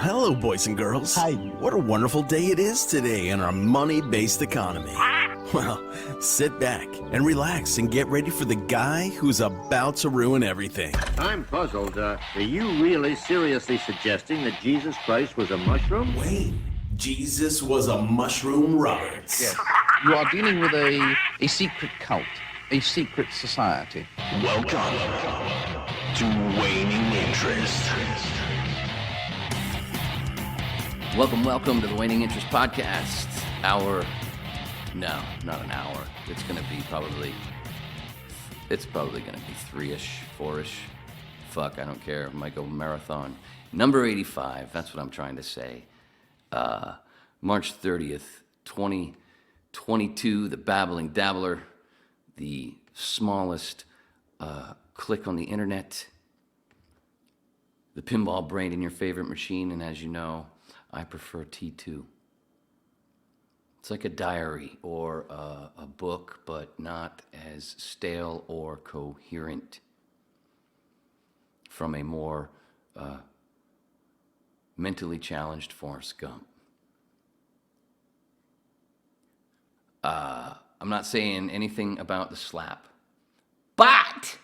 hello, boys and girls. Hi. What a wonderful day it is today in our money-based economy. Well, sit back and relax and get ready for the guy who's about to ruin everything. I'm puzzled. Are you really seriously suggesting that Jesus Christ was a mushroom? Wait, Jesus was a mushroom, Roberts. Yes. You are dealing with a secret cult, a secret society. Welcome to Waning Interest. Welcome to the Waning Interest Podcast. No, not an hour. It's probably going to be 3-ish, 4-ish. Fuck, I don't care. Might go marathon. Number 85, that's what I'm trying to say. March 30th, 2022, the Babbling Dabbler, the smallest click on the internet, the pinball brain in your favorite machine, and as you know, I prefer T2. It's like a diary or a book, but not as stale or coherent from a more mentally challenged Forrest Gump. I'm not saying anything about the slap, but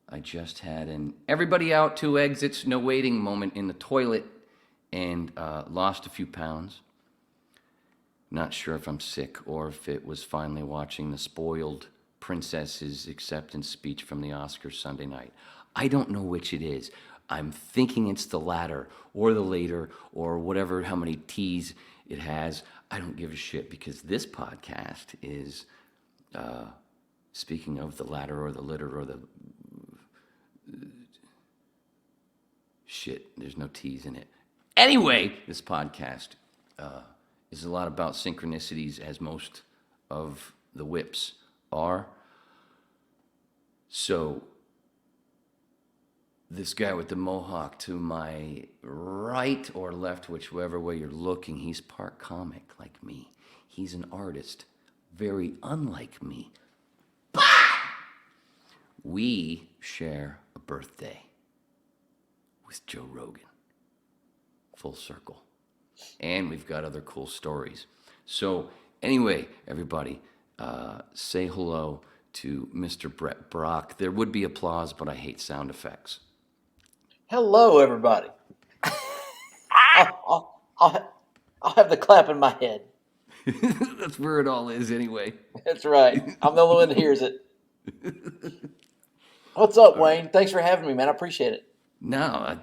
I just had an everybody out, 2 exits, no waiting moment in the toilet and lost a few pounds. Not sure if I'm sick or if it was finally watching the spoiled princess's acceptance speech from the Oscars Sunday night. I don't know which it is. I'm thinking it's the latter or the later or whatever, how many T's it has. I don't give a shit because this podcast is, speaking of the latter or the litter or the shit, there's no T's in it. Anyway, this podcast is a lot about synchronicities, as most of the whips are. So, this guy with the mohawk to my right or left, whichever way you're looking, he's part comic like me. He's an artist, very unlike me. But we share a birthday with Joe Rogan. Full circle. And we've got other cool stories. So anyway, everybody, say hello to Mr. Brett Brock. There would be applause, but I hate sound effects. Hello, everybody. I'll have the clap in my head. That's where it all is anyway. That's right. I'm the only one that hears it. What's up, Wayne? Thanks for having me, man. I appreciate it. No,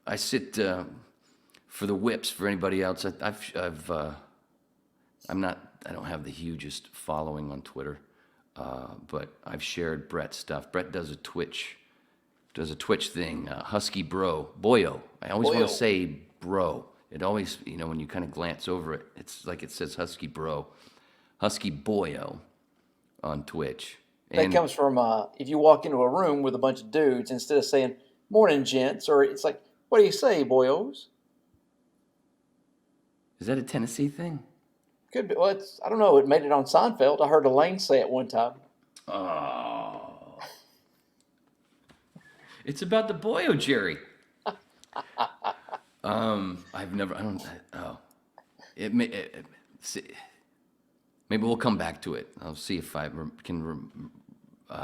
I sit for the whips. For anybody else, I don't have the hugest following on Twitter, but I've shared Brett's stuff. Brett does a Twitch thing, Husky Boyo. I always want to say bro. It always, when you kind of glance over it, it's like it says Husky Boyo on Twitch. That comes from if you walk into a room with a bunch of dudes, instead of saying "morning, gents," or it's like, "What do you say, boyos?" Is that a Tennessee thing? Could be. Well, I don't know. It made it on Seinfeld. I heard Elaine say it one time. Oh. It's about the boyo, Jerry. Maybe we'll come back to it. I'll see if I can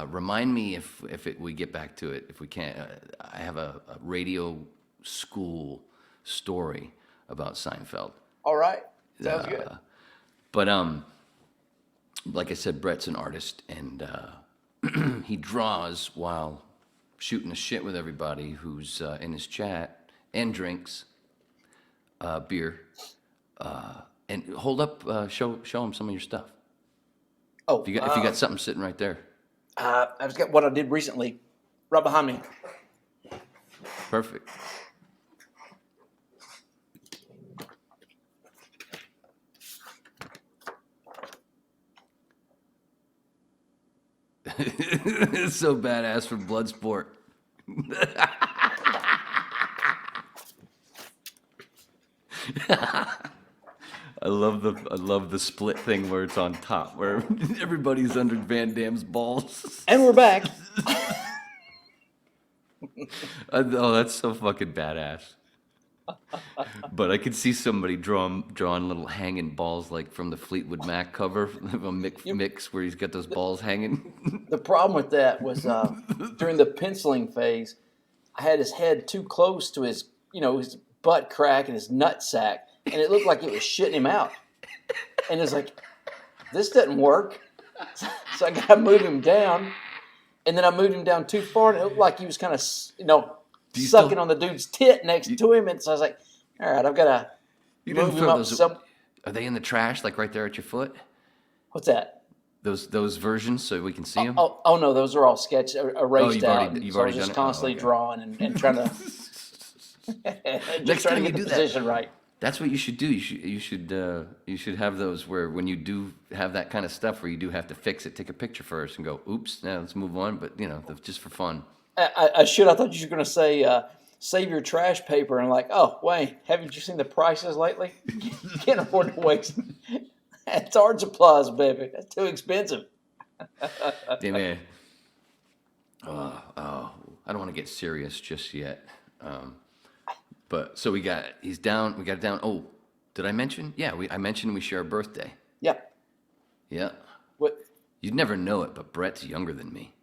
remind me if we get back to it. If we can't, I have a radio school story about Seinfeld. All right. Sounds good. But like I said, Brett's an artist, and he draws while shooting the shit with everybody who's in his chat, and drinks beer. And hold up, show him some of your stuff. Oh, if you got something sitting right there. I've just got what I did recently, right behind me. Perfect. It's so badass for Bloodsport. I love the split thing where it's on top, where everybody's under Van Damme's balls. And we're back. Oh, that's so fucking badass. But I could see somebody drawing little hanging balls like from the Fleetwood Mac cover of a mix where he's got those balls hanging. The problem with that was during the penciling phase, I had his head too close to his, his butt crack and his nut sack, and it looked like it was shitting him out. And it's like, this doesn't work. So I got to move him down, and then I moved him down too far, and it looked like he was kind of, sucking on the dude's tit next to him. And so I was like, all right, I've got to move him up some. Are they in the trash, like right there at your foot? What's that? Those versions, so we can see them. Oh no, those are all sketched, erased out. You've so I already was done just it? constantly Oh, okay. drawing and trying to Next time to you get do the that, position right. that's what you should do. You should have those where when you do have that kind of stuff where you do have to fix it, take a picture first and go, oops, now let's move on. But just for fun. I thought you were going to say save your trash paper, and I'm like, oh Wayne, haven't you seen the prices lately? You can't afford to waste. It's art supplies, baby. That's too expensive. Damn it. I don't want to get serious just yet. But so we got it down. Oh, did I mention? Yeah, I mentioned we share a birthday. Yeah. Yeah. What? You'd never know it, but Brett's younger than me.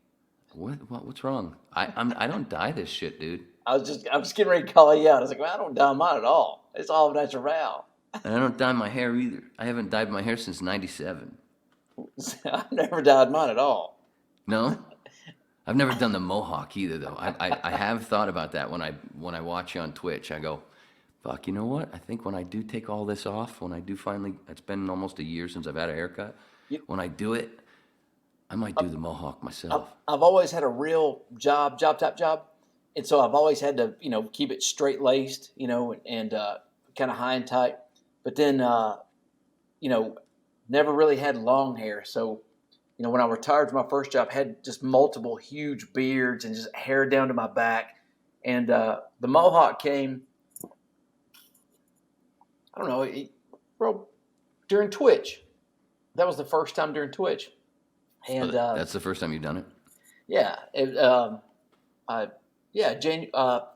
What's wrong? I don't dye this shit, dude. I was getting ready to call you out. I was like, well, I don't dye mine at all. It's all natural. And I don't dye my hair either. I haven't dyed my hair since '97. I've never dyed mine at all. No? I've never done the mohawk either, though. I have thought about that when I watch you on Twitch. I go, fuck, you know what? I think when I do take all this off, when I do finally, it's been almost a year since I've had a haircut. Yep. When I do it, I might do the mohawk myself. I've always had a real job type job. And so I've always had to, keep it straight laced, and kind of high and tight. But then, never really had long hair. So, when I retired from my first job, I had just multiple huge beards and just hair down to my back. And the mohawk came, I don't know, during Twitch. That was the first time during Twitch. And that's the first time you've done it? Yeah.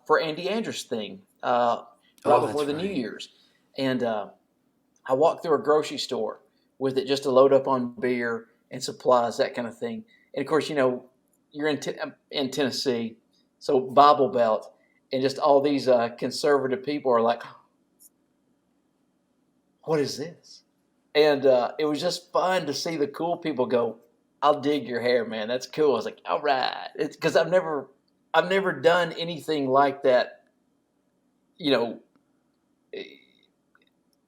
For Andy Andrews' thing, before the New Year's. And I walked through a grocery store with it just to load up on beer and supplies, that kind of thing. And of course, you're in Tennessee, so Bible Belt, and just all these conservative people are like, what is this? And it was just fun to see the cool people go, I'll dig your hair, man. That's cool. I was like, all right. It's because I've never done anything like that.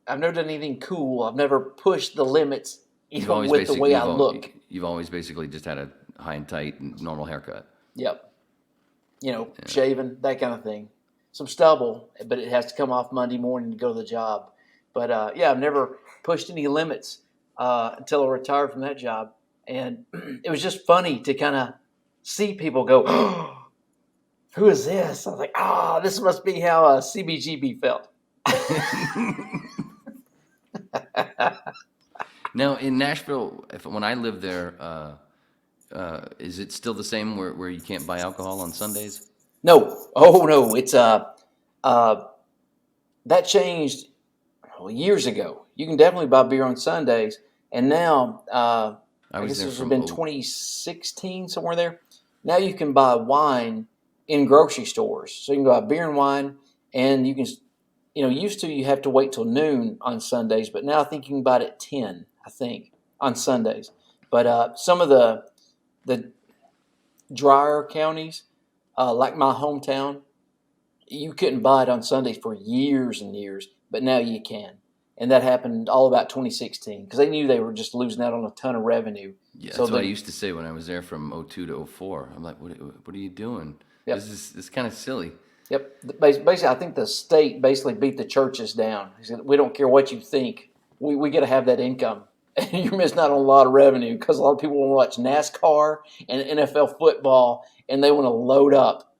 I've never done anything cool. I've never pushed the limits, with the way I look. You've always basically just had a high and tight and normal haircut. Yep. Shaving, that kind of thing. Some stubble, but it has to come off Monday morning to go to the job. But I've never pushed any limits until I retired from that job. And it was just funny to kind of see people go, oh, who is this? I was like, this must be how CBGB felt. Now, in Nashville, when I lived there, is it still the same where you can't buy alcohol on Sundays? No. Oh, no. It's that changed years ago. You can definitely buy beer on Sundays. And now, I guess this has been 2016, somewhere there. Now you can buy wine in grocery stores. So you can buy beer and wine, and you can, used to you have to wait till noon on Sundays, but now I think you can buy it at 10, on Sundays. But some of the drier counties, like my hometown, you couldn't buy it on Sundays for years and years, but now you can. And that happened all about 2016 because they knew they were just losing out on a ton of revenue. Yeah, that's what I used to say when I was there from 02 to 04. I'm like, what are you doing? Yep. This is kind of silly. Yep. Basically, I think the state basically beat the churches down. He said, we don't care what you think. We got to have that income. And you're missing out on a lot of revenue because a lot of people want to watch NASCAR and NFL football, and they want to load up.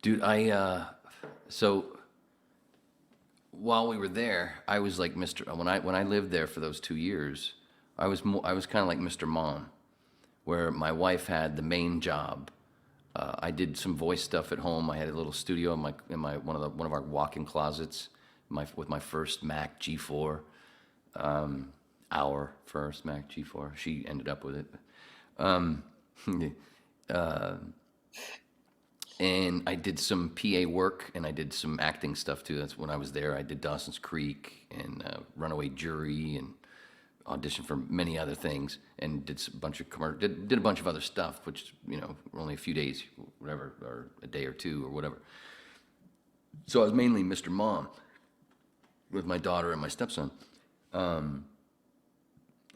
Dude, so while we were there, I was like when I lived there for those 2 years, I was kind of like Mr. Mom, where my wife had the main job I did some voice stuff at home. I had a little studio in my one of our walk-in closets, with my first Mac G4, our first Mac G4. She ended up with it, and I did some PA work, and I did some acting stuff too. That's when I was there. I did Dawson's Creek and Runaway Jury and auditioned for many other things, and did a bunch of did a bunch of other stuff, which were only a few days, whatever, or a day or two or whatever. So I was mainly Mr. Mom with my daughter and my stepson. And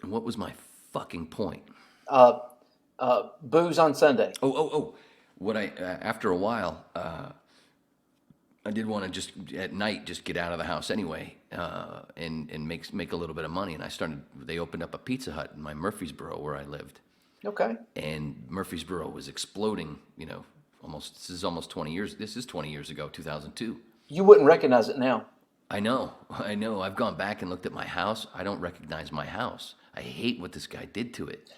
what was my fucking point? Booze on Sunday. Oh! What after a while, I did want to just at night just get out of the house anyway, and make a little bit of money. And they opened up a Pizza Hut in my Murfreesboro where I lived. Okay. And Murfreesboro was exploding. This is almost 20 years. This is 20 years ago, 2002. You wouldn't recognize it now. I know. I've gone back and looked at my house. I don't recognize my house. I hate what this guy did to it.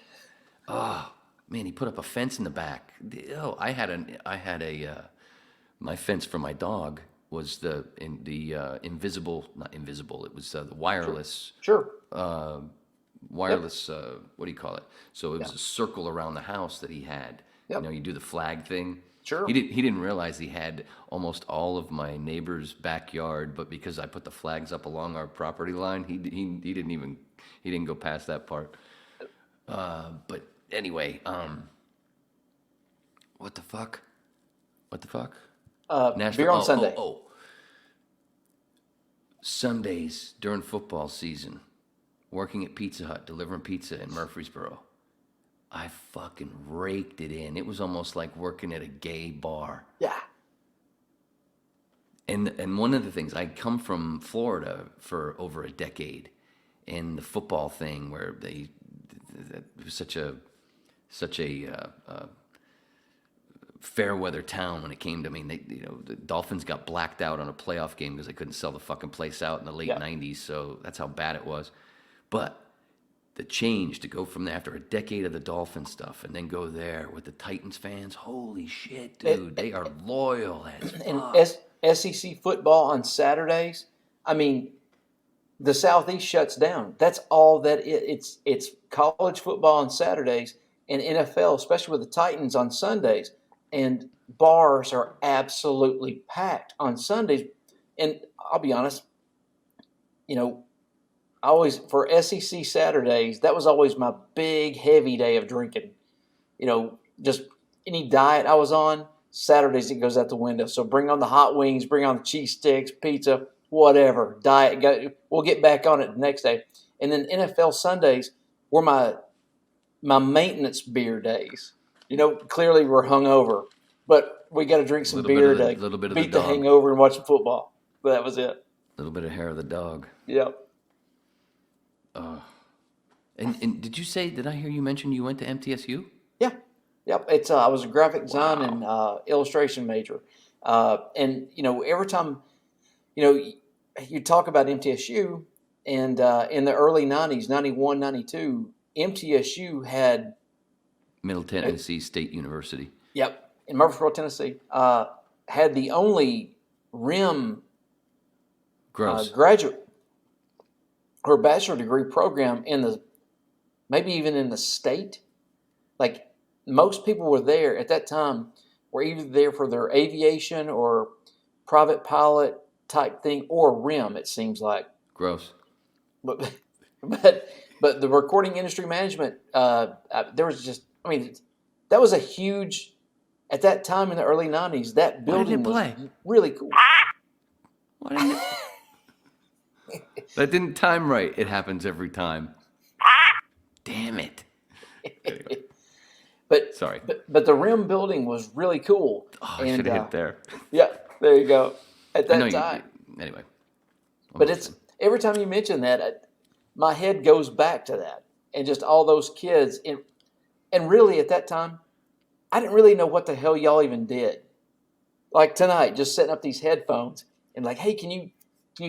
Oh man, he put up a fence in the back. Oh, I had my fence for my dog was the invisible, not invisible. It was the wireless. Sure. Wireless. What do you call it? So it was a circle around the house that he had. Yep. You do the flag thing. Sure. He didn't realize he had almost all of my neighbor's backyard, but because I put the flags up along our property line, he didn't go past that part. But anyway, what the fuck? Nashville. Beer on Sunday. Sundays during football season, working at Pizza Hut, delivering pizza in Murfreesboro. I fucking raked it in. It was almost like working at a gay bar. Yeah. And one of the things, I come from Florida for over a decade, and the football thing where it was such a fair weather town when it came to, the Dolphins got blacked out on a playoff game because they couldn't sell the fucking place out in the late 90s, so that's how bad it was. But the change to go from there after a decade of the Dolphin stuff and then go there with the Titans fans, holy shit, dude, they are loyal as fuck. And SEC football on Saturdays, the Southeast shuts down. That's all that it's college football on Saturdays and NFL, especially with the Titans on Sundays. And bars are absolutely packed on Sundays. And I'll be honest, for SEC Saturdays, that was always my big, heavy day of drinking. Just any diet I was on, Saturdays it goes out the window. So bring on the hot wings, bring on the cheese sticks, pizza, whatever, diet. We'll get back on it the next day. And then NFL Sundays were my maintenance beer days. Clearly we're hungover, but we got to drink some beer to beat the hangover and watch the football. But that was it. A little bit of hair of the dog. Yep. And did I hear you mention you went to MTSU? Yeah. Yep. I was a graphic design and illustration major. And every time, you talk about MTSU, and in the early 90s, 91, 92, MTSU had Middle Tennessee State University. Yep. In Murfreesboro, Tennessee, had the only RIM graduate or bachelor degree program maybe even in the state. Like, most people were there at that time were either there for their aviation or private pilot type thing or RIM, it seems like. Gross. But the recording industry management, there was just, that was a huge, at that time in the early 90s, that building was really cool. Why didn't it? That didn't time right. It happens every time. Damn it. Sorry. But the RIM building was really cool. Oh, I should have hit there. Yeah, there you go. At that time. Anyway. But every time you mention that, my head goes back to that. And just all those kids. And really, at that time, I didn't really know what the hell y'all even did. Like tonight, just setting up these headphones and like, hey, can you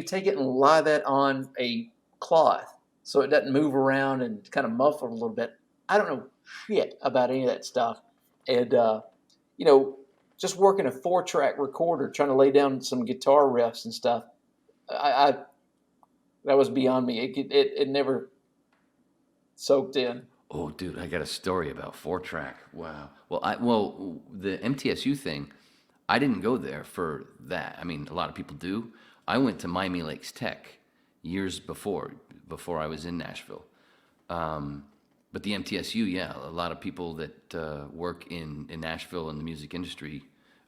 take it and lie that on a cloth so it doesn't move around and kind of muffle a little bit? I don't know shit about any of that stuff. And, just working a 4-track recorder, trying to lay down some guitar riffs and stuff. I that was beyond me. It never soaked in. Oh, dude, I got a story about 4-track. Wow. Well, the MTSU thing, I didn't go there for that. I mean, a lot of people do. I went to Miami Lakes Tech years before I was in Nashville. But the MTSU, yeah, a lot of people that work in Nashville in the music industry,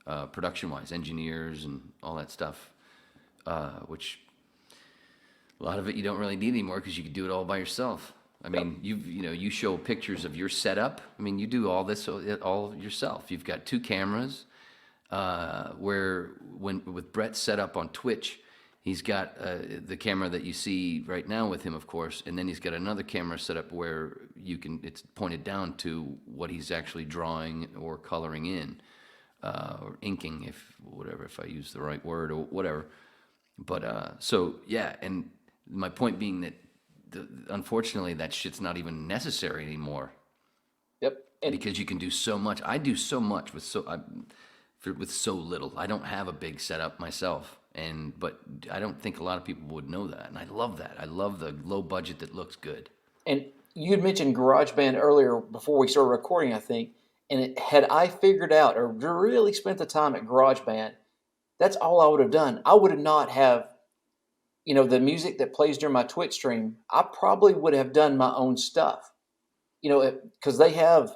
production-wise, engineers and all that stuff, which a lot of it you don't really need anymore because you can do it all by yourself. I mean, you show pictures of your setup. I mean, you do all this all yourself. You've got 2 cameras. With Brett's setup on Twitch, he's got the camera that you see right now with him, of course, and then he's got another camera set up where it's pointed down to what he's actually drawing or coloring in, or inking, if I use the right word or whatever. But so yeah, and my point being that unfortunately that shit's not even necessary anymore. Yep. Because you can do so much. I do so much with so little. I don't have a big setup myself, but I don't think a lot of people would know that, and I love that. I love the low budget that looks good. And you had mentioned GarageBand earlier before we started recording, I think. And had I figured out or really spent the time at GarageBand, that's all I would have done. I would not have, the music that plays during my Twitch stream. I probably would have done my own stuff, because they have,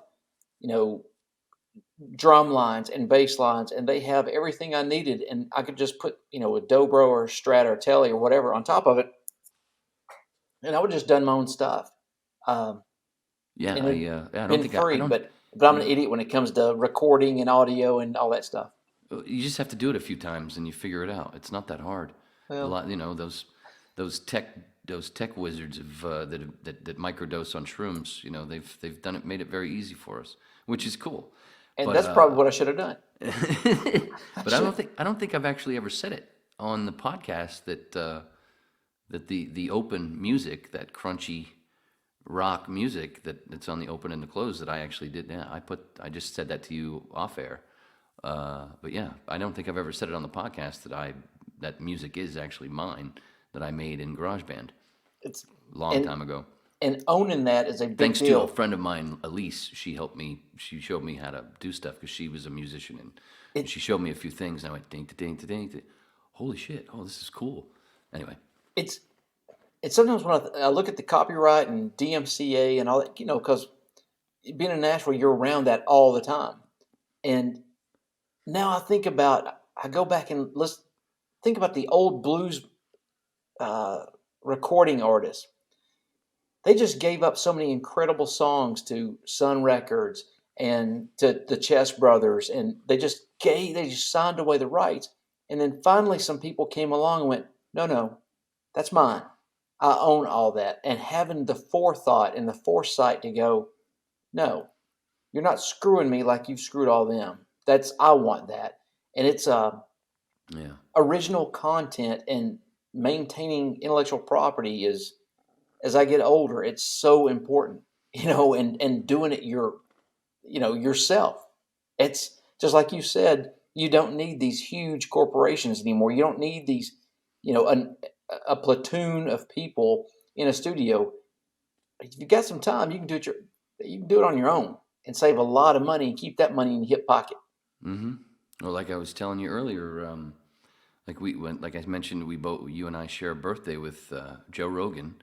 drum lines and bass lines, and they have everything I needed, and I could just put, a dobro or a Strat or Tele or whatever on top of it, and I would have just done my own stuff. I don't think free, but I'm an idiot when it comes to recording and audio and all that stuff. You just have to do it a few times and you figure it out. It's not that hard. Well, a lot, those tech wizards that microdose on shrooms, they've done it, made it very easy for us, which is cool. And that's probably what I should have done. But I don't think I've actually ever said it on the podcast that the open music, that crunchy rock music that's on the open and the close, that I actually did. Yeah, I just said that to you off air. But yeah, I don't think I've ever said it on the podcast that music is actually mine, that I made in GarageBand. It's long time ago. And owning that is a big Thanks deal. to a friend of mine, Elise. She helped me. She showed me how to do stuff because she was a musician, and she showed me a few things. And I went ding, ding, ding, ding. Holy shit! Oh, this is cool. Anyway, it's sometimes when I look at the copyright and DMCA and all that, because being in Nashville, you're around that all the time. And now I go back and think about the old blues recording artists. They just gave up so many incredible songs to Sun Records and to the Chess Brothers, and they just signed away the rights. And then finally some people came along and went, no, that's mine. I own all that. And having the forethought and the foresight to go, no, you're not screwing me like you've screwed all them. I want that. And it's original content, and maintaining intellectual property is, as I get older, it's so important, and doing it yourself. It's just like you said, you don't need these huge corporations anymore. You don't need these, a platoon of people in a studio. If you got some time, you can do it on your own and save a lot of money and keep that money in your hip pocket. Mm-hmm. Well, like I was telling you earlier, like I mentioned, you and I share a birthday with Joe Rogan.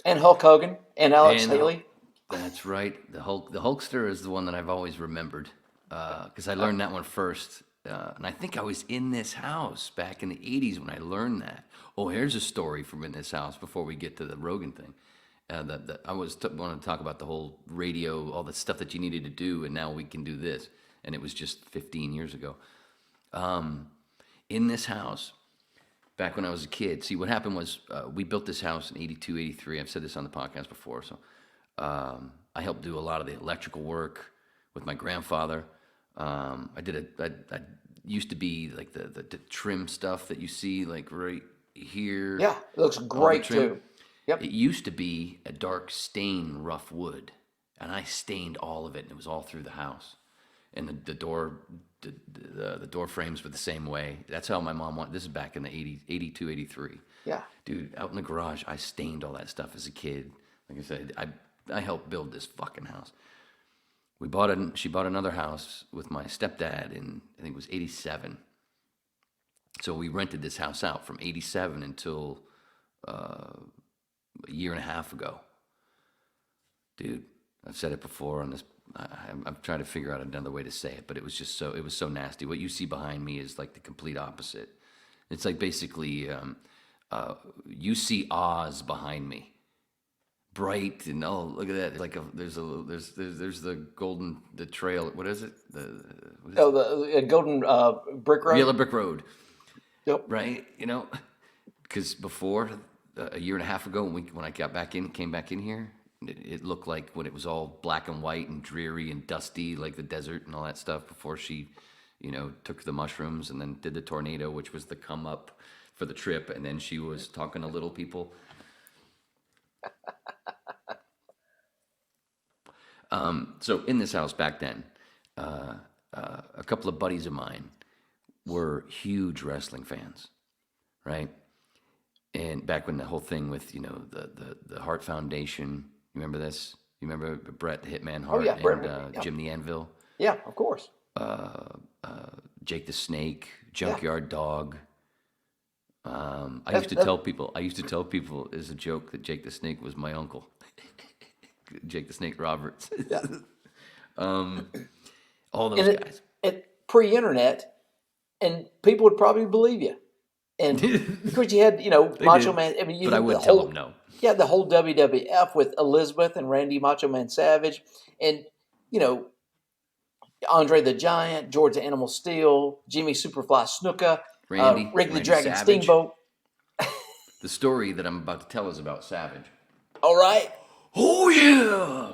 And Hulk Hogan and Alex Haley. That's right. The Hulkster is the one that I've always remembered because I learned that one first. And I think I was in this house back in the 80s when I learned that. Oh, here's a story from in this house before we get to the Rogan thing. I was wanting to talk about the whole radio, all the stuff that you needed to do, and now we can do this. And it was just 15 years ago. In this house, back when I was a kid, see, what happened was we built this house in 82, 83. I've said this on the podcast before. So I helped do a lot of the electrical work with my grandfather. I used to be like the trim stuff that you see like right here. Yeah, it looks great too. Yep. It used to be a dark stain rough wood, and I stained all of it, and it was all through the house. And the door the door frames were the same way. That's how my mom wanted. This is back in the 80s, 82, 83. Yeah. Dude, out in the garage, I stained all that stuff as a kid. Like I said, I helped build this fucking house. She bought another house with my stepdad in, I think it was 87. So we rented this house out from 87 until a year and a half ago. Dude, I've said it before on this. I'm trying to figure out another way to say it, but it was so nasty. What you see behind me is like the complete opposite. It's like basically, you see Oz behind me. Bright and look at that! Like there's the trail. What is it? The golden brick road. Yellow brick road. Yep. Right. Because before a year and a half ago, when I came back in here, it looked like when it was all black and white and dreary and dusty, like the desert and all that stuff. Before she, took the mushrooms and then did the tornado, which was the come up for the trip, and then she was talking to little people. So in this house back then, a couple of buddies of mine were huge wrestling fans, right? And back when the whole thing with, the Hart Foundation, you remember this? You remember Bret the Hitman Hart and Jim the Anvil? Yeah, of course. Jake the Snake, Junkyard Dog. I used to tell people as a joke that Jake the Snake was my uncle. Jake the Snake Roberts. Yeah. All those guys. Pre-internet, and people would probably believe you. And because you had, Macho Man. I mean, but I wouldn't tell them no. Yeah, the whole WWF with Elizabeth and Randy Macho Man Savage, and Andre the Giant, George the Animal Steel, Jimmy Superfly Snuka, Rick the Dragon Savage. Steamboat. The story that I'm about to tell is about Savage. All right. Oh yeah.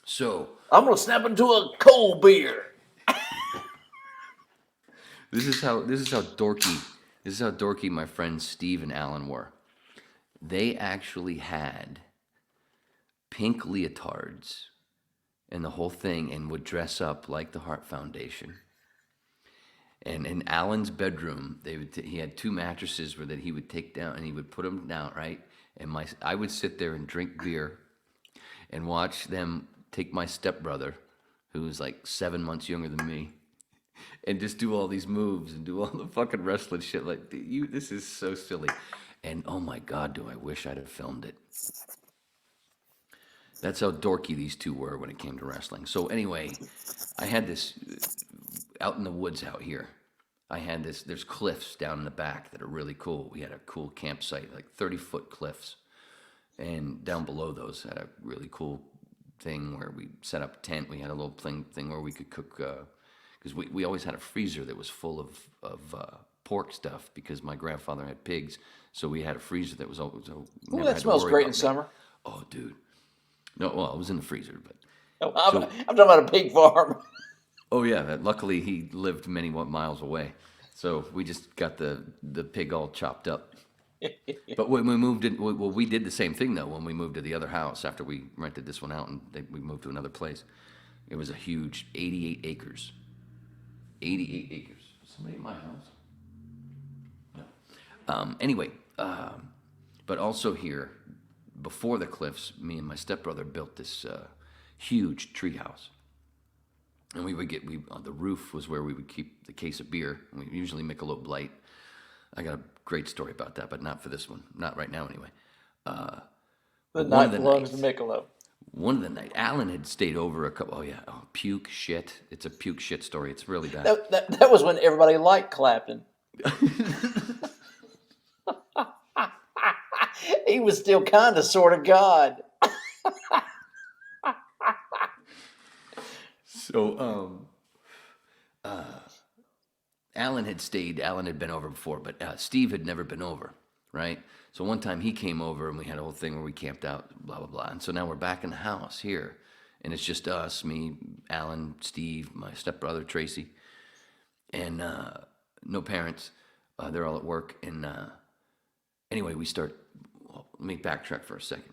So I'm gonna snap into a cold beer. This is how dorky my friends Steve and Alan were. They actually had pink leotards and the whole thing, and would dress up like the Hart Foundation. And in Alan's bedroom, he had two mattresses that he would take down, and he would put them down, right? And I would sit there and drink beer and watch them take my stepbrother, who was like 7 months younger than me, and just do all these moves and do all the fucking wrestling shit. Like, this is so silly. And oh my God, do I wish I'd have filmed it. That's how dorky these two were when it came to wrestling. So anyway, I had this out in the woods out here. There's cliffs down in the back that are really cool. We had a cool campsite, like 30-foot cliffs. And down below those had a really cool thing where we set up a tent. We had a little thing where we could cook, because we always had a freezer that was full of pork stuff because my grandfather had pigs. So we had a freezer that was always. Ooh, that smells great in summer. Oh, dude. No, well, it was in the freezer, but. I'm talking about a pig farm. Oh yeah, luckily he lived many miles away, so we just got the pig all chopped up. But when we moved in, we did the same thing though. When we moved to the other house after we rented this one out, and we moved to another place, it was a huge 88 acres. 88 acres. Somebody in my house? No. Anyway, but also here, before the cliffs, me and my stepbrother built this huge tree house. And the roof was where we would keep the case of beer. We usually Michelob Light. I got a great story about that, but not for this one. Not right now, anyway. The night belongs to Michelob. One of the night, Alan had stayed over a couple. Oh yeah, puke shit. It's a puke shit story. It's really bad. That was when everybody liked Clapton. He was still kind of, sort of God. So, Alan had stayed. Alan had been over before, but Steve had never been over, right? So one time he came over and we had a whole thing where we camped out, blah, blah, blah. And so now we're back in the house here. And it's just us, me, Alan, Steve, my stepbrother, Tracy. And no parents. They're all at work. And anyway, let me backtrack for a second.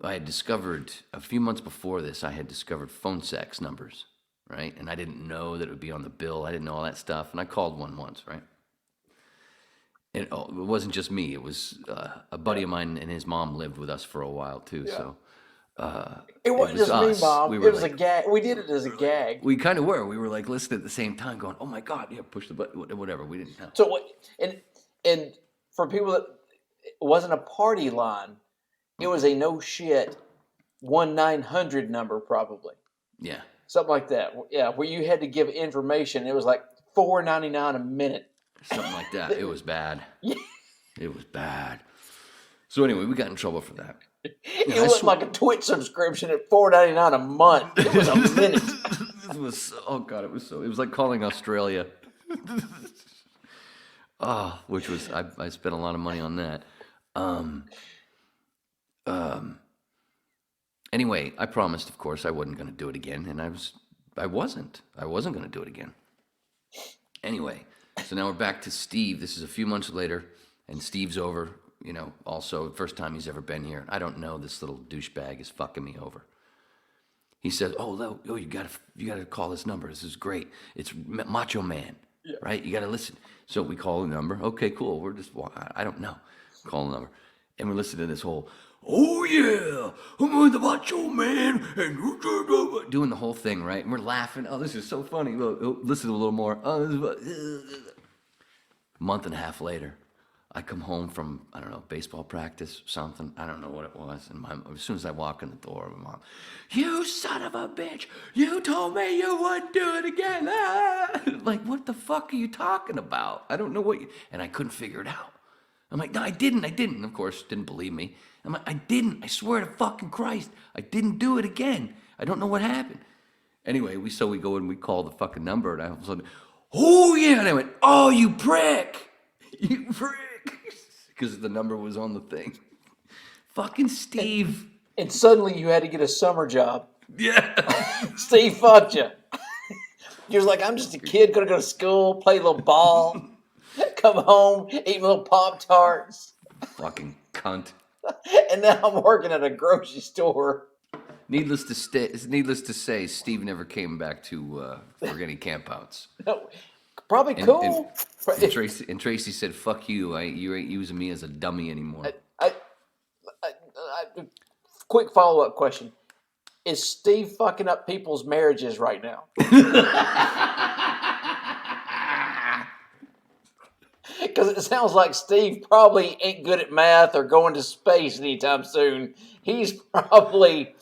I had discovered a few months before this. I had discovered phone sex numbers, right? And I didn't know that it would be on the bill. I didn't know all that stuff, and I called one once, right? And it wasn't just me. It was a buddy of mine, and his mom lived with us for a while too. Yeah. So it wasn't was just us. Me, Mom. It was like, a gag. We did it as a gag. We kind of were. We were like listening at the same time, going, "Oh my God, yeah, push the button, whatever." We didn't know. So what? And for people that it wasn't a party line, it was a no shit 1-900 number probably. Yeah. Something like that. Yeah, where you had to give information. It was like $4.99 a minute. Something like that. It was bad. Yeah. It was bad. So anyway, we got in trouble for that. It wasn't like a Twitch subscription at $4.99 a month. It was a minute. It was it was like calling Australia. Which was I spent a lot of money on that. Anyway, I promised, of course, I wasn't going to do it again, and I wasn't going to do it again. Anyway, so now we're back to Steve. This is a few months later, and Steve's over. You know, also first time he's ever been here. I don't know. This little douchebag is fucking me over. He says, "Oh, you gotta call this number. This is great. It's Macho Man, right? You gotta listen." So we call the number. Okay, cool. We're just I don't know. Call the number, and we listen to this whole, "Oh yeah, I'm the Macho Man," and doing the whole thing, right? And we're laughing. Oh, this is so funny. Listen a little more. Month and a half later, I come home from, I don't know, baseball practice, something. I don't know what it was. And as soon as I walk in the door, my mom, "You son of a bitch. You told me you wouldn't do it again." Like, what the fuck are you talking about? I don't know what you... And I couldn't figure it out. I'm like, "No, I didn't. And of course, didn't believe me. I'm like, "I didn't. I swear to fucking Christ. I didn't do it again. I don't know what happened." Anyway, we go and we call the fucking number. And I all of a sudden, "Oh, yeah." And I went, "Oh, you prick. You prick." Because the number was on the thing. Fucking Steve. And suddenly you had to get a summer job. Yeah. Steve fucked you. You was like, "I'm just a kid, gonna go to school, play a little ball, come home, eat my little Pop-Tarts." Fucking cunt. And now I'm working at a grocery store. Needless to say, Steve never came back for any campouts. No, probably cool. And Tracy said, "Fuck you. You ain't using me as a dummy anymore." Quick follow-up question. Is Steve fucking up people's marriages right now? Because it sounds like Steve probably ain't good at math or going to space anytime soon. He's probably...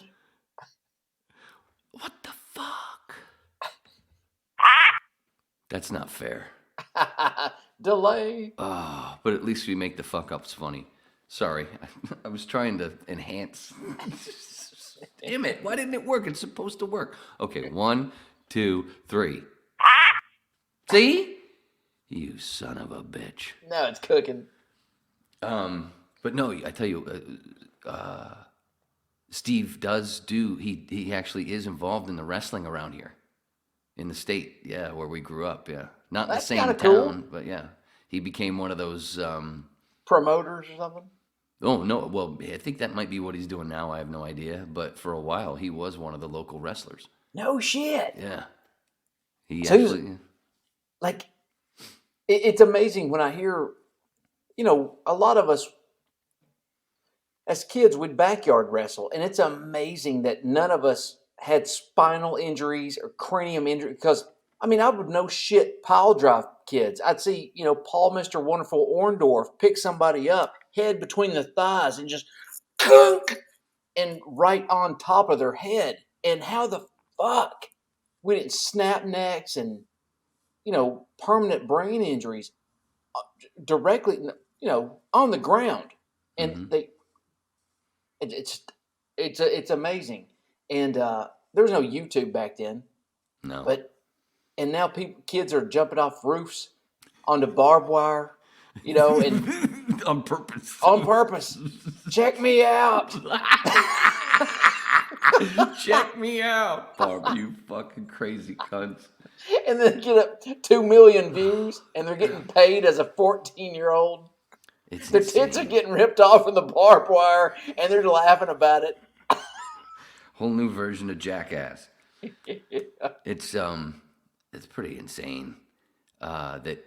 What the fuck? That's not fair. Delay. But at least we make the fuck-ups funny. Sorry. I was trying to enhance... Damn it. Why didn't it work? It's supposed to work. Okay, 1, 2, 3. See? You son of a bitch. Now it's cooking. But no, I tell you, Steve he actually is involved in the wrestling around here. In the state, yeah, where we grew up, yeah. Not in the same town, cool. But yeah. He became one of those... promoters or something? Oh, no. Well, I think that might be what he's doing now. I have no idea. But for a while, he was one of the local wrestlers. No shit. Yeah. It's amazing when I hear, a lot of us, as kids, would backyard wrestle. And it's amazing that none of us had spinal injuries or cranium injuries. Because, I would no shit pile drive kids. I'd see, Paul Mr. Wonderful Orndorff pick somebody up, head between the thighs, and just kunk, and right on top of their head. And how the fuck we didn't snap necks and, permanent brain injuries directly, on the ground. And it's amazing. And there was no YouTube back then. No. And now kids are jumping off roofs onto barbed wire, and on purpose. On purpose. Check me out. Check me out, Barb, you fucking crazy cunts. And then get up 2 million views, and they're getting paid as a 14-year-old. Their tits are getting ripped off in the barbed wire, and they're laughing about it. Whole new version of Jackass. It's pretty insane. That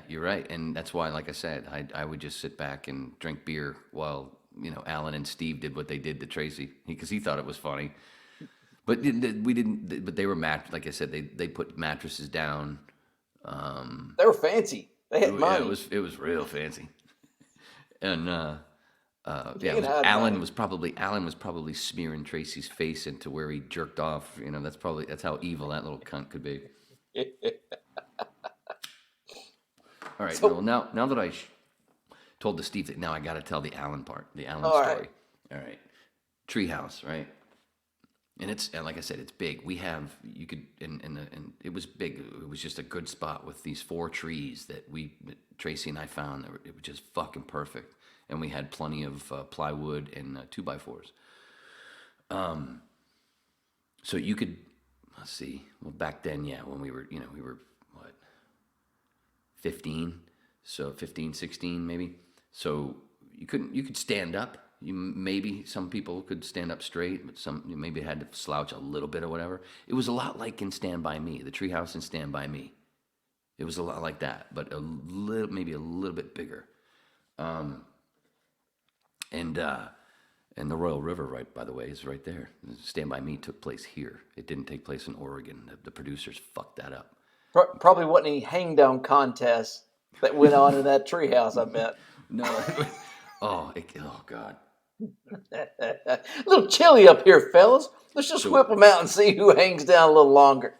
you're right, and that's why, like I said, I would just sit back and drink beer while Alan and Steve did what they did to Tracy because he thought it was funny. But we didn't. But they were like I said, they put mattresses down. They were fancy. They had money. It was real fancy. And Alan was probably smearing Tracy's face into where he jerked off. That's how evil that little cunt could be. All right. So, now that I told the Steve that, now I got to tell the Alan part, the Alan story. Right. All right. Treehouse, right? And like I said, it's big. And it was big. It was just a good spot with these 4 trees that Tracy and I found. It was just fucking perfect. And we had plenty of plywood and 2x4s. So you could, let's see. Well, back then, when we were 15, so 15, 16 maybe. So you could stand up. Some people could stand up straight, but some maybe had to slouch a little bit or whatever. It was a lot like in Stand By Me, the treehouse in Stand By Me. It was a lot like that, but maybe a little bit bigger. And the Royal River, right, by the way, is right there. Stand By Me took place here. It didn't take place in Oregon. The producers fucked that up. Probably wasn't any hang down contests that went on in that treehouse, I bet. No. Oh God. A little chilly up here, fellas. Let's just whip them out and see who hangs down a little longer.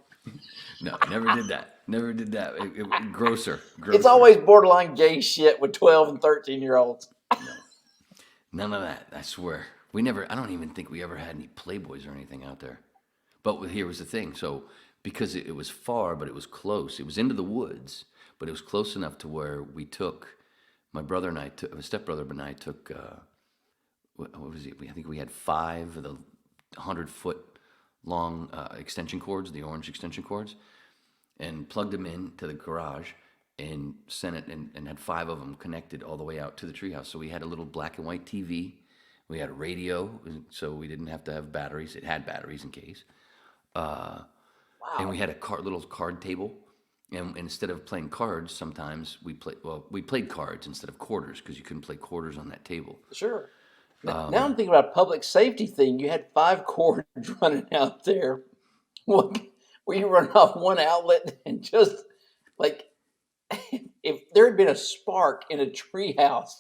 No, never did that. Never did that. It grosser. It's always borderline gay shit with 12 and 13-year-olds. No. None of that, I swear. I don't even think we ever had any Playboys or anything out there. But here was the thing. So, because it was far, but it was close. It was into the woods, but it was close enough to where we took, my stepbrother and I took, what was it? I think we had 5 of the 100-foot long extension cords, the orange extension cords, and plugged them into the garage and sent it and had 5 of them connected all the way out to the treehouse. So we had a little black and white TV. We had a radio, so we didn't have to have batteries. It had batteries in case. Wow. And we had a little card table. And instead of playing cards, sometimes we played cards instead of quarters because you couldn't play quarters on that table. Sure. Now I'm thinking about a public safety thing. You had 5 cords running out there. Where you run off one outlet and just like, if there had been a spark in a treehouse,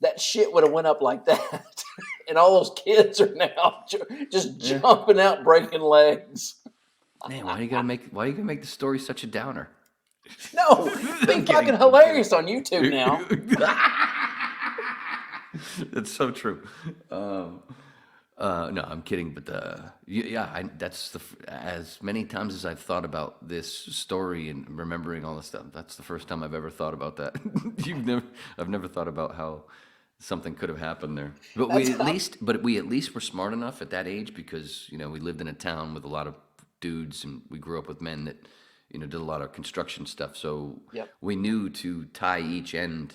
that shit would have went up like that. And all those kids are now just jumping out, breaking legs. Man, why are you gonna make the story such a downer? No, it's been fucking hilarious on YouTube now. That's so true. No, I'm kidding, but that's as many times as I've thought about this story and remembering all this stuff. That's the first time I've ever thought about that. I've never thought about how something could have happened there. But we at least were smart enough at that age because we lived in a town with a lot of dudes and we grew up with men that did a lot of construction stuff. So we knew to tie each end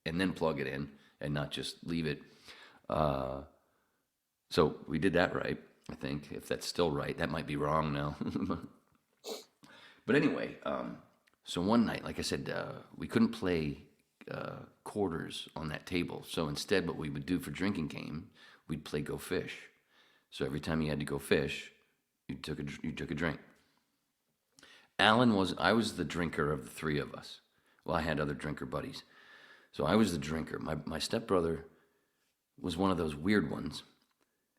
and then plug it in and not just leave it. So we did that right, I think. If that's still right, that might be wrong now. But anyway, so one night, like I said, we couldn't play quarters on that table. So instead, what we would do for drinking game, we'd play Go Fish. So every time you had to go fish, you took a drink. I was the drinker of the 3 of us. Well, I had other drinker buddies. So I was the drinker. My stepbrother was one of those weird ones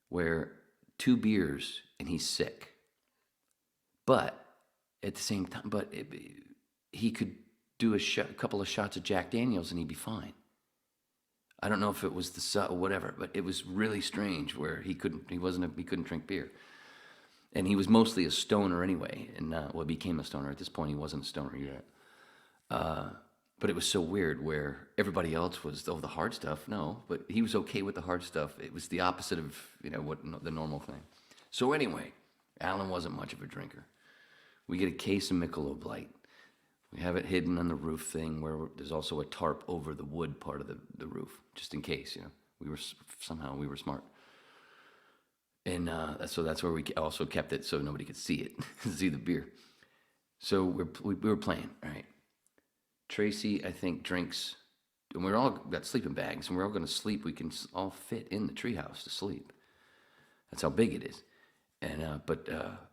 where 2 beers and he's sick. But at the same time, he could do a couple of shots of Jack Daniels and he'd be fine. I don't know if it was the whatever, but it was really strange where he couldn't drink beer. And he was mostly a stoner anyway, and became a stoner. At this point, he wasn't a stoner yet. But it was so weird where everybody else was, the hard stuff. No, but he was okay with the hard stuff. It was the opposite of, the normal thing. So anyway, Alan wasn't much of a drinker. We get a case of Michelob Light. We have it hidden on the roof thing where there's also a tarp over the wood part of the roof, just in case, we were smart. And so that's where we also kept it so nobody could see it, see the beer. So we were playing, right? Tracy, I think, drinks, and we're all got sleeping bags, and we're all going to sleep. We can all fit in the treehouse to sleep. That's how big it is. And but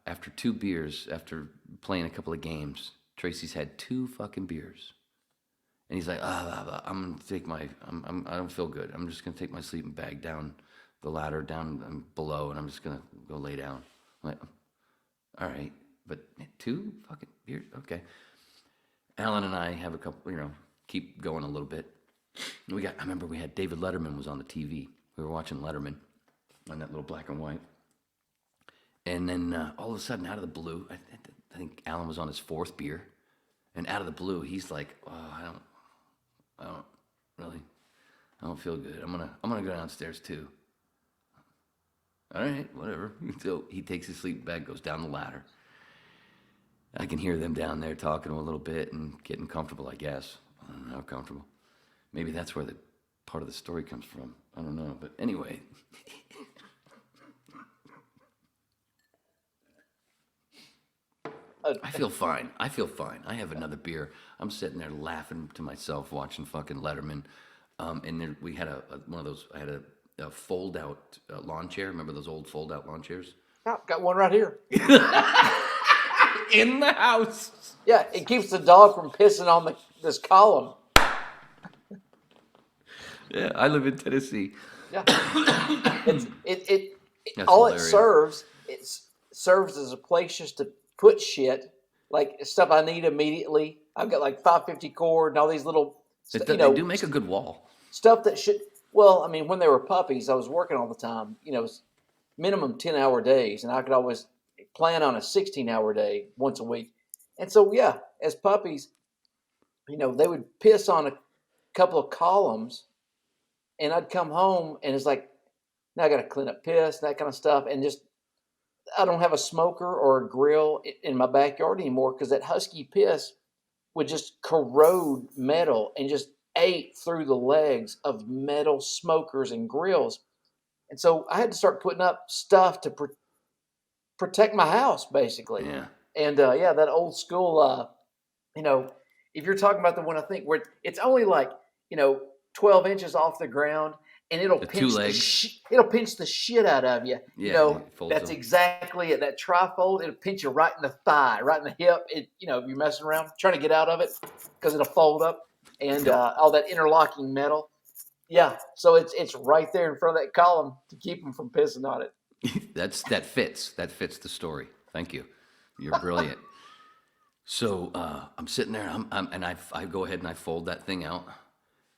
after 2 beers, after playing a couple of games, Tracy's had 2 fucking beers, and he's like, I'm gonna take my, I don't feel good. I'm just gonna take my sleeping bag down the ladder down below, and I'm just gonna go lay down. I'm like, all right, but 2 fucking beers, okay. Alan and I have a couple, keep going a little bit. I remember we had David Letterman was on the TV. We were watching Letterman on that little black and white. And then all of a sudden, out of the blue, I think Alan was on his 4th beer, and out of the blue, he's like, "Oh, I don't feel good. I'm gonna go downstairs too." All right, whatever. So he takes his sleeping bag, goes down the ladder. I can hear them down there talking a little bit and getting comfortable, I guess. I don't know how comfortable. Maybe that's where the part of the story comes from. I don't know, but anyway. I feel fine. I have another beer. I'm sitting there laughing to myself watching fucking Letterman. And then we had one of those, I had a fold-out lawn chair. Remember those old fold-out lawn chairs? Oh, got one right here. In the house. Yeah, it keeps the dog from pissing on this column. Yeah, I live in Tennessee. Yeah. It That's hilarious. It serves as a place just to put shit, like stuff I need immediately. I've got like 550 cord and all these little, They do make a good wall. Stuff that should, well, I mean, when they were puppies, I was working all the time, minimum 10-hour days, and I could always plan on a 16-hour day once a week. And so, yeah, as puppies, they would piss on a couple of columns, and I'd come home, and it's like, now I got to clean up piss, that kind of stuff, and just, I don't have a smoker or a grill in my backyard anymore because that husky piss would just corrode metal and just ate through the legs of metal smokers and grills. And so I had to start putting up stuff to protect my house, basically. Yeah. And that old school, if you're talking about the one I think where it's only like, 12 inches off the ground, and it'll pinch the shit out of you. Yeah, that's exactly it. That trifold, it'll pinch you right in the thigh, right in the hip. If you're messing around trying to get out of it, because it'll fold up, and all that interlocking metal. Yeah, so it's right there in front of that column to keep them from pissing on it. That fits the story. Thank you. You're brilliant. So I'm sitting there, and I go ahead and I fold that thing out.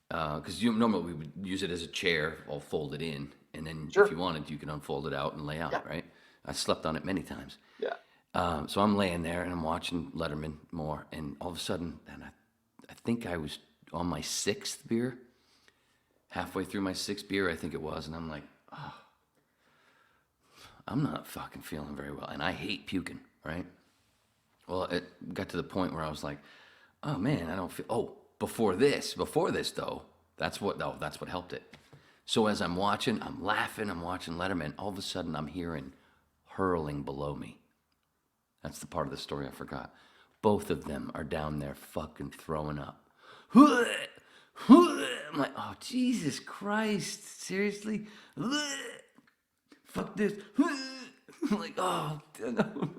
Because normally we would use it as a chair, all folded in, and then if you wanted, you can unfold it out and lay out, right? I slept on it many times. Yeah. So I'm laying there and I'm watching Letterman more, and all of a sudden, and I think I was on my 6th beer, halfway through my 6th beer, I think it was, and I'm like, I'm not fucking feeling very well, and I hate puking, right? Well, it got to the point where I was like, oh man, I don't feel. Before this though, that's what helped it. So as I'm watching Letterman, all of a sudden I'm hearing hurling below me. That's the part of the story I forgot. Both of them are down there fucking throwing up. I'm like, oh, Jesus Christ, seriously? Fuck this. I'm like, oh, no.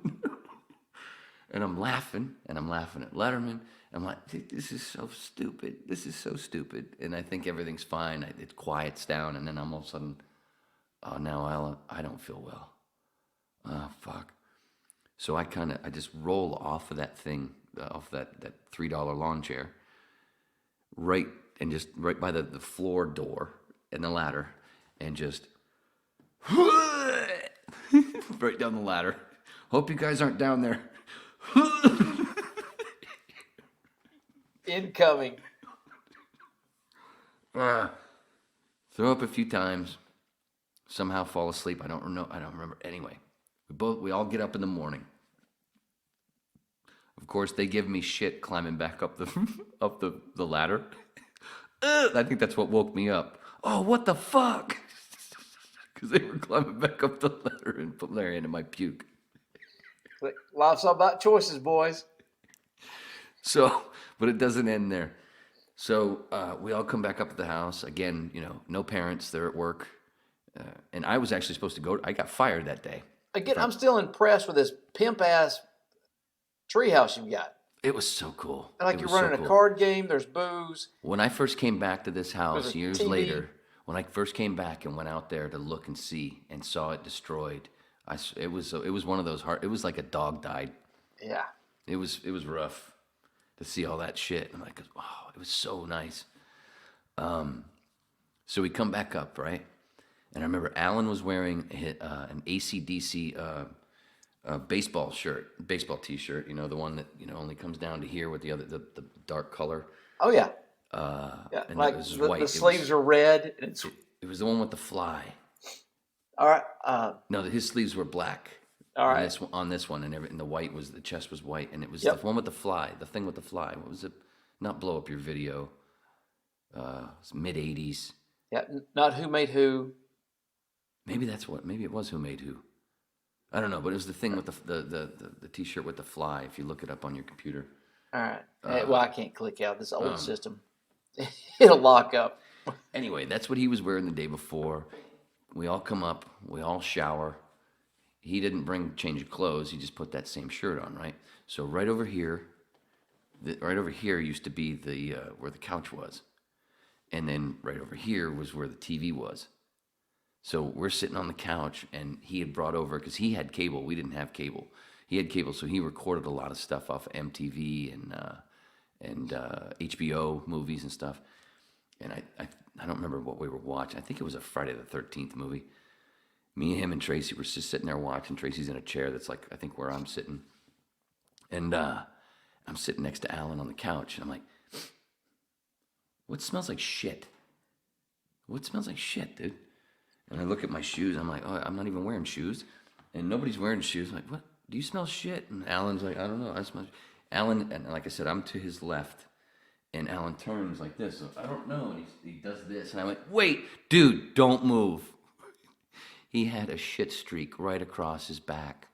And I'm laughing at Letterman. I'm like, this is so stupid. And I think everything's fine. It quiets down, and then I'm all of a sudden, oh, now I don't feel well. Oh, fuck. So I just roll off of that thing, off that $3 lawn chair, right by the floor door and the ladder, and just right down the ladder. Hope you guys aren't down there. Incoming. Throw up a few times. Somehow fall asleep. I don't remember. Anyway, we all get up in the morning. Of course, they give me shit climbing back up the ladder. I think that's what woke me up. Oh, what the fuck? because they were climbing back up the ladder and put their hand in my puke. Life's all about choices, boys. So, but it doesn't end there. So we all come back up to the house again. No parents. They're at work, and I was actually supposed to go. I got fired that day. Again, I'm still impressed with this pimp ass treehouse you've got. It was so cool. Like you're running a card game. There's booze. When I first came back to this house years TV. later, when I first came back and went out there to look and see and saw it destroyed, it was one of those hard. It was like a dog died. Yeah. It was rough to see all that shit. I'm like, wow, it was so nice. So we come back up, right? And I remember Alan was wearing an AC/DC baseball T-shirt. The one that only comes down to here with the dark color. Oh yeah. Yeah, and like it was the sleeves are red. It was the one with the fly. All right. No, his sleeves were black. All right. On this one, and the white the chest was white, and it was the one with the fly, the thing with the fly. What was it? Not blow up your video. It's mid '80s. Yeah, not Who Made Who. Maybe that's what. Maybe it was Who Made Who. I don't know, but it was the thing with the T-shirt with the fly. If you look it up on your computer. All right. Well, I can't click out this old system. It'll lock up. Anyway, that's what he was wearing the day before. We all come up. We all shower. He didn't bring change of clothes. He just put that same shirt on, right? So right over here used to be the where the couch was, and then right over here was where the TV was. So we're sitting on the couch, and he had brought over, because he had cable. We didn't have cable. He had cable, so he recorded a lot of stuff off of MTV and HBO movies and stuff. And I don't remember what we were watching. I think it was a Friday the 13th movie. Me, him, and Tracy were just sitting there watching. Tracy's in a chair that's like, I think, where I'm sitting. And I'm sitting next to Alan on the couch, and I'm like, what smells like shit? What smells like shit, dude? And I look at my shoes. I'm like, oh, I'm not even wearing shoes. And nobody's wearing shoes. I'm like, what? Do you smell shit? And Alan's like, I don't know. I smell. Alan, and like I said, I'm to his left. And Alan turns like this. So I don't know. And he does this. And I went, wait, dude, don't move. He had a shit streak right across his back.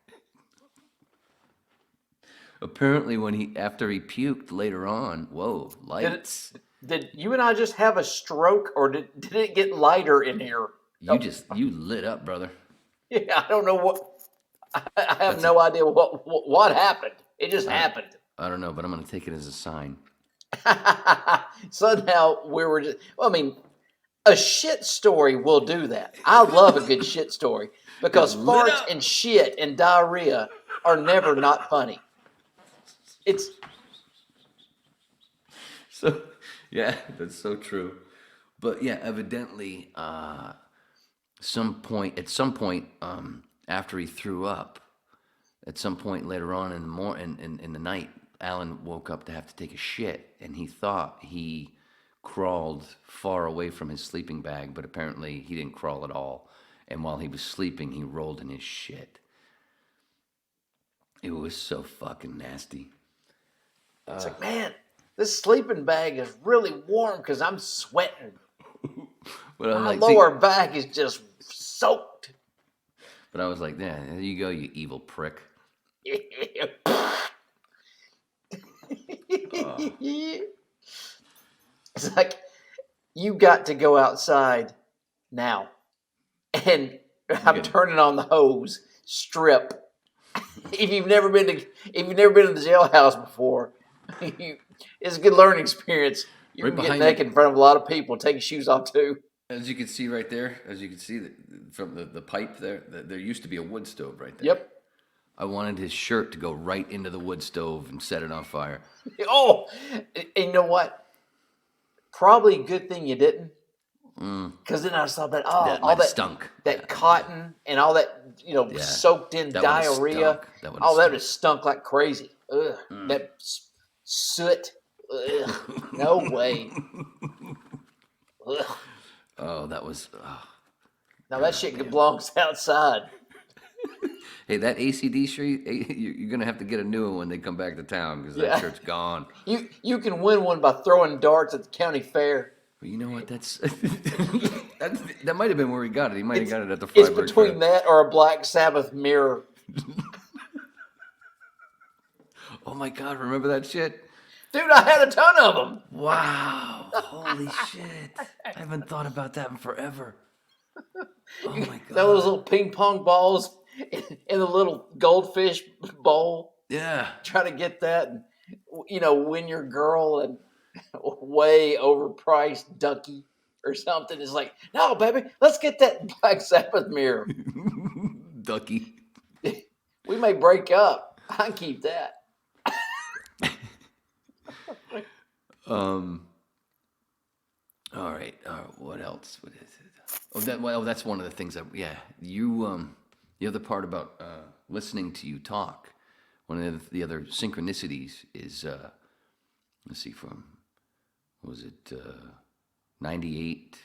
Apparently, after he puked later on, whoa, lights. Did you and I just have a stroke, or did it get lighter in here? You lit up, brother. Yeah, I don't know what. I have no idea what happened. It just happened. I don't know, but I'm going to take it as a sign. So now we were just. Well, I mean, a shit story will do that. I love a good shit story because farts and shit and diarrhea are never not funny. It's. So, yeah, that's so true. But yeah, evidently, at some point, after he threw up, at some point later on in the night, Alan woke up to have to take a shit, and he thought he crawled far away from his sleeping bag, but apparently he didn't crawl at all. And while he was sleeping, he rolled in his shit. It was so fucking nasty. It's like, man, this sleeping bag is really warm because I'm sweating. My lower back is just soaked. But I was like, yeah, there you go, you evil prick. It's like, you got to go outside now. And I'm turning on the hose, strip. If you've never been to the jailhouse before, it's a good learning experience. You can get naked in front of a lot of people. Take your shoes off too. As you can see right there, from the pipe there used to be a wood stove right there. Yep. I wanted his shirt to go right into the wood stove and set it on fire. Oh, and you know what? Probably a good thing you didn't. Because then I thought that all that stunk. That cotton and all that, soaked in diarrhea. That would have stunk like crazy. Ugh, that soot. Ugh, no way. Ugh. Oh, that was. Now that shit belongs outside. Hey, that ACD shirt, you're gonna have to get a new one when they come back to town because that shirt's gone. You can win one by throwing darts at the county fair. But you know what? That's That might have been where he got it. He might have got it at the It's Freiburg between Fair. that or a Black Sabbath mirror. Oh my God! Remember that shit? Dude, I had a ton of them. Wow! Holy shit! I haven't thought about that in forever. Oh my God! Those little ping pong balls in the little goldfish bowl. Yeah. Try to get that, and, win your girl and way overpriced ducky or something. It's like, no, baby, let's get that Black Sabbath mirror. Ducky. We may break up. I keep that. All right. What else? What is it? That's one of the things that. Yeah. The other part about listening to you talk. One of the other synchronicities is, let's see, from, what was it, 98?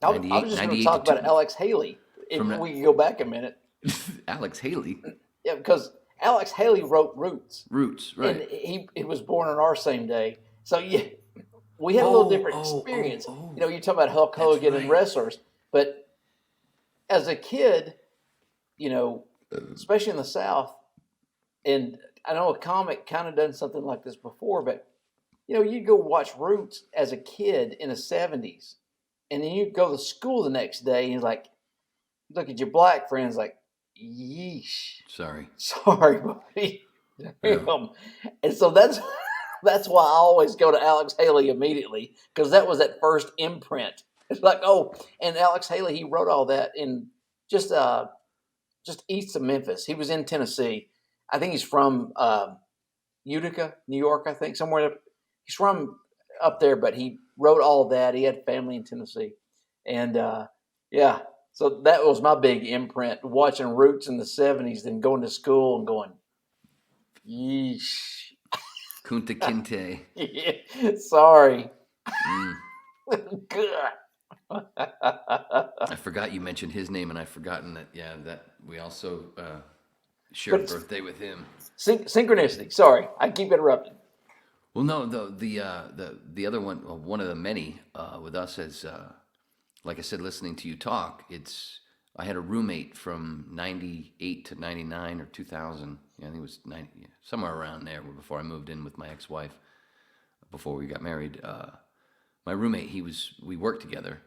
I was just going to talk about Alex Haley. If we could go back a minute. Alex Haley? Yeah, because Alex Haley wrote Roots. Roots, right. And he was born on our same day. So, yeah, we had a little different experience. You talk about Hulk Hogan and wrestlers. But as a kid, especially in the South, and I know a comic kind of done something like this before, but, you'd go watch Roots as a kid in the 70s. And then you'd go to school the next day and like, look at your black friends like, yeesh. Sorry, buddy. Yeah. And so that's why I always go to Alex Haley immediately, because that was that first imprint. It's like, and Alex Haley, he wrote all that in just east of Memphis. He was in Tennessee. I think he's from Utica, New York, I think, somewhere. He's from up there, but he wrote all that. He had family in Tennessee. And, so that was my big imprint, watching Roots in the 70s, then going to school and going, yeesh. Kunta Kinte. Yeah, sorry. Good. I forgot you mentioned his name, and I've forgotten that we also shared a birthday with him. Synchronicity. Sorry, I keep interrupting. Well, no, the other one, one of the many with us is, like I said, listening to you talk. I had a roommate from 98 to 99 or 2000. I think it was 90, somewhere around there before I moved in with my ex-wife, before we got married. My roommate, we worked together,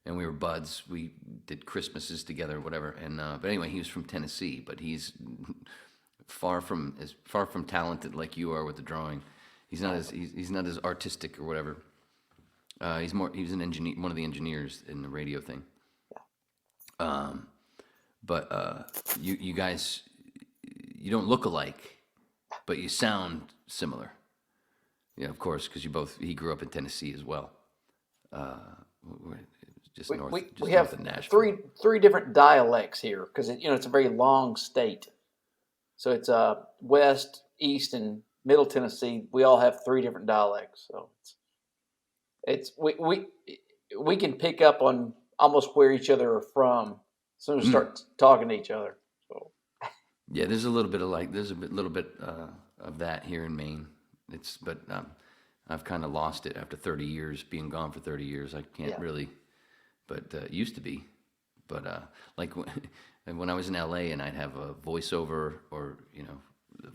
and we were buds. We did Christmases together, whatever. And but anyway, he was from Tennessee, but he's far from talented like you are with the drawing. He's not as artistic or whatever. He was an engineer, one of the engineers in the radio thing. But you guys, you don't look alike, but you sound similar. Yeah, of course, because he grew up in Tennessee as well. Just north of Nashville. Three different dialects here, because it's a very long state. So it's west, east, and middle Tennessee. We all have three different dialects. So we can pick up on almost where each other are from as soon as we start talking to each other. So. Yeah, there's a little bit of that here in Maine. But I've kind of lost it after 30 years, being gone for 30 years. I can't really, but it used to be. But like when I was in LA and I'd have a voiceover or,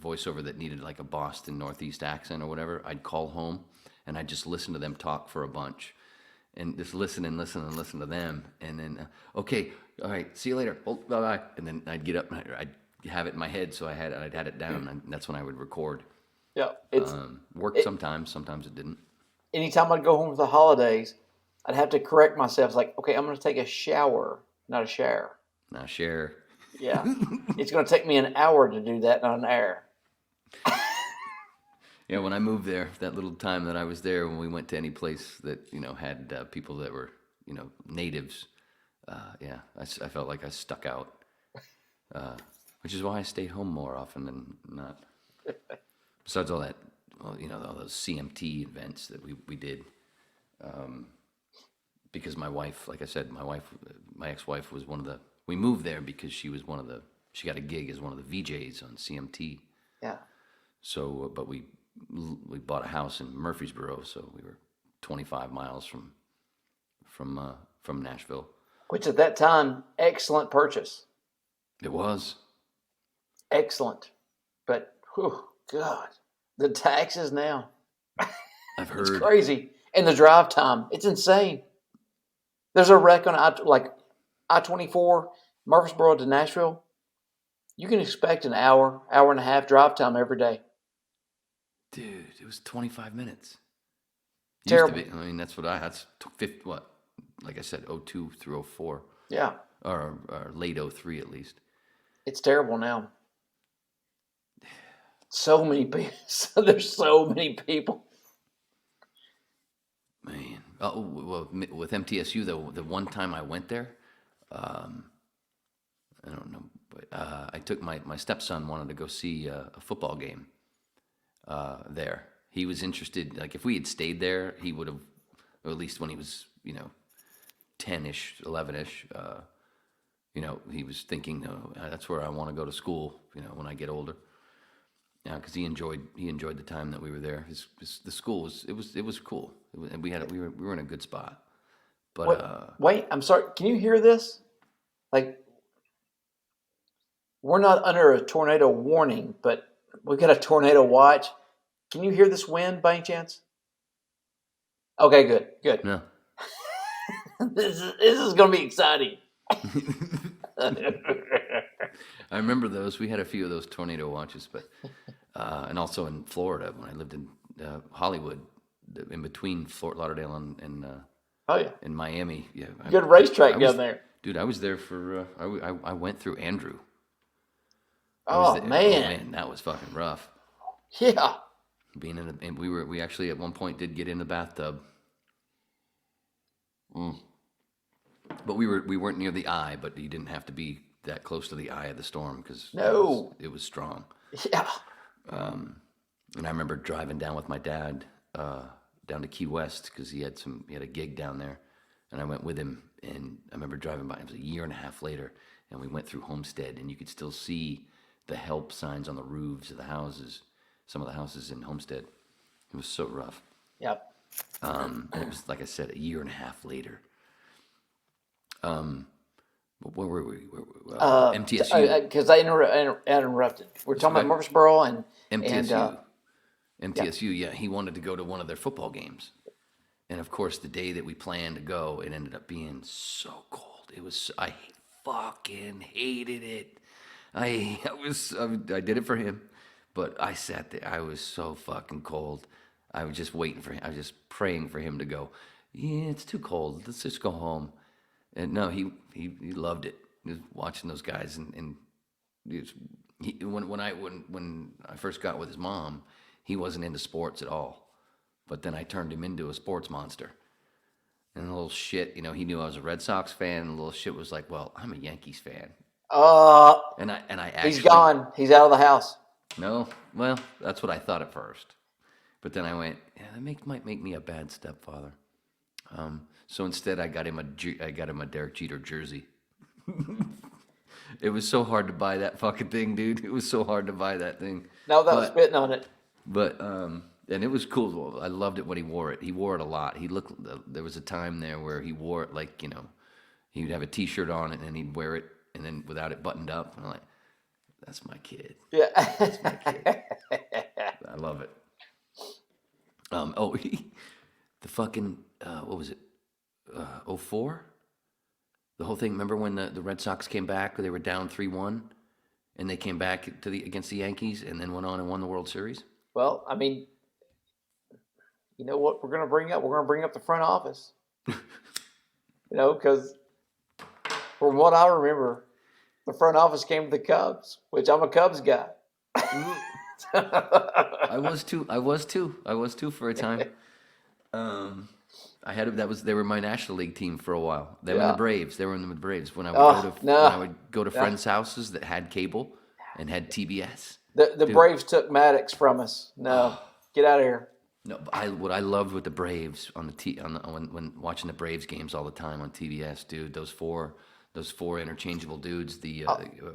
voiceover that needed like a Boston Northeast accent or whatever, I'd call home and I'd just listen to them talk for a bunch and just listen to them. And then, okay, all right, see you later. Bye-bye. And then I'd get up and I'd have it in my head. So I'd had it down, and that's when I would record. Yeah, worked sometimes it didn't. Anytime I'd go home for the holidays, I'd have to correct myself. It's like, okay, I'm going to take a shower, not a shower. Not share. Yeah, it's going to take me an hour to do that, not an hour. Yeah, when I moved there, that little time that I was there, when we went to any place that had people that were natives, I felt like I stuck out, which is why I stayed home more often than not. Besides all that, all those CMT events that we did, because my wife, like I said, my ex-wife was one of the. We moved there because she got a gig as one of the VJs on CMT. Yeah. So, but we bought a house in Murfreesboro, so we were 25 miles from from Nashville. Which at that time, excellent purchase. It was. Excellent. But, whew, God, the taxes now. I've heard. It's crazy. And the drive time, it's insane. There's a wreck on I-24, Murfreesboro to Nashville. You can expect an hour and a half drive time every day. Dude, it was 25 minutes. Terrible. Used to be. I mean, that's what that's like I said, 02 through 04. Yeah. Or late 03 at least. It's terrible now. So many people. There's so many people. Man. Oh, well, with MTSU, though, the one time I went there, I don't know, but I took my stepson wanted to go see a football game there. He was interested, like if we had stayed there, he would have, or at least when he was, 10-ish, 11-ish, he was thinking, that's where I want to go to school, when I get older. Yeah, because he enjoyed the time that we were there. The school was cool. And we were in a good spot. But wait, I'm sorry. Can you hear this? Like, we're not under a tornado warning, but we've got a tornado watch. Can you hear this wind by any chance? Okay, good. No. This is going to be exciting. I remember those. We had a few of those tornado watches, but and also in Florida when I lived in Hollywood, in between Fort Lauderdale and in Miami. Yeah, good racetrack down there, dude. I was there for. I went through Andrew. Oh man, that was fucking rough. Yeah, being in and we actually at one point did get in the bathtub. But we weren't near the eye, but you didn't have to be that close to the eye of the storm because it was strong. Yeah. And I remember driving down with my dad down to Key West because he had a gig down there, and I went with him. And I remember driving by. It was a year and a half later, and we went through Homestead, and you could still see the help signs on the roofs of the houses. Some of the houses in Homestead. It was so rough. Yep. And it was like I said, a year and a half later. Where were we? MTSU. Because I interrupted. We're talking about Murfreesboro and MTSU. MTSU, yeah. He wanted to go to one of their football games. And of course, the day that we planned to go, it ended up being so cold. I fucking hated it. I did it for him, but I sat there. I was so fucking cold. I was just waiting for him. I was just praying for him to go, yeah, it's too cold. Let's just go home. And no, he loved it. He was watching those guys, and when I first got with his mom, he wasn't into sports at all. But then I turned him into a sports monster. And a little shit, he knew I was a Red Sox fan. And the little shit was like, well, I'm a Yankees fan. And I actually, he's gone. He's out of the house. No, well, that's what I thought at first. But then I went, yeah, that might make me a bad stepfather. So instead, I got him a Derek Jeter jersey. It was so hard to buy that fucking thing, dude. It was so hard to buy that thing. No, that was spitting on it. But and it was cool. I loved it when he wore it. He wore it a lot. There was a time there where he wore it like he would have a T-shirt on it and he'd wear it and then without it buttoned up. And I'm like, that's my kid. Yeah, that's my kid. I love it. The fucking what was it? 04? The whole thing. Remember when the Red Sox came back? They were down 3-1, and they came back against the Yankees, and then went on and won the World Series. Well, I mean, you know what we're going to bring up? We're going to bring up the front office. Because from what I remember, the front office came to the Cubs, which I'm a Cubs guy. I was too for a time. They were my National League team for a while. They were in the Braves. They were in the Braves when I would go to friends' houses that had cable and had TBS. The Braves took Maddox from us. No, get out of here. No, what I loved with the Braves when watching the Braves games all the time on TBS, dude. Those four interchangeable dudes.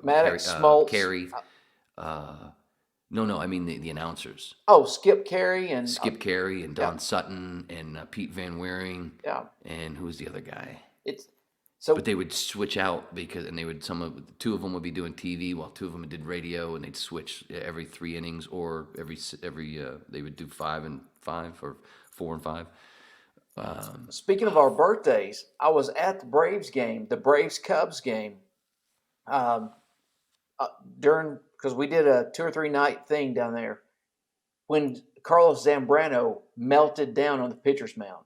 Maddox, Smoltz, Carey. No, I mean the announcers. Oh, Skip Carey and Don Sutton and Pete Van Weering. Yeah. And who was the other guy? It's so. But they would switch out and they would two of them would be doing TV while two of them did radio, and they'd switch every 3 innings or every they would do 5 and 5 or 4 and 5. Speaking of our birthdays, I was at the Braves game, the Braves Cubs game, during because we did a 2 or 3 night thing down there when Carlos Zambrano melted down on the pitcher's mound.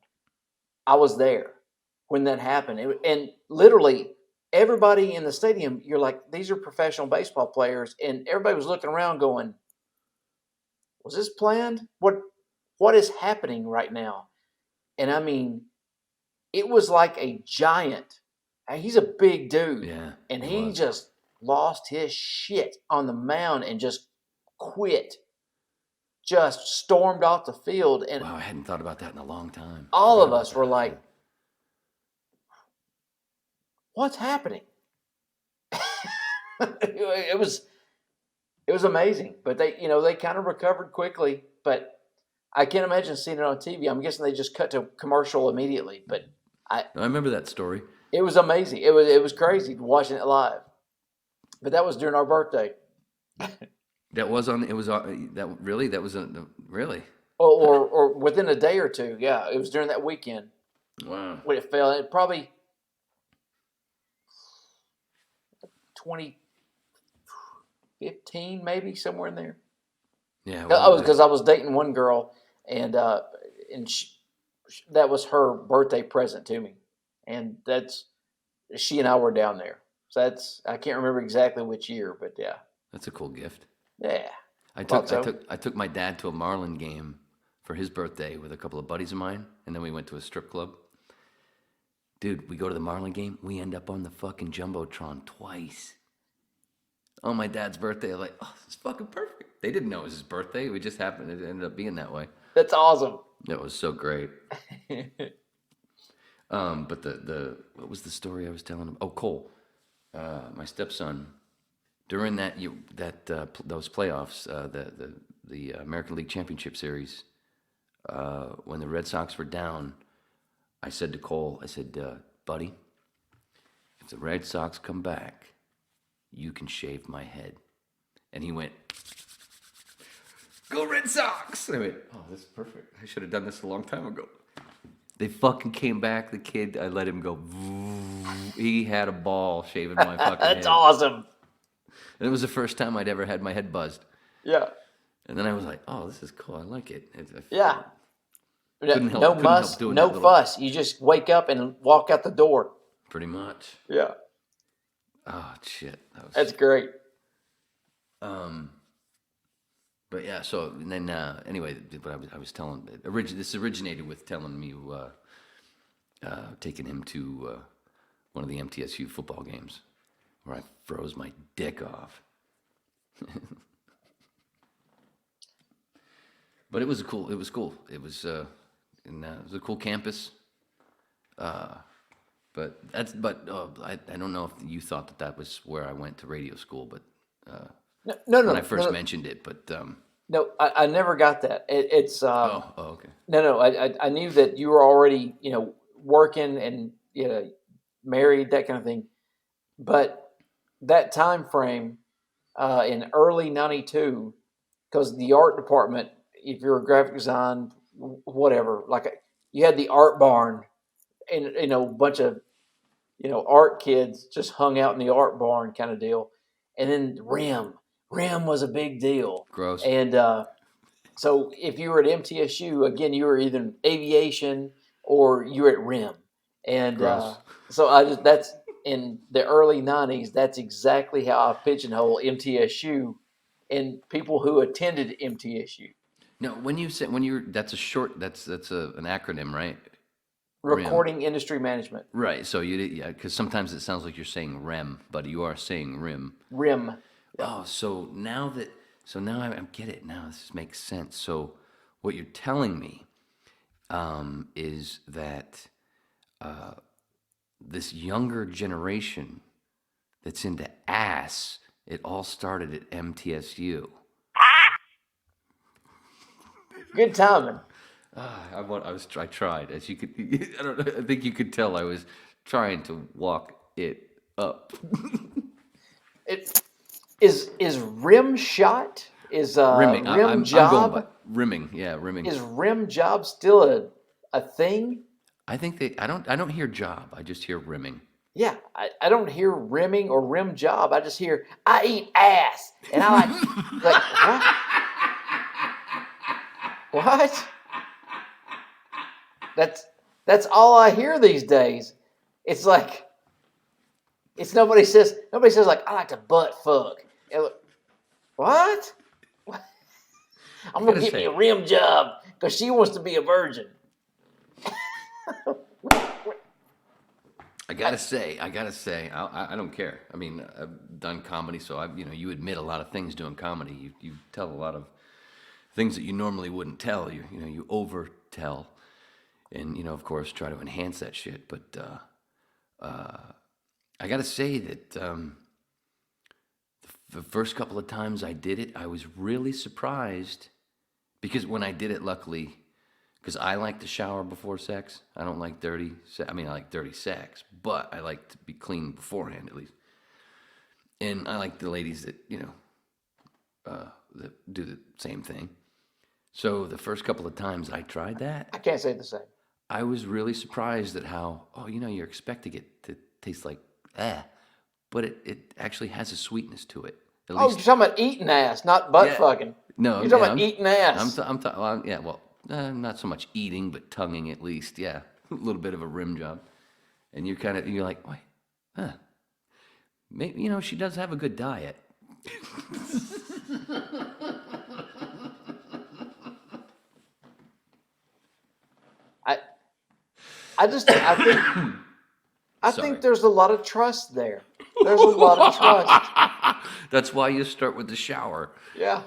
I was there when that happened, and literally everybody in the stadium, you're like, these are professional baseball players, and everybody was looking around going, was this planned? What is happening right now? And I mean, it was like a giant. He's a big dude. Yeah. And he just lost his shit on the mound and just quit. Just stormed off the field. And wow, I hadn't thought about that in a long time. All of us were like, what's happening? It was amazing. But they kind of recovered quickly. But I can't imagine seeing it on TV. I'm guessing they just cut to commercial immediately. But I remember that story. It was amazing. It was crazy watching it live. But that was during our birthday. That was on. It was on. That really. That was really. Or within a day or two. Yeah, it was during that weekend. Wow. When it fell, it probably 2015, maybe somewhere in there. Yeah. Because I was dating one girl, and that was her birthday present to me, and she and I were down there. So I can't remember exactly which year, but yeah. That's a cool gift. Yeah. I took my dad to a Marlin game for his birthday with a couple of buddies of mine, and then we went to a strip club. Dude, we go to the Marlin game, we end up on the fucking Jumbotron twice. On my dad's birthday, I'm like, oh, this is fucking perfect. They didn't know it was his birthday. We just happened. It ended up being that way. That's awesome. That was so great. But what was the story I was telling him? Oh, Cole, my stepson, during those playoffs, the American League Championship Series, when the Red Sox were down, I said to Cole, buddy, if the Red Sox come back, you can shave my head. And he went, go Red Sox! And I went, oh, this is perfect. I should have done this a long time ago. They fucking came back. The kid, I let him go. He had a ball shaving my fucking head. That's awesome. And it was the first time I'd ever had my head buzzed. Yeah. And then I was like, oh, this is cool. I like it. Yeah. No muss, no fuss. You just wake up and walk out the door. Pretty much. Yeah. Oh, shit. That's great. But yeah, so and then anyway, what I was telling, this originated with telling me taking him to one of the MTSU football games where I froze my dick off. But it was cool. It was it was a cool campus. But I don't know if you thought that was where I went to radio school, but no. When I first mentioned it, but no, I never got that. It's okay. No. I knew that you were already working and married, that kind of thing. But that time frame in early '92, because the art department, if you're a graphic design, whatever, you had the art barn, and a bunch of art kids just hung out in the art barn kind of deal, and then RIM was a big deal. Gross. And so if you were at MTSU, again, you were either in aviation or you were at RIM. And so that's in the early '90s. That's exactly how I pigeonhole MTSU and people who attended MTSU. No, that's an acronym, right? Recording Industry Management. Right. So because sometimes it sounds like you're saying REM, but you are saying RIM. RIM. Yeah. Oh, so now I get it. Now this makes sense. So what you're telling me is that this younger generation that's into ass, it all started at MTSU. Good timing. I tried. As you could, I think you could tell I was trying to walk it up. It is rim shot? Is Rimming. rim I'm job? going by rimming. Yeah, rimming. Is rim job still a thing? I think I don't hear job. I just hear rimming. Yeah, I don't hear rimming or rim job. I just hear I eat ass, and I like what? What? That's all I hear these days. It's like nobody says like I like to butt fuck. What? I'm gonna get me a rim job because she wants to be a virgin. I gotta say, I don't care. I mean, I've done comedy, so you admit a lot of things doing comedy. You tell a lot of things that you normally wouldn't tell. You over tell, and of course try to enhance that shit. But I gotta say that the first couple of times I did it, I was really surprised because when I did it, luckily. Because I like to shower before sex. I don't like dirty sex. I mean, I like dirty sex, but I like to be clean beforehand at least. And I like the ladies that, that do the same thing. So the first couple of times I tried that. I can't say the same. I was really surprised at how, you're expecting it to taste like, but it actually has a sweetness to it. At least. You're talking about eating ass, not butt fucking. No. You're talking about eating ass. I'm talking, not so much eating, but tonguing at least. Yeah, a little bit of a rim job, and you're like, wait, maybe she does have a good diet. I think there's a lot of trust there. There's a lot of trust. That's why you start with the shower. Yeah.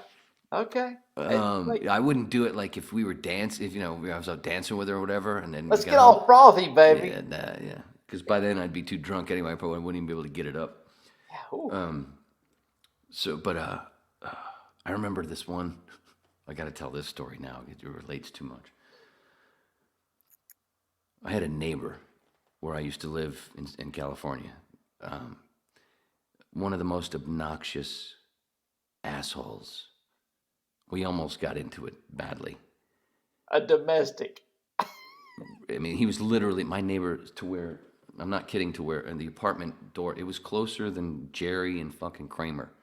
Okay. I wouldn't do it like if we were dancing, if I was out dancing with her or whatever, and then let's get all frothy, baby. Yeah. Because by then I'd be too drunk anyway. I probably wouldn't even be able to get it up. Yeah. I remember this one. I got to tell this story now. It relates too much. I had a neighbor where I used to live in California. One of the most obnoxious assholes. We almost got into it badly. A domestic. I mean, he was literally my neighbor to where, I'm not kidding, to where in the apartment door, it was closer than Jerry and fucking Kramer.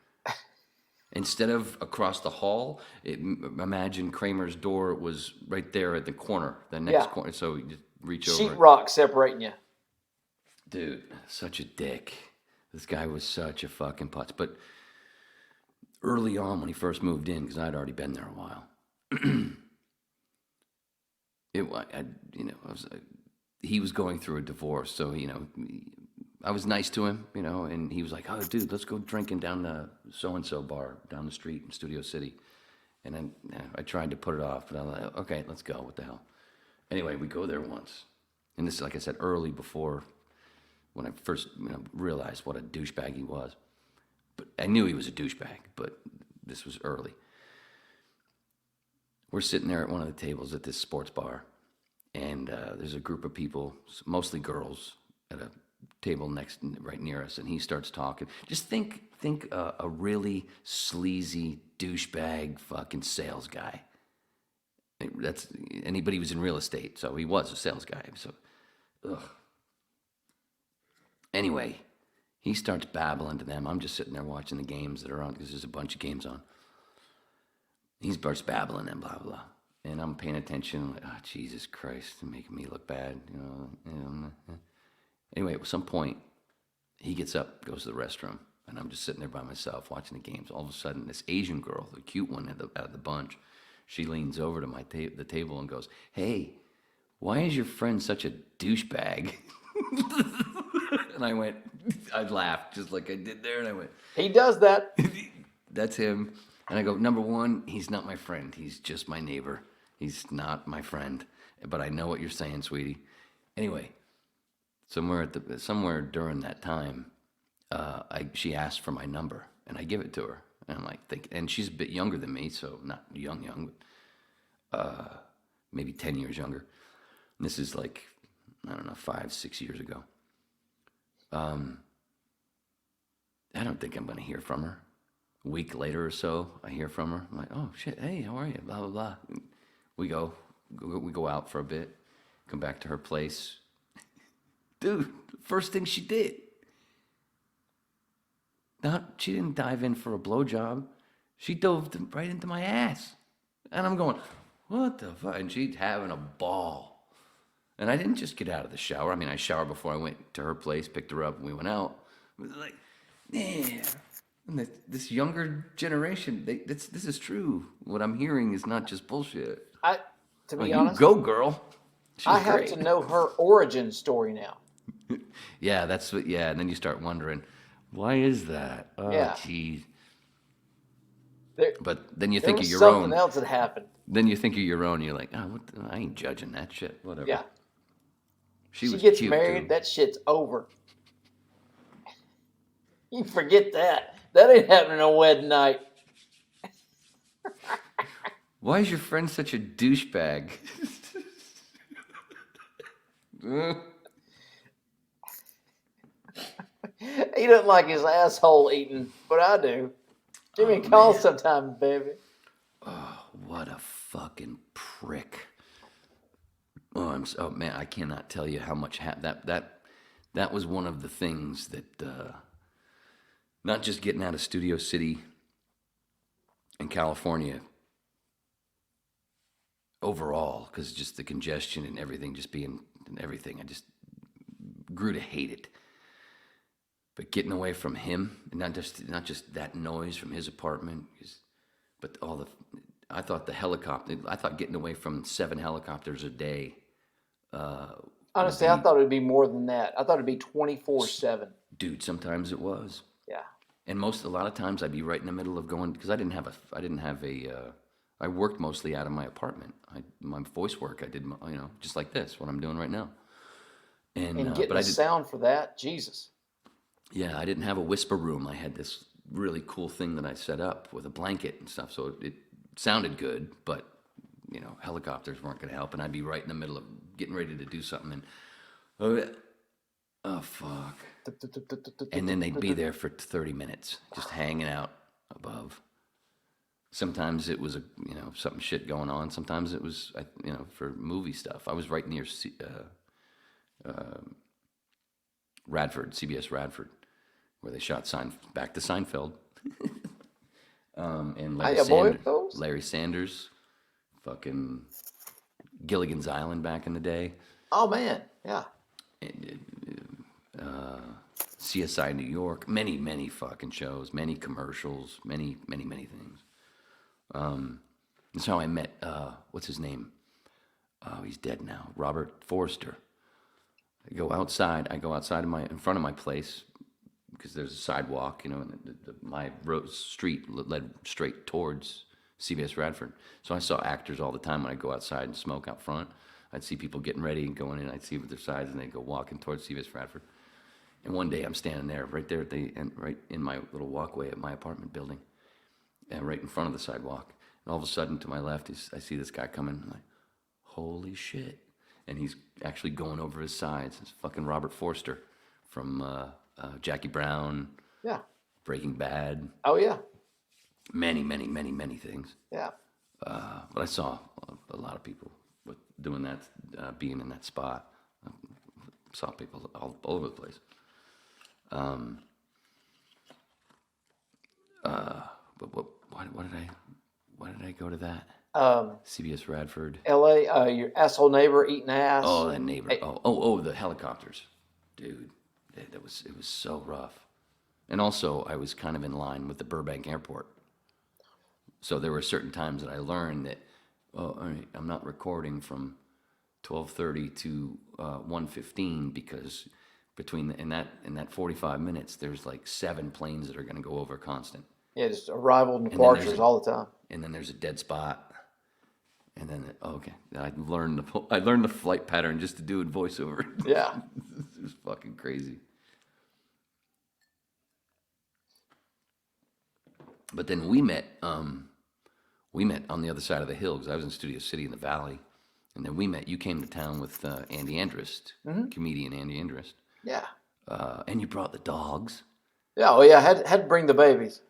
Instead of across the hall, imagine Kramer's door was right there at the corner, the next corner. So you just reach over. Sheetrock separating you. Dude, such a dick. This guy was such a fucking putz. But early on when he first moved in, because I'd already been there a while, he was going through a divorce. So, I was nice to him, and he was like, oh, dude, let's go drinking down the so-and-so bar down the street in Studio City. And then I tried to put it off, but I was like, okay, let's go. What the hell? Anyway, we go there once. And this is, like I said, early before when I first realized what a douchebag he was. But I knew he was a douchebag, but this was early. We're sitting there at one of the tables at this sports bar, and there's a group of people, mostly girls, at a table right near us, and he starts talking. Just think a really sleazy douchebag fucking sales guy. But he was in real estate, so he was a sales guy. So, ugh. Anyway, he starts babbling to them. I'm just sitting there watching the games that are on, because there's a bunch of games on. He starts babbling and blah, blah. And I'm paying attention, like, oh, Jesus Christ, you're making me look bad. Anyway, at some point, he gets up, goes to the restroom, and I'm just sitting there by myself watching the games. All of a sudden, this Asian girl, the cute one out of the bunch, she leans over to the table and goes, hey, why is your friend such a douchebag? And I laughed just like I did there, and I went, he does that. That's him. And I go, number one, he's not my friend. He's just my neighbor. He's not my friend. But I know what you're saying, sweetie. Anyway, somewhere during that time, she asked for my number, and I give it to her. And I'm like, and she's a bit younger than me, so not young, but maybe 10 years younger. And this is like, I don't know, 5-6 years ago. I don't think I'm going to hear from her. A week later or so, I hear from her. I'm like, oh shit, hey, how are you? Blah blah blah. We go out for a bit. Come back to her place. Dude, first thing she did. She didn't dive in for a blowjob. She dove right into my ass. And I'm going, what the fuck? And she's having a ball. And I didn't just get out of the shower. I mean, I showered before I went to her place, picked her up, and we went out. It was like, yeah. And this younger generation, this is true. What I'm hearing is not just bullshit. To be honest, you go, girl. I have to know her origin story now. Yeah, and then you start wondering, why is that? Oh, Yeah. Geez. But then you There think was of your something own. else that happened. Then you think of your own. You're like, oh, I ain't judging that shit. Whatever. Yeah. She was gets cute, married, too. that shit's over. You forget that. That ain't happening on wedding night. Why is your friend such a douchebag? He doesn't like his asshole eaten, but I do. Jimmy calls sometimes, baby. Oh, what a fucking prick. Oh man, I cannot tell you how much that was one of the things that not just getting out of Studio City in California overall, because just the congestion and everything, just being and everything, I just grew to hate it. But getting away from him, not just that noise from his apartment, but I thought getting away from 7 helicopters a day. Honestly, I thought it would be more than that. I thought it'd be 24/7. Dude, sometimes it was. Yeah. And a lot of times I'd be right in the middle of going, because I worked mostly out of my apartment. My voice work, I did, just like this, what I'm doing right now. And getting the sound for that, Jesus. Yeah, I didn't have a whisper room. I had this really cool thing that I set up with a blanket and stuff, so it sounded good, but, helicopters weren't going to help, and I'd be right in the middle of getting ready to do something, and, oh, fuck. And then they'd be there for 30 minutes, just hanging out above. Sometimes it was, something shit going on. Sometimes it was, for movie stuff. I was right near Radford, CBS Radford, where they shot back to Seinfeld. And Larry Sanders, fucking Gilligan's Island back in the day. Oh, man, yeah. And, CSI New York, many, many fucking shows, many commercials, many, many, many things. That's how I met, what's his name? Oh, he's dead now. Robert Forster. I go outside in front of my place, because there's a sidewalk, and my street led straight towards CBS Radford. So I saw actors all the time when I go outside and smoke out front. I'd see people getting ready and going in. I'd see with their sides, and they'd go walking towards CBS Radford. And one day I'm standing there, right there right in my little walkway at my apartment building, and right in front of the sidewalk. And all of a sudden, to my left, I see this guy coming. I'm like, holy shit. And he's actually going over his sides. It's fucking Robert Forster from Jackie Brown. Yeah. Breaking Bad. Oh, yeah. Many, many, many, many things. Yeah. But I saw a lot of people doing that, being in that spot. I saw people all over the place. But why did I go to that? CBS Radford. L.A., your asshole neighbor eating ass. Oh, that neighbor. Hey. Oh, the helicopters. Dude, it was so rough. And also, I was kind of in line with the Burbank Airport. So there were certain times that I learned that, all right, I'm not recording from 12:30 to 1:15, because in that 45 minutes, there's like 7 planes that are going to go over constant. Yeah, just arrival and departures all the time. And then there's a dead spot. And then, I learned the flight pattern just to do it voiceover. Yeah. It was fucking crazy. But then we met on the other side of the hill, because I was in Studio City in the Valley. And then you came to town with Andy Andrist, comedian Andy Andrist. Yeah. And you brought the dogs. Yeah, oh yeah, had to bring the babies.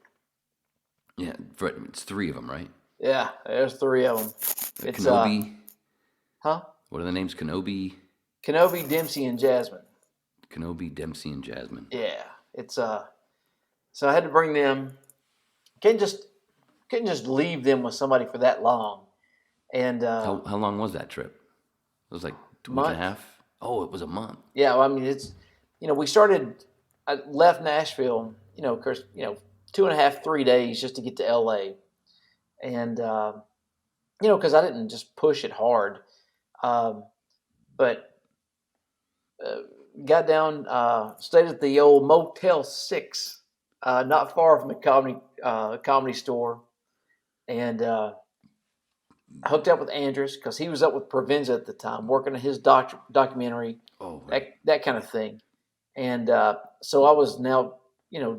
Yeah, it's 3 of them, right? Yeah, there's 3 of them. It's Kenobi. Huh? What are the names? Kenobi, Dempsey, and Jasmine. Kenobi, Dempsey, and Jasmine. Yeah, it's So I had to bring them. Couldn't just leave them with somebody for that long. And How long was that trip? It was like a week and a half. Oh, it was a month. Yeah, well, I mean, it's we started. I left Nashville. Of course, 2.5, 3 days just to get to LA, and because I didn't just push it hard, but got down, stayed at the old Motel 6, not far from the comedy store, and hooked up with Andrus because he was up with Provenza at the time, working on his documentary, that kind of thing. And so I was now,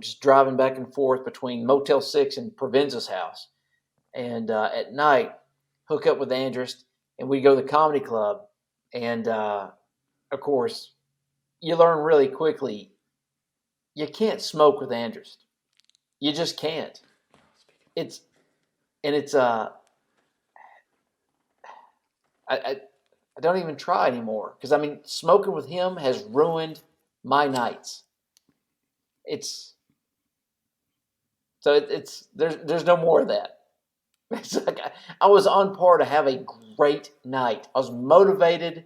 just driving back and forth between Motel 6 and Provenza's house. And at night, hook up with Andrus, and we'd go to the comedy club. And, of course, you learn really quickly, you can't smoke with Andrus. You just can't. I don't even try anymore because smoking with him has ruined my nights. There's no more of that. It's like I was on par to have a great night. I was motivated,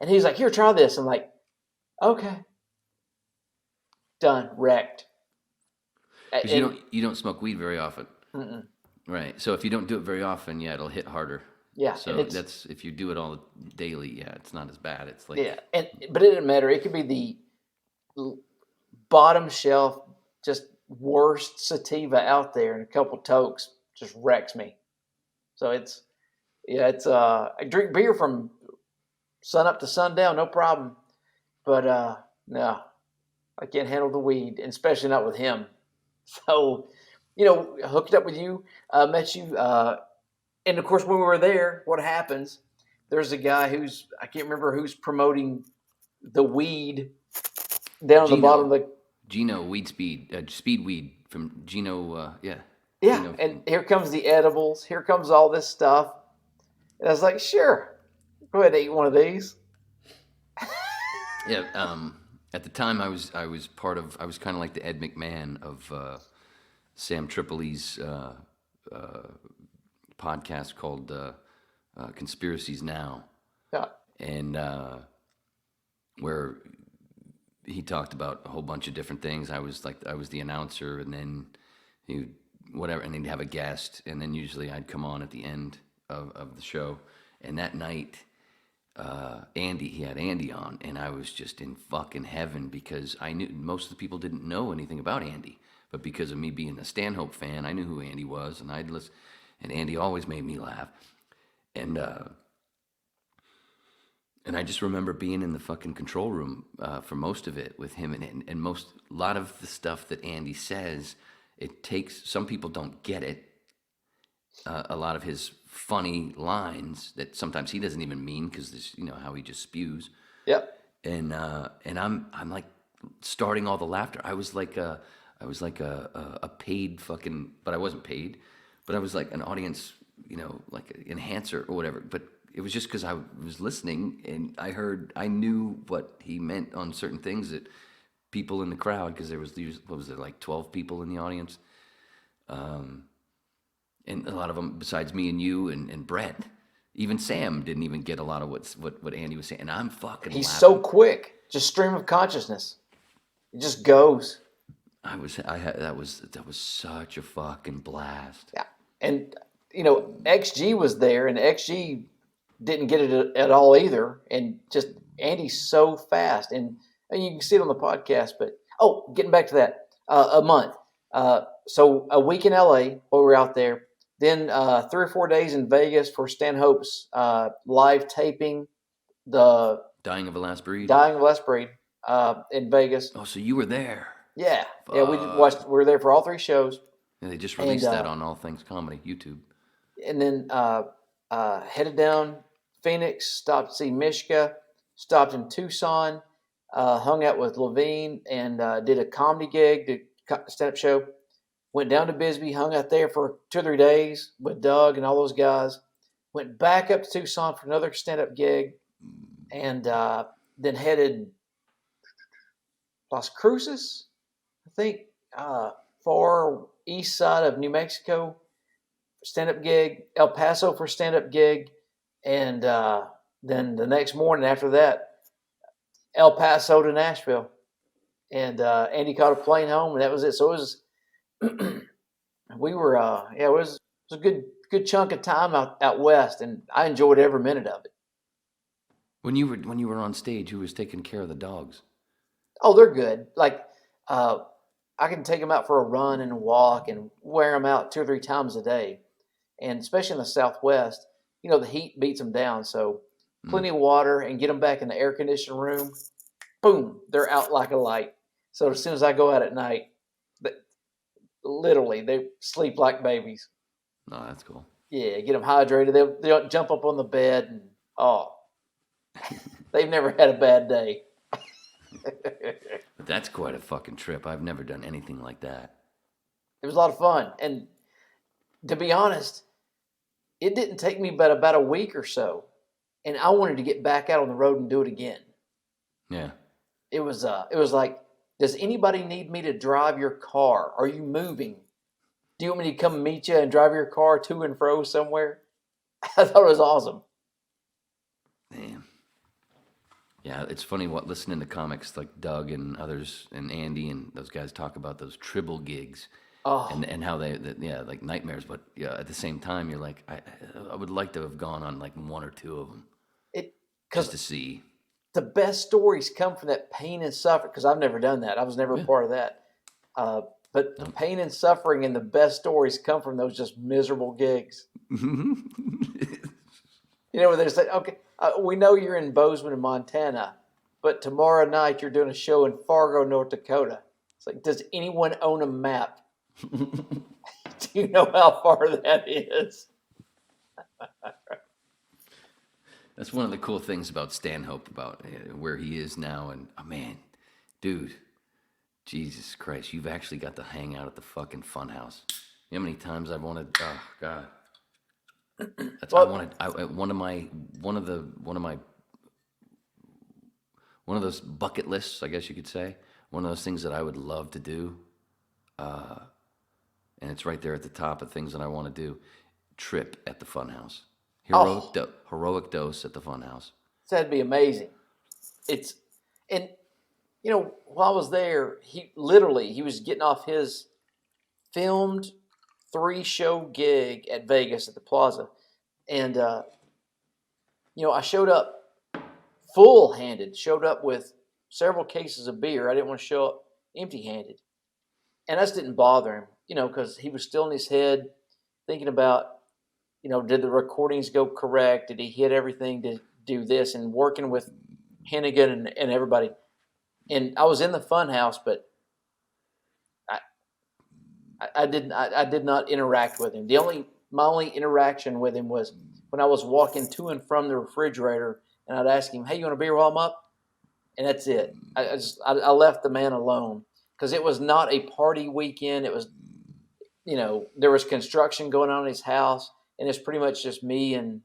and he's like, "Here, try this." I'm like, "Okay, done, wrecked." Because you don't smoke weed very often, Mm-mm. right? So if you don't do it very often, yeah, it'll hit harder. Yeah. So that's if you do it all daily, yeah, it's not as bad. It's like but it didn't matter. It could be the bottom shelf, just worst sativa out there, and a couple tokes just wrecks me. So I drink beer from sun up to sundown, no problem. But no, I can't handle the weed, and especially not with him. So, hooked up with you, met you. And of course, when we were there, what happens? There's a guy I can't remember who's promoting the weed down at the bottom of the Gino Weed Speed Weed from Gino. Yeah, Gino and here comes the edibles. Here comes all this stuff. And I was like, sure, go ahead and eat one of these. Yeah. At the time, I was kind of like the Ed McMahon of Sam Tripoli's podcast called Conspiracies Now. Yeah. And where he talked about a whole bunch of different things. I was the announcer, and then and he'd have a guest, and then usually I'd come on at the end of the show. And that night, he had Andy on, and I was just in fucking heaven because I knew most of the people didn't know anything about Andy, but because of me being a Stanhope fan, I knew who Andy was, and I'd listen. And Andy always made me laugh. And I just remember being in the fucking control room for most of it with him. And a lot of the stuff that Andy says, some people don't get it. A lot of his funny lines that sometimes he doesn't even mean because how he just spews. Yep. And I'm like starting all the laughter. I was like a paid fucking, but I wasn't paid. But I was like an audience, like an enhancer or whatever. But it was just because I was listening and I knew what he meant on certain things that people in the crowd, because there was, like 12 people in the audience? And a lot of them, besides me and you and Brett, even Sam didn't even get a lot of what Andy was saying. And I'm fucking He's laughing. so quick, just stream of consciousness. It just goes. That was such a fucking blast. Yeah. And, XG was there, and XG didn't get it at all either. And just Andy's so fast. And you can see it on the podcast. But, getting back to that, a month. So a week in LA while we were out there. Then 3 or 4 days in Vegas for Stanhope's live taping. The Dying of a Last Breed in Vegas. Oh, so you were there. Yeah. Fuck. Yeah, we were there for all 3 shows. Yeah, they just released that on All Things Comedy, YouTube. And then headed down Phoenix, stopped to see Mishka, stopped in Tucson, hung out with Levine, and did a comedy gig, did a stand-up show. Went down to Bisbee, hung out there for 2 or 3 days with Doug and all those guys. Went back up to Tucson for another stand-up gig, and then headed Las Cruces, I think, far east side of New Mexico, stand-up gig, El Paso for stand-up gig, and then the next morning after that, El Paso to Nashville. And Andy caught a plane home, and that was it. So it was, we were, it was a good chunk of time out west, and I enjoyed every minute of it. When you were on stage, who was taking care of the dogs? Oh, they're good. Like, I can take them out for a run and a walk and wear them out 2 or 3 times a day. And especially in the Southwest, the heat beats them down. So plenty of water and get them back in the air conditioned room. Boom, they're out like a light. So as soon as I go out at night, literally they sleep like babies. Oh, that's cool. Yeah, get them hydrated. They'll jump up on the bed and they've never had a bad day. But that's quite a fucking trip. I've never done anything like that. It was a lot of fun. And to be honest, it didn't take me but about a week or so. And I wanted to get back out on the road and do it again. Yeah. It was like, does anybody need me to drive your car? Are you moving? Do you want me to come meet you and drive your car to and fro somewhere? I thought it was awesome. Man. Yeah, it's funny listening to comics like Doug and others and Andy and those guys talk about those tribble gigs and how they like nightmares. But yeah, at the same time, you're like, I would like to have gone on like 1 or 2 of them just to see. The best stories come from that pain and suffering, because I've never done that. I was never a part of that. But the pain and suffering and the best stories come from those just miserable gigs. Where they say, okay, we know you're in Bozeman, Montana, but tomorrow night you're doing a show in Fargo, North Dakota. It's like, does anyone own a map? Do you know how far that is? That's one of the cool things about Stanhope, about where he is now. And, man, dude, Jesus Christ, you've actually got to hang out at the fucking funhouse. You know how many times I've wanted, oh, God. One of those bucket lists, I guess you could say. One of those things that I would love to do. And it's right there at the top of things that I want to do. Trip at the funhouse. Heroic dose at the funhouse. That'd be amazing. While I was there, he was getting off his filmed 3-show gig at Vegas at the Plaza. And, I showed up full-handed, showed up with several cases of beer. I didn't want to show up empty-handed. And that didn't bother him, because he was still in his head thinking about, did the recordings go correct? Did he hit everything to do this? And working with Hennigan and everybody. And I was in the fun house, but I did not interact with him. My only interaction with him was when I was walking to and from the refrigerator, and I'd ask him, "Hey, you want a beer while I'm up?" And that's it. I left the man alone, because it was not a party weekend. It was, there was construction going on in his house, and it's pretty much just me and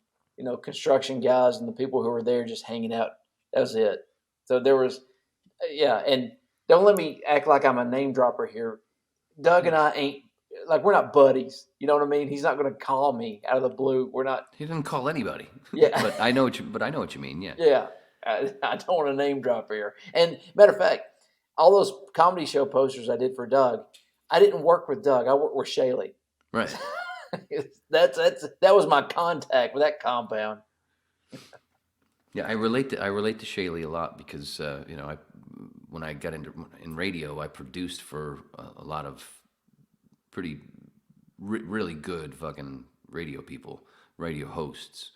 construction guys and the people who were there just hanging out. That was it. So there was, and don't let me act like I'm a name dropper here. Doug and I we're not buddies. You know what I mean? He's not going to call me out of the blue. We're not. He didn't call anybody. Yeah. But I know what you mean. Yeah. Yeah. I don't want to name drop here. And matter of fact, all those comedy show posters I did for Doug, I didn't work with Doug. I worked with Shaley. Right. that was my contact with that compound. Yeah, I relate to Shaley a lot because when I got in radio, I produced for a lot of pretty really good fucking radio people, radio hosts.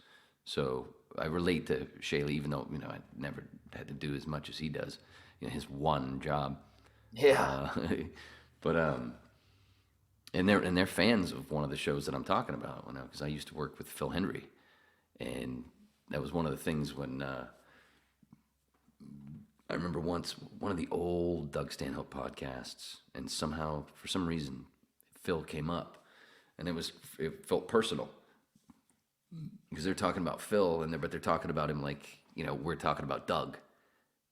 So I relate to Shaley, even though I never had to do as much as he does. His one job. Yeah. But and they're fans of one of the shows that I'm talking about, because I used to work with Phil Hendry, and that was one of the things when I remember once one of the old Doug Stanhope podcasts, and somehow, for some reason, Phil came up, and it felt personal because they're talking about Phil, but they're talking about him like, we're talking about Doug.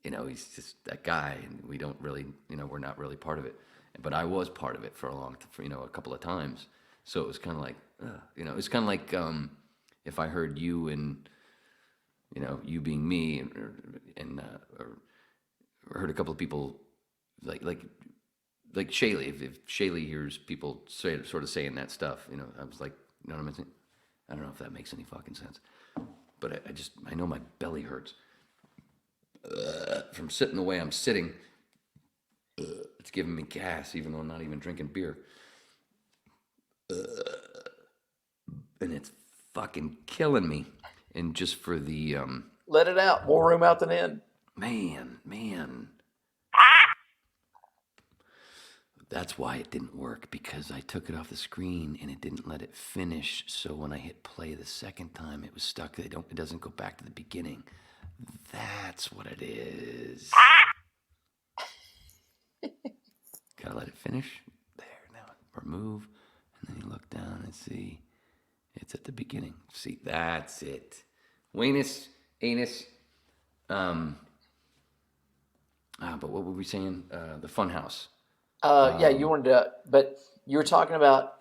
He's just that guy, and we don't really, we're not really part of it. But I was part of it for a couple of times. So it was kind of like, it's kind of like if I heard you and, you being me, or heard a couple of people like Shaylee. If Shaylee hears people sort of saying that stuff, I was like, you know what I'm saying? I don't know if that makes any fucking sense, but I know my belly hurts from sitting the way I'm sitting. It's giving me gas, even though I'm not even drinking beer. And it's fucking killing me. And just for the let it out. More room out than in. Man. That's why it didn't work, because I took it off the screen and it didn't let it finish. So when I hit play the second time, it was stuck. It doesn't go back to the beginning. That's what it is. Gotta let it finish. There, now remove, and then you look down and see it's at the beginning. See, that's it. Anus. But what were we saying? The Funhouse. You wanted to, but you were talking about,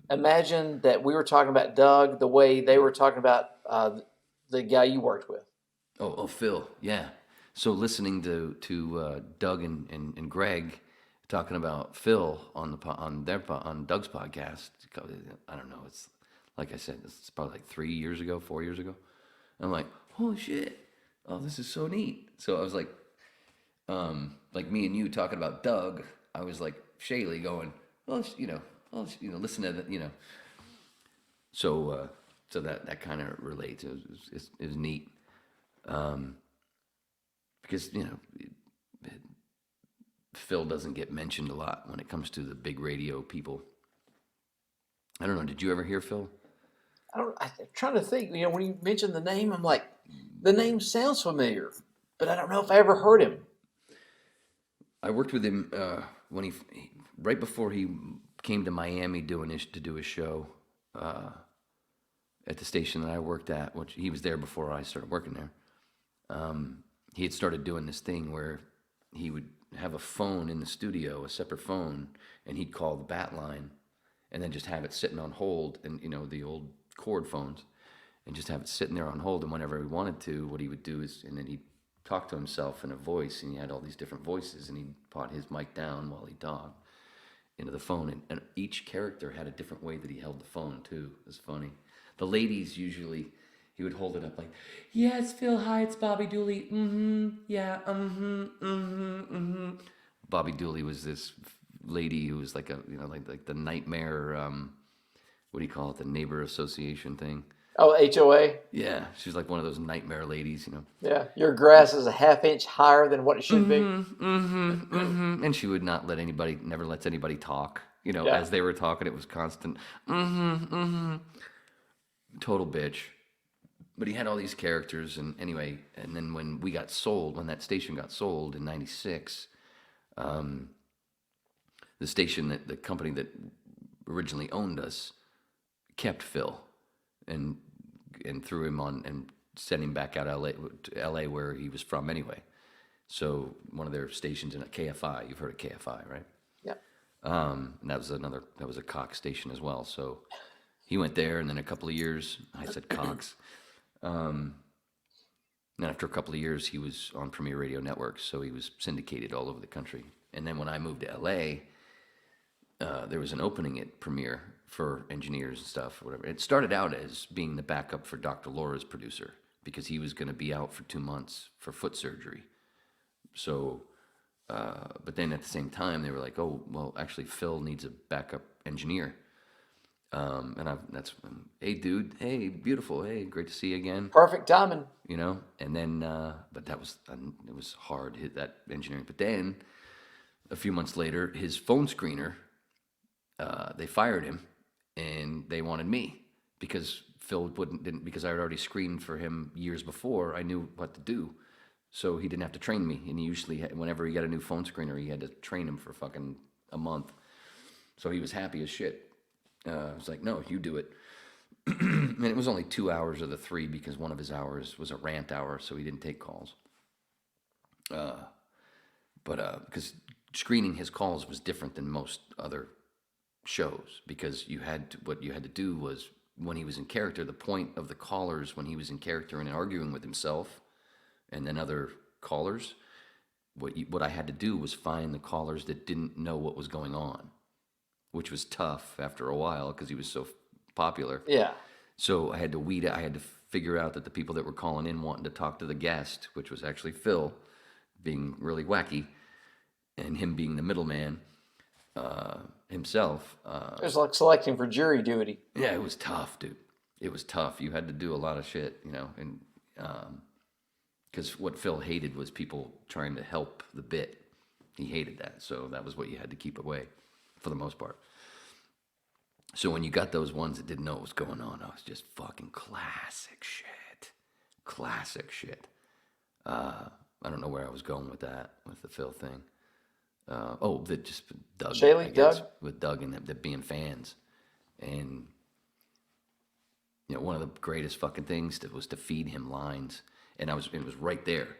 imagine that we were talking about Doug the way they were talking about the guy you worked with. Oh, Phil, yeah. So listening to Doug and Greg talking about Phil on Doug's podcast, I don't know. It's like I said, it's probably like 4 years ago. I'm like, holy shit! Oh, this is so neat. So I was like me and you talking about Doug. I was like Shaylee going, listen to that, So that kind of relates. It was neat. Because Phil doesn't get mentioned a lot when it comes to the big radio people. I don't know. Did you ever hear Phil? I'm trying to think. When you mentioned the name, I'm like, the name sounds familiar, but I don't know if I ever heard him. I worked with him when he right before he came to Miami to do a show at the station that I worked at, which he was there before I started working there. He had started doing this thing where he would have a phone in the studio, a separate phone, and he'd call the bat line and then just have it sitting on hold, and the old cord phones, and just have it sitting there on hold. And whenever he wanted to, what he would do is, and then he'd talk to himself in a voice, and he had all these different voices, and he'd put his mic down while he talked into the phone, and each character had a different way that he held the phone too. It was funny. The ladies usually, he would hold it up like, yes, Phil, hi, it's Bobby Dooley. Yeah, Bobby Dooley was this lady who was like like the nightmare, what do you call it, the neighbor association thing. Oh, HOA? Yeah, she was like one of those nightmare ladies, Yeah, your grass is a half inch higher than what it should be. And she would not never lets anybody talk. As they were talking, it was constant. Total bitch. But he had all these characters, and anyway, and then when that station got sold in '96, the company that originally owned us kept Phil and threw him on and sent him back out to LA where he was from anyway. So one of their stations in KFI, you've heard of KFI, right? Yeah. And that was a Cox station as well. So he went there, and then a couple of years, I said Cox. And after a couple of years, he was on Premier Radio Network, so he was syndicated all over the country. And then when I moved to LA, there was an opening at Premier for engineers and stuff, whatever. It started out as being the backup for Dr. Laura's producer, because he was going to be out for 2 months for foot surgery. So, but then at the same time, they were like, oh, well, actually, Phil needs a backup engineer. Hey, dude, hey, beautiful, hey, great to see you again. Perfect timing. And then, but it was hard, that engineering. But then, a few months later, his phone screener, they fired him, and they wanted me, because Phil because I had already screened for him years before. I knew what to do. So he didn't have to train me. And he usually, whenever he got a new phone screener, he had to train him for fucking a month. So he was happy as shit. I was like, no, you do it. And it was only 2 hours of the 3 because one of his hours was a rant hour, so he didn't take calls. But because screening his calls was different than most other shows, because what you had to do was, when he was in character, the point of the callers when he was in character and arguing with himself and then other callers, what I had to do was find the callers that didn't know what was going on, which was tough after a while because he was so popular. Yeah. So I had to figure out that the people that were calling in wanting to talk to the guest, which was actually Phil, being really wacky, and him being the middleman himself. It was like selecting for jury duty. Yeah, it was tough, dude. It was tough. You had to do a lot of shit, and because what Phil hated was people trying to help the bit. He hated that, so that was what you had to keep away, for the most part. So when you got those ones that didn't know what was going on, I was just fucking classic shit. Classic shit. I don't know where I was going with that, with the Phil thing. Just Doug. Shaylee, Doug? With Doug and them being fans. And, one of the greatest fucking things was to feed him lines. And it was right there.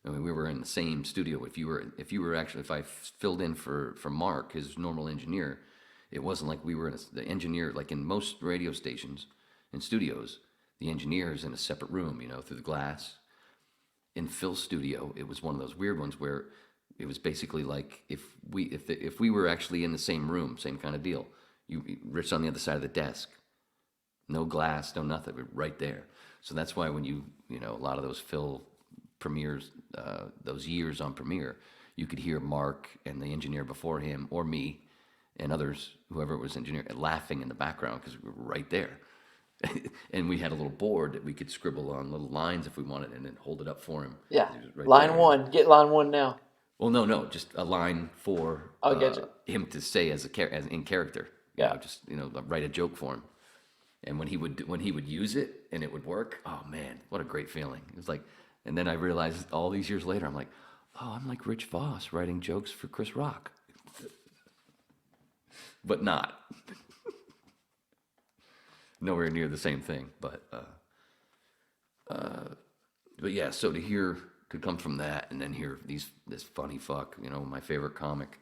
I mean, we were in the same studio. If I filled in for Mark, his normal engineer, it wasn't like we were the engineer, like in most radio stations and studios, the engineer is in a separate room, through the glass. In Phil's studio, it was one of those weird ones where it was basically like if we were actually in the same room, same kind of deal. Rich on the other side of the desk, no glass, no nothing, but right there. So that's why when a lot of those Phil premieres, those years on premiere, you could hear Mark and the engineer before him, or me and others, whoever was engineer, laughing in the background because we were right there. And we had a little board that we could scribble on little lines if we wanted, and then hold it up for him. Yeah, Right line there. 1. Get line 1 now. Well, no, just a line for him to say as in character. Yeah. Write a joke for him. And when he would use it and it would work, oh man, what a great feeling. It was like, and then I realized all these years later, I'm like, oh, I'm like Rich Voss writing jokes for Chris Rock. But not. Nowhere near the same thing, but yeah. So to come from that and then hear this funny fuck, my favorite comic,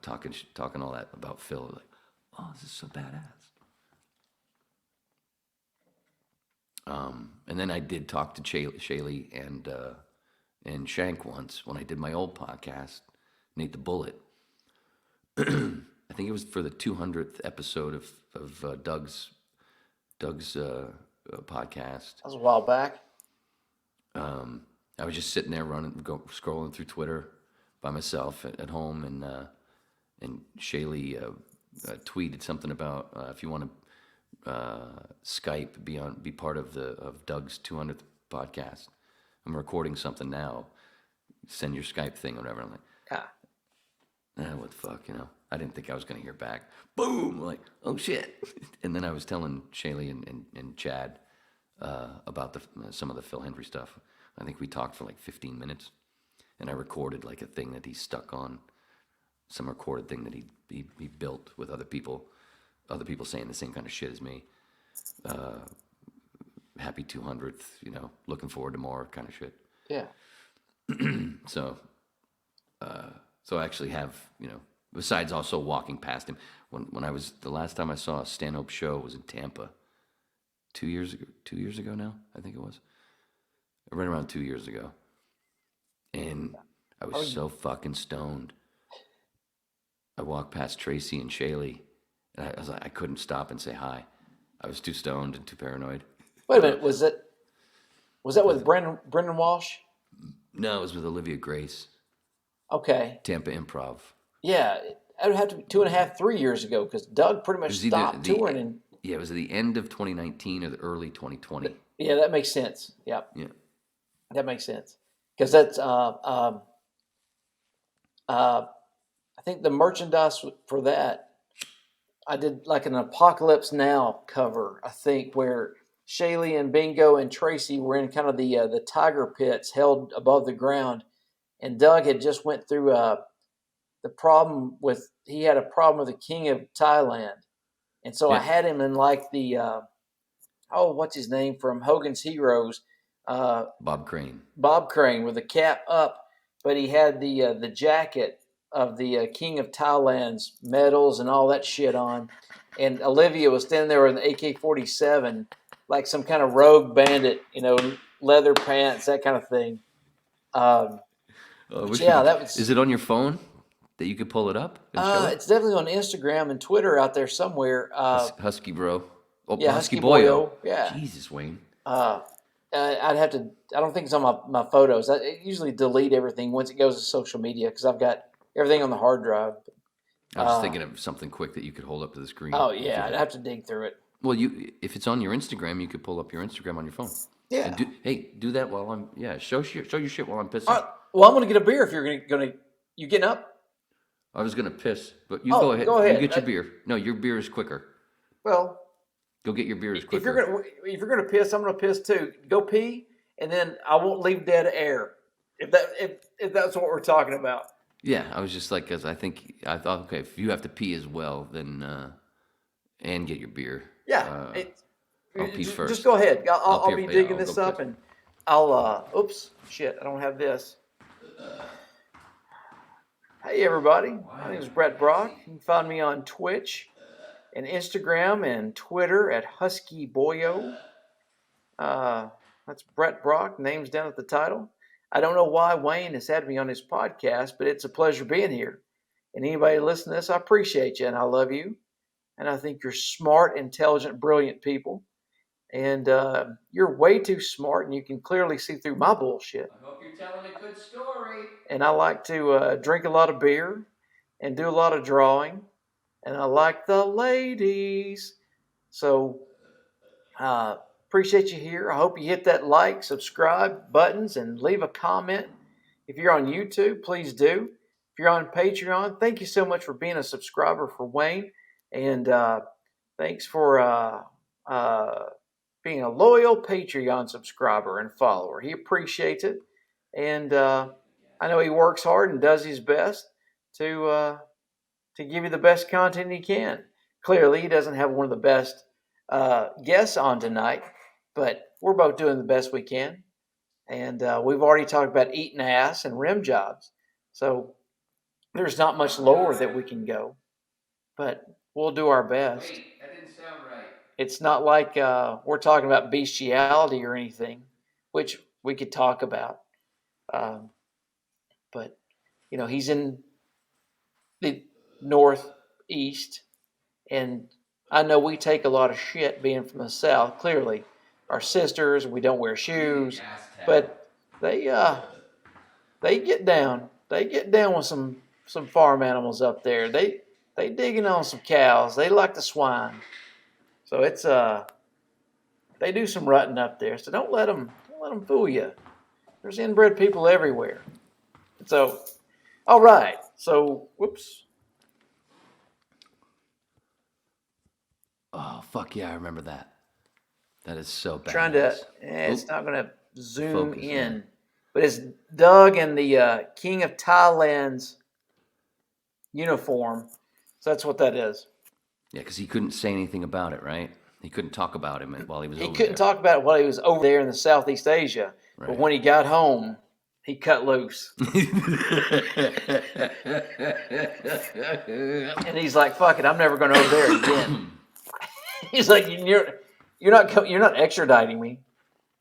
talking all that about Phil, like, oh, this is so badass. And then I did talk to Shaylee and Shank once when I did my old podcast, Nate the Bullet. I think it was for the 200th episode of Doug's podcast. That was a while back. I was just sitting there scrolling through Twitter by myself at home, and Shaylee tweeted something about if you want to Skype, be part of Doug's 200th podcast. I'm recording something now. Send your Skype thing or whatever. I'm like, what the fuck, I didn't think I was going to hear back. Boom! Like, oh shit! And then I was telling Shaylee and Chad about some of the Phil Hendry stuff. I think we talked for like 15 minutes, and I recorded like a thing that he stuck on, some recorded thing that he built with other people saying the same kind of shit as me. Happy 200th, looking forward to more kind of shit. Yeah. So I actually have, besides also walking past him, when I was, the last time I saw a Stanhope show was in Tampa 2 years ago now, I think it was. Right around 2 years ago. And I was so fucking stoned. I walked past Tracy and Shaylee, and I was like, I couldn't stop and say hi. I was too stoned and too paranoid. Wait a minute, was that with Brendan Walsh? No, it was with Olivia Grace. Okay. Tampa Improv. Yeah, it would have to be 2.5, 3 years ago, because Doug pretty much stopped touring. Yeah, it was at the end of 2019 or the early 2020. Yeah, that makes sense. Yep. Yeah. That makes sense. Because that's, I think the merchandise for that, I did like an Apocalypse Now cover, I think, where Shaylee and Bingo and Tracy were in kind of the tiger pits held above the ground, and Doug had just went through he had a problem with the king of Thailand, and so I had him in like the what's his name from Hogan's Heroes, Bob Crane. Bob Crane with the cap up, but he had the jacket of the king of Thailand's medals and all that shit on, and Olivia was standing there with an AK-47, like some kind of rogue bandit, leather pants, that kind of thing. That was. Is it on your phone that you could pull it up and show it? It's definitely on Instagram and Twitter out there somewhere. Husky Bro. Oh, yeah, Husky Boyo. Boyo. Yeah. Jesus, Wayne. I'd have to. I don't think it's on my photos. I usually delete everything once it goes to social media because I've got everything on the hard drive. I was just thinking of something quick that you could hold up to the screen. Oh yeah, I'd have to dig through it. Well, if it's on your Instagram, you could pull up your Instagram on your phone. Yeah. And do that while I'm. Yeah. Show your shit while I'm pissing. Well, I'm gonna get a beer if you're gonna. You getting up? I was gonna piss, but you go ahead. Go ahead. You get your beer. No, your beer is quicker. Well, go get your beer as quicker. If you're gonna piss, I'm gonna piss too. Go pee, and then I won't leave dead air. If that's what we're talking about. Yeah, I was just like, because I thought, okay, if you have to pee as well, then and get your beer. Yeah, I'll pee first. Just go ahead. I'll be digging this up, and I'll. Oops, shit! I don't have this. Hey everybody, my name is Brett Brock. You can find me on Twitch and Instagram and Twitter at Husky Boyo. That's Brett Brock. Name's down at the title. I don't know why Wayne has had me on his podcast, but it's a pleasure being here. And anybody listening to this, I appreciate you and I love you. And I think you're smart, intelligent, brilliant people. And you're way too smart, and you can clearly see through my bullshit. I hope you're telling a good story. And I like to drink a lot of beer and do a lot of drawing. And I like the ladies. So appreciate you here. I hope you hit that like, subscribe buttons, and leave a comment. If you're on YouTube, please do. If you're on Patreon, thank you so much for being a subscriber for Wayne. And thanks for being a loyal Patreon subscriber and follower. He appreciates it. And I know he works hard and does his best to give you the best content he can. Clearly, he doesn't have one of the best guests on tonight, but we're both doing the best we can. And we've already talked about eating ass and rim jobs. So there's not much lower that we can go, but we'll do our best. Wait, that didn't sound right. It's not like we're talking about bestiality or anything, which we could talk about. But, he's in the Northeast, and I know we take a lot of shit being from the South. Clearly, our sisters, we don't wear shoes, but they get down. They get down with some farm animals up there. They digging on some cows. They like the swine. So it's they do some rutting up there. So don't let them fool you. There's inbred people everywhere. So, all right. So, whoops. Oh fuck yeah, I remember that. That is so bad. Trying to, it's not going to zoom in, but it's Doug in the King of Thailand's uniform. So that's what that is. Yeah, because he couldn't say anything about it, right? He couldn't talk about it while he was over there. He couldn't talk about it while he was over there in the Southeast Asia. Right. But when he got home, he cut loose. And he's like, fuck it, I'm never going over there again. He's like, you're not extraditing me.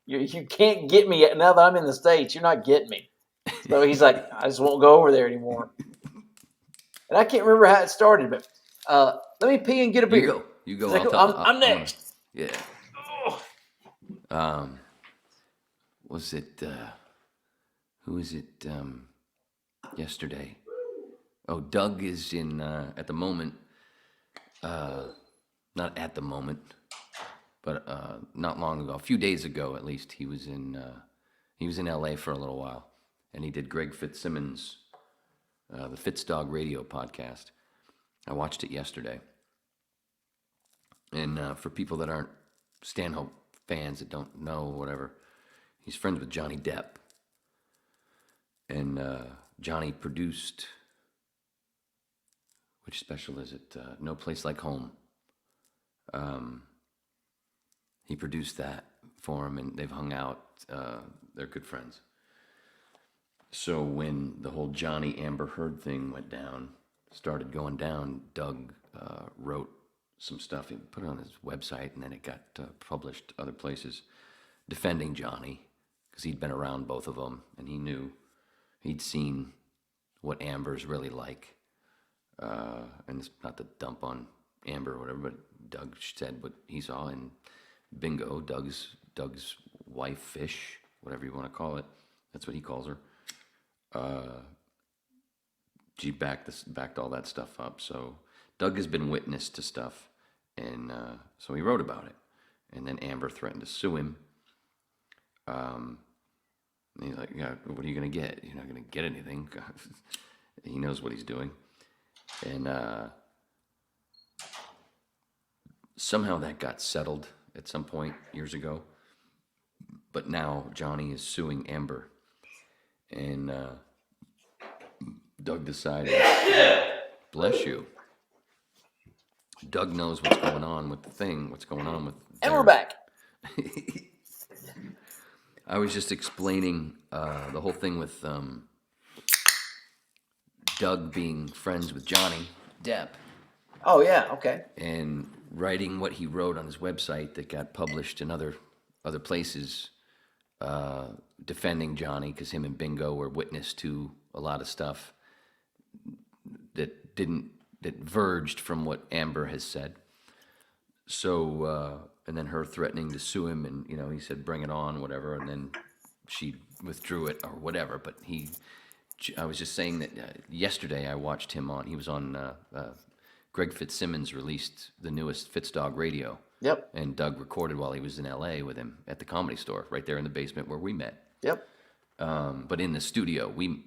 You can't get me now that I'm in the States. You're not getting me. So he's like, I just won't go over there anymore. And I can't remember how it started, but let me pee and get a beer. You go. I'm next. Yeah. Was it? Who was it? Yesterday. Oh, Doug is in at the moment. Not at the moment, but not long ago, a few days ago at least, he was in L.A. for a little while, and he did Greg Fitzsimmons' the Fitz Dog Radio podcast. I watched it yesterday. And for people that aren't Stanhope fans that don't know, whatever, he's friends with Johnny Depp. And Johnny produced, which special is it? No Place Like Home. He produced that for him, and they've hung out. They're good friends. So when the whole Johnny Amber Heard thing went down, started going down, Doug wrote some stuff. He put it on his website, and then it got published other places, defending Johnny, because he'd been around both of them, and he knew, he'd seen what Amber's really like. And it's not to dump on Amber or whatever, but Doug said what he saw, and bingo, Doug's wife, Fish, whatever you want to call it, that's what he calls her. She backed all that stuff up. So Doug has been witness to stuff, and so he wrote about it. And then Amber threatened to sue him. And he's like, "Yeah, what are you gonna get? You're not gonna get anything." He knows what he's doing, and somehow that got settled at some point years ago. But now Johnny is suing Amber, and Doug decided, bless you. Doug knows what's going on with the thing, what's going on with... And we're back. I was just explaining the whole thing with Doug being friends with Johnny Depp. Oh, yeah, okay. And writing what he wrote on his website that got published in other places, defending Johnny, because him and Bingo were witness to a lot of stuff that verged from what Amber has said. So, and then her threatening to sue him, and, you know, he said, bring it on, whatever, and then she withdrew it or whatever. But I was just saying that yesterday I watched him he was on, Greg Fitzsimmons released the newest Fitzdog radio. Yep. And Doug recorded while he was in L.A. with him at the Comedy Store, right there in the basement where we met. Yep. But in the studio, we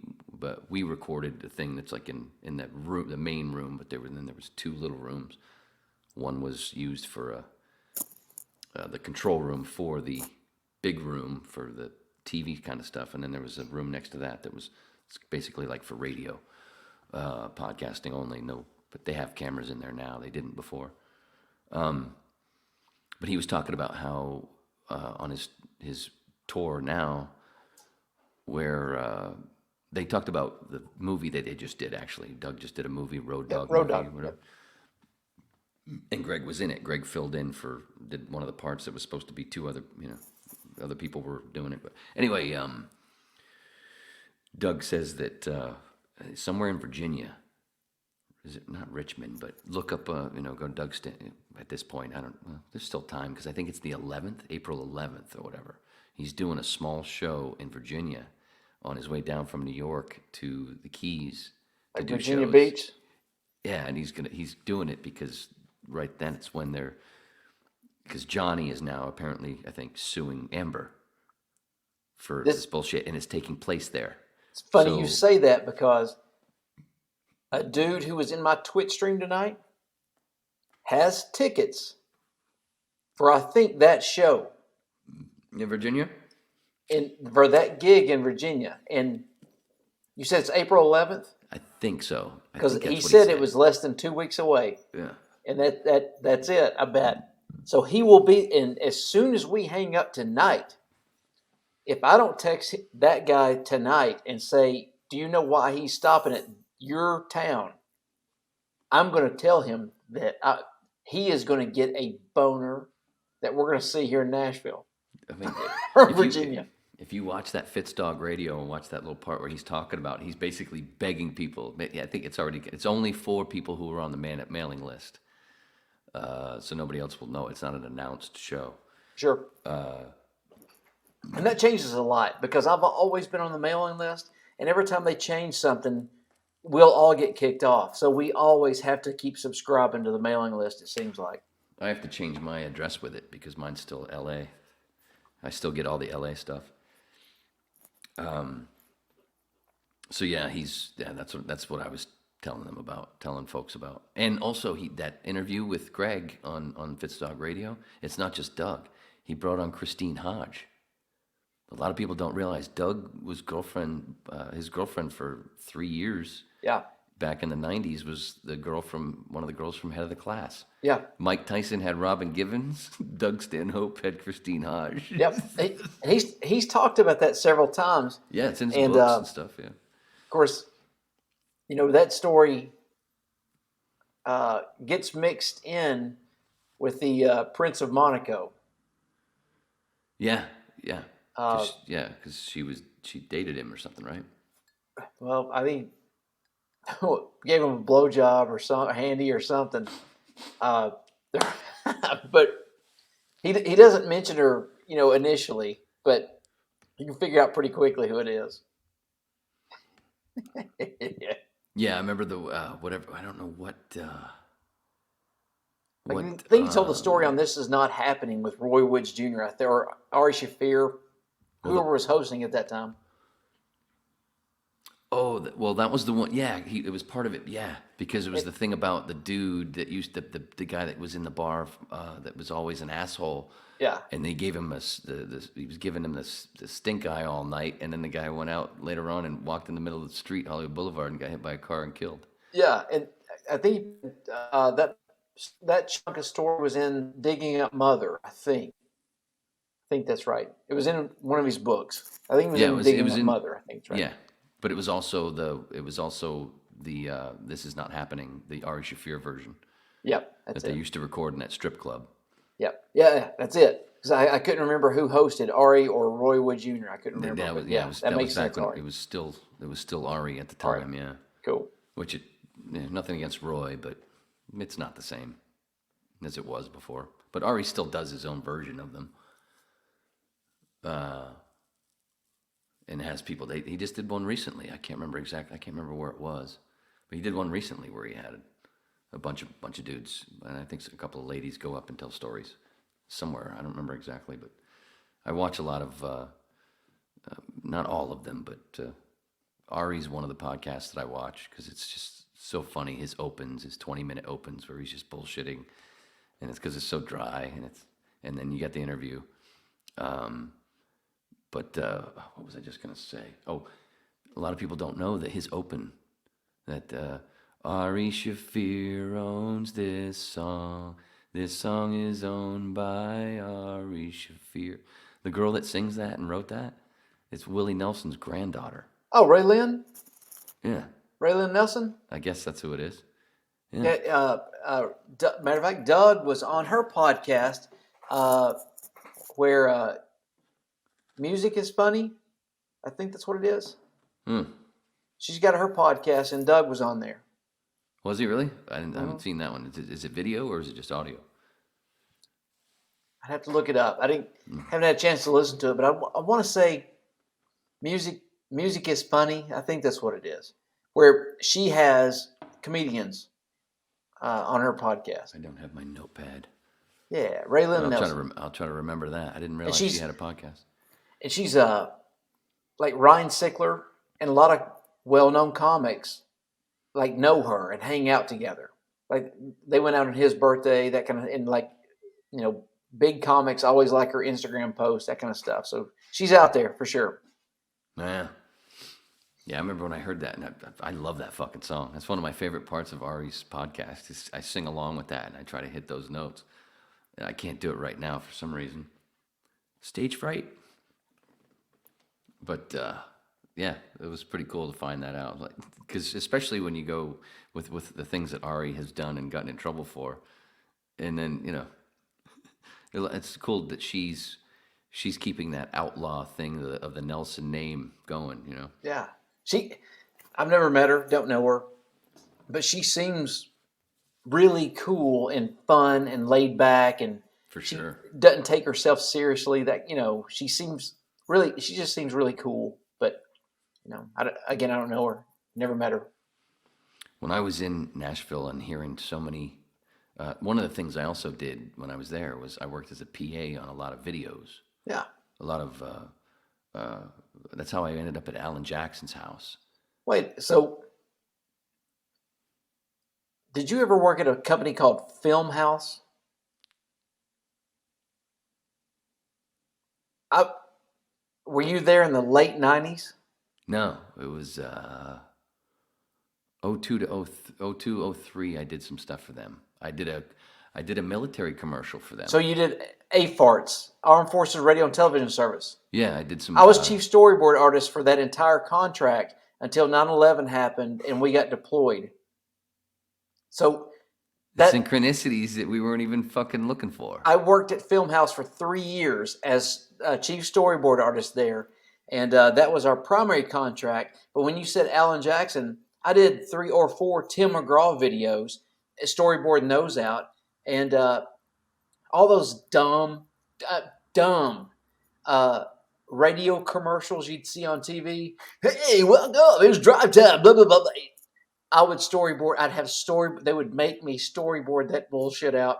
recorded the thing that's like in that room, the main room. But there was two little rooms. One was used for the control room for the big room for the TV kind of stuff, and then there was a room next to that was basically like for radio, podcasting only. No, but they have cameras in there now. They didn't before. But he was talking about how on his tour now, where they talked about the movie that they just did. Actually, Doug just did a movie, Road Dogg. Road Dogg. Yep. And Greg was in it. Greg filled in did one of the parts that was supposed to be two other people were doing it. But anyway, Doug says that somewhere in Virginia, is it not Richmond, but look up, go to Doug at this point. There's still time, because I think it's the 11th, April 11th or whatever. He's doing a small show in Virginia on his way down from New York to the Keys to do Virginia shows. Beach? Yeah, and he's doing it because right then it's when because Johnny is now apparently, I think, suing Amber for this bullshit, and it's taking place there. It's funny you say that, because a dude who was in my Twitch stream tonight has tickets for, I think, that show. In Virginia? For that gig in Virginia. And you said it's April 11th? I think so. Because he said it was less than 2 weeks away. Yeah. And that's it, I bet. So he will be, and as soon as we hang up tonight, if I don't text that guy tonight and say, do you know why he's stopping at your town? I'm going to tell him that he is going to get a boner that we're going to see here in Nashville. I mean, or Virginia. If you watch that Fitzdog radio and watch that little part where he's talking about, he's basically begging people. I think it's only for people who are on the mailing list. So nobody else will know. It's not an announced show. Sure. And that changes a lot, because I've always been on the mailing list, and every time they change something, we'll all get kicked off. So we always have to keep subscribing to the mailing list, it seems like. I have to change my address with it because mine's still LA. I still get all the LA stuff. So yeah, that's what I was telling folks about. And also that interview with Greg on Fitzdog Radio, it's not just Doug. he brought on Christine Hodge. A lot of people don't realize Doug was his girlfriend for 3 years. Yeah. Back in the 90s was one of the girls from Head of the Class. Yeah. Mike Tyson had Robin Givens. Doug Stanhope had Christine Hodge. Yep. He's talked about that several times. Yeah, it's in his books and stuff, yeah. Of course, that story gets mixed in with the Prince of Monaco. Yeah. Because she dated him or something, right? Well, I think gave him a blowjob or some handy or something. But he doesn't mention her, initially, but you can figure out pretty quickly who it is. Yeah. Yeah, I remember the whatever. I don't know what. I think you told the story on This Is Not Happening with Roy Woods Jr. out there, or Ari Shaffir, whoever was hosting at that time. Oh, well, that was the one. Yeah, it was part of it. Yeah, because it was the thing about the dude that used the guy that was in the bar that was always an asshole. Yeah, and they gave him he was giving him the stink eye all night, and then the guy went out later on and walked in the middle of the street, Hollywood Boulevard, and got hit by a car and killed. Yeah, and I think that chunk of story was in Digging Up Mother. I think that's right. It was in one of his books. I think it was in Digging Up Mother. I think it's right. Yeah, but it was also the This Is Not Happening, the Ari Shaffir version. Yep, that they used to record in that strip club. Yep, yeah, that's it. Because I couldn't remember who hosted, Ari or Roy Wood Jr. I couldn't remember. That makes sense. It was still Ari at the time. Ari. Yeah, cool. Which nothing against Roy, but it's not the same as it was before. But Ari still does his own version of them. And has people. He just did one recently. I can't remember where it was, but he did one recently where he had a bunch of dudes, and I think a couple of ladies go up and tell stories somewhere. I don't remember exactly, but I watch a lot of, not all of them, but Ari's one of the podcasts that I watch because it's just so funny. His 20-minute opens where he's just bullshitting, and it's because it's so dry, and then you get the interview. But what was I just going to say? Oh, a lot of people don't know that his open, that Ari Shaffir owns this song. This song is owned by Ari Shaffir. The girl that sings that and wrote that, it's Willie Nelson's granddaughter. Oh, Ray Lynn? Yeah. Ray Lynn Nelson? I guess that's who it is. Yeah. Matter of fact, Doug was on her podcast where Music is Funny. I think that's what it is. She's got her podcast, and Doug was on there. Was he really? I haven't seen that one. Is it video or is it just audio? I'd have to look it up. Haven't had a chance to listen to it, but I want to say Music is Funny. I think that's what it is. Where she has comedians on her podcast. I don't have my notepad. Yeah, Ray Lynn Nelson. I'll try to remember that. I didn't realize she had a podcast. And she's like Ryan Sickler and a lot of well-known comics like know her and hang out together. Like they went out on his birthday, that kind of, and like, big comics always like her Instagram posts, that kind of stuff. So she's out there for sure. Yeah. Yeah, I remember when I heard that, and I love that fucking song. That's one of my favorite parts of Ari's podcast. I sing along with that, and I try to hit those notes. And I can't do it right now for some reason. Stage fright. But yeah, it was pretty cool to find that out. Like, because especially when you go with the things that Ari has done and gotten in trouble for, and then it's cool that she's keeping that outlaw thing of the Nelson name going. Yeah, I've never met her, don't know her, but she seems really cool and fun and laid back, and for sure doesn't take herself seriously. That she just seems really cool. But I don't know her, never met her. When I was in Nashville and hearing so many, one of the things I also did when I was there was I worked as a PA on a lot of videos. Yeah, a lot of. That's how I ended up at Alan Jackson's house. Wait, so did you ever work at a company called Film House? I, were you there in the late 90s? No, it was '02 to '02, '03. I did some stuff for them. I did a military commercial for them. So you did AFARTS, Armed Forces Radio and Television Service. Yeah, I did some. I was chief storyboard artist for that entire contract until 9/11 happened and we got deployed. So the synchronicities that we weren't even fucking looking for. I worked at Filmhouse for 3 years as chief storyboard artist there, and that was our primary contract. But when you said Alan Jackson, I did 3 or 4 Tim McGraw videos, storyboarding those out, and all those dumb radio commercials you'd see on TV. Hey, welcome, it's drive time, blah, blah, blah, blah. I would storyboard. I'd have They would make me storyboard that bullshit out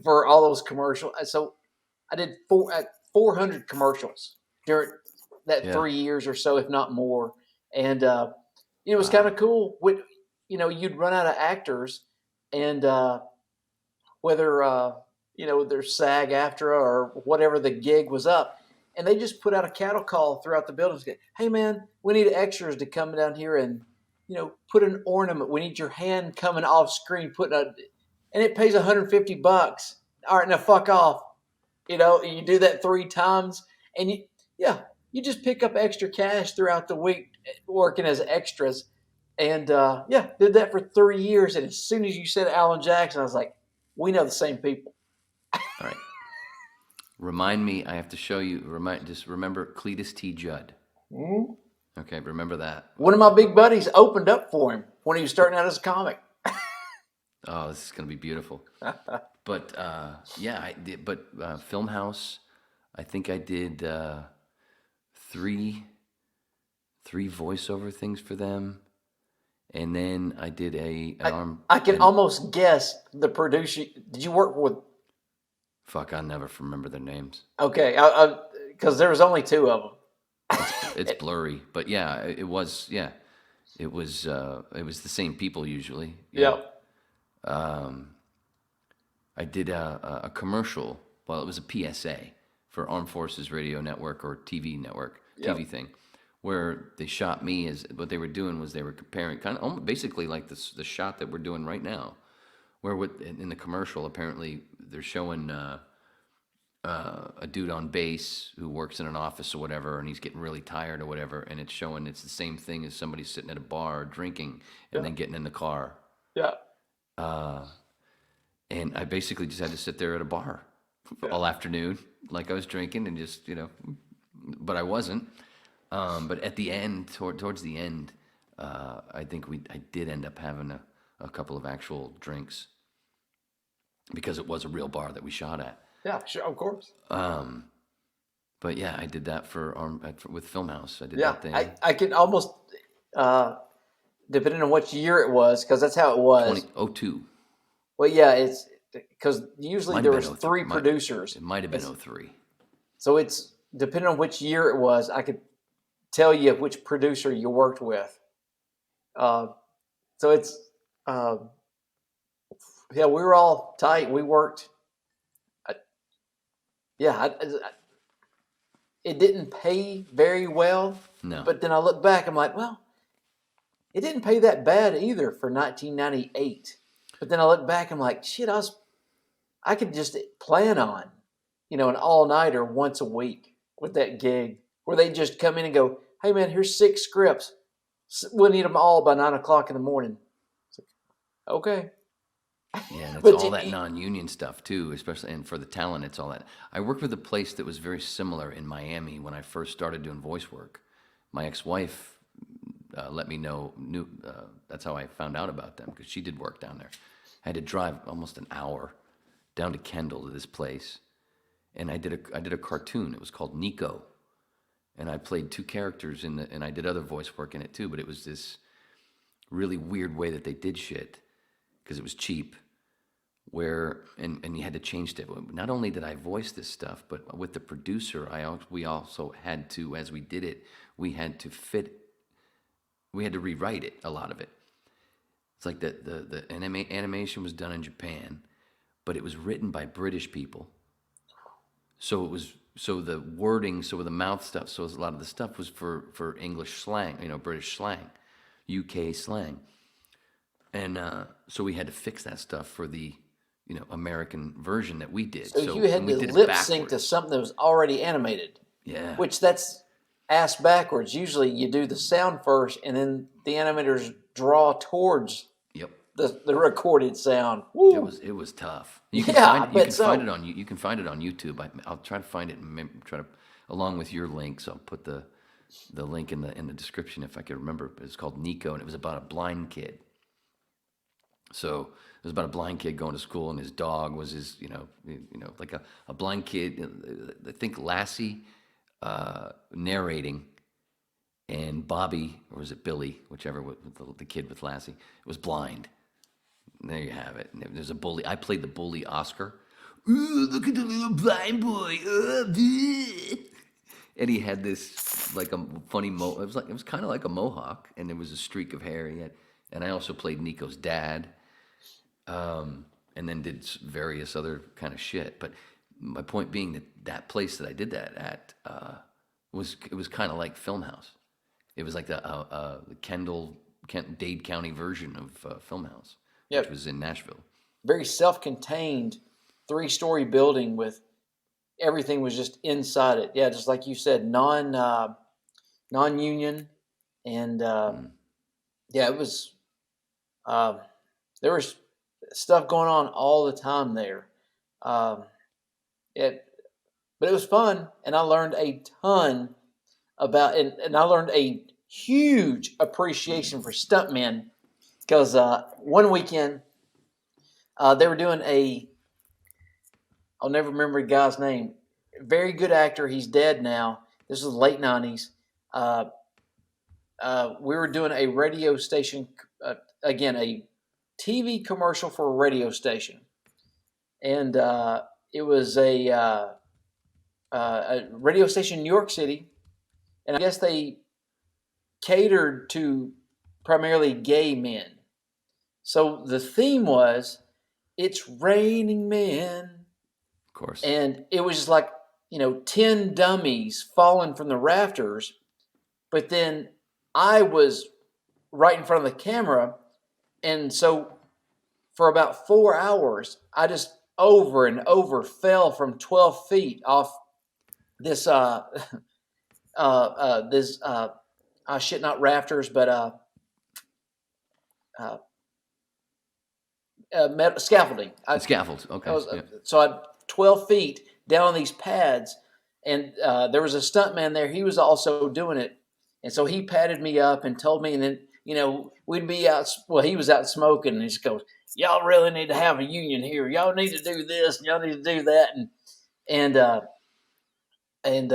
for all those commercials. So I did 400 commercials during that 3 years or so, if not more. And it was kind of cool. You'd run out of actors, and whether there's SAG-AFTRA or whatever the gig was up, and they just put out a cattle call throughout the buildings. Hey man, we need extras to come down here and put an ornament. We need your hand coming off screen, and it pays $150. All right, now fuck off. You do that 3 times, and you just pick up extra cash throughout the week working as extras. And did that for 3 years. And as soon as you said Alan Jackson, I was like, we know the same people. All right. Remind me, I have to show you, just remember Cletus T. Judd. Mm-hmm. Okay, remember that. One of my big buddies opened up for him when he was starting out as a comic. Oh, this is going to be beautiful. But, I did. But Filmhouse, I think I did 3 voiceover things for them. And then I did I can almost guess the producer. Did you work with? Fuck, I'll never remember their names. Okay, because there was only 2 of them. It's blurry, but yeah, it was. Yeah, it was the same people usually. Yeah. I did a commercial. Well, it was a PSA for Armed Forces Radio Network or TV network, TV thing, where they shot me as what they were doing was they were comparing kind of basically like the shot that we're doing right now, where in the commercial apparently they're showing a dude on base who works in an office or whatever, and he's getting really tired or whatever, and it's showing it's the same thing as somebody sitting at a bar drinking and then getting in the car. Yeah. And I basically just had to sit there at a bar all afternoon, like I was drinking and just, but I wasn't. But at the end, towards the end, I think I did end up having a couple of actual drinks because it was a real bar that we shot at. Yeah, sure, of course. But yeah, I did that with Filmhouse. I did that thing. I can almost, depending on which year it was, because that's how it was. 2002. Well, yeah, it's because usually there was 3 producers. It might have been 03. So it's depending on which year it was. I could tell you which producer you worked with. So it's we were all tight. We worked. It didn't pay very well. No. But then I look back, I'm like, well, it didn't pay that bad either for 1998. But then I look back, I'm like, shit, I could just plan on, an all-nighter once a week with that gig where they just come in and go, hey man, here's 6 scripts. We'll need them all by 9 o'clock in the morning. It's like, okay. Yeah, and it's all that non-union stuff too, especially, and for the talent, it's all that. I worked with a place that was very similar in Miami when I first started doing voice work. My ex-wife let me know, that's how I found out about them, because she did work down there. I had to drive almost an hour down to Kendall to this place, and I did a cartoon. It was called Nico, and I played 2 characters and I did other voice work in it too, but it was this really weird way that they did shit, because it was cheap. And you had to change it. Not only did I voice this stuff, but with the producer, we also had to, as we did it, we had to rewrite it, a lot of it. It's like the animation was done in Japan, but it was written by British people. So it was so the wording, so the mouth stuff, so a lot of the stuff was for English slang, British slang, UK slang, and so we had to fix that stuff for the American version that we did. So you had to lip sync to something that was already animated. Yeah. Which that's ass backwards. Usually you do the sound first, and then the animators draw towards the recorded sound. Woo. It was tough. You can find it on YouTube. I'll try to find it and try to, along with your links. I'll put the link in the description if I can remember. But it's called Nico, and it was about a blind kid. So it was about a blind kid going to school, and his dog was his, like a blind kid. I think Lassie narrating, and Bobby, or was it Billy, whichever, the kid with Lassie, was blind. And there you have it. And there's a bully. I played the bully Oscar. Ooh, look at the little blind boy. And he had this like a funny it was kind of like a mohawk, and there was a streak of hair he had. And I also played Nico's dad, and then did various other kind of shit. But my point being that place that I did that at was kind of like Filmhouse. It was like the Dade County version of Filmhouse, which was in Nashville. Very self-contained 3-story building with everything was just inside it. Yeah, just like you said, non-union, and it was. There was stuff going on all the time there. But it was fun, and I learned a ton about it, and I learned a huge appreciation for stuntmen because one weekend they were doing I'll never remember the guy's name. Very good actor. He's dead now. This was the late 90s. We were doing a radio station, again, a TV commercial for a radio station. And it was a radio station in New York City. And I guess they catered to primarily gay men. So the theme was, "It's raining men." Of course. And it was just like, 10 dummies falling from the rafters. But then I was right in front of the camera. And so for about 4 hours, I just over and over fell from 12 feet off this, not rafters, but scaffolding. Scaffolds, okay. So I 12 feet down on these pads, and there was a stuntman there. He was also doing it, and so he patted me up and told me, and then we'd be out. Well, he was out smoking, and he just goes, "Y'all really need to have a union here. Y'all need to do this, and y'all need to do that." And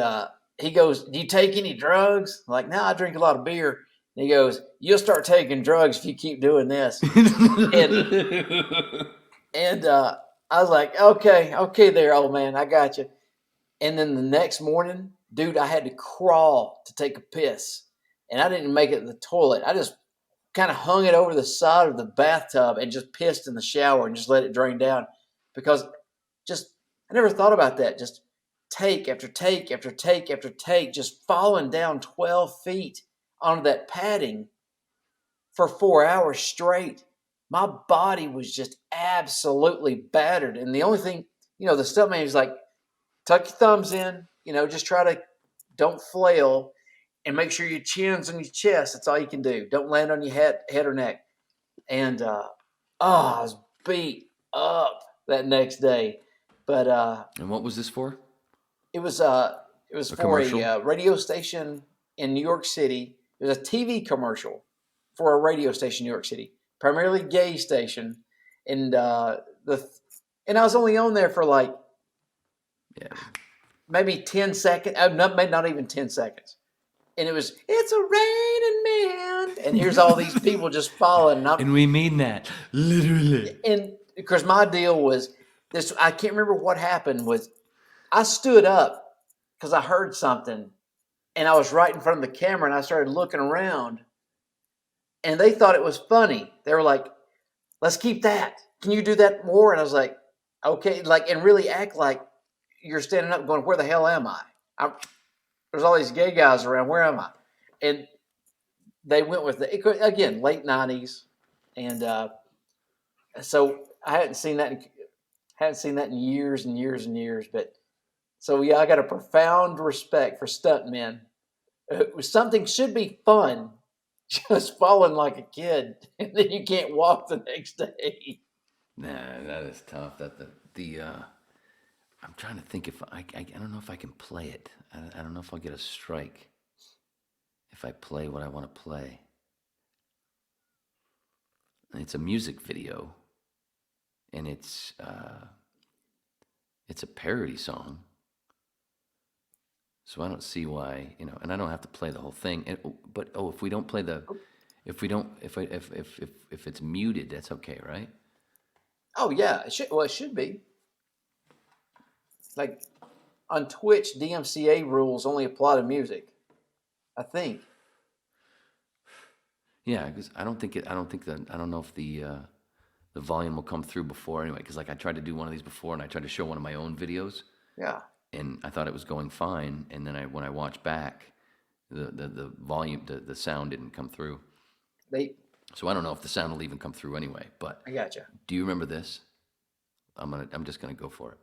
he goes, "Do you take any drugs?" I'm like, "No, I drink a lot of beer." And he goes, "You'll start taking drugs if you keep doing this." and I was like, okay there, old man, I got you. And then the next morning, dude, I had to crawl to take a piss. And I didn't make it to the toilet. I just kind of hung it over the side of the bathtub and just pissed in the shower and just let it drain down. Because I never thought about that. Just take after take after take after take, just falling down 12 feet onto that padding for 4 hours straight. My body was just absolutely battered. And the only thing, the stuntman is like, tuck your thumbs in, just try to don't flail and make sure your chin's on your chest. That's all you can do. Don't land on your head or neck. And I was beat up that next day. But and what was this for? It was for commercial? a radio station in New York City. It was a TV commercial for a radio station in New York City. Primarily gay station, and I was only on there for maybe 10 seconds, not even 10 seconds, and it was, "It's a raining man," and here's all these people just falling, and we mean that literally. And because my deal was this, I can't remember what happened. Was I stood up because I heard something, and I was right in front of the camera, and I started looking around. And they thought it was funny. They were like, "Let's keep that. Can you do that more?" And I was like, "Okay," and really act like you're standing up going, where the hell am I? There's all these gay guys around. Where am I? And they went with again, late 90s. And so I hadn't seen that in years and years and years. But so, yeah, I got a profound respect for stuntmen. Something should be fun, just falling like a kid, and then you can't walk the next day. Nah, that is tough. I'm trying to think if I don't know if I can play it. I don't know if I'll get a strike if I play what I want to play. It's a music video, and it's a parody song. So I don't see why, and I don't have to play the whole thing. But if we don't play if it's muted, that's okay, right? Oh yeah, it should be. Like on Twitch, DMCA rules only apply to music, I think. Yeah, because I don't know if the volume will come through before anyway. Because like I tried to do one of these before, and I tried to show one of my own videos. Yeah. And I thought it was going fine, and then when I watched back, the volume, the sound didn't come through. So I don't know if the sound will even come through anyway. But I gotcha. Do you remember this? I'm just gonna go for it.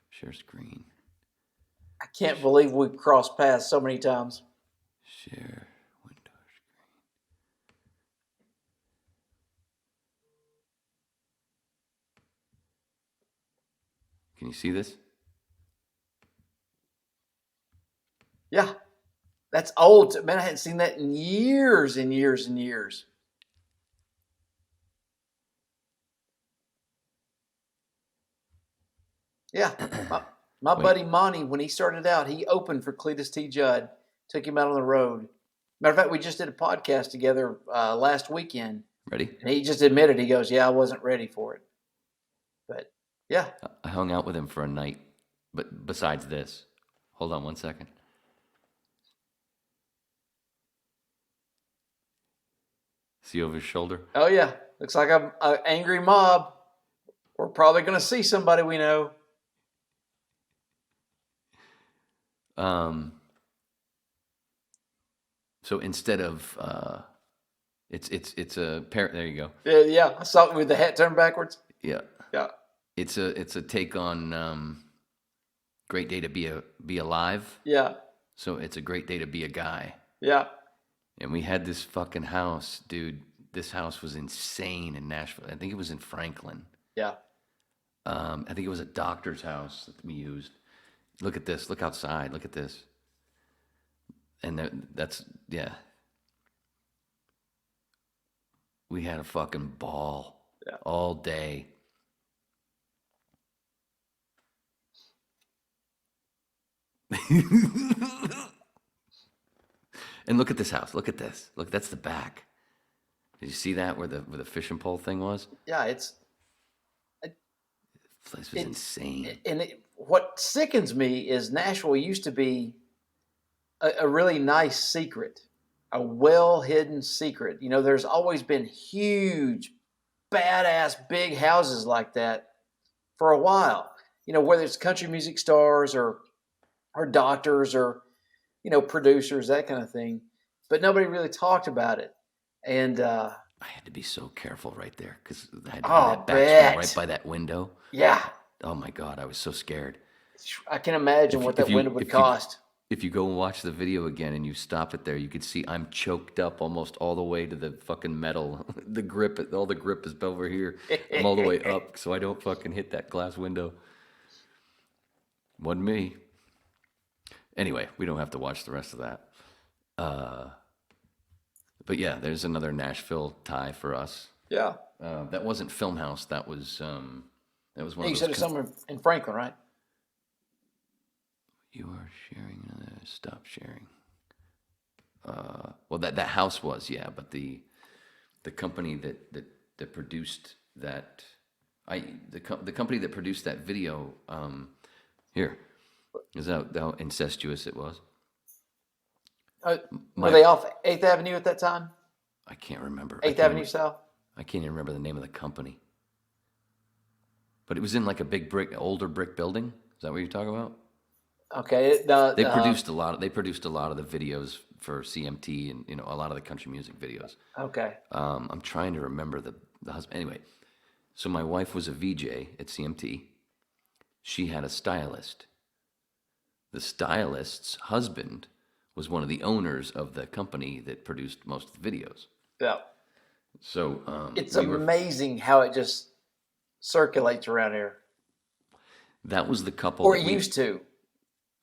Share screen. I can't believe we've crossed paths so many times. Share window screen. Can you see this? Yeah. That's old. Man, I hadn't seen that in years and years and years. Yeah. My buddy Monty, when he started out, he opened for Cletus T. Judd, took him out on the road. Matter of fact, we just did a podcast together last weekend. Ready? And he just admitted, he goes, yeah, I wasn't ready for it. But, yeah. I hung out with him for a night, but besides this, hold on one second. See over his shoulder? Oh, yeah. Looks like an angry mob. We're probably going to see somebody we know. So instead of it's a parrot. There you go. Yeah. I saw it with the hat turned backwards. Yeah. Yeah. It's a take on great day to be alive. Yeah. So it's a great day to be a guy. Yeah. And we had this fucking house, dude. This house was insane in Nashville. I think it was in Franklin. Yeah. I think it was a doctor's house that we used. Look at this. Look outside. Look at this. And that's, yeah. We had a fucking ball all day. And look at this house. Look at this. Look, that's the back. Did you see that where the fishing pole thing was? Yeah, This place was insane. And what sickens me is Nashville used to be a really nice secret, a well-hidden secret. There's always been huge, badass, big houses like that for a while. Whether it's country music stars or doctors or, producers, that kind of thing. But nobody really talked about it. And I had to be so careful right there because I had to Oh, that back bet. right by that window. yeah, Oh my God, I was so scared. I can imagine what that window would cost. If you go and watch the video again and you stop it there, you could see I'm choked up almost all the way to the fucking metal. The grip is over here. I'm all the way up so I don't fucking hit that glass window. Wasn't me. Anyway, we don't have to watch the rest of that. But yeah, there's another Nashville tie for us. Yeah. That wasn't Filmhouse. That was one of those. You said it's somewhere in Franklin, right? You are sharing. Stop sharing. Well, that house was, yeah, but the company that produced that, the company that produced that video. Here, is that how incestuous it was? Were they off 8th Avenue at that time? I can't remember. 8th Avenue South? I can't even remember the name of the company. but it was in like a big older brick building. Is that what you're talking about? Okay. They produced a lot. They produced a lot of the videos for CMT and a lot of the country music videos. Okay. I'm trying to remember the husband. Anyway, so my wife was a VJ at CMT. She had a stylist. The stylist's husband was one of the owners of the company that produced most of the videos. Yeah. So it's amazing how it just circulates around here. That was the couple. Or it used to.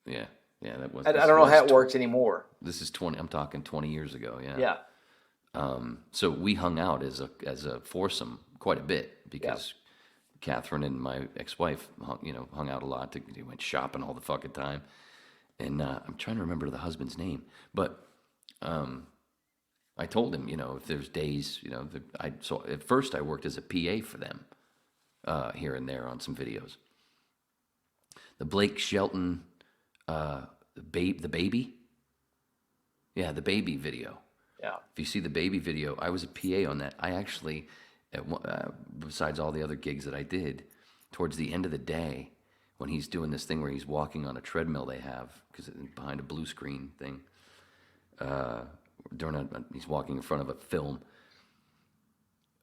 Yeah. That was. I don't know how it works anymore. This is 20. I'm talking 20 years ago. Yeah. Yeah. So we hung out as a foursome quite a bit because Catherine and my ex-wife hung out a lot. They went shopping all the fucking time, and I'm trying to remember the husband's name, but I told him, if there's days, so at first I worked as a PA for them here and there on some videos. The Blake Shelton, the baby. Yeah, the baby video. Yeah. If you see the baby video, I was a PA on that. I actually, besides all the other gigs that I did, towards the end of the day, when he's doing this thing where he's walking on a treadmill they have, because behind a blue screen thing, he's walking in front of a film.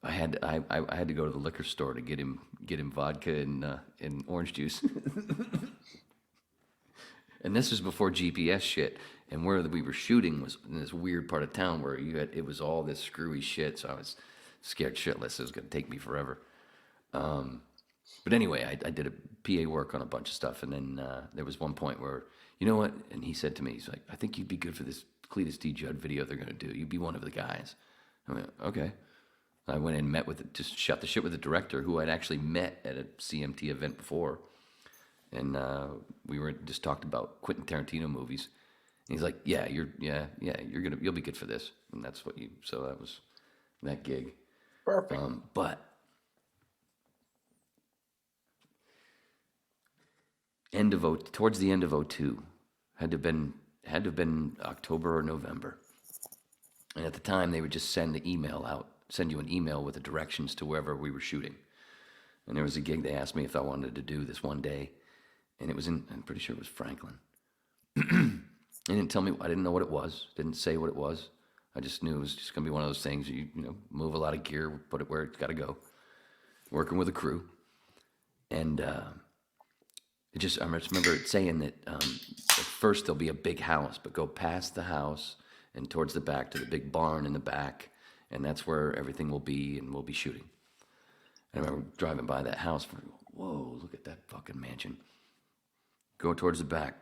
I had to go to the liquor store to get him vodka and orange juice. And this was before GPS shit. And where we were shooting was in this weird part of town where it was all this screwy shit. So I was scared shitless. It was going to take me forever. But anyway, I did a PA work on a bunch of stuff. And then there was one point where, you know what? And he said to me, he's like, I think you'd be good for this Cletus D. Judd video they're going to do. You'd be one of the guys. I went, okay. I went and just shot the shit with the director who I'd actually met at a CMT event before. And we were just talked about Quentin Tarantino movies. And he's like, you'll be good for this. And that's so that was that gig. Perfect. But towards the end of 2002, had to have been October or November. And at the time, they would just send you an email with the directions to wherever we were shooting. And there was a gig they asked me if I wanted to do this one day. And it was I'm pretty sure it was Franklin. They didn't tell me, I didn't know what it was, didn't say what it was. I just knew it was just going to be one of those things, you move a lot of gear, put it where it's got to go. Working with a crew. And I just remember it saying that at first there'll be a big house, but go past the house and towards the back to the big barn in the back, and that's where everything will be, and we'll be shooting. And I remember driving by that house, whoa, look at that fucking mansion. Go towards the back.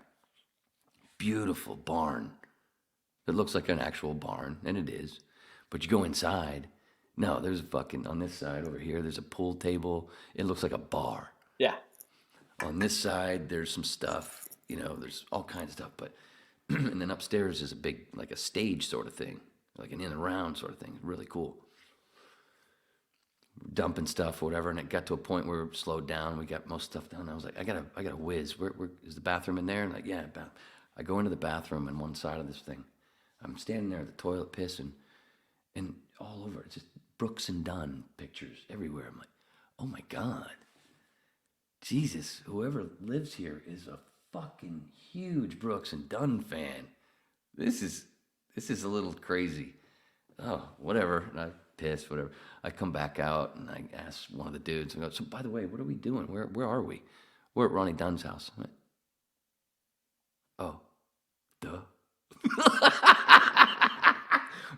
Beautiful barn. It looks like an actual barn, and it is. But you go inside, no, there's on this side over here, there's a pool table. It looks like a bar. Yeah. On this side, there's some stuff, there's all kinds of stuff. But and then upstairs is a big, like a stage sort of thing, like an in and around sort of thing. Really cool. Dumping stuff, whatever, and it got to a point where it slowed down. We got most stuff done. I was like, I gotta whiz. Where is the bathroom in there? And like, yeah, I go into the bathroom on one side of this thing. I'm standing there at the toilet pissing, and all over it's just Brooks and Dunn pictures everywhere. I'm like, oh my God. Jesus, whoever lives here is a fucking huge Brooks and Dunn fan. This is a little crazy. Oh, whatever. And I piss, whatever. I come back out and I ask one of the dudes, I go, so by the way, what are we doing? Where are we? We're at Ronnie Dunn's house. I'm like, oh, duh.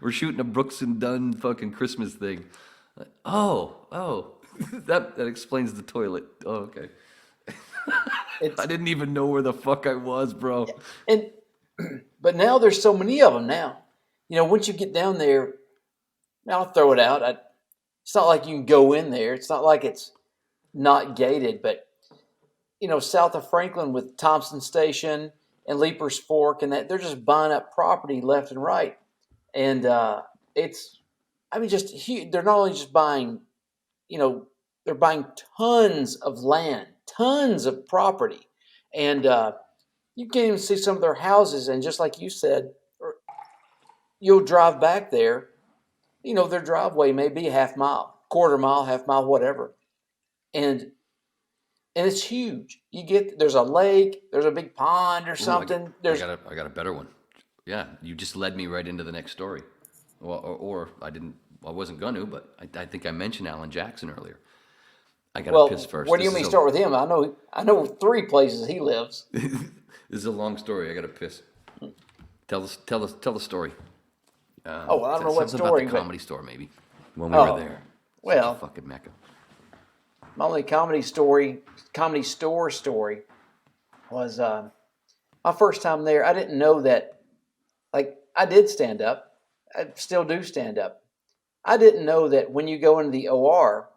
We're shooting a Brooks and Dunn fucking Christmas thing. Like, oh. That explains the toilet. Oh, okay. I didn't even know where the fuck I was, bro. But now there's so many of them now. Once you get down there, now I'll throw it out. It's not like you can go in there. It's not like it's not gated, but south of Franklin with Thompson Station and Leaper's Fork and that, they're just buying up property left and right. And just huge. They're not only just buying, they're buying tons of land, tons of property. And you can't even see some of their houses. And just like you said, you'll drive back there, their driveway may be a half mile, quarter mile, half mile, whatever. And and it's huge. There's a lake, there's a big pond or something. I got a better one. Yeah, you just led me right into the next story. Well, or I didn't. I wasn't going to, but I think I mentioned Alan Jackson earlier. I got to piss first. Where do you want me to start with him? I know 3 places he lives. This is a long story. I got to piss. Tell the story. I don't know what something story. About the Comedy Store, maybe when we were there. Well, such a fucking mecca. My only comedy store story was my first time there. I didn't know that. Like, I did stand up. I still do stand up. I didn't know that when you go into the OR,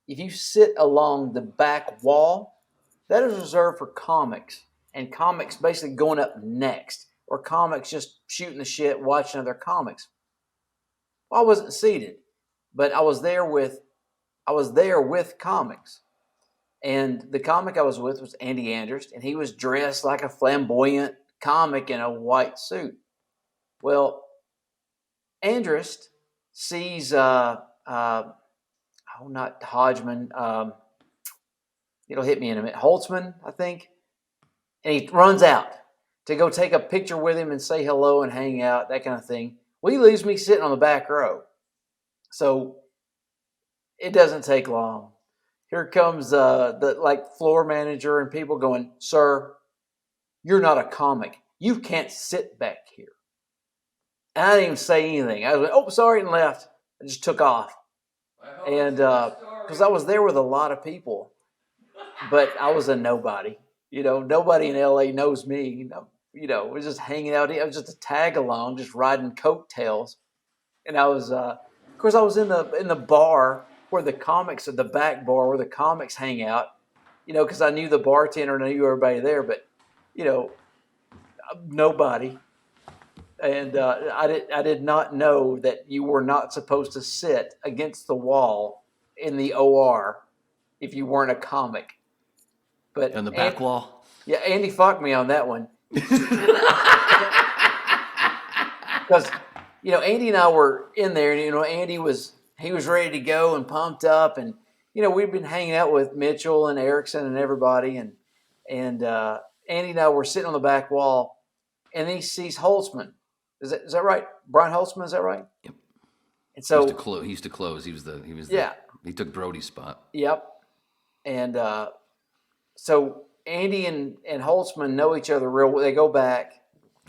if you sit along the back wall, that is reserved for comics. And comics basically going up next. Or comics just shooting the shit, watching other comics. Well, I wasn't seated, but I was there with comics. And the comic I was with was Andy Andrist, and he was dressed like a flamboyant comic in a white suit. Well, Andrist sees not Hodgman, it'll hit me in a minute, Holtzman, I think, and he runs out to go take a picture with him and say hello and hang out, that kind of thing. Well, he leaves me sitting on the back row. So it doesn't take long. Here comes the floor manager and people going, "Sir, you're not a comic. You can't sit back here." And I didn't even say anything. I was like, "Oh, sorry," and left. I just took off. And because I was there with a lot of people, but I was a nobody. Nobody in LA knows me. We're just hanging out. I was just a tag along, just riding coattails. And I was, of course, I was in the bar where the comics, at the back bar where the comics hang out. Because I knew the bartender and I knew everybody there, but nobody. And I did not know that you were not supposed to sit against the wall in the OR if you weren't a comic. But on the back wall? Yeah, Andy fucked me on that one. Because, Andy and I were in there, and, Andy was ready to go and pumped up. And, we'd been hanging out with Mitchell and Erickson and everybody. And Andy and I were sitting on the back wall, and he sees Holtzman. Is that right? Brian Holtzman, is that right? Yep. And so he used to close. He took Brody's spot. Yep. And so Andy and Holtzman know each other real well. They go back.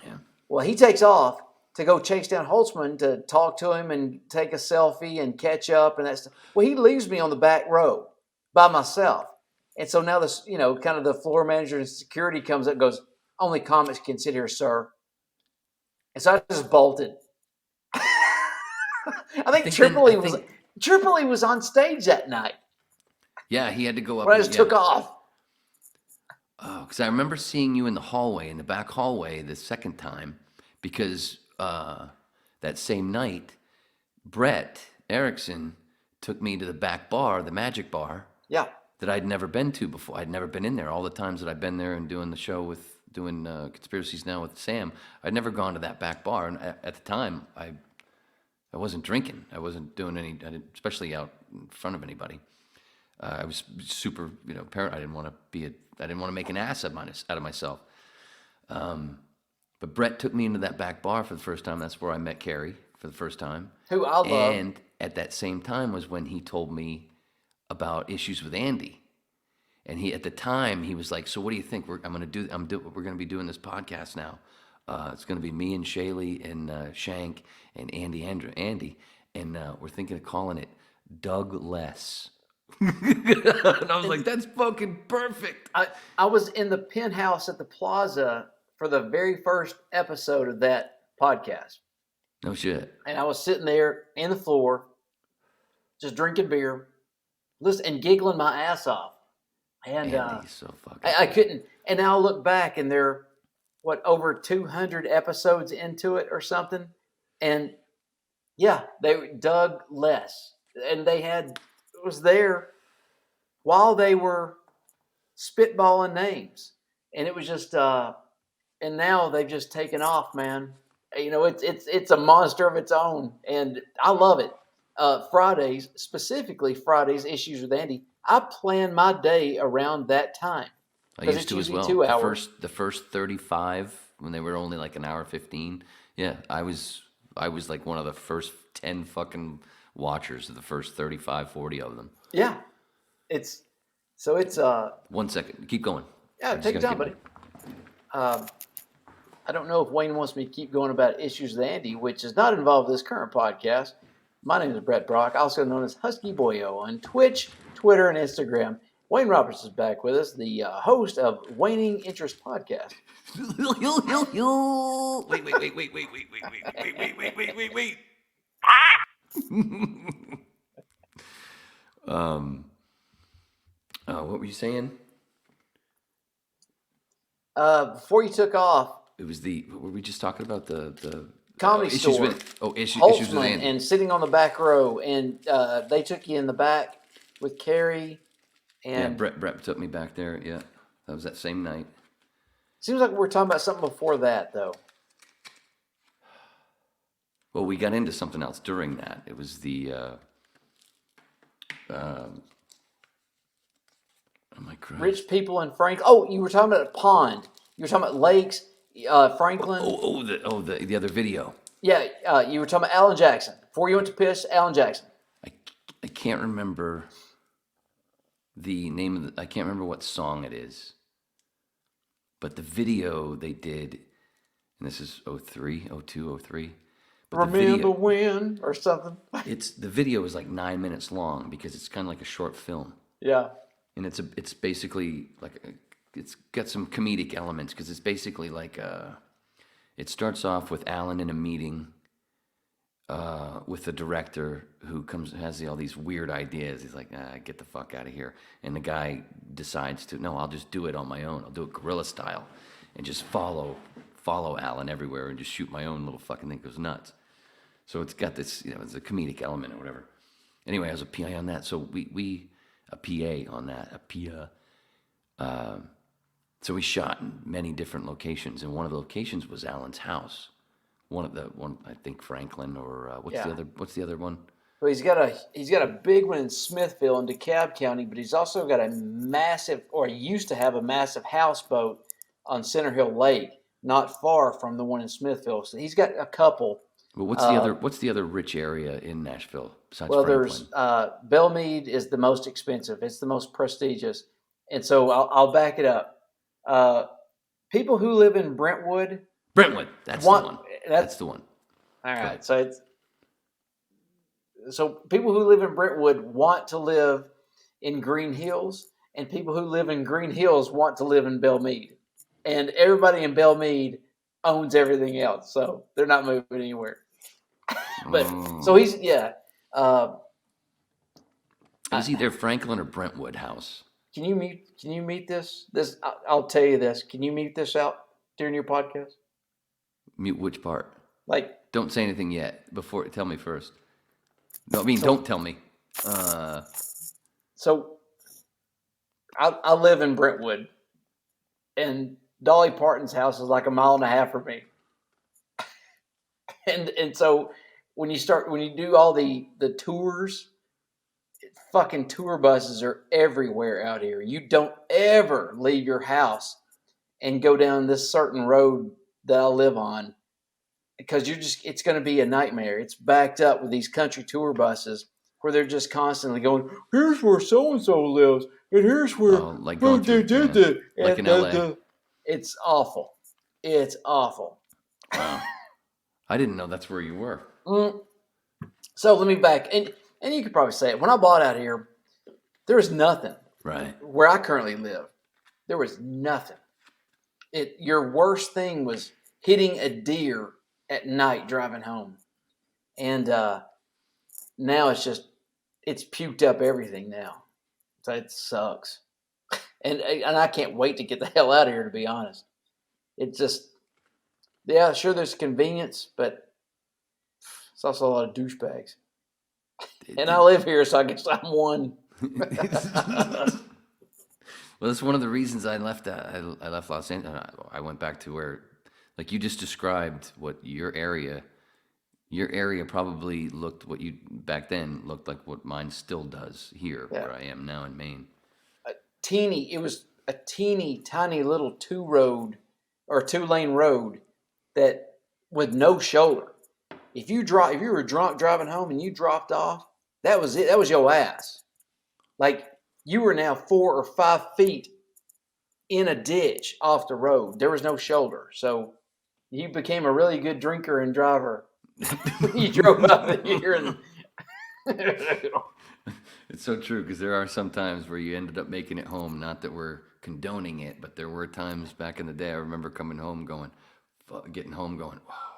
Yeah. Well, he takes off to go chase down Holtzman to talk to him and take a selfie and catch up and that stuff. Well, he leaves me on the back row by myself. And so now this, kind of the floor manager and security comes up and goes, "Only comics can sit here, sir." And so I just bolted. I think Tripoli was on stage that night. Yeah, he had to go up. But I just took off. Oh, because I remember seeing you in the back hallway, the second time, because that same night, Brett Erickson took me to the back bar, the Magic Bar. Yeah. That I'd never been to before. I'd never been in there. All the times that I've been there and doing the show doing Conspiracies Now with Sam, I'd never gone to that back bar. And at the time, I wasn't drinking. I wasn't doing especially out in front of anybody. I was super, parent. I didn't want to make an ass out of myself. But Brett took me into that back bar for the first time. That's where I met Carrie for the first time. Who I love. And at that same time was when he told me about issues with Andy. And at the time he was like, "So what do you think? We're going to be doing this podcast now. It's going to be me and Shaylee and Shank and Andy, and we're thinking of calling it Doug Less." And I was like, "That's fucking perfect." I was in the penthouse at the Plaza for the very first episode of that podcast. No shit. And I was sitting there in the floor, just drinking beer, listening and giggling my ass off. And Andy's so fucking I couldn't. And now I look back, and they're over 200 episodes into it or something. And yeah, they Doug Less, and was there while they were spitballing names, and it was just. And now they've just taken off, man. It's a monster of its own, and I love it. Fridays, specifically Fridays, Issues with Andy. I plan my day around that time. I used to as well. 2 hours. The first 35 when they were only like an hour 15. Yeah, I was like one of the first 10 fucking watchers of the first 35, 40 of them. Yeah. It's 1 second. Keep going. yeah, take your time, buddy. I don't know if Wayne wants me to keep going about Issues with Andy, which does not involve this current podcast. My name is Brett Brock, also known as Husky Boyo on Twitch, Twitter, and Instagram. Wayne Roberts is back with us, the host of Waning Interest Podcast. Wait. What were you saying? Before you took off, It was what were we just talking about? The Comedy issues Store. Issues with Holtzman Andy. and sitting on the back row, and they took you in the back with Carrie. And Brett took me back there. Yeah, that was that same night. Seems like we were talking about something before that, though. Well, we got into something else during that. It was the. Oh my Christ! Rich people in Franklin. Oh, you were talking about a pond. You were talking about lakes, Franklin. The other video. Yeah, you were talking about Alan Jackson. Before you went to piss, Alan Jackson. I can't remember the name of I can't remember what song it is. But the video they did, and this is 03, 02, 03. But Remember when or something. The video is like 9 minutes long because it's kind of like a short film. Yeah. And it's basically like it's got some comedic elements because it's basically like it starts off with Alan in a meeting with the director who has all these weird ideas. He's like, get the fuck out of here. And the guy decides no, I'll just do it on my own. I'll do it guerrilla style and just follow Alan everywhere and just shoot my own little fucking thing. It goes nuts. So it's got this, it's a comedic element or whatever. Anyway, I was a PA on that. So we a PA on that, so we shot in many different locations, and one of the locations was Alan's house. One I think Franklin or what's the other one? Well, he's got a big one in Smithville in DeKalb County, but he's also got a massive, or he used to have a massive houseboat on Center Hill Lake, not far from the one in Smithville. So he's got a couple. Well, what's the other rich area in Nashville besides Well, Franklin? there's Belmead is the most expensive. It's the most prestigious, and so I'll back it up. People who live in Brentwood. That's the one. That's the one. All right, so people who live in Brentwood want to live in Green Hills, and people who live in Green Hills want to live in Belmead, and everybody in Belmead owns everything else, so they're not moving anywhere. But so he's Is either Franklin or Brentwood house? Can you mute this? I'll tell you this. Can you mute this out during your podcast? Mute which part? Like, don't say anything yet. Tell me first. No, I mean, don't tell me. So I live in Brentwood, and Dolly Parton's house is like a mile and a half from me. And so when you do all the tours, fucking tour buses are everywhere out here. You don't ever leave your house and go down this certain road that I live on because it's going to be a nightmare. It's backed up with these country tour buses where they're just constantly going, here's where so-and-so lives, and here's where like going through, like in LA. It's awful. It's awful. Wow. I didn't know that's where you were. So let me back. And you could probably say it. When I bought out here, there was nothing. Right. Where I currently live, there was nothing. Your worst thing was hitting a deer at night driving home. And now it's puked up everything now. So it sucks. And I can't wait to get the hell out of here, to be honest. It just, yeah, sure, there's convenience, but it's also a lot of douchebags. And I live here, so I guess I'm one. Well, that's one of the reasons I left. I left Los Angeles. I went back to where, like you just described, what your area Your area probably looked back then looked like what mine still does here, where I am now in Maine. It was a teeny tiny little 2-lane road that with no shoulder. If you were drunk driving home and you dropped off, that was it. That was your ass. Like you were now 4 or 5 feet in a ditch off the road. There was no shoulder. So you became a really good drinker and driver. You drove out here and It's so true, because there are some times where you ended up making it home. Not that we're condoning it, but there were times back in the day I remember getting home going, wow,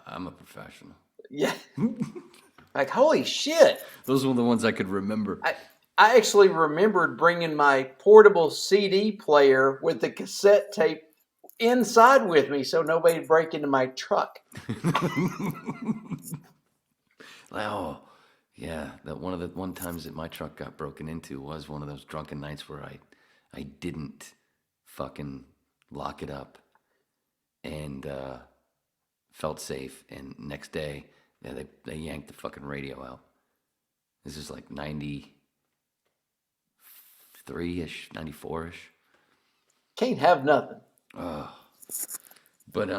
I'm a professional. yeah. Like, holy shit. Those were the ones I could remember. I actually remembered bringing my portable CD player with the cassette tape inside with me so nobody'd break into my truck. Oh, yeah. That one times that my truck got broken into was one of those drunken nights where I didn't fucking lock it up and felt safe. And next day, they yanked the fucking radio out. This is like 93-ish, 94-ish. Can't have nothing. But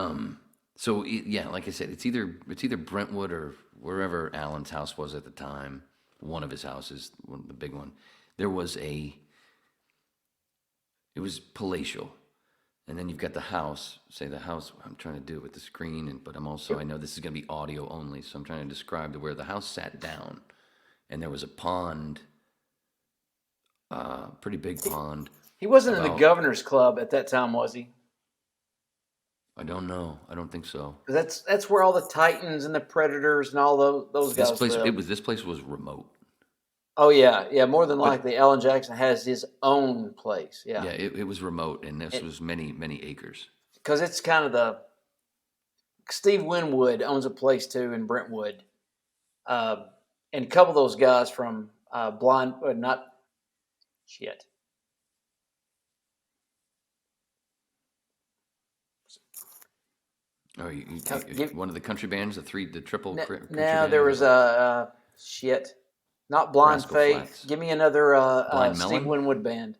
so yeah, like I said, it's either Brentwood or wherever Alan's house was at the time. One of his houses, the big one. It was palatial, and then you've got the house. Say the house. I'm trying to do it with the screen, but I know this is going to be audio only, so I'm trying to describe where the house sat down, and there was a pond, pretty big pond. He wasn't in the Governor's Club at that time, was he? I don't know. I don't think so. That's where all the Titans and the Predators and all those guys live. This place was remote. Oh yeah. More than likely, Alan Jackson has his own place. Yeah. Yeah, it was remote, and this was many acres. Because it's kind of Steve Winwood owns a place too in Brentwood, and a couple of those guys from Oh, one of the country bands, the triple. Now there was not Blind Rascal Faith. Flatts. Give me another Blind Steve Melon? Winwood band.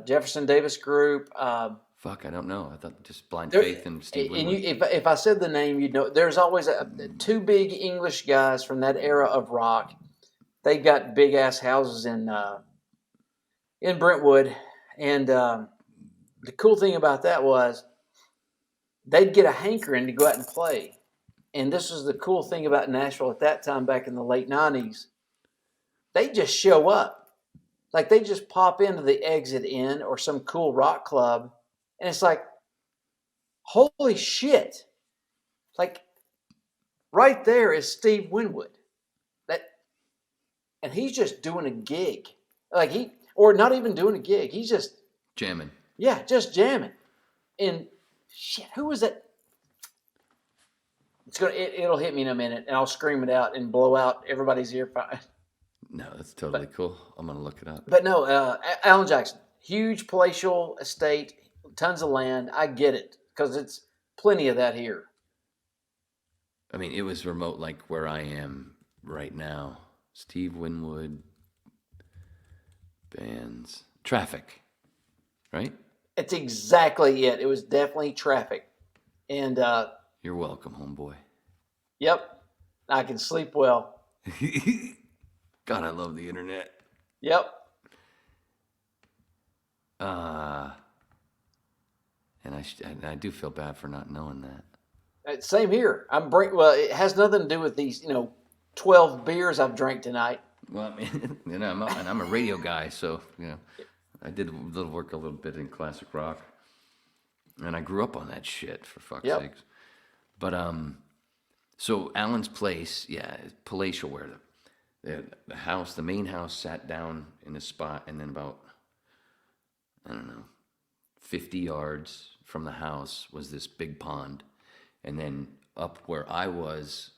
Jefferson Davis Group. Fuck, I don't know. I thought just Blind Faith and Steve Winwood. If I said the name, you'd know. There's always two big English guys from that era of rock. They've got big ass houses in Brentwood, and the cool thing about that was they'd get a hankering to go out and play. And this was the cool thing about Nashville at that time, back in the late 90s. They just show up. Like, they just pop into the Exit Inn or some cool rock club, and it's like, holy shit. Like, right there is Steve Winwood. And he's just doing a gig. Or not even doing a gig. He's just jamming. Yeah, just jamming. And shit, who was that? It'll hit me in a minute, and I'll scream it out and blow out everybody's earphone. No, that's totally cool. I'm gonna look it up. But no, Alan Jackson, huge palatial estate, tons of land. I get it, because it's plenty of that here. I mean, it was remote, like where I am right now. Steve Winwood bands, Traffic, right? It's exactly it. It was definitely Traffic. And you're welcome, homeboy. Yep. I can sleep well. God, I love the internet. Yep. And I do feel bad for not knowing that. Same here. Well, it has nothing to do with these, 12 beers I've drank tonight. Well, I mean, I'm a radio guy, so I did a little bit in classic rock, and I grew up on that shit, for fuck's sakes. But so Alan's place, palatial, where the house, the main house, sat down in a spot, and then about 50 yards from the house was this big pond, and then up where I was,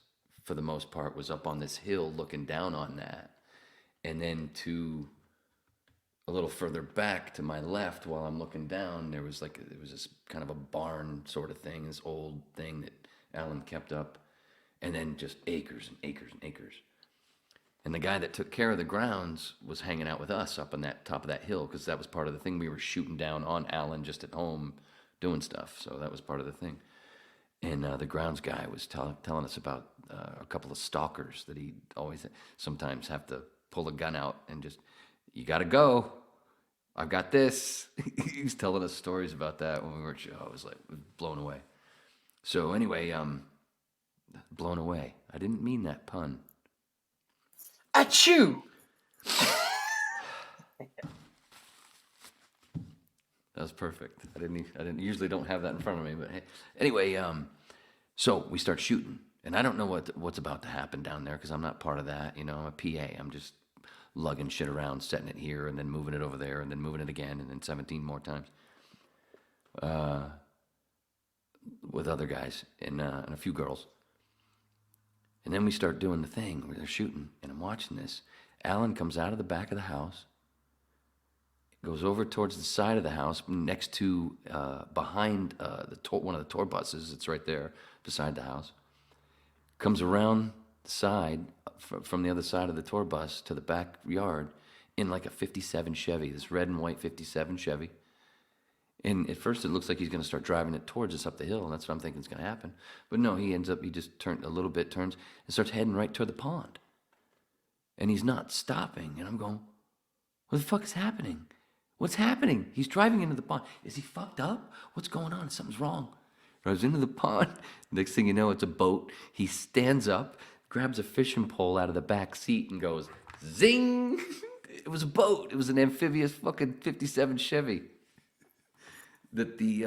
for the most part, was up on this hill looking down on that. And then to a little further back to my left, while I'm looking down, there was this kind of a barn sort of thing, this old thing that Alan kept up, and then just acres and acres and acres. And the guy that took care of the grounds was hanging out with us up on that top of that hill, because that was part of the thing. We were shooting down on Alan just at home doing stuff, so that was part of the thing. And the grounds guy was telling us about a couple of stalkers that he'd always sometimes have to pull a gun out and just, you got to go. I've got this. He was telling us stories about that when we were at show. I was like blown away. So anyway, blown away. I didn't mean that pun. Achoo! That was perfect. I didn't usually don't have that in front of me, but hey. Anyway, so we start shooting, and I don't know what's about to happen down there because I'm not part of that. You know, I'm a PA. I'm just lugging shit around, setting it here, and then moving it over there, and then moving it again, and then 17 more times with other guys and a few girls. And then we start doing the thing where they're shooting, and I'm watching this. Alan comes out of the back of the house, goes over towards the side of the house next to, behind one of the tour buses. It's right there beside the house. Comes around the side, from the other side of the tour bus to the backyard in like a 57 Chevy, this red and white 57 Chevy. And at first it looks like he's going to start driving it towards us up the hill, and that's what I'm thinking is going to happen. But no, he just turns and starts heading right toward the pond. And he's not stopping. And I'm going, what the fuck is happening? What's happening? He's driving into the pond. Is he fucked up? What's going on? Something's wrong. Drives into the pond. Next thing you know, it's a boat. He stands up, grabs a fishing pole out of the back seat and goes, zing! It was a boat. It was an amphibious fucking 57 Chevy that the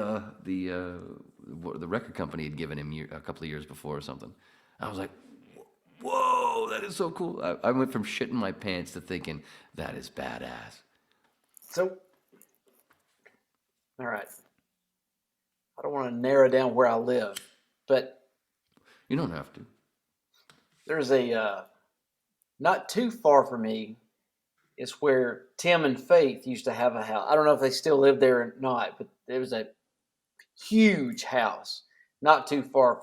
record company had given him a couple of years before or something. I was like, whoa, that is so cool. I went from shitting my pants to thinking, that is badass. So, all right. I don't want to narrow down where I live, but you don't have to. There's a not too far from me is where Tim and Faith used to have a house. I don't know if they still live there or not, but there was a huge house not too far,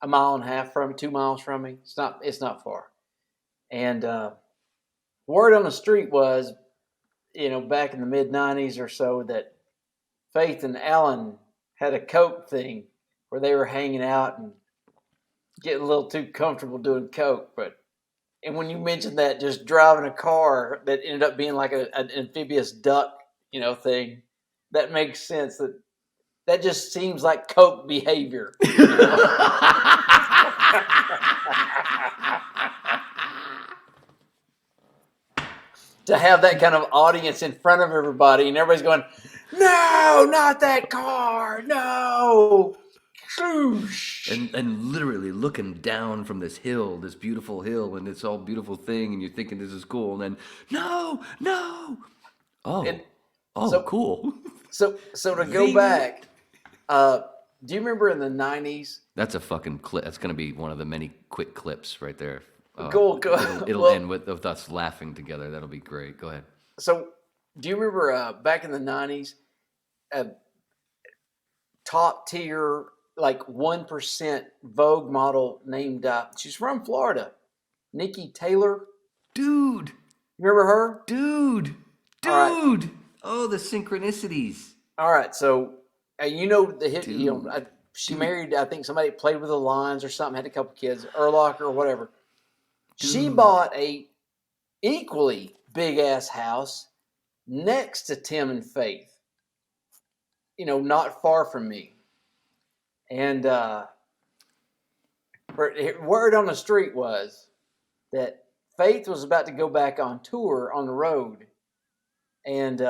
a mile and a half from me, 2 miles from me. It's not far. And word on the street was, back in the mid-90s or so, that Faith and Alan had a coke thing where they were hanging out and getting a little too comfortable doing coke. And when you mentioned that, just driving a car that ended up being like an amphibious duck, thing, that makes sense. That just seems like coke behavior. To have that kind of audience in front of everybody, and everybody's going, no, not that car, no. And literally looking down from this hill, this beautiful hill, and it's all beautiful thing, and you're thinking this is cool, and then no. Cool. So to go back, do you remember in the 90s? That's a fucking clip. That's going to be one of the many quick clips right there. Go. It'll end with us laughing together. That'll be great. Go ahead. So, do you remember back in the 90s, top tier, like 1% Vogue model named, she's from Florida, Nikki Taylor? Dude. You remember her? Dude. Right. Oh, the synchronicities. All right. So, the hit, she married, I think, somebody that played with the Lions or something, had a couple kids, Urlacher or whatever. Dude. She bought a equally big-ass house next to Tim and Faith, not far from me. And word on the street was that Faith was about to go back on tour on the road. And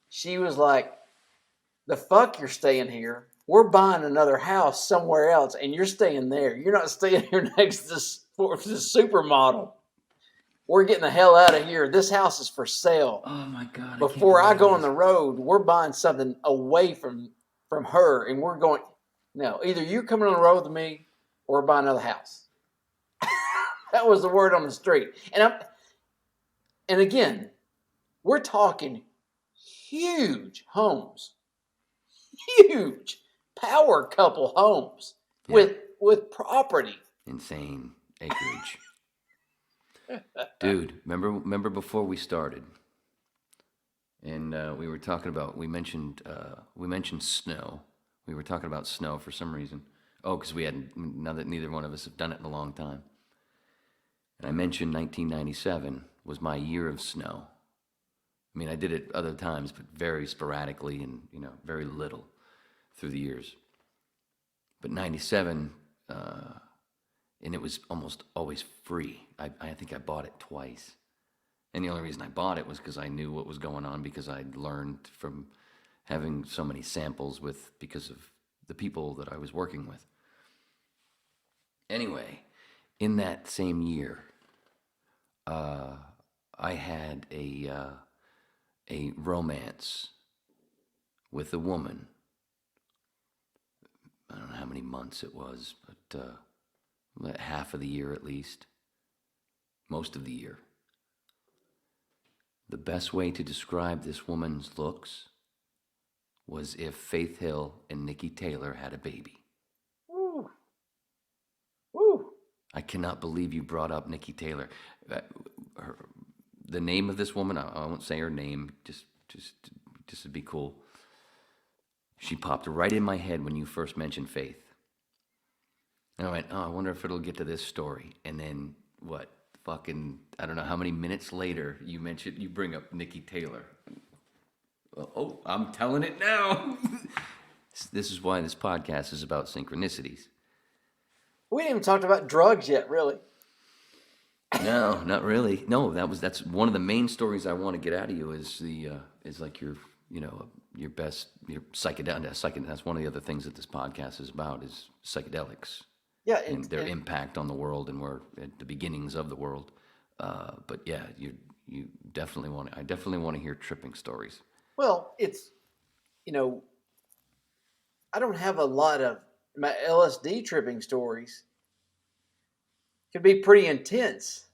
she was like, the fuck you're staying here? We're buying another house somewhere else, and you're staying there. You're not staying here next to this supermodel. We're getting the hell out of here. This house is for sale. Oh my God. Before I go on the road, we're buying something away from her, and we're going, no, either you're coming on the road with me or we're buying another house. That was the word on the street. And And again, we're talking huge homes, huge power couple homes with property. Insane acreage. Dude, remember before we started, and we were talking about, we mentioned snow. We were talking about snow for some reason. Oh, because now that neither one of us have done it in a long time. And I mentioned 1997 was my year of snow. I mean, I did it other times, but very sporadically and, very little through the years. But 97, and it was almost always free. I think I bought it twice. And the only reason I bought it was because I knew what was going on, because I'd learned from having so many samples because of the people that I was working with. Anyway, in that same year, I had a romance with a woman. I don't know how many months it was, but half of the year at least, most of the year. The best way to describe this woman's looks was if Faith Hill and Nikki Taylor had a baby. Woo. Woo. I cannot believe you brought up Nikki Taylor. The name of this woman, I won't say her name, just to be cool. She popped right in my head when you first mentioned Faith. And I went, I wonder if it'll get to this story. And then what? I don't know how many minutes later you bring up Nikki Taylor. Oh, I'm telling it now. This is why this podcast is about synchronicities. We haven't even talked about drugs yet, really. No, not really. No, that's one of the main stories I want to get out of you is like your psychedelic. That's one of the other things that this podcast is about is psychedelics. Yeah, and their impact on the world, and we're at the beginnings of the world. But yeah, you definitely want to. I definitely want to hear tripping stories. Well, it's I don't have a lot of my LSD tripping stories. Could be pretty intense,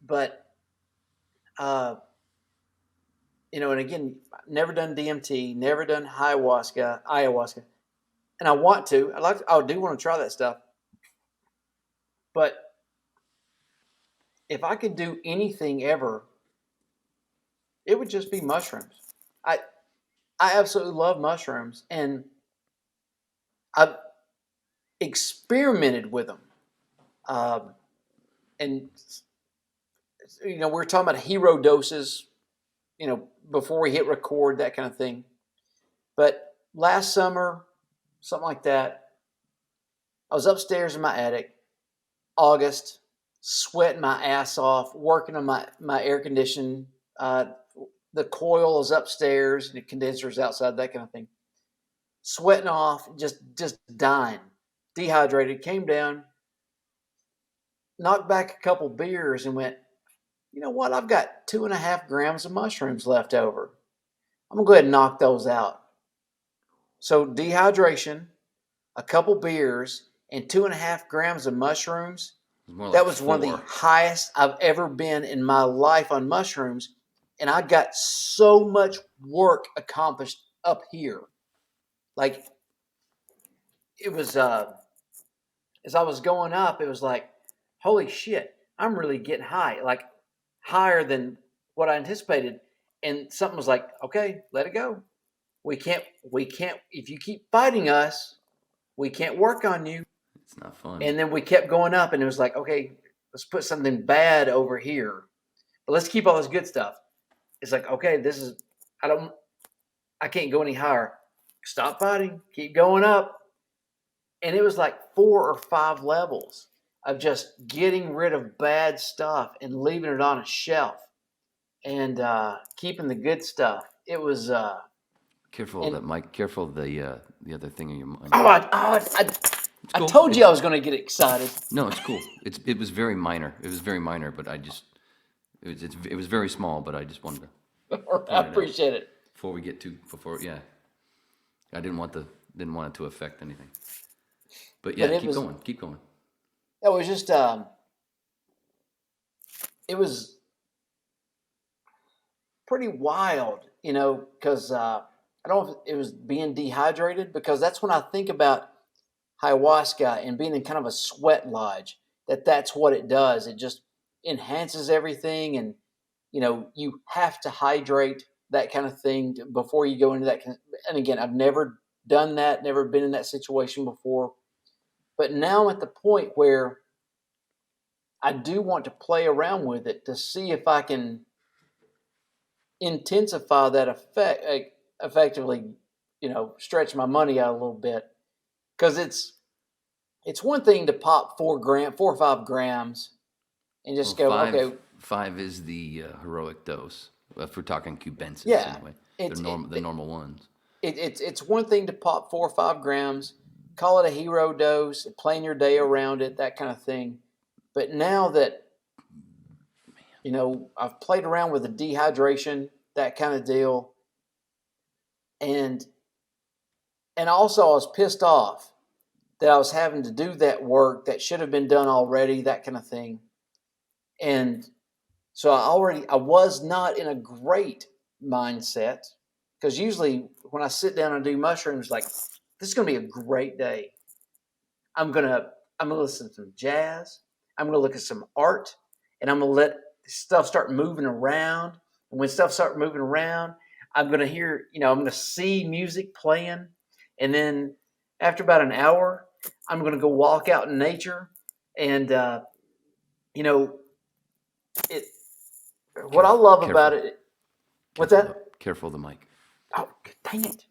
but and again, never done DMT, never done ayahuasca, and I want to. I do want to try that stuff. But if I could do anything ever, it would just be mushrooms. I absolutely love mushrooms, and I've experimented with them. And we were talking about hero doses, before we hit record, that kind of thing. But last summer, something like that, I was upstairs in my attic, August, sweating my ass off, working on my air conditioning. The coil is upstairs, and the condenser's outside, that kind of thing. Sweating off, just dying, dehydrated. Came down, knocked back a couple beers, and went, you know what? I've got 2.5 grams of mushrooms left over. I'm gonna go ahead and knock those out. So dehydration, a couple beers, and 2.5 grams of mushrooms. That was one of the highest I've ever been in my life on mushrooms. And I got so much work accomplished up here. Like, it was, as I was going up, it was like, holy shit, I'm really getting high. Like, higher than what I anticipated. And something was like, okay, let it go. We can't, if you keep fighting us, we can't work on you. It's not fun. And then we kept going up, and it was like, okay, let's put something bad over here, but let's keep all this good stuff. It's like, okay, I can't go any higher. Stop fighting, keep going up. And it was like 4 or 5 levels of just getting rid of bad stuff and leaving it on a shelf and keeping the good stuff. It was careful of that, Mike. Careful of the other thing in your mind. I told you I was going to get excited. No, it's cool. It was very minor. It was very minor, but it was very small. But I just wanted to. I appreciate it. Before we get I didn't want it to affect anything. But yeah, keep going. It was just it was pretty wild, because I don't know if it was being dehydrated, because that's when I think about ayahuasca and being in kind of a sweat lodge, that's what it does. It just enhances everything. And, you have to hydrate, that kind of thing, before you go into that. And again, I've never done that, never been in that situation before. But now I'm at the point where I do want to play around with it to see if I can intensify that effect, effectively, stretch my money out a little bit. Because it's one thing to pop 4 or 5 grams and just go, okay. 5 is the heroic dose. If we're talking cubensis, Yeah, anyway. The normal ones. It's one thing to pop 4 or 5 grams, call it a hero dose, plan your day around it, that kind of thing. But now that, I've played around with the dehydration, that kind of deal, and also I was pissed off that I was having to do that work that should have been done already, that kind of thing. And so I was not in a great mindset, because usually when I sit down and do mushrooms, like, this is going to be a great day. I'm gonna listen to some jazz. I'm gonna look at some art, and I'm gonna let stuff start moving around. And when stuff starts moving around, I'm gonna hear, I'm gonna see music playing. And then after about an hour, I'm gonna go walk out in nature. And it. What I love about it. What's that? Careful of the mic. Oh, dang it!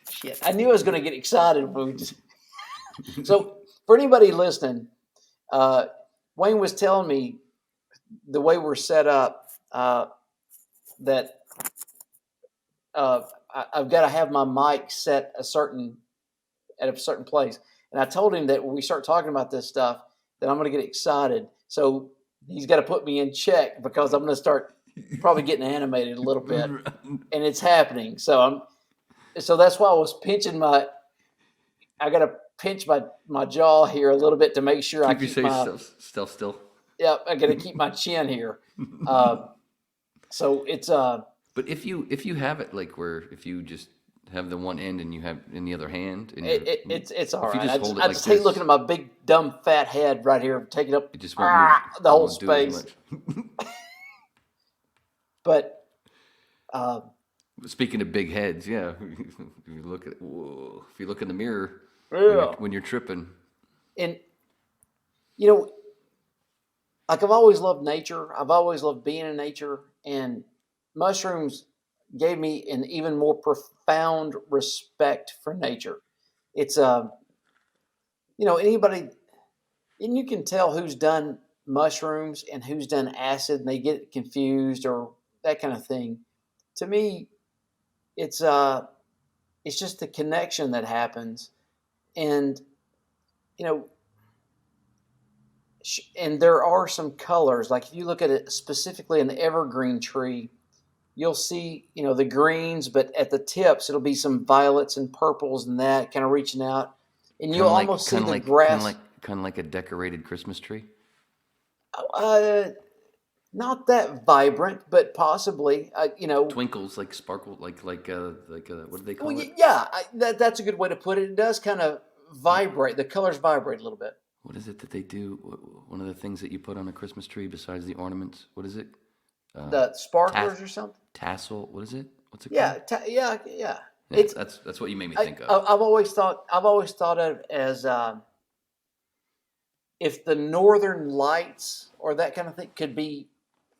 Shit, I knew I was gonna get excited when we just. So for anybody listening, Wayne was telling me the way we're set up, that I've got to have my mic set at a certain place. And I told him that when we start talking about this stuff, that I'm going to get excited. So he's got to put me in check, because I'm going to start probably getting animated a little bit, and it's happening. So that's why I was pinching I got to pinch my jaw here a little bit to make sure I keep yourself still. Yeah, I got to keep my chin here. So it's But if you have it like where, if you just have the one end and you have in the other hand, and it's all right. I just hate looking at my big dumb fat head right here, taking up it just won't move, the whole space. But speaking of big heads, yeah, if you look in the mirror, when you're tripping, and like, I've always loved nature. I've always loved being in nature, and mushrooms gave me an even more profound respect for nature. It's anybody, and you can tell who's done mushrooms and who's done acid, and they get confused or that kind of thing. To me, it's just the connection that happens, and and there are some colors. Like, if you look at it specifically an evergreen tree, you'll see, the greens, but at the tips, it'll be some violets and purples and that kind of reaching out. And you'll almost see the grass. Kind of like a decorated Christmas tree? Not that vibrant, but possibly, Twinkles, like sparkle, like what do they call it? Yeah, that's a good way to put it. It does kind of vibrate. The colors vibrate a little bit. What is it that they do? One of the things that you put on a Christmas tree besides the ornaments? What is it? The sparklers or something? Tassel. What is it? What's it called? Yeah. That's what you made me think of. I've always thought of it as if the northern lights or that kind of thing could be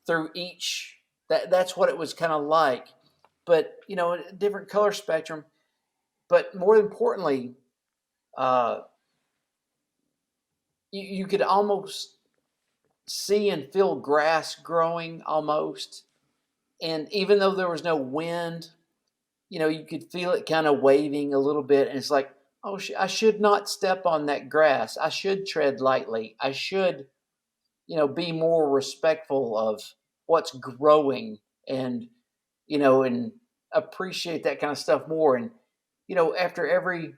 through each. That's what it was kind of like, but a different color spectrum. But more importantly, you could almost see and feel grass growing almost. And even though there was no wind, you could feel it kind of waving a little bit. And it's like, oh, I should not step on that grass. I should tread lightly. I should, be more respectful of what's growing, and, and appreciate that kind of stuff more. And, after every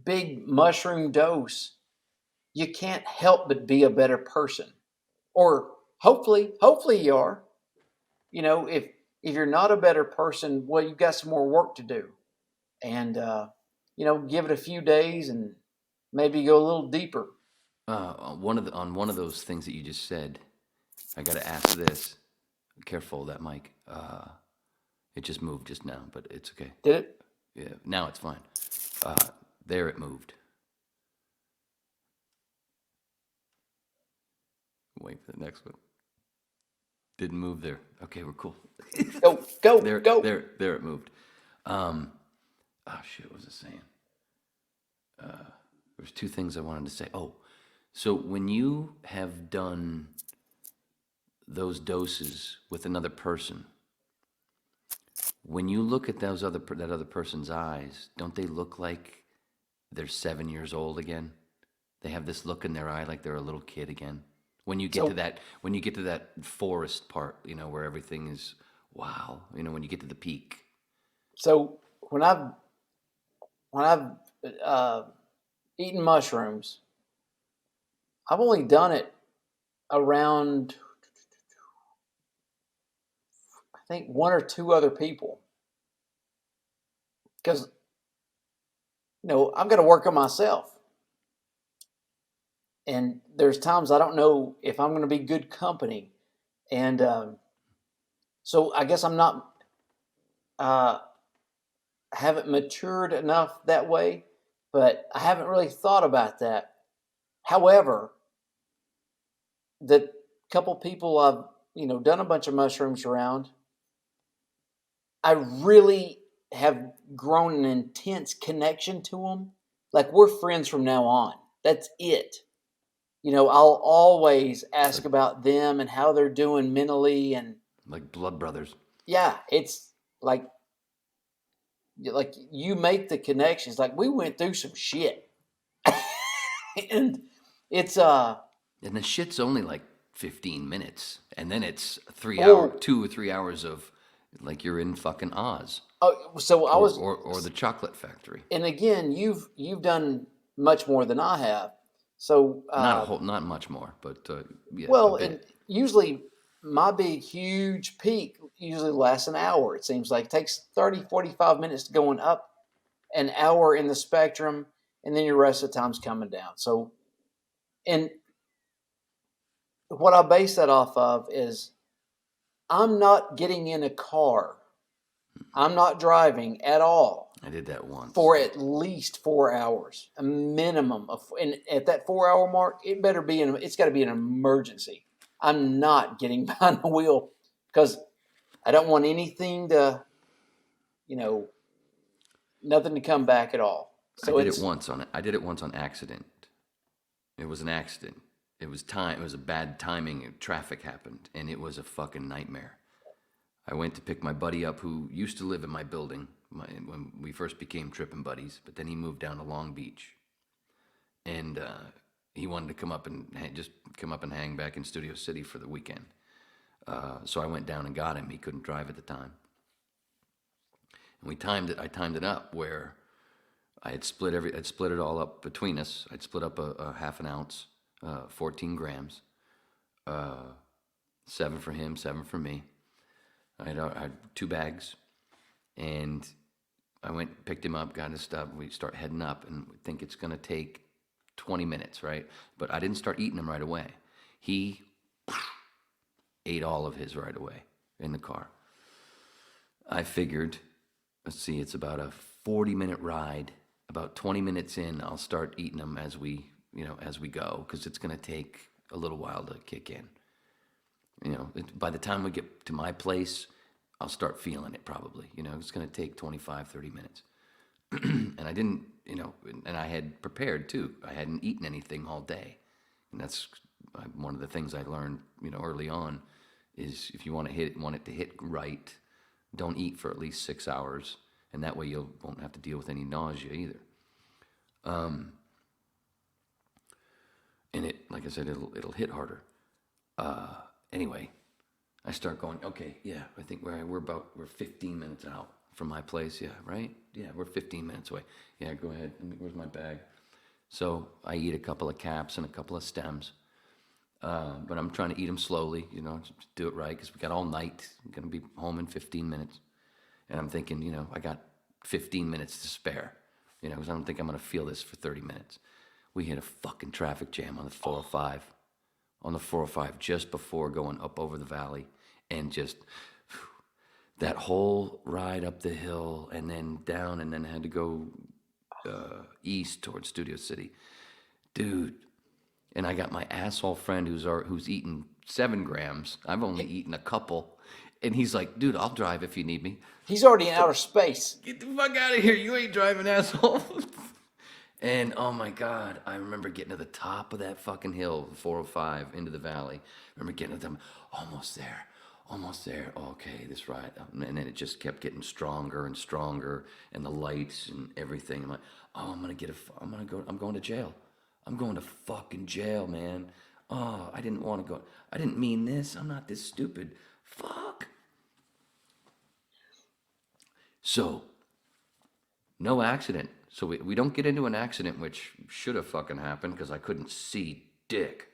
big mushroom dose, you can't help but be a better person. Or hopefully you are. If if you're not a better person, well, you've got some more work to do. And, give it a few days and maybe go a little deeper. On one of those things that you just said, I got to ask this. Careful of that mic. It just moved just now, but it's okay. Did it? Yeah, now it's fine. There it moved. Wait for the next one. Didn't move there. Okay, we're cool. Go. There it moved. Oh shit, what was I saying? There's two things I wanted to say. Oh, so when you have done those doses with another person, when you look at that other person's eyes, don't they look like they're 7 years old again? They have this look in their eye like they're a little kid again. When you get to that forest part, where everything is wow, when you get to the peak. So when I've eaten mushrooms, I've only done it around, I think, one or two other people. Because, I've got to work on myself. And there's times I don't know if I'm going to be good company. And so I guess I'm not, haven't matured enough that way, but I haven't really thought about that. However, the couple people I've, done a bunch of mushrooms around, I really have grown an intense connection to them. Like, we're friends from now on. That's it. I'll always ask about them and how they're doing mentally, and like blood brothers. Yeah, it's like you make the connections. Like, we went through some shit, and it's and the shit's only like 15 minutes, and then it's 2 or 3 hours of like you're in fucking Oz. Oh, so I was, or the chocolate factory. And again, you've done much more than I have. So not much more, but yeah. Well, and usually my big, huge peak usually lasts an hour. It seems like it takes 30, 45 minutes going up, an hour in the spectrum, and then your rest of the time's coming down. So, and what I base that off of is I'm not getting in a car. I'm not driving at all. I did that once. For at least 4 hours, a minimum of, and at that 4 hour mark, it's got to be an emergency. I'm not getting behind the wheel because I don't want anything to, nothing to come back at all. So I did it once on accident. It was an accident. It was a bad timing. Traffic happened, and it was a fucking nightmare. I went to pick my buddy up who used to live in my building when we first became tripping buddies, but then he moved down to Long Beach. And he wanted to come up and hang back in Studio City for the weekend. So I went down and got him. He couldn't drive at the time. And I timed it up where I'd split it all up between us. I'd split up a half an ounce, 14 grams, 7 for him, 7 for me. I had 2 bags, and I went, picked him up, got his stuff. We start heading up, and we think it's going to take 20 minutes, right? But I didn't start eating them right away. He ate all of his right away in the car. I figured, it's about a 40-minute ride. About 20 minutes in, I'll start eating them as we go, because it's going to take a little while to kick in. By the time we get to my place, I'll start feeling it probably. It's going to take 25, 30 minutes. And I didn't, and I had prepared too. I hadn't eaten anything all day. And that's one of the things I learned, early on is if you want it to hit right, don't eat for at least 6 hours. And that way you won't have to deal with any nausea either. And it, like I said, it'll hit harder. Anyway, I start going, okay, yeah, I think we're 15 minutes out from my place. Yeah, right? Yeah, we're 15 minutes away. Yeah, go ahead. Where's my bag? So I eat a couple of caps and a couple of stems. but I'm trying to eat them slowly, just do it right because we got all night. I'm going to be home in 15 minutes. And I'm thinking, I got 15 minutes to spare, because I don't think I'm going to feel this for 30 minutes. We hit a fucking traffic jam on the 405. On the 405 just before going up over the valley, and just that whole ride up the hill and then down, and then had to go east towards Studio City. Dude, and I got my asshole friend who's eaten 7 grams. I've only eaten a couple. And he's like, dude, I'll drive if you need me. He's already in outer space. Get the fuck out of here. You ain't driving, asshole. And oh my God, I remember getting to the top of that fucking hill, 405, into the valley. I remember getting to them, almost there. Okay, this ride. And then it just kept getting stronger and stronger, and the lights and everything. I'm like, oh, I'm going to jail. I'm going to fucking jail, man. Oh, I didn't want to go. I didn't mean this. I'm not this stupid. Fuck. So, no accident. So we don't get into an accident, which should have fucking happened because I couldn't see dick.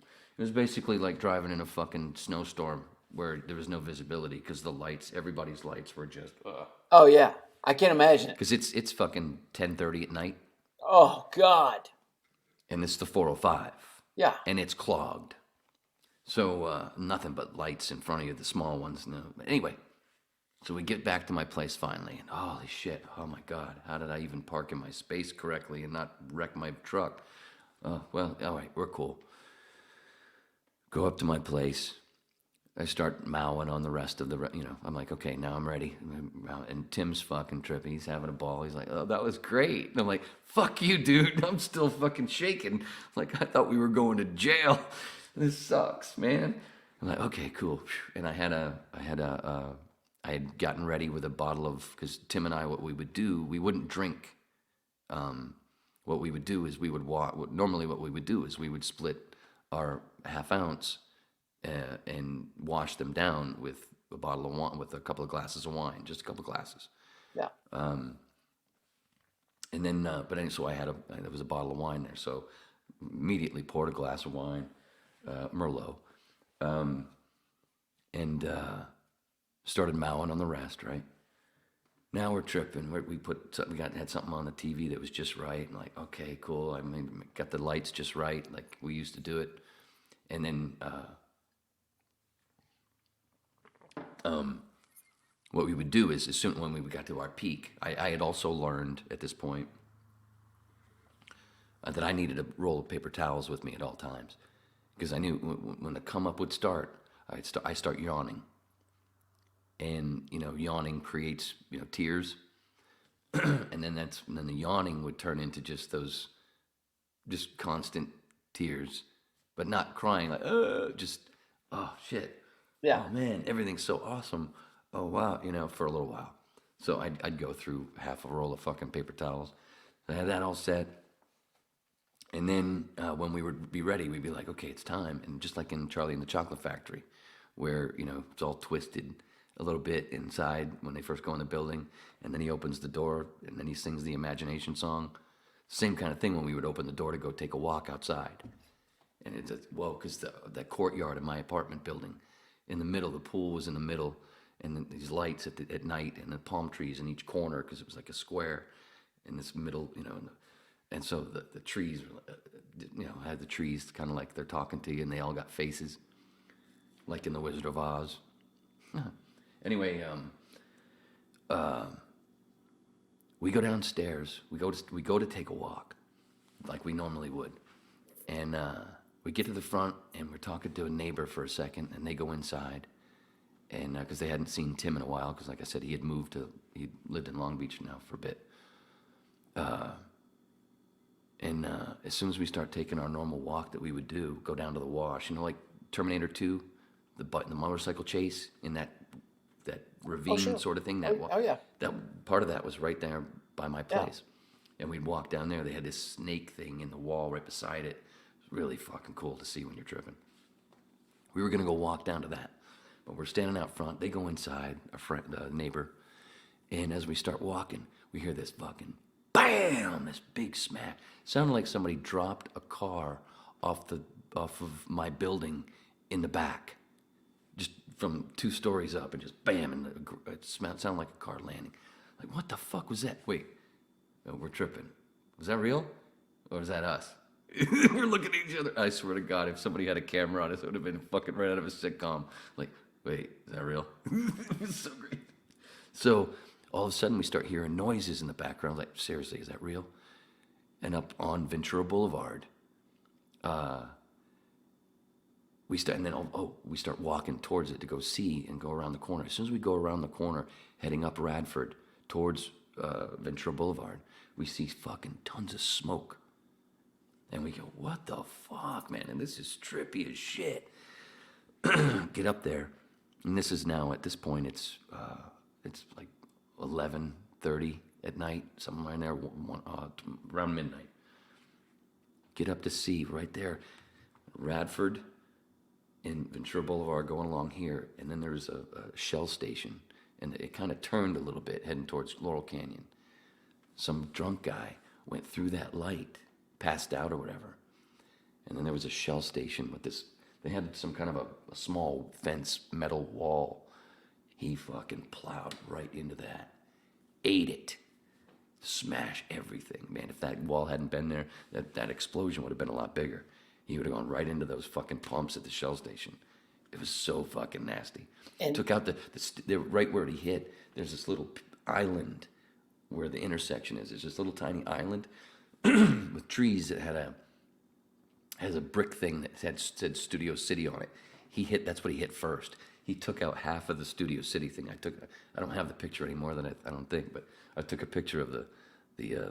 It was basically like driving in a fucking snowstorm where there was no visibility because the lights, everybody's lights were just. Oh yeah, I can't imagine it. Because it's fucking 10:30 at night. Oh God. And it's the 405. Yeah. And it's clogged. So nothing but lights in front of you, the small ones. No. But anyway. So we get back to my place finally, and holy shit, oh my God, how did I even park in my space correctly and not wreck my truck? Well, all right, we're cool. Go up to my place. I start mowing on the rest of I'm like, okay, now I'm ready. And Tim's fucking tripping. He's having a ball. He's like, oh, that was great. And I'm like, fuck you, dude. I'm still fucking shaking. Like, I thought we were going to jail. This sucks, man. I'm like, okay, cool. And I had gotten ready with a bottle of, because Tim and I, what we would do, we wouldn't drink. What we would do is we would walk. Normally what we would do is we would split our half ounce and wash them down with a bottle of wine, with a couple of glasses of wine, just a couple of glasses. Yeah. And then, so there was a bottle of wine there. So immediately poured a glass of wine, Merlot, and started mowing on the rest, right? Now we're tripping. Had something on the TV that was just right. And like, okay, cool. I mean, got the lights just right, like we used to do it. And then, what we would do is, as soon when we got to our peak, I had also learned at this point that I needed a roll of paper towels with me at all times, because I knew when the come up would start, I start yawning. And yawning creates tears, and then the yawning would turn into just constant tears, but not crying like just oh shit, yeah, oh man, everything's so awesome, oh wow, for a little while. So I'd go through half a roll of fucking paper towels. I had that all set, and then when we would be ready, we'd be like, okay, it's time, and just like in Charlie and the Chocolate Factory, where it's all twisted a little bit inside when they first go in the building, and then he opens the door and then he sings the Imagination song. Same kind of thing when we would open the door to go take a walk outside. And it's because the courtyard of my apartment building, in the middle, the pool was in the middle, and then these lights at night, and the palm trees in each corner, because it was like a square in this middle, and so the trees, had the trees kind of like they're talking to you, and they all got faces, like in The Wizard of Oz. Anyway, we go downstairs. We go to take a walk, like we normally would, and we get to the front, and we're talking to a neighbor for a second, and they go inside, and because they hadn't seen Tim in a while, because like I said, he lived in Long Beach now for a bit, and as soon as we start taking our normal walk that we would do, go down to the wash, like Terminator 2, the motorcycle chase in that ravine sort of thing. That part of that was right there by my place, and we'd walk down there. They had this snake thing in the wall right beside it. It was really fucking cool to see when you're tripping. We were gonna go walk down to that, but we're standing out front. They go inside, the neighbor, and as we start walking, we hear this fucking bam, this big smack. Sounded like somebody dropped a car off off of my building in the back, just from 2 stories up, and just bam, and it sounded like a car landing. Like, what the fuck was that? Wait, we're tripping. Was that real? Or was that us? We're looking at each other. I swear to God, if somebody had a camera on us, it would have been fucking right out of a sitcom. Like, wait, is that real? It was so great. So all of a sudden we start hearing noises in the background. Like, seriously, is that real? And up on Ventura Boulevard, we start walking towards it to go see and go around the corner. As soon as we go around the corner, heading up Radford towards Ventura Boulevard, we see fucking tons of smoke. And we go, what the fuck, man? And this is trippy as shit. Get up there, and this is now, at this point, it's like 11:30 at night, somewhere in there, around midnight. Get up to see right there, Radford and Ventura Boulevard going along here, and then there's a Shell station, and it kind of turned a little bit, heading towards Laurel Canyon. Some drunk guy went through that light, passed out or whatever. And then there was a Shell station with this, they had some kind of a small fence, metal wall. He fucking plowed right into that. Ate it. Smashed everything. Man, if that wall hadn't been there, that explosion would have been a lot bigger. He would have gone right into those fucking pumps at the Shell station. It was so fucking nasty. And took out the right where he hit, there's this little island where the intersection is. There's this little tiny island with trees that has a brick thing that said Studio City on it. That's what he hit first. He took out half of the Studio City thing. I don't have the picture anymore I don't think, but I took a picture of the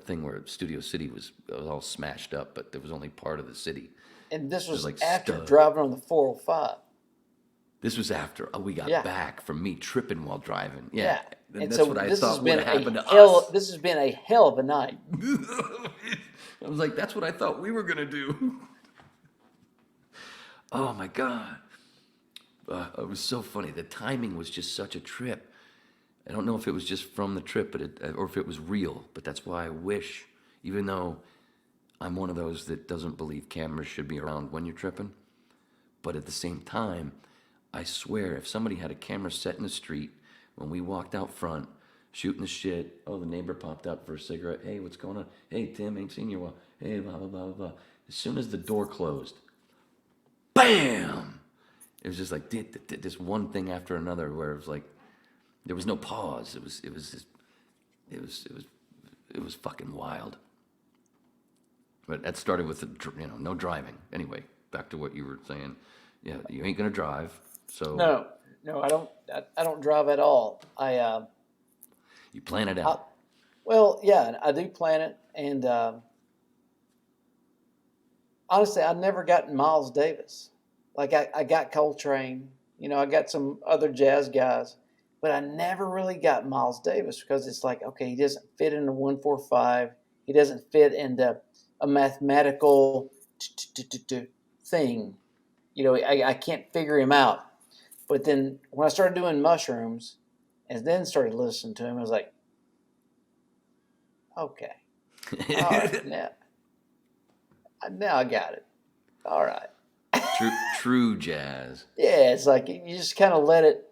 thing where Studio City was all smashed up, but there was only part of the city. And this was like after driving on the 405. This was after we got back from me tripping while driving. Yeah. And that's what I thought would have happened to us. This has been a hell of a night. I was like, that's what I thought we were going to do. Oh, my God. It was so funny. The timing was just such a trip. I don't know if it was just from the trip or if it was real, but that's why I wish, even though I'm one of those that doesn't believe cameras should be around when you're tripping, but at the same time, I swear, if somebody had a camera set in the street when we walked out front, shooting the shit, oh, the neighbor popped up for a cigarette, hey, what's going on? Hey, Tim, ain't seen you in a while. Hey, blah, blah, blah, blah. As soon as the door closed, bam! It was just like this one thing after another, where it was like there was no pause. It was fucking wild. But that started with no driving. Anyway, back to what you were saying. Yeah, you ain't gonna drive. So no, I don't drive at all. You plan it out. Well, yeah, I do plan it, and honestly, I never got Miles Davis. Like I got Coltrane, I got some other jazz guys, but I never really got Miles Davis because it's like, okay, he doesn't fit into 145. He doesn't fit into a mathematical thing. I can't figure him out. But then when I started doing mushrooms and then started listening to him, I was like, okay. All right, now I got it. All right. True jazz. Yeah, it's like you just kind of let it.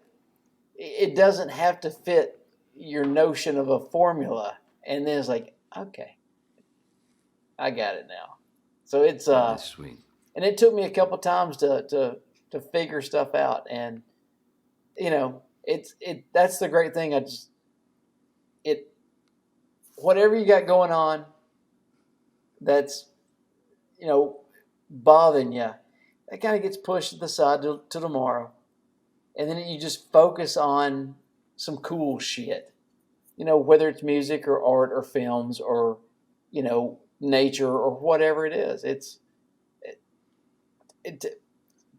It doesn't have to fit your notion of a formula, and then it's like, okay, I got it now. So it's that's sweet. And it took me a couple times to figure stuff out, and that's the great thing. Whatever you got going on, that's bothering you. That kind of gets pushed to the side to tomorrow. And then you just focus on some cool shit. Whether it's music or art or films or, nature or whatever it is.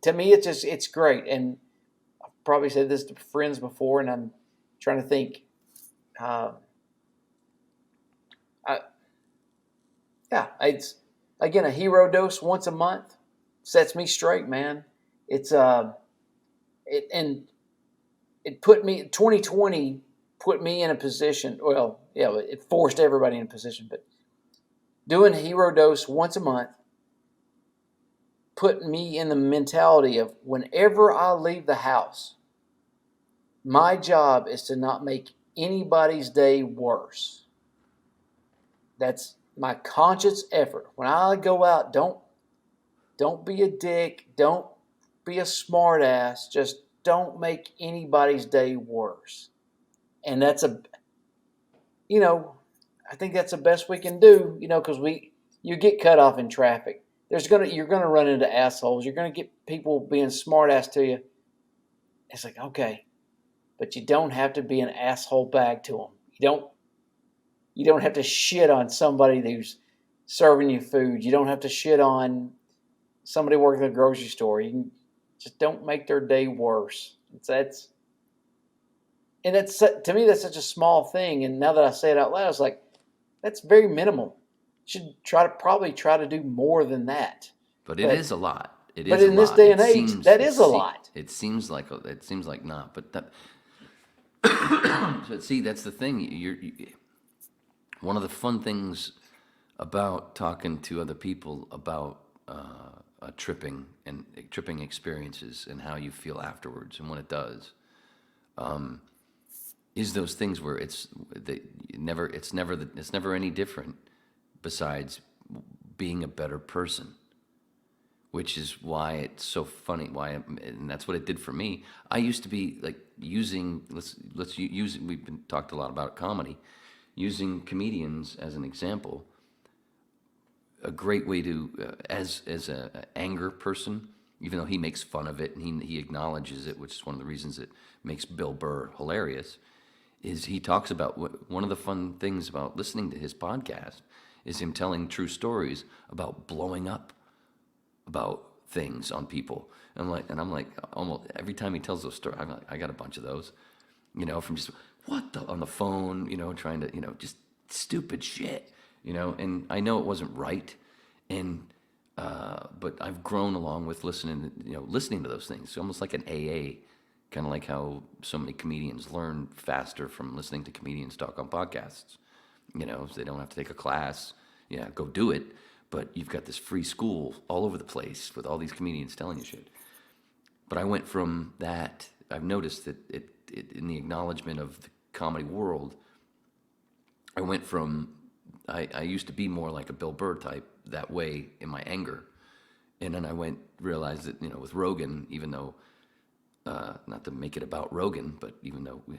To me, it's great. And I've probably said this to friends before, and I'm trying to think. It's, again, a hero dose once a month. Sets me straight, man. It's it put me 2020 put me in a position. Well, yeah, it forced everybody in a position. But doing hero dose once a month, put me in the mentality of whenever I leave the house, my job is to not make anybody's day worse. That's my conscious effort. When I go out, don't be a dick. Don't be a smart ass. Just don't make anybody's day worse. And that's I think that's the best we can do, because you get cut off in traffic. You're gonna run into assholes. You're gonna get people being smart ass to you. It's like, okay, but you don't have to be an asshole bag to them. You don't have to shit on somebody who's serving you food. You don't have to shit on somebody working at the grocery store. You can just don't make their day worse. That's to me, that's such a small thing. And now that I say it out loud, it's like, that's very minimal. You should probably try to do more than that. But it is a lot. But in this day and age, that is a lot. It seems like not, but that. So see, that's the thing. One of the fun things about talking to other people about tripping experiences and how you feel afterwards and when it does, is those things where it's never any different besides being a better person, which is why it's so funny. And that's what it did for me. I used to be like using let's use. We've been talked a lot about comedy. Using comedians as an example, a great way to, as an anger person, even though he makes fun of it and he acknowledges it, which is one of the reasons it makes Bill Burr hilarious, is he talks about one of the fun things about listening to his podcast is him telling true stories about blowing up about things on people. And I'm like, almost every time he tells those stories, I'm like, I got a bunch of those, from just on the phone, trying to, just stupid shit, and I know it wasn't right. And, but I've grown along with listening to those things. It's almost like an AA, kind of like how so many comedians learn faster from listening to comedians talk on podcasts, so they don't have to take a class. Yeah, go do it. But you've got this free school all over the place with all these comedians telling you shit. But I went from that. I've noticed that it in the acknowledgement of the comedy world, I went from, I used to be more like a Bill Burr type that way in my anger. And then realized that, with Rogan, even though, not to make it about Rogan, but even though we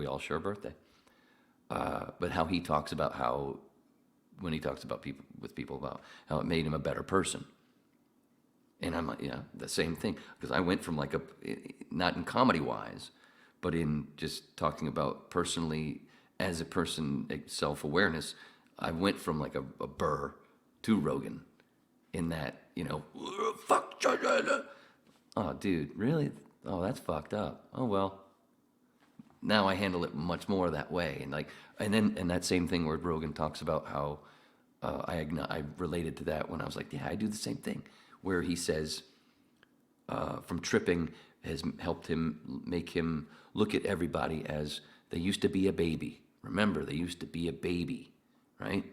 all share a birthday, but how he talks about when he talks about people about how it made him a better person. And I'm like, yeah, the same thing. Because I went from not in comedy wise, but in just talking about personally as a person, self-awareness, I went from like a Burr to Rogan in that, fuck. Oh, dude, really? Oh, that's fucked up. Oh, well. Now I handle it much more that way. And that same thing where Rogan talks about how I related to that when I was like, yeah, I do the same thing. Where he says, from tripping has helped make him look at everybody as they used to be a baby. Remember, they used to be a baby, right?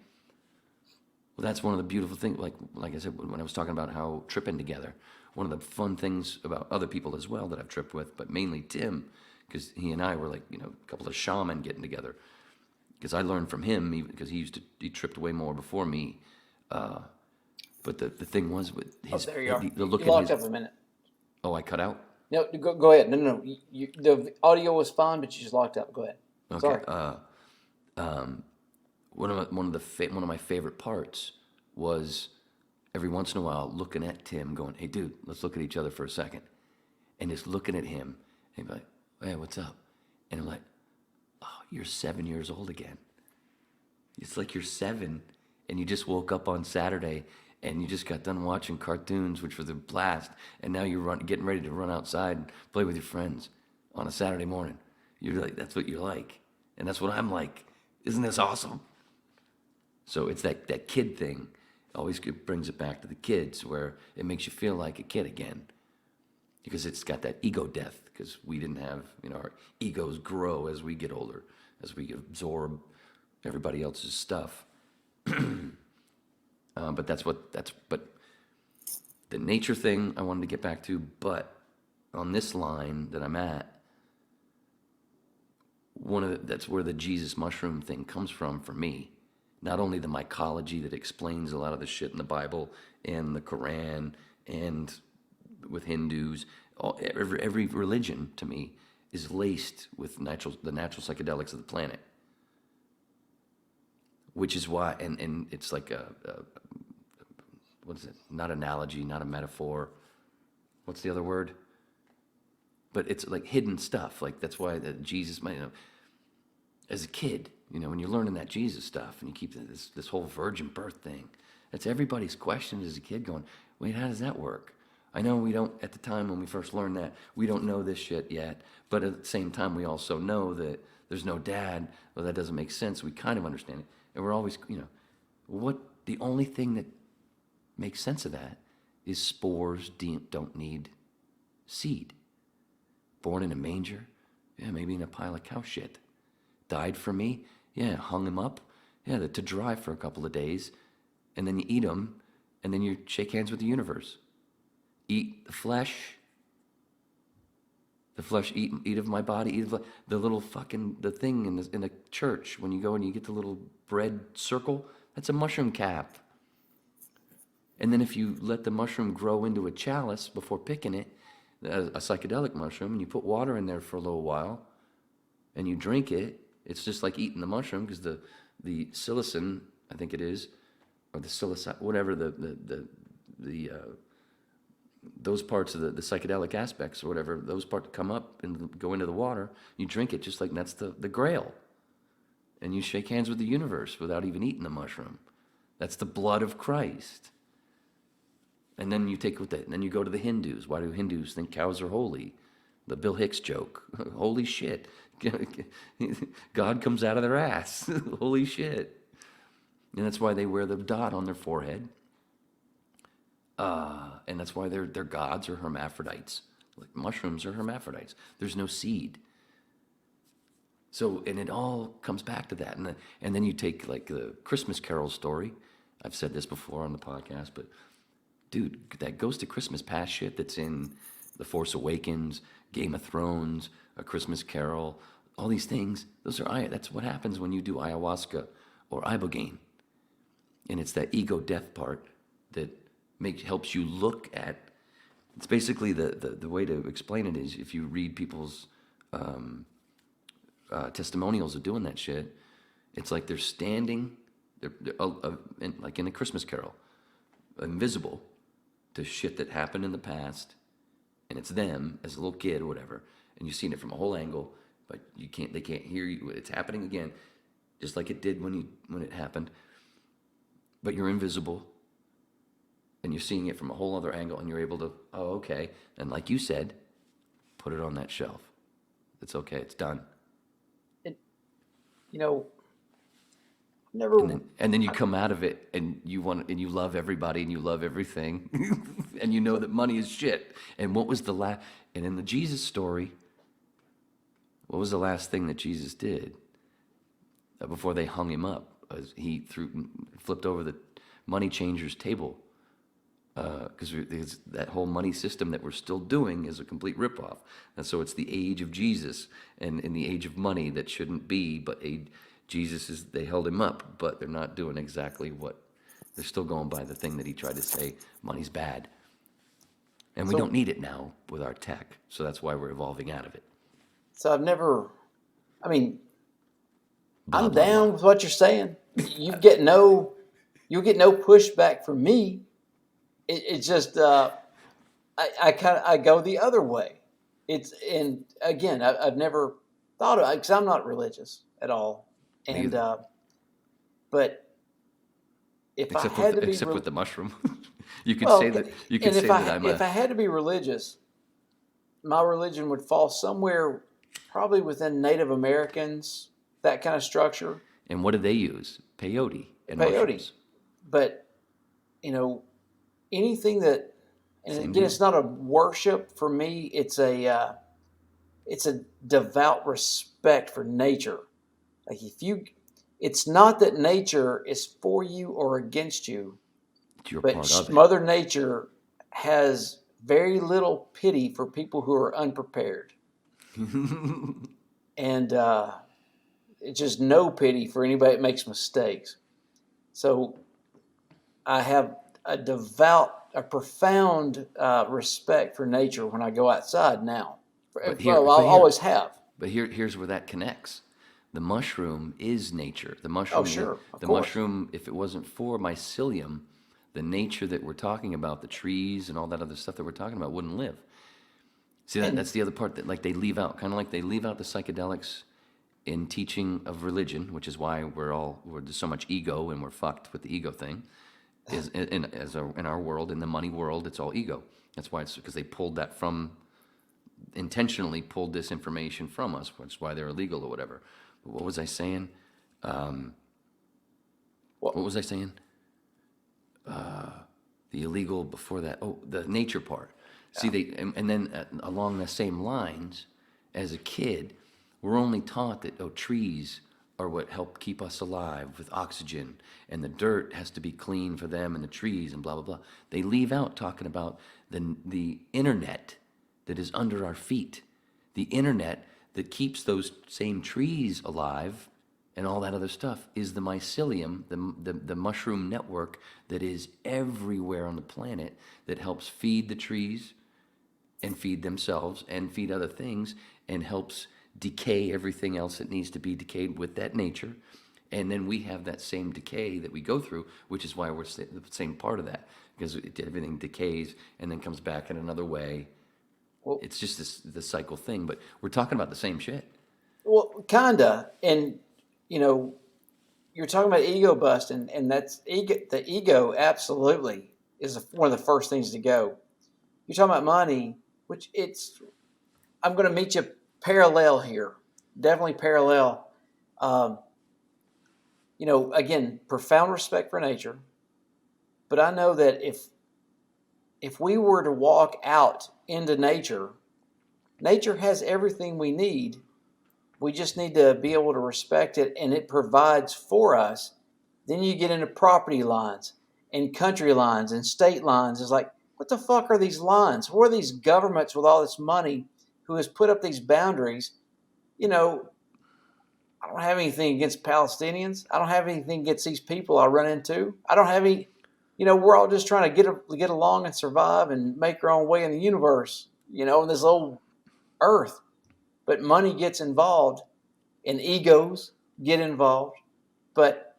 Well, that's one of the beautiful things. Like I said, when I was talking about how tripping together, one of the fun things about other people as well that I've tripped with, but mainly Tim, because he and I were like, a couple of shaman getting together. Because I learned from him, even because he tripped way more before me. But the thing was with his, there you are. The look You at locked his. up a minute. Oh, I cut out. No, go ahead. No. The audio was fine, but you just locked up. Go ahead. Okay. Sorry. One of my favorite parts was every once in a while looking at Tim, going, "Hey, dude, let's look at each other for a second," and just looking at him, and be like, "Hey, what's up?" And I'm like, "Oh, you're 7 years old again. It's like you're 7, and you just woke up on Saturday." And you just got done watching cartoons, which was a blast, and now you're getting ready to run outside and play with your friends on a Saturday morning. You're like, that's what you're like, and that's what I'm like. Isn't this awesome? So it's that kid thing. Always brings it back to the kids, where it makes you feel like a kid again, because it's got that ego death. Because we didn't have, our egos grow as we get older, as we absorb everybody else's stuff. But the nature thing I wanted to get back to, but on this line that I'm at, that's where the Jesus mushroom thing comes from for me. Not only the mycology that explains a lot of the shit in the Bible and the Quran and with Hindus, every religion to me is laced with the natural psychedelics of the planet. Which is why, and it's like what is it? Not analogy, not a metaphor. What's the other word? But it's like hidden stuff. Like that's why Jesus, as a kid, when you're learning that Jesus stuff and you keep this whole virgin birth thing, that's everybody's question as a kid going, wait, how does that work? I know we don't, at the time when we first learned that, we don't know this shit yet, but at the same time we also know that there's no dad. Well, that doesn't make sense. We kind of understand it. And we're always, the only thing that makes sense of that is spores don't need seed. Born in a manger, yeah, maybe in a pile of cow shit. Died for me, yeah, hung him up, yeah, to dry for a couple of days, and then you eat them, and then you shake hands with the universe. Eat the flesh, eat of my body, eat of the little fucking, the thing in the church, when you go and you get the little bread circle, that's a mushroom cap. And then if you let the mushroom grow into a chalice before picking it, a psychedelic mushroom, and you put water in there for a little while, and you drink it, it's just like eating the mushroom, because the psilocin, I think it is, or the psilocybin, whatever those parts of the psychedelic aspects or whatever, those parts come up and go into the water. You drink it just like that's the grail. And you shake hands with the universe without even eating the mushroom. That's the blood of Christ. And then you take with that, and then you go to the Hindus. Why do Hindus think cows are holy? The Bill Hicks joke. Holy shit. God comes out of their ass. Holy shit. And that's why they wear the dot on their forehead. And that's why their gods are hermaphrodites. Like mushrooms are hermaphrodites. There's no seed. So, and it all comes back to that. And then you take like the Christmas Carol story. I've said this before on the podcast, but dude, that Ghost of Christmas Past shit that's in The Force Awakens, Game of Thrones, A Christmas Carol, all these things, that's what happens when you do ayahuasca or ibogaine. And it's that ego death part that helps you look at. It's basically the way to explain it is if you read people's testimonials of doing that shit, it's like they're standing, like in A Christmas Carol, invisible to shit that happened in the past, and it's them as a little kid or whatever, and you've seen it from a whole angle, but they can't hear you. It's happening again, just like it did when it happened, but you're invisible. And you're seeing it from a whole other angle, and you're able to, oh, okay. And like you said, put it on that shelf. It's okay. It's done. Never. And then you come out of it, and you love everybody, and you love everything, and you know that money is shit. And what was and in the Jesus story, what was the last thing that Jesus did before they hung him up? He flipped over the money changer's table. Because that whole money system that we're still doing is a complete ripoff. And so it's the age of Jesus and in the age of money that shouldn't be, but they held him up, but they're not doing exactly they're still going by the thing that he tried to say, money's bad. And we don't need it now with our tech, so that's why we're evolving out of it. So I'm down with what you're saying. You'll get no pushback from me. It's just I go the other way. I've never thought of it because I'm not religious at all, and but if I had to be except with the mushroom, you could say that if I had to be religious, my religion would fall somewhere probably within Native Americans, that kind of structure. And what do they use? Peyote and mushrooms. But anything that, and again, it's not a worship for me. It's a devout respect for nature. Like it's not that nature is for you or against you, You're part of it. Mother Nature has very little pity for people who are unprepared. And it's just no pity for anybody that makes mistakes. So I have a profound respect for nature when I go outside now. I'll always have. But here's where that connects. The mushroom is nature. The mushroom, mushroom, if it wasn't for mycelium, the nature that we're talking about, the trees and all that other stuff that we're talking about, wouldn't live. See, that's the other part that like they leave out, kind of like they leave out the psychedelics in teaching of religion, which is why there's so much ego and we're fucked with the ego thing. Is in our world, in the money world, it's all ego. That's why it's because they intentionally pulled this information from us, which is why they're illegal or whatever. But what was I saying? What was I saying? The illegal before that. Oh, the nature part. See, and then along the same lines, as a kid, we're only taught that trees are what help keep us alive with oxygen, and the dirt has to be clean for them, and the trees, and blah blah blah. They leave out talking about the internet that is under our feet, the internet that keeps those same trees alive, and all that other stuff is the mycelium, the mushroom network that is everywhere on the planet that helps feed the trees and feed themselves and feed other things and helps decay everything else that needs to be decayed with that nature. And then we have that same decay that we go through, which is why we're the same part of that, because everything decays and then comes back in another way. Well, it's just the cycle thing, but we're talking about the same shit. Well, kinda. And, you're talking about ego bust, and that's ego. The ego absolutely is one of the first things to go. You're talking about money, which I'm going to meet you parallel here. Definitely parallel. Again, profound respect for nature. But I know that if we were to walk out into nature, nature has everything we need. We just need to be able to respect it, and it provides for us. Then you get into property lines and country lines and state lines. It's like, what the fuck are these lines? Who are these governments with all this money who has put up these boundaries? I don't have anything against Palestinians. I don't have anything against these people I run into. I don't have any, we're all just trying to get along and survive and make our own way in the universe, in this old earth. But money gets involved and egos get involved. But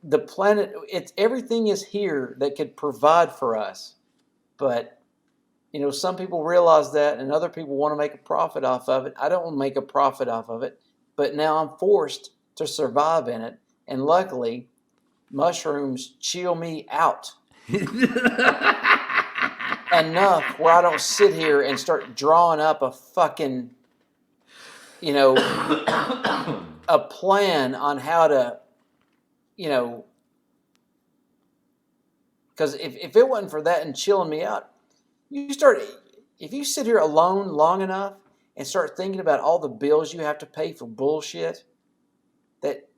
the planet, everything is here that could provide for us. But, some people realize that and other people want to make a profit off of it. I don't want to make a profit off of it. But now I'm forced to survive in it. And luckily, mushrooms chill me out enough where I don't sit here and start drawing up a fucking, a plan on how to, because if it wasn't for that and chilling me out, if you sit here alone long enough and start thinking about all the bills you have to pay for bullshit that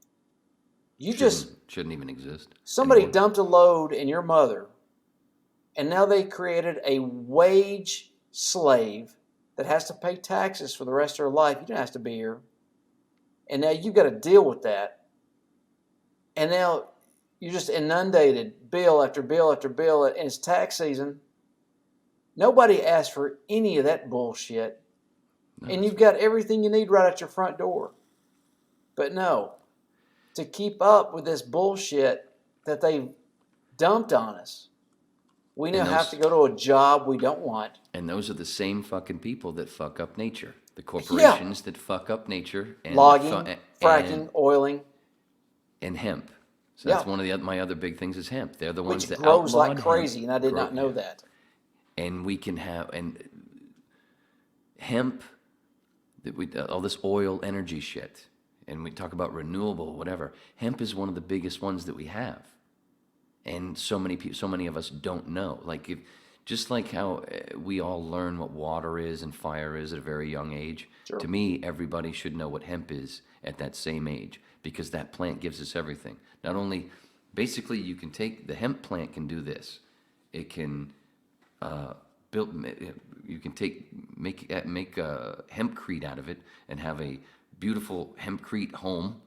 you shouldn't even exist. Somebody anymore. Dumped a load in your mother, and now they created a wage slave that has to pay taxes for the rest of her life. You don't have to be here. And now you've got to deal with that. And now you're just inundated, bill after bill after bill, and it's tax season. Nobody asked for any of that bullshit. No, and you've got everything you need right at your front door. But no, to keep up with this bullshit that they've dumped on us, we now have to go to a job we don't want. And those are the same fucking people that fuck up nature. The corporations that fuck up nature. And logging, fracking, oiling. And hemp. So that's one of my other big things is hemp. They're the ones that grows like crazy, and I did not know that. And we can have hemp, all this oil energy shit, and we talk about renewable, whatever. Hemp is one of the biggest ones that we have, and so many of us don't know. Just like how we all learn what water is and fire is at a very young age. Sure. To me, everybody should know what hemp is at that same age, because that plant gives us everything. Not only, basically, you can take the hemp plant can do this. It can built. You can make hempcrete out of it and have a beautiful hempcrete home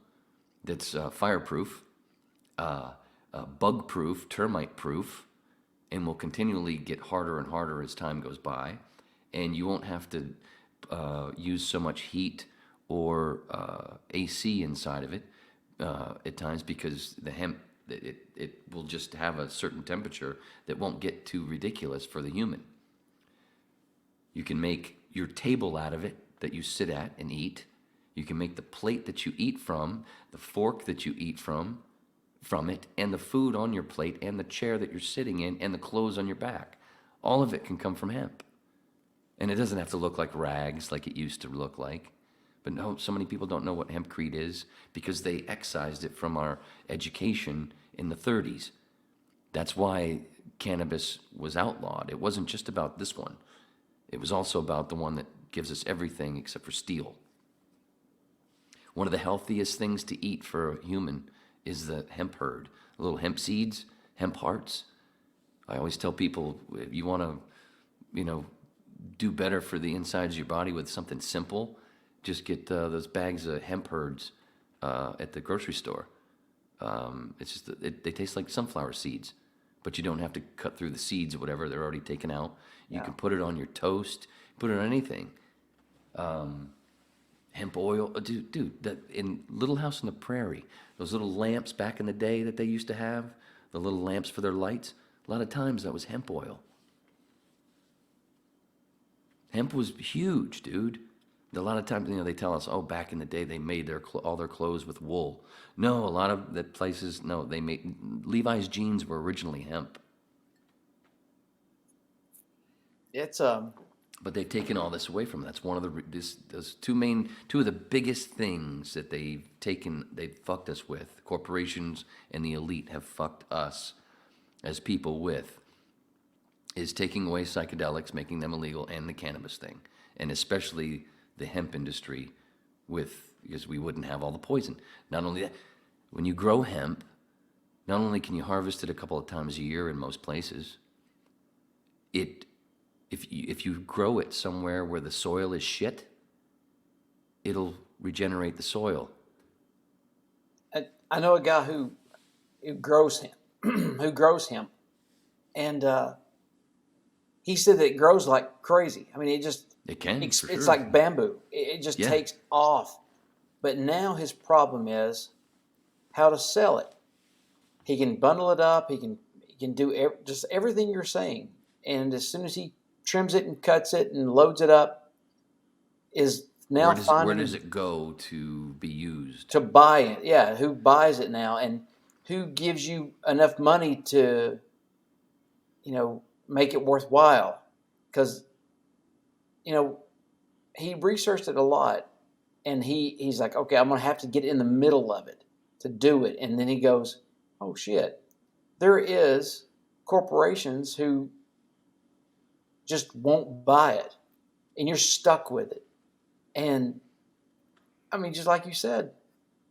that's fireproof, bug-proof, termite-proof, and will continually get harder and harder as time goes by. And you won't have to use so much heat or AC inside of it at times, because the hemp, it will just have a certain temperature that won't get too ridiculous for the human. You can make your table out of it that you sit at and eat. You can make the plate that you eat from, the fork that you eat from it, and the food on your plate, and the chair that you're sitting in, and the clothes on your back. All of it can come from hemp. And it doesn't have to look like rags like it used to look like. But no, so many people don't know what hempcrete is because they excised it from our education in the 30s. That's why cannabis was outlawed. It wasn't just about this one. It was also about the one that gives us everything except for steel. One of the healthiest things to eat for a human is the hemp hurd. Little hemp seeds, hemp hearts. I always tell people, if you want to, do better for the insides of your body with something simple, just get those bags of hemp herds at the grocery store. It's just they taste like sunflower seeds, but you don't have to cut through the seeds or whatever. They're already taken out. You can put it on your toast, put it on anything. Hemp oil, dude. That in Little House on the Prairie, those little lamps back in the day that they used to have, the little lamps for their lights. A lot of times that was hemp oil. Hemp was huge, dude. A lot of times, they tell us, oh, back in the day they made all their clothes with wool. No, a lot of the places, no, they made Levi's jeans were originally hemp. It's But they've taken all this away from them. That's one of those two of the biggest things that they've fucked us with. Corporations and the elite have fucked us as people with, is taking away psychedelics, making them illegal, and the cannabis thing, and especially the hemp industry, because we wouldn't have all the poison. Not only that, when you grow hemp, not only can you harvest it a couple of times a year in most places, if you grow it somewhere where the soil is shit, it'll regenerate the soil. I know a guy who grows hemp, and he said that it grows like crazy. I mean, It can. It's for sure. like bamboo. It just takes off. But now his problem is how to sell it. He can bundle it up. He can do just everything you're saying. And as soon as he trims it and cuts it and loads it up, is now where does it go to be used? To buy it. Yeah, who buys it now, and who gives you enough money to, make it worthwhile? Because, he researched it a lot, and he's like, okay, I'm going to have to get in the middle of it to do it. And then he goes, oh, shit. There is corporations who just won't buy it, and you're stuck with it. And, I mean, just like you said,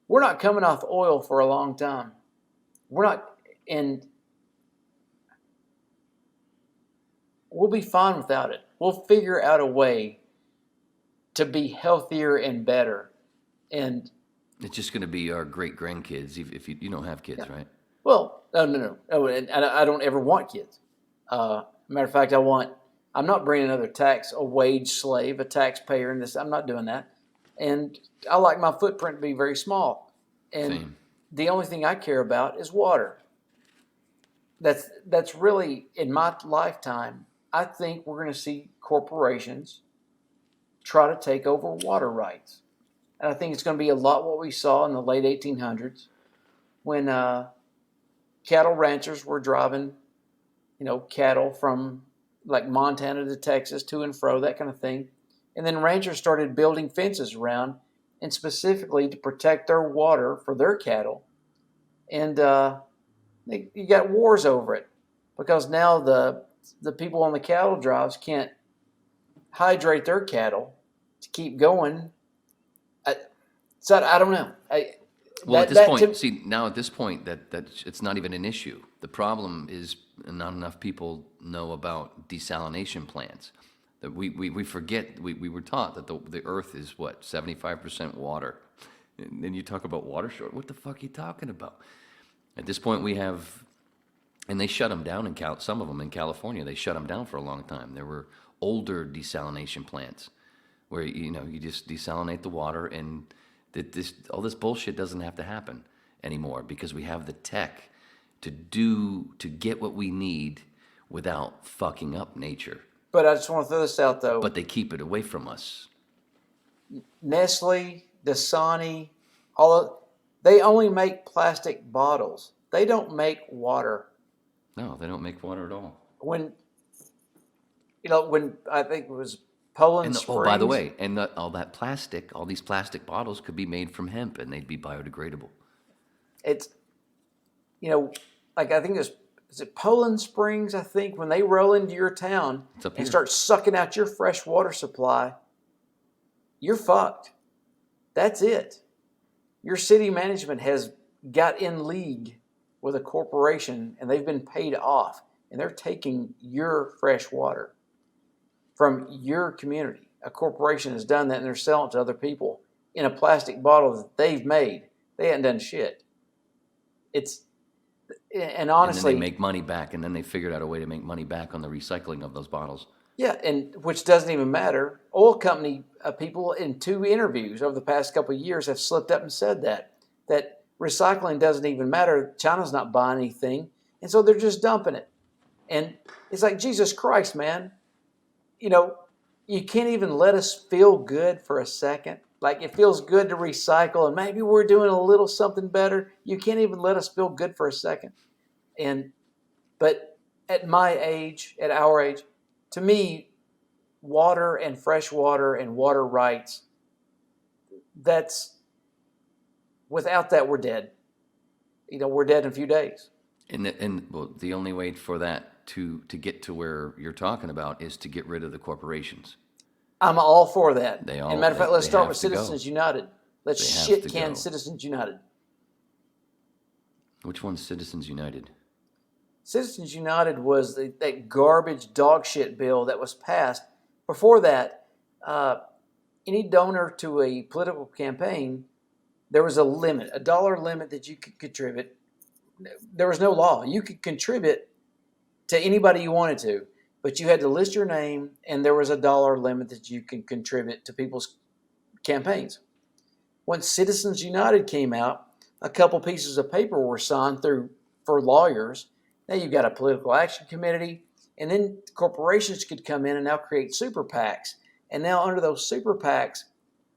we're not coming off oil for a long time. We're not, and we'll be fine without it. We'll figure out a way to be healthier and better. And it's just going to be our great grandkids if you don't have kids, right? Well, no. And I don't ever want kids. Matter of fact, I'm not bringing another a wage slave, a taxpayer in this. I'm not doing that. And I like my footprint to be very small. And Same. The only thing I care about is water. That's really, in my lifetime, I think we're going to see corporations try to take over water rights. And I think it's going to be a lot what we saw in the late 1800s when cattle ranchers were driving, cattle from like Montana to Texas to and fro, that kind of thing. And then ranchers started building fences around, and specifically to protect their water for their cattle. And you got wars over it because now the people on the cattle drives can't hydrate their cattle to keep going. So I don't know. Well, at this point, now at this point, that it's not even an issue. The problem is not enough people know about desalination plants. That we forget. We were taught that the Earth is what 75% water, and then you talk about water short. What the fuck are you talking about? At this point, we have, and they shut them down some of them in California. They shut them down for a long time. There were older desalination plants where you just desalinate the water, and all this bullshit doesn't have to happen anymore because we have the tech to get what we need without fucking up nature. But I just want to throw this out though. But they keep it away from us. Nestle, Dasani, they only make plastic bottles. They don't make water. No, they don't make water at all. When I think it was Poland Springs. Oh, by the way, all these plastic bottles could be made from hemp, and they'd be biodegradable. It's, like I think is it Poland Springs? I think when they roll into your town and start sucking out your fresh water supply, you're fucked. That's it. Your city management has got in league with a corporation, and they've been paid off, and they're taking your fresh water from your community. A corporation has done that, and they're selling it to other people in a plastic bottle that they've made. They haven't done shit. And honestly, and then they make money back, and then they figured out a way to make money back on the recycling of those bottles. Yeah, and which doesn't even matter. Oil company people in 2 interviews over the past couple of years have slipped up and said that recycling doesn't even matter. China's not buying anything, and so they're just dumping it. And it's like, Jesus Christ, man. You can't even let us feel good for a second. Like, it feels good to recycle, and maybe we're doing a little something better. You can't even let us feel good for a second. But at my age, at our age, to me, water and fresh water and water rights, without that, we're dead. We're dead in a few days. And the only way for that to get to where you're talking about is to get rid of the corporations. I'm all for that. As a matter of fact, let's start with Citizens United. Let's shit can Citizens United. Which one's Citizens United? Citizens United was that garbage dog shit bill that was passed. Before that, any donor to a political campaign, there was a limit, a dollar limit that you could contribute. There was no law. You could contribute to anybody you wanted to, but you had to list your name, and there was a dollar limit that you could contribute to people's campaigns. Once Citizens United came out, a couple pieces of paper were signed for lawyers. Now you've got a political action committee, and then corporations could come in and now create super PACs. And now under those super PACs,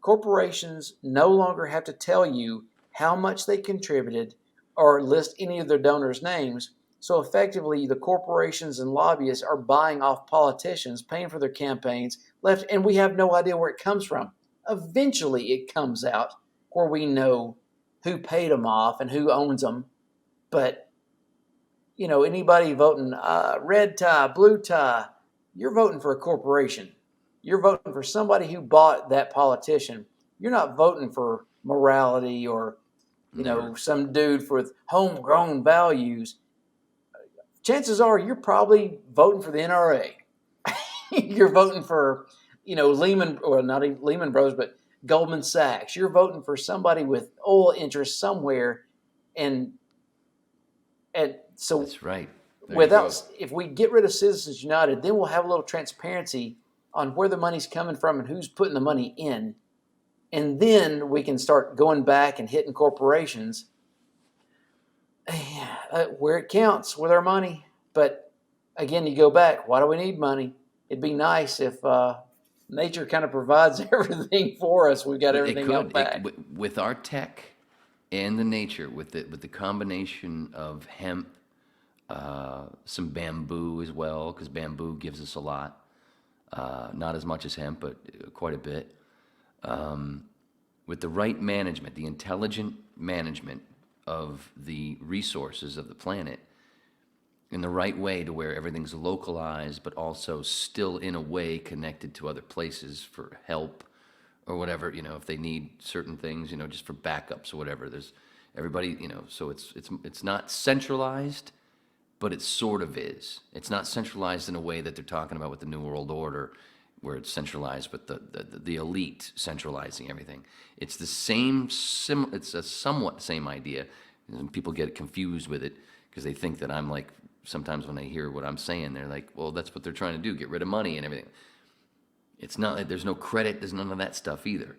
corporations no longer have to tell you how much they contributed or list any of their donors' names. So effectively, the corporations and lobbyists are buying off politicians, paying for their campaigns, and we have no idea where it comes from. Eventually, it comes out where we know who paid them off and who owns them. But, anybody voting red tie, blue tie, you're voting for a corporation. You're voting for somebody who bought that politician. You're not voting for morality or, some dude with homegrown values. Chances are you're probably voting for the NRA. You're voting for, Lehman, or not even Lehman Brothers, but Goldman Sachs. You're voting for somebody with oil interests somewhere. And so that's right. If we get rid of Citizens United, then we'll have a little transparency on where the money's coming from and who's putting the money in. And then we can start going back and hitting corporations where it counts with our money. But again, you go back, why do we need money? It'd be nice if nature kind of provides everything for us. We've got everything out back. With our tech and the nature, with the combination of hemp, some bamboo as well, because bamboo gives us a lot. Not as much as hemp, but quite a bit. With the right management, the intelligent management of the resources of the planet in the right way to where everything's localized, but also still in a way connected to other places for help or whatever, if they need certain things, just for backups or whatever. Everybody, so it's not centralized, but it sort of is. It's not centralized in a way that they're talking about with the New World Order, where it's centralized, but the elite centralizing everything. It's the same. It's a somewhat same idea. And people get confused with it because they think that I'm like. Sometimes when they hear what I'm saying, they're like, "Well, that's what they're trying to do: get rid of money and everything." It's not. There's no credit. There's none of that stuff either.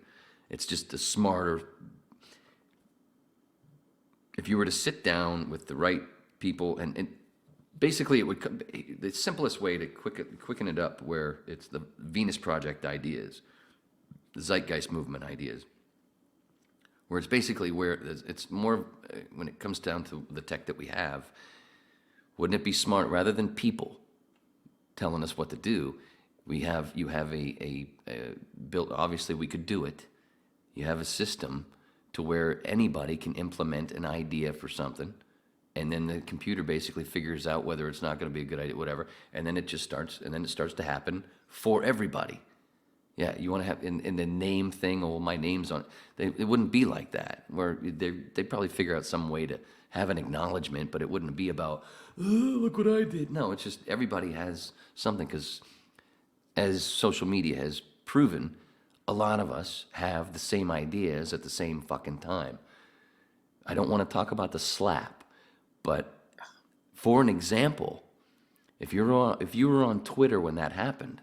It's just a smarter. If you were to sit down with the right people, and basically it would come, the simplest way to quicken it up, where it's the Venus Project ideas, the Zeitgeist movement ideas, where it's basically where it's more when it comes down to the tech that we have. Wouldn't it be smart rather than people telling us what to do? You have a built. Obviously, we could do it. You have a system to where anybody can implement an idea for something, and then the computer basically figures out whether it's not going to be a good idea, whatever, and then it just starts, and then it starts to happen for everybody. Yeah, you want to have in the name thing, oh, my name's on it. It wouldn't be like that, where they'd probably figure out some way to have an acknowledgement, but it wouldn't be about, oh, look what I did. No, it's just everybody has something, because as social media has proven, a lot of us have the same ideas at the same fucking time. I don't want to talk about the slap, but for an example, if you were on Twitter when that happened,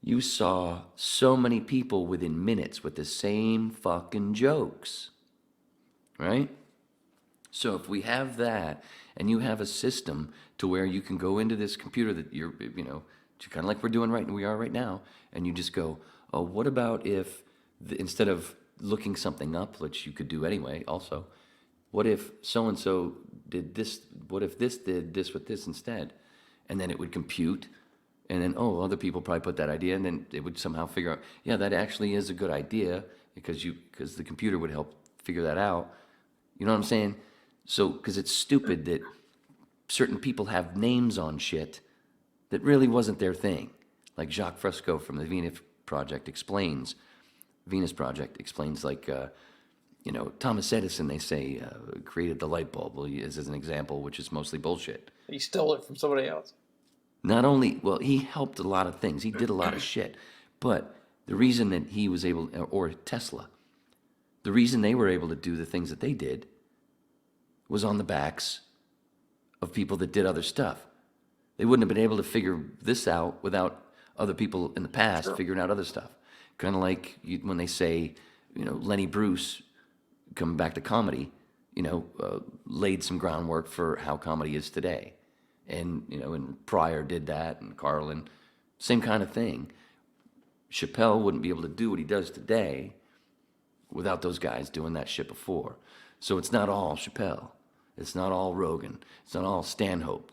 you saw so many people within minutes with the same fucking jokes, right? So if we have that, and you have a system to where you can go into this computer that you're, kind of like we are right now, and you just go, oh, what about if, instead of looking something up, which you could do anyway also, what if so-and-so did this, what if this did this with this instead? And then it would compute, and then, oh, other people probably put that idea, and then it would somehow figure out, yeah, that actually is a good idea, because the computer would help figure that out. You know what I'm saying? So, because it's stupid that certain people have names on shit that really wasn't their thing. Like Jacques Fresco from the Venus Project explains, like, Thomas Edison, they say, created the light bulb, as an example, which is mostly bullshit. He stole it from somebody else. Not only, well, he helped a lot of things. He did a lot of shit. But the reason that he was able, or Tesla, the reason they were able to do the things that they did was on the backs of people that did other stuff. They wouldn't have been able to figure this out without other people in the past figuring out other stuff. Kind of like when they say, Lenny Bruce, coming back to comedy, laid some groundwork for how comedy is today. And, and Pryor did that, and Carlin, same kind of thing. Chappelle wouldn't be able to do what he does today without those guys doing that shit before. So it's not all Chappelle. It's not all Rogan. It's not all Stanhope.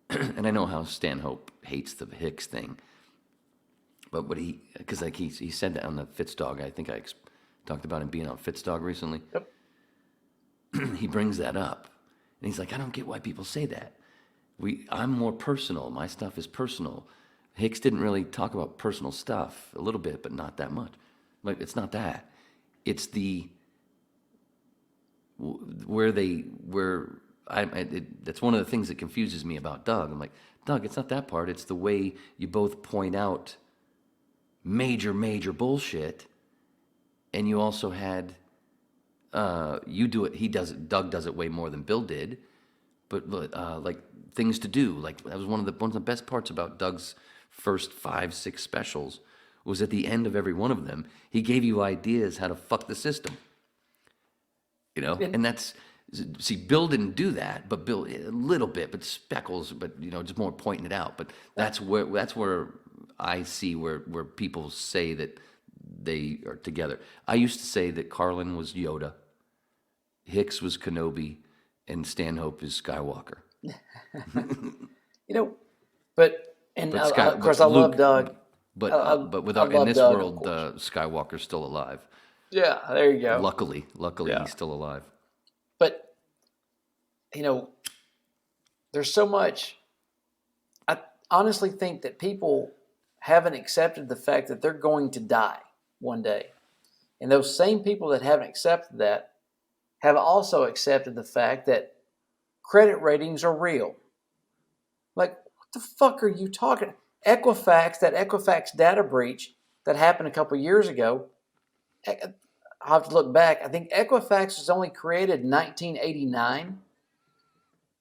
And I know how Stanhope hates the Hicks thing. But because he said that on the Fitzdog, I think I talked about him being on Fitzdog recently. Yep. He brings that up. And he's like, I don't get why people say that. I'm more personal. My stuff is personal. Hicks didn't really talk about personal stuff, a little bit, but not that much. Like, it's not that. It's that's one of the things that confuses me about Doug. I'm like, Doug, it's not that part. It's the way you both point out major bullshit, and you also had, you do it, Doug does it way more than Bill did, but like things to do. Like, that was one of the best parts about Doug's first 5-6 specials, was at the end of every one of them, he gave you ideas how to fuck the system. And that's, see, Bill didn't do that, but Bill, a little bit, but speckles, but, just more pointing it out. But that's where I see where people say that they are together. I used to say that Carlin was Yoda, Hicks was Kenobi, and Stanhope is Skywalker. Of course, I love Doug. But without, in this Doug, world, Skywalker's still alive. Yeah, there you go. Luckily, yeah. He's still alive. But, there's so much. I honestly think that people haven't accepted the fact that they're going to die one day. And those same people that haven't accepted that have also accepted the fact that credit ratings are real. Like, what the fuck are you talking? That Equifax data breach that happened a couple years ago, I'll have to look back. I think Equifax was only created in 1989.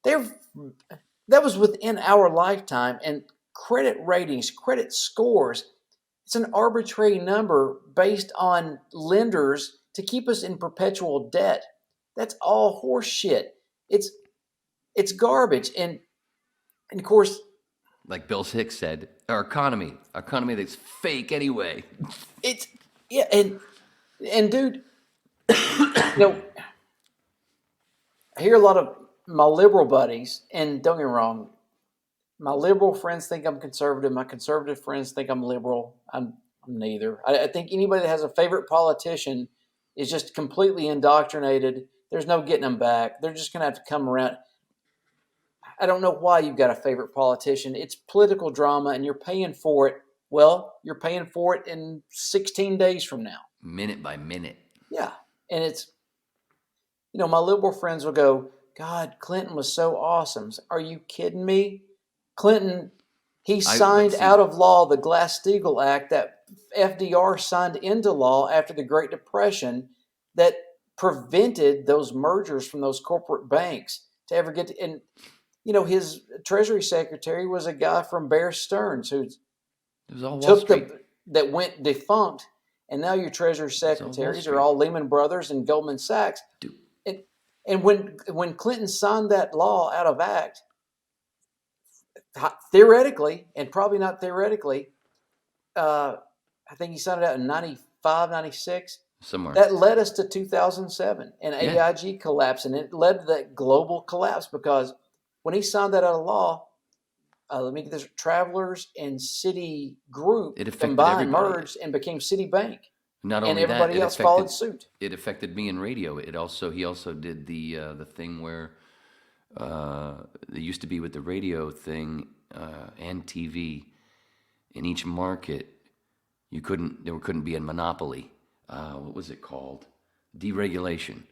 That was within our lifetime. And credit ratings, credit scores, it's an arbitrary number based on lenders to keep us in perpetual debt. That's all horse shit. It's garbage. And of course, like Bill Hicks said, our economy that's fake anyway. it's yeah, and dude, you know, I hear a lot of my liberal buddies, and don't get me wrong, my liberal friends think I'm conservative. My conservative friends think I'm liberal. I'm neither. I think anybody that has a favorite politician is just completely indoctrinated. There's no getting them back. They're just going to have to come around. I don't know why you've got a favorite politician. It's political drama, and you're paying for it. Well, you're paying for it in 16 days from now. Minute by minute. Yeah. And it's, my liberal friends will go, God, Clinton was so awesome. Are you kidding me? Clinton, he signed out of law the Glass-Steagall Act that FDR signed into law after the Great Depression that prevented those mergers from those corporate banks to ever get to, and his Treasury Secretary was a guy from Bear Stearns who that went defunct, and now your Treasury Secretaries are all Lehman Brothers and Goldman Sachs. And when Clinton signed that law out of act, theoretically, and probably not theoretically, I think he signed it out in 95, 96. Somewhere. That led us to 2007 and AIG collapse, and it led to that global collapse because when he signed that out of law, Travelers and Citigroup combined, merged, and became Citibank. Not only and everybody else followed suit. It affected me in radio. He also did the thing where it used to be with the radio thing and TV. In each market, there couldn't be a monopoly. What was it called? Deregulation.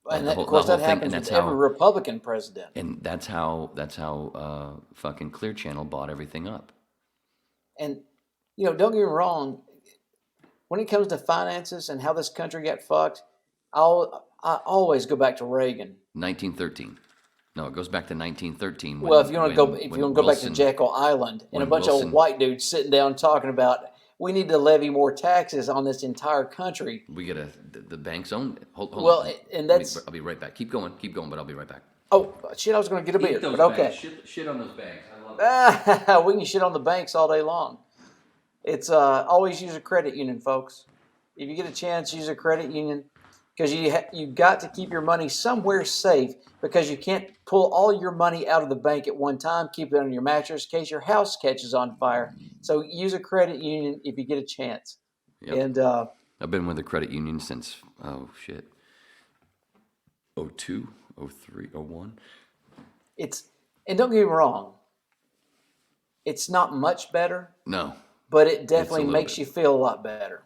And of course, that happens with every Republican president. And that's how fucking Clear Channel bought everything up. And don't get me wrong. When it comes to finances and how this country got fucked, I always go back to Reagan. 1913. No, it goes back to 1913. If you want to go back to Jekyll Island and a bunch of white dudes sitting down talking about we need to levy more taxes on this entire country. We get the banks own it. Hold on. And that's. I'll be right back. Keep going, but I'll be right back. Oh shit! I was going to get a beer, but okay. Shit on those banks. I love it. We can shit on the banks all day long. It's always use a credit union, folks. If you get a chance, use a credit union because you've got to keep your money somewhere safe because you can't pull all your money out of the bank at one time, keep it under your mattress in case your house catches on fire. So use a credit union if you get a chance. Yep. And I've been with a credit union since, 02, 03, 01. And don't get me wrong, it's not much better. No. But it definitely makes you feel a lot better.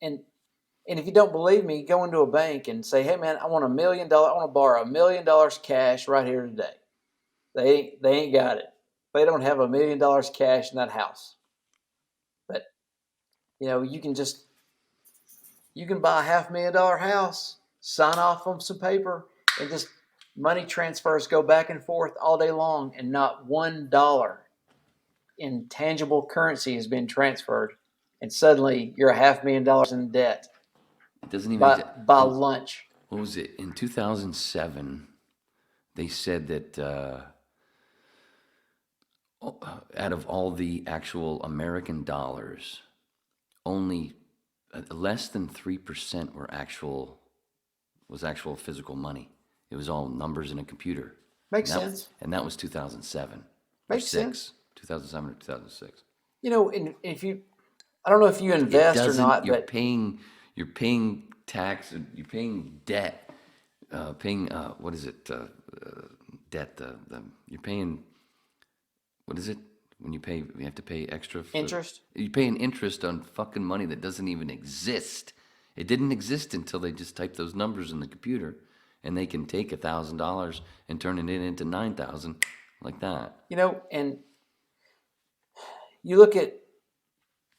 And if you don't believe me, go into a bank and say, hey man, I want $1 million. I want to borrow $1 million cash right here today. They ain't got it. They don't have $1 million cash in that house. But you can buy a $500,000 house, sign off on some paper, and just money transfers go back and forth all day long, and not $1 in tangible currency has been transferred, and suddenly you're $500,000 in debt. It doesn't even by lunch. What was it? In 2007, they said that out of all the actual American dollars, only less than 3% was actual physical money. It was all numbers in a computer. Makes sense. And that was 2007. Makes sense. 2007 or 2006. And if you, I don't know if you invest or not, you're paying tax, you're paying debt, what is it? Debt. You're paying. What is it when you pay? You have to pay extra. Interest. You're paying interest on fucking money that doesn't even exist, It didn't exist until they just typed those numbers in the computer, and they can take $1,000 and turn it into 9,000 like that. And you look at,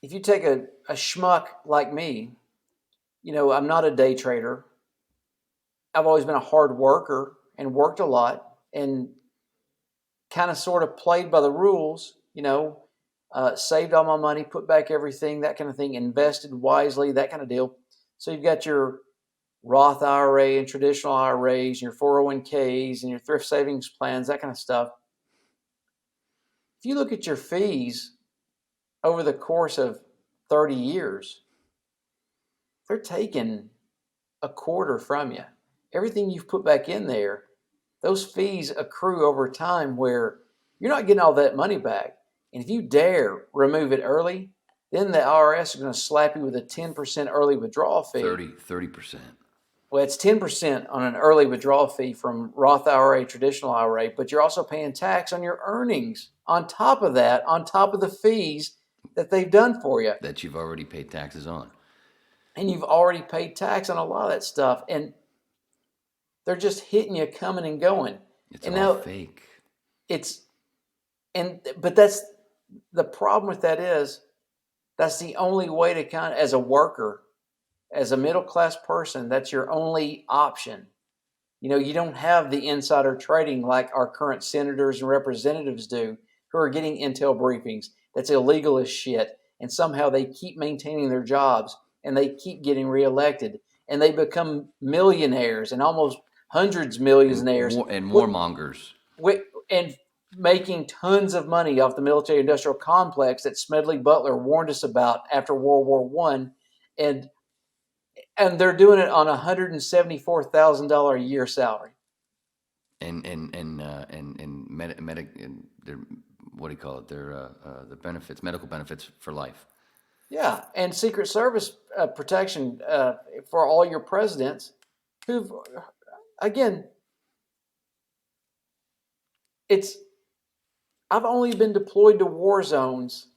if you take a schmuck like me, I'm not a day trader. I've always been a hard worker and worked a lot and kind of sort of played by the rules, saved all my money, put back everything, that kind of thing, invested wisely, that kind of deal. So you've got your Roth IRA and traditional IRAs, and your 401ks and your thrift savings plans, that kind of stuff. If you look at your fees over the course of 30 years, they're taking a quarter from you. Everything you've put back in there, those fees accrue over time where you're not getting all that money back. And if you dare remove it early, then the IRS is going to slap you with a 10% early withdrawal fee. 30%. Well, it's 10% on an early withdrawal fee from Roth IRA, traditional IRA, but you're also paying tax on your earnings on top of that, on top of the fees that they've done for you. That you've already paid taxes on. And you've already paid tax on a lot of that stuff. And they're just hitting you coming and going. It's and all now, fake. But that's the problem with that is that's the only way to kind of, as a worker, as a middle-class person, that's your only option. You don't have the insider trading like our current senators and representatives do, who are getting intel briefings. That's illegal as shit. And somehow they keep maintaining their jobs and they keep getting reelected and they become millionaires and almost hundreds millionaires. And warmongers. And making tons of money off the military-industrial complex that Smedley Butler warned us about after World War I. And they're doing it on a $174,000 a year salary. And their, what do you call it? Their the benefits, medical benefits for life. Yeah, and Secret Service protection for all your presidents, who've, again, I've only been deployed to war zones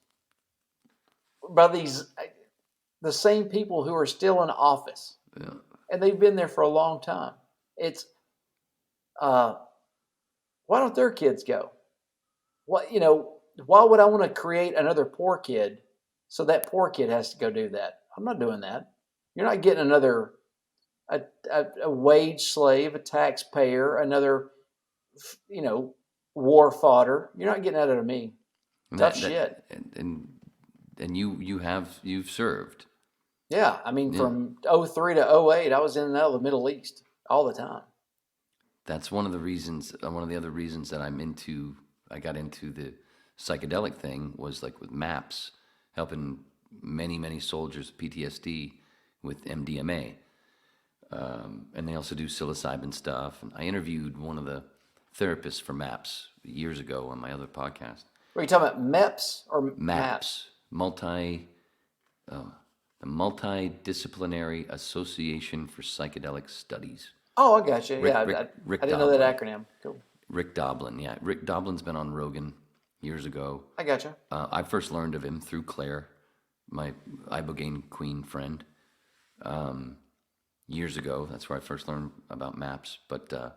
by the same people who are still in office. Yeah. And they've been there for a long time. Why don't their kids go? Why would I want to create another poor kid so that poor kid has to go do that? I'm not doing that. You're not getting another a wage slave, a taxpayer, another war fodder. You're not getting that out of me. Tough shit. And you've served. Yeah, I mean, from 03 to 08, I was in and out of the Middle East all the time. That's one of the reasons. One of the other reasons that I got into the psychedelic thing was like with MAPS, helping many soldiers with PTSD with MDMA, and they also do psilocybin stuff. And I interviewed one of the therapists for MAPS years ago on my other podcast. Are you talking about MEPS or MAPS? The Multidisciplinary Association for Psychedelic Studies. Oh, I got you. Rick I didn't know that acronym. Cool. Rick Doblin, yeah. Rick Doblin's been on Rogan years ago. I got you. I first learned of him through Claire, my Ibogaine Queen friend, years ago. That's where I first learned about MAPS. But the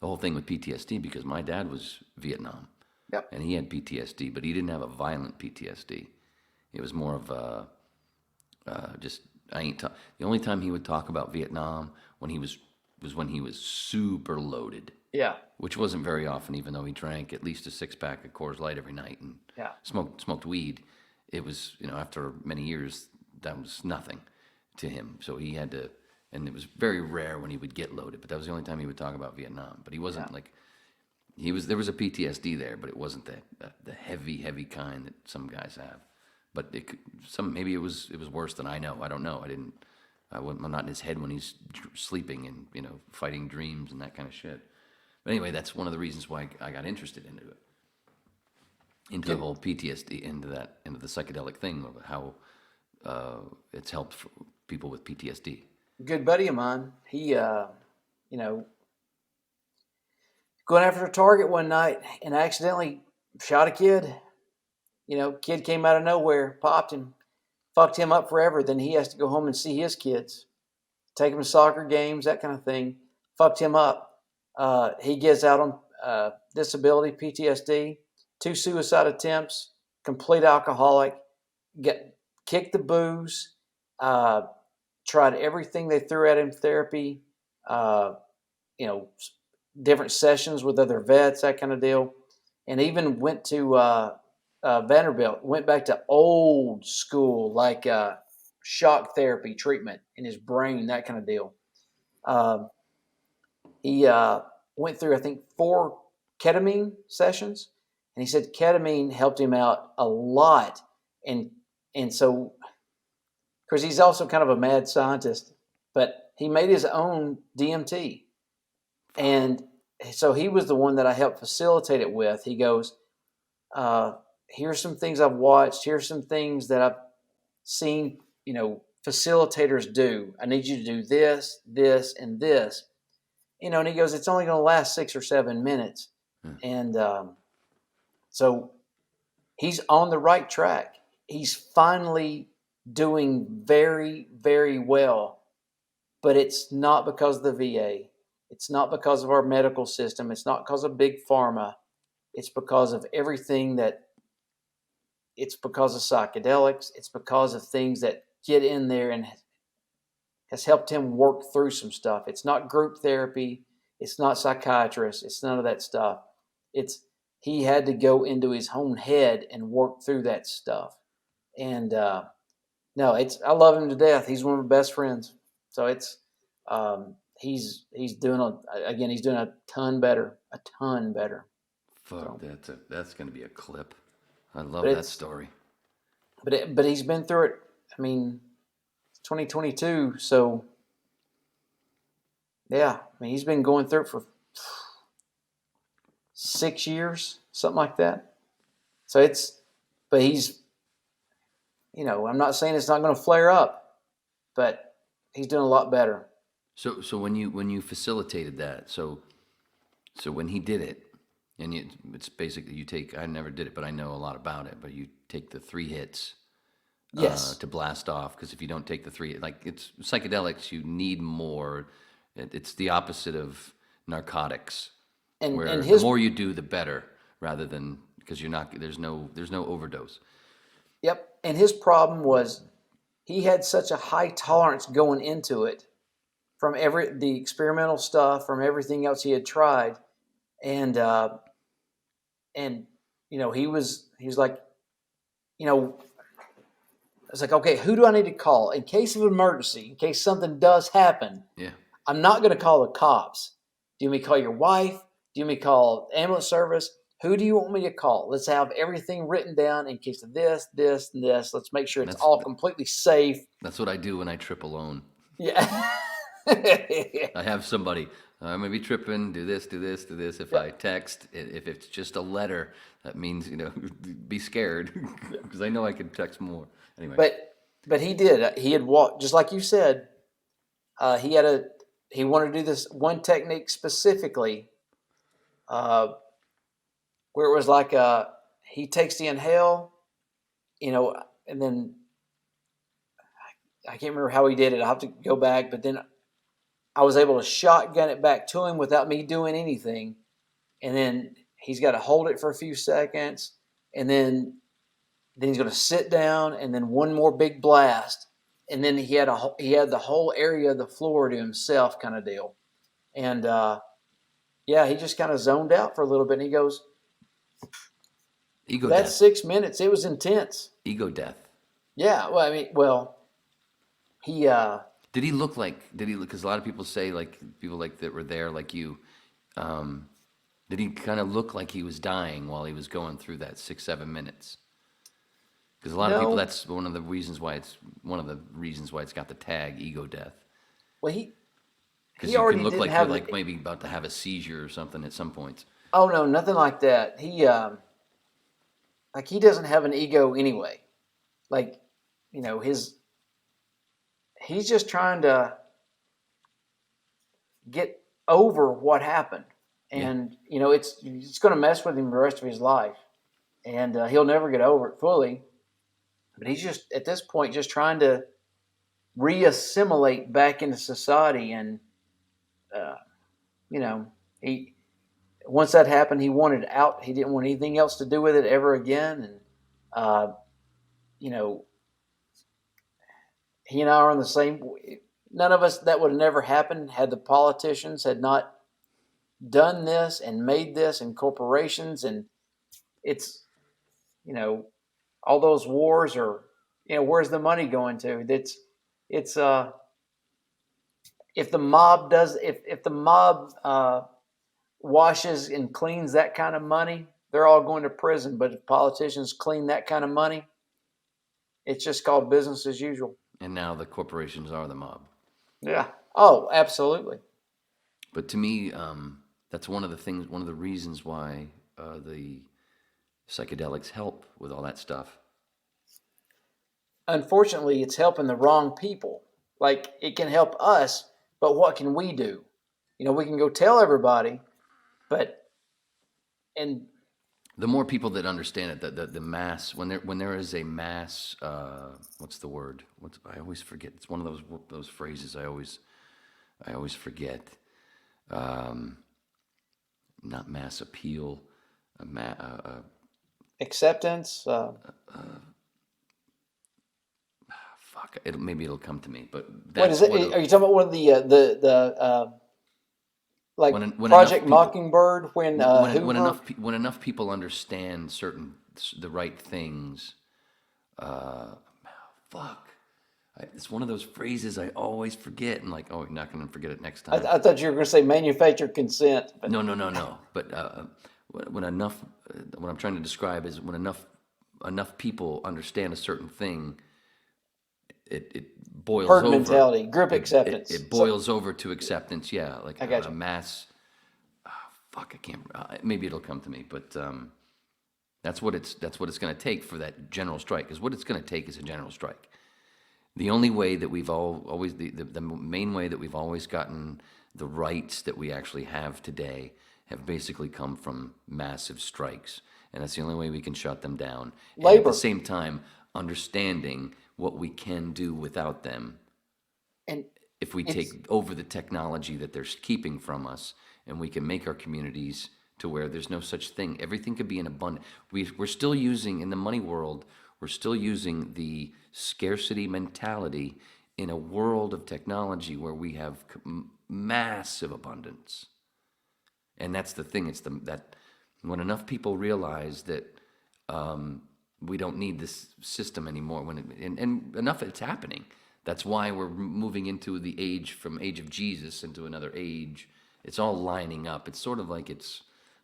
whole thing with PTSD, because my dad was Vietnam. Yep. And he had PTSD, but he didn't have a violent PTSD. It was more of a the only time he would talk about Vietnam was when he was super loaded. Yeah. Which wasn't very often, even though he drank at least a 6-pack of Coors Light every night and smoked weed. It was, after many years, that was nothing to him. So he had to, and it was very rare when he would get loaded, but that was the only time he would talk about Vietnam. But he wasn't there was a PTSD there, but it wasn't the heavy kind that some guys have. But maybe it was worse than I know. I don't know. I'm not in his head when he's sleeping and fighting dreams and that kind of shit. But anyway, that's one of the reasons why I got interested into the whole PTSD, into the psychedelic thing, of how it's helped for people with PTSD. A good buddy of mine, he going after a target one night and accidentally shot a kid. Kid came out of nowhere, popped him, fucked him up forever. Then he has to go home and see his kids. take him to soccer games, that kind of thing. Fucked him up. He gets out on disability, PTSD, 2 suicide attempts, complete alcoholic, kicked the booze, tried everything they threw at him, therapy, you know, different sessions with other vets, that kind of deal, and even went to Vanderbilt, went back to old school, like shock therapy treatment in his brain, that kind of deal. He went through, I think, 4 ketamine sessions, and he said ketamine helped him out a lot. And so, because he's also kind of a mad scientist, but he made his own DMT. And so he was the one that I helped facilitate it with. He goes, here's some things I've watched. Here's some things that I've seen, facilitators do. I need you to do this, this, and this. And he goes, it's only going to last 6 or 7 minutes. And so he's on the right track. He's finally doing very, very well. But it's not because of the VA. It's not because of our medical system. It's not because of big pharma. It's because of everything it's because of psychedelics. It's because of things that get in there and has helped him work through some stuff. It's not group therapy. It's not psychiatrists. It's none of that stuff. He had to go into his own head and work through that stuff. And I love him to death. He's one of my best friends. So he's doing a ton better. Fuck, that's going to be a clip. I love that story. But he's been through it. I mean, it's 2022, so yeah. I mean, he's been going through it for 6 years, something like that. So but he's, I'm not saying it's not going to flare up, but he's doing a lot better. So when you facilitated that, so when he did it, and it's basically you take, I never did it, but I know a lot about it, but you take the 3 hits. Yes. To blast off, because if you don't take the 3, like it's psychedelics, you need more. It's the opposite of narcotics, where the more you do, the better, rather than because there's no overdose. Yep, and his problem was he had such a high tolerance going into it from the experimental stuff, from everything else he had tried, and he was like, I was like, okay, who do I need to call in case of emergency, in case something does happen? Yeah. I'm not going to call the cops. Do you want me to call your wife? Do you want me to call ambulance service? Who do you want me to call? Let's have everything written down in case of this, this, and this. Let's make sure it's all completely safe. That's what I do when I trip alone. Yeah. I have somebody, I'm going to be tripping, do this. If I text, if it's just a letter, that means, be scared, because I know I could text more. Anyway. But he did. He had walked, just like you said, he wanted to do this one technique specifically, where it was like he takes the inhale, and then I can't remember how he did it. I'll have to go back, but then I was able to shotgun it back to him without me doing anything. And then he's got to hold it for a few seconds, and then he's going to sit down, and then one more big blast. And then he had the whole area of the floor to himself, kind of deal. And he just kind of zoned out for a little bit. And he goes, "Ego that's death. 6 minutes. It was intense. Ego death." Yeah. Well, he. Did he look like? Because a lot of people say, like people like that were there, like you. Did he kind of look like he was dying while he was going through that 6-7 minutes? Because a lot of people, that's one of the reasons why it's got the tag ego death. Well, he already can look like you're like maybe about to have a seizure or something at some points. Oh no, nothing like that. He he doesn't have an ego anyway. Like, he's just trying to get over what happened, and it's going to mess with him the rest of his life, and he'll never get over it fully. But he's just at this point just trying to reassimilate back into society. And, he, once that happened, he wanted out. He didn't want anything else to do with it ever again. And, he and I are on the same. None of us, that would have never happened had the politicians had not done this and made this, and corporations. And it's, all those wars are, where's the money going to? It's if the mob washes and cleans that kind of money, they're all going to prison. But if politicians clean that kind of money, it's just called business as usual. And now the corporations are the mob. Yeah. Oh, absolutely. But to me, that's one of the reasons why the psychedelics help with all that stuff. Unfortunately, it's helping the wrong people. Like, it can help us, but what can we do? We can go tell everybody, and the more people that understand it, the mass, when there is a mass, what's the word? I always forget. It's one of those phrases I always forget. Not mass appeal, acceptance. Fuck. Maybe it'll come to me. But what is it? Are you talking about one of the when Project Mockingbird? When enough people understand the right things. Fuck. It's one of those phrases I always forget, and like, oh, I'm not going to forget it next time. I thought you were going to say manufactured consent. But... No. But when enough, what I'm trying to describe is when enough people understand a certain thing, it boils herd over. mentality, group acceptance. It boils over to acceptance. Yeah, like a mass. Fuck, I can't. Maybe it'll come to me, but that's what it's going to take for that general strike. Because what it's going to take is a general strike. The only way that we've always the main way that we've always gotten the rights that we actually have today have basically come from massive strikes, and that's the only way we can shut them down. Labor. And at the same time, understanding what we can do without them, and if we take over the technology that they're keeping from us, and we can make our communities to where there's no such thing. Everything could be in abundance. We're still using, in the money world, we're still using the scarcity mentality in a world of technology where we have massive abundance. And that's the thing. It's that when enough people realize that we don't need this system anymore, and enough it's happening. That's why we're moving into the age of Jesus into another age. It's all lining up. It's sort of like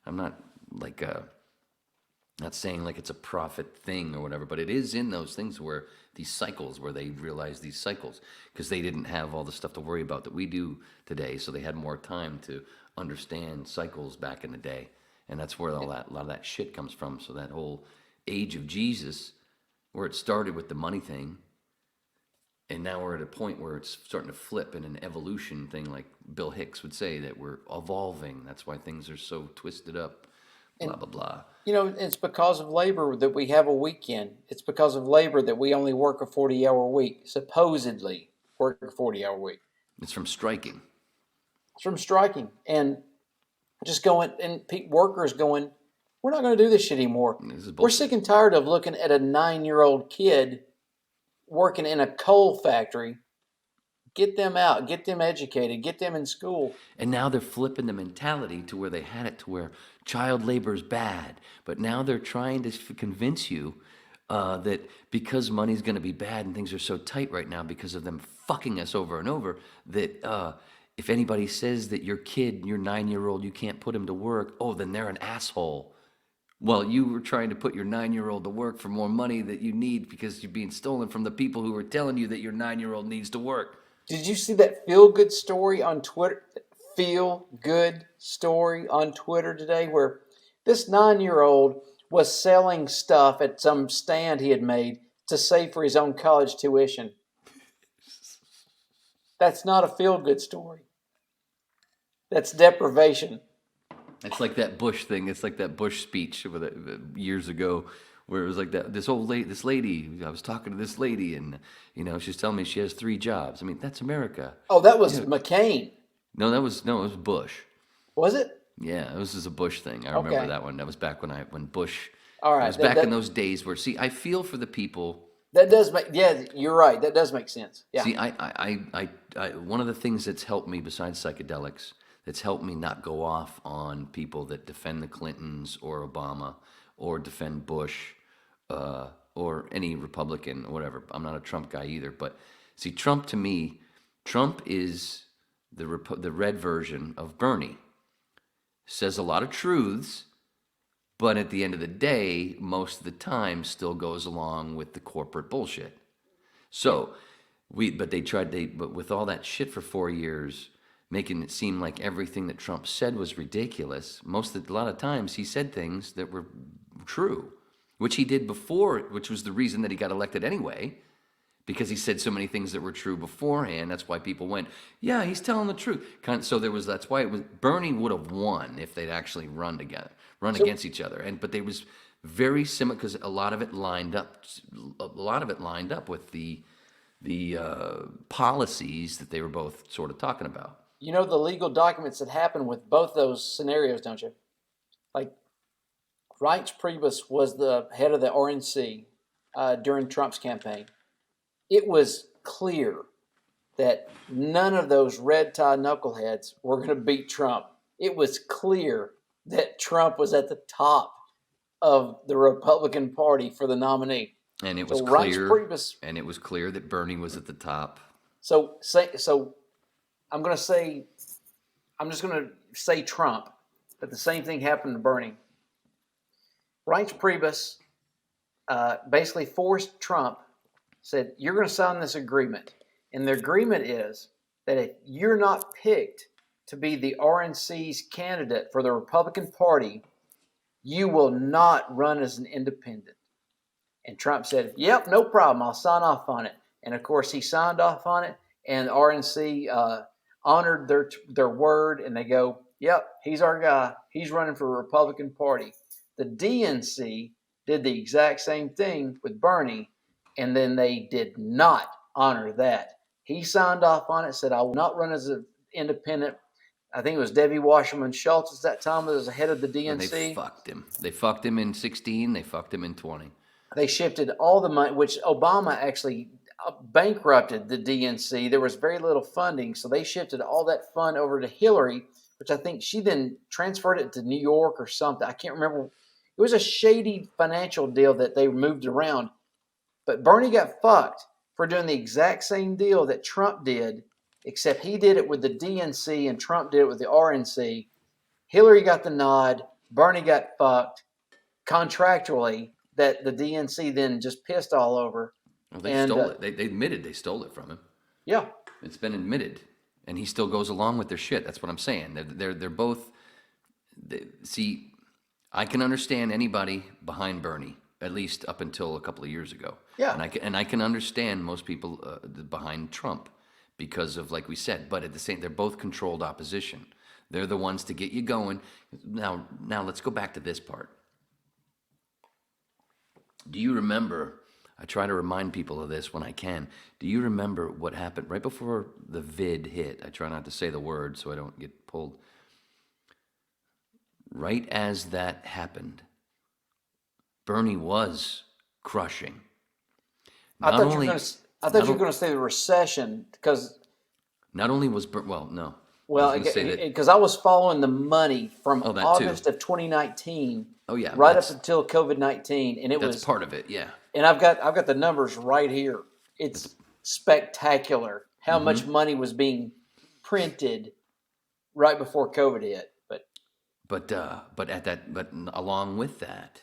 I'm not like not saying like it's a prophet thing or whatever, but it is in those things where these cycles, where they realize these cycles, because they didn't have all the stuff to worry about that we do today, so they had more time to understand cycles back in the day, and that's where a lot of that shit comes from. So that whole age of Jesus, where it started with the money thing, and now we're at a point where it's starting to flip in an evolution thing, like Bill Hicks would say, that we're evolving. That's why things are so twisted up, blah, blah, blah. It's because of labor that we have a weekend. It's because of labor that we only work a 40-hour week, supposedly work a 40-hour week. It's from striking. It's from striking. And just going, and workers going, we're not going to do this shit anymore. We're sick and tired of looking at a 9-year-old kid working in a coal factory. Get them out, get them educated, get them in school. And now they're flipping the mentality to where they had it to where child labor is bad. But now they're trying to convince you that because money's going to be bad and things are so tight right now because of them fucking us over and over, that if anybody says that your kid, your 9-year-old, you can't put him to work, oh, then they're an asshole. Well, you were trying to put your 9-year-old to work for more money that you need because you're being stolen from the people who were telling you that your 9-year-old needs to work. Did you see that feel-good story on Twitter? Feel-good story on Twitter today where this 9-year-old was selling stuff at some stand he had made to save for his own college tuition. That's not a feel-good story. That's deprivation. It's like that Bush thing. It's like that Bush speech years ago where it was like that. This lady. I was talking to this lady, and she's telling me she has 3 jobs. I mean, that's America. Oh, that was McCain. No, it was Bush. Was it? Yeah, this is a Bush thing. I remember Okay. that one. That was back when Bush. All right. It was back in those days where, see, I feel for the people. That does make, yeah, you're right. That does make sense. Yeah. See, one of the things that's helped me besides psychedelics, that's helped me not go off on people that defend the Clintons or Obama or defend Bush or any Republican or whatever. I'm not a Trump guy either, but see, Trump is the red version of Bernie. Says a lot of truths, but at the end of the day, most of the time still goes along with the corporate bullshit. So, but with all that shit for 4 years, making it seem like everything that Trump said was ridiculous, a lot of times he said things that were true, which he did before, which was the reason that he got elected anyway, because he said so many things that were true beforehand. That's why people went, yeah, he's telling the truth. So that's why Bernie would have won if they'd actually run against each other. But they was very similar because a lot of it lined up with the policies that they were both sort of talking about. You know the legal documents that happened with both those scenarios, don't you? Like, Reince Priebus was the head of the RNC during Trump's campaign. It was clear that none of those red tie knuckleheads were going to beat Trump. It was clear that Trump was at the top of the Republican Party for the nominee. And it was clear that Bernie was at the top. So I'm just going to say Trump, but the same thing happened to Bernie. Reince Priebus basically forced Trump, said, you're going to sign this agreement. And the agreement is that if you're not picked to be the RNC's candidate for the Republican Party, you will not run as an independent. And Trump said, yep, no problem. I'll sign off on it. And of course, he signed off on it, and RNC honored their word, and they go, yep, he's our guy. He's running for the Republican Party. The DNC did the exact same thing with Bernie, and then they did not honor that. He signed off on it, said, I will not run as an independent. I think it was Debbie Wasserman Schultz at that time that was the head of the DNC. And they fucked him. They fucked him in 2016. They fucked him in 2020. They shifted all the money, which Obama actually bankrupted the DNC. There was very little funding, so they shifted all that fund over to Hillary, which I think she then transferred it to New York or something. I can't remember. It was a shady financial deal that they moved around. But Bernie got fucked for doing the exact same deal that Trump did, except he did it with the DNC and Trump did it with the RNC. Hillary got the nod. Bernie got fucked contractually that the DNC then just pissed all over. Well, they stole it. They admitted they stole it from him. Yeah. It's been admitted. And he still goes along with their shit. That's what I'm saying. They're both... see, I can understand anybody behind Bernie, at least up until a couple of years ago. Yeah. And I can understand most people behind Trump because of, like we said, but at the same, they're both controlled opposition. They're the ones to get you going. Now let's go back to this part. Do you remember, I try to remind people of this when I can, do you remember what happened right before the vid hit? I try not to say the word so I don't get pulled. Right as that happened, Bernie was crushing. I thought you were going to say the recession because... Not only was no. Well, because I was following the money from August of 2019. Oh yeah, right up until COVID-19, and that's part of it. Yeah, and I've got the numbers right here. It's spectacular how much money was being printed right before COVID hit. But along with that,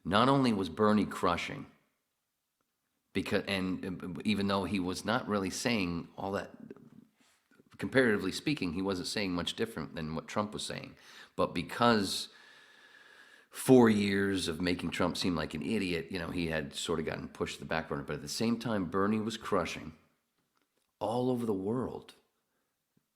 not only was Bernie crushing, and even though he was not really saying all that. Comparatively speaking, he wasn't saying much different than what Trump was saying. But because 4 years of making Trump seem like an idiot, he had sort of gotten pushed to the back burner. But at the same time, Bernie was crushing all over the world.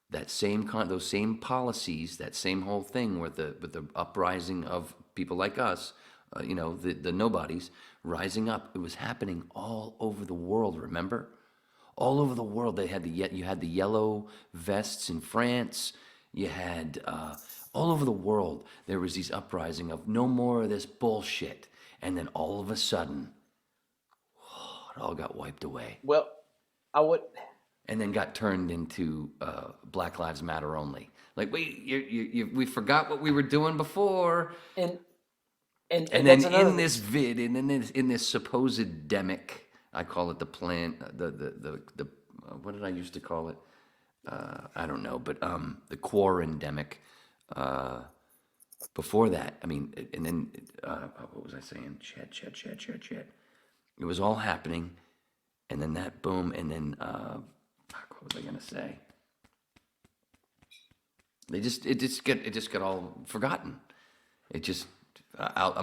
Those same policies, that same whole thing with the uprising of people like us, the nobodies rising up. It was happening all over the world. Remember, all over the world. You had the yellow vests in France. You had all over the world. There was these uprising of no more of this bullshit, and then all of a sudden, it all got wiped away. Well, I would. And then got turned into Black Lives Matter only. Like we forgot what we were doing before. And then in this vid, in this supposed demic, I call it the plan. The what did I used to call it? I don't know, but the quarandemic. Before that, I mean, and then what was I saying? Shit. It was all happening, and then that boom, and then what was I gonna say? It just got all forgotten. It just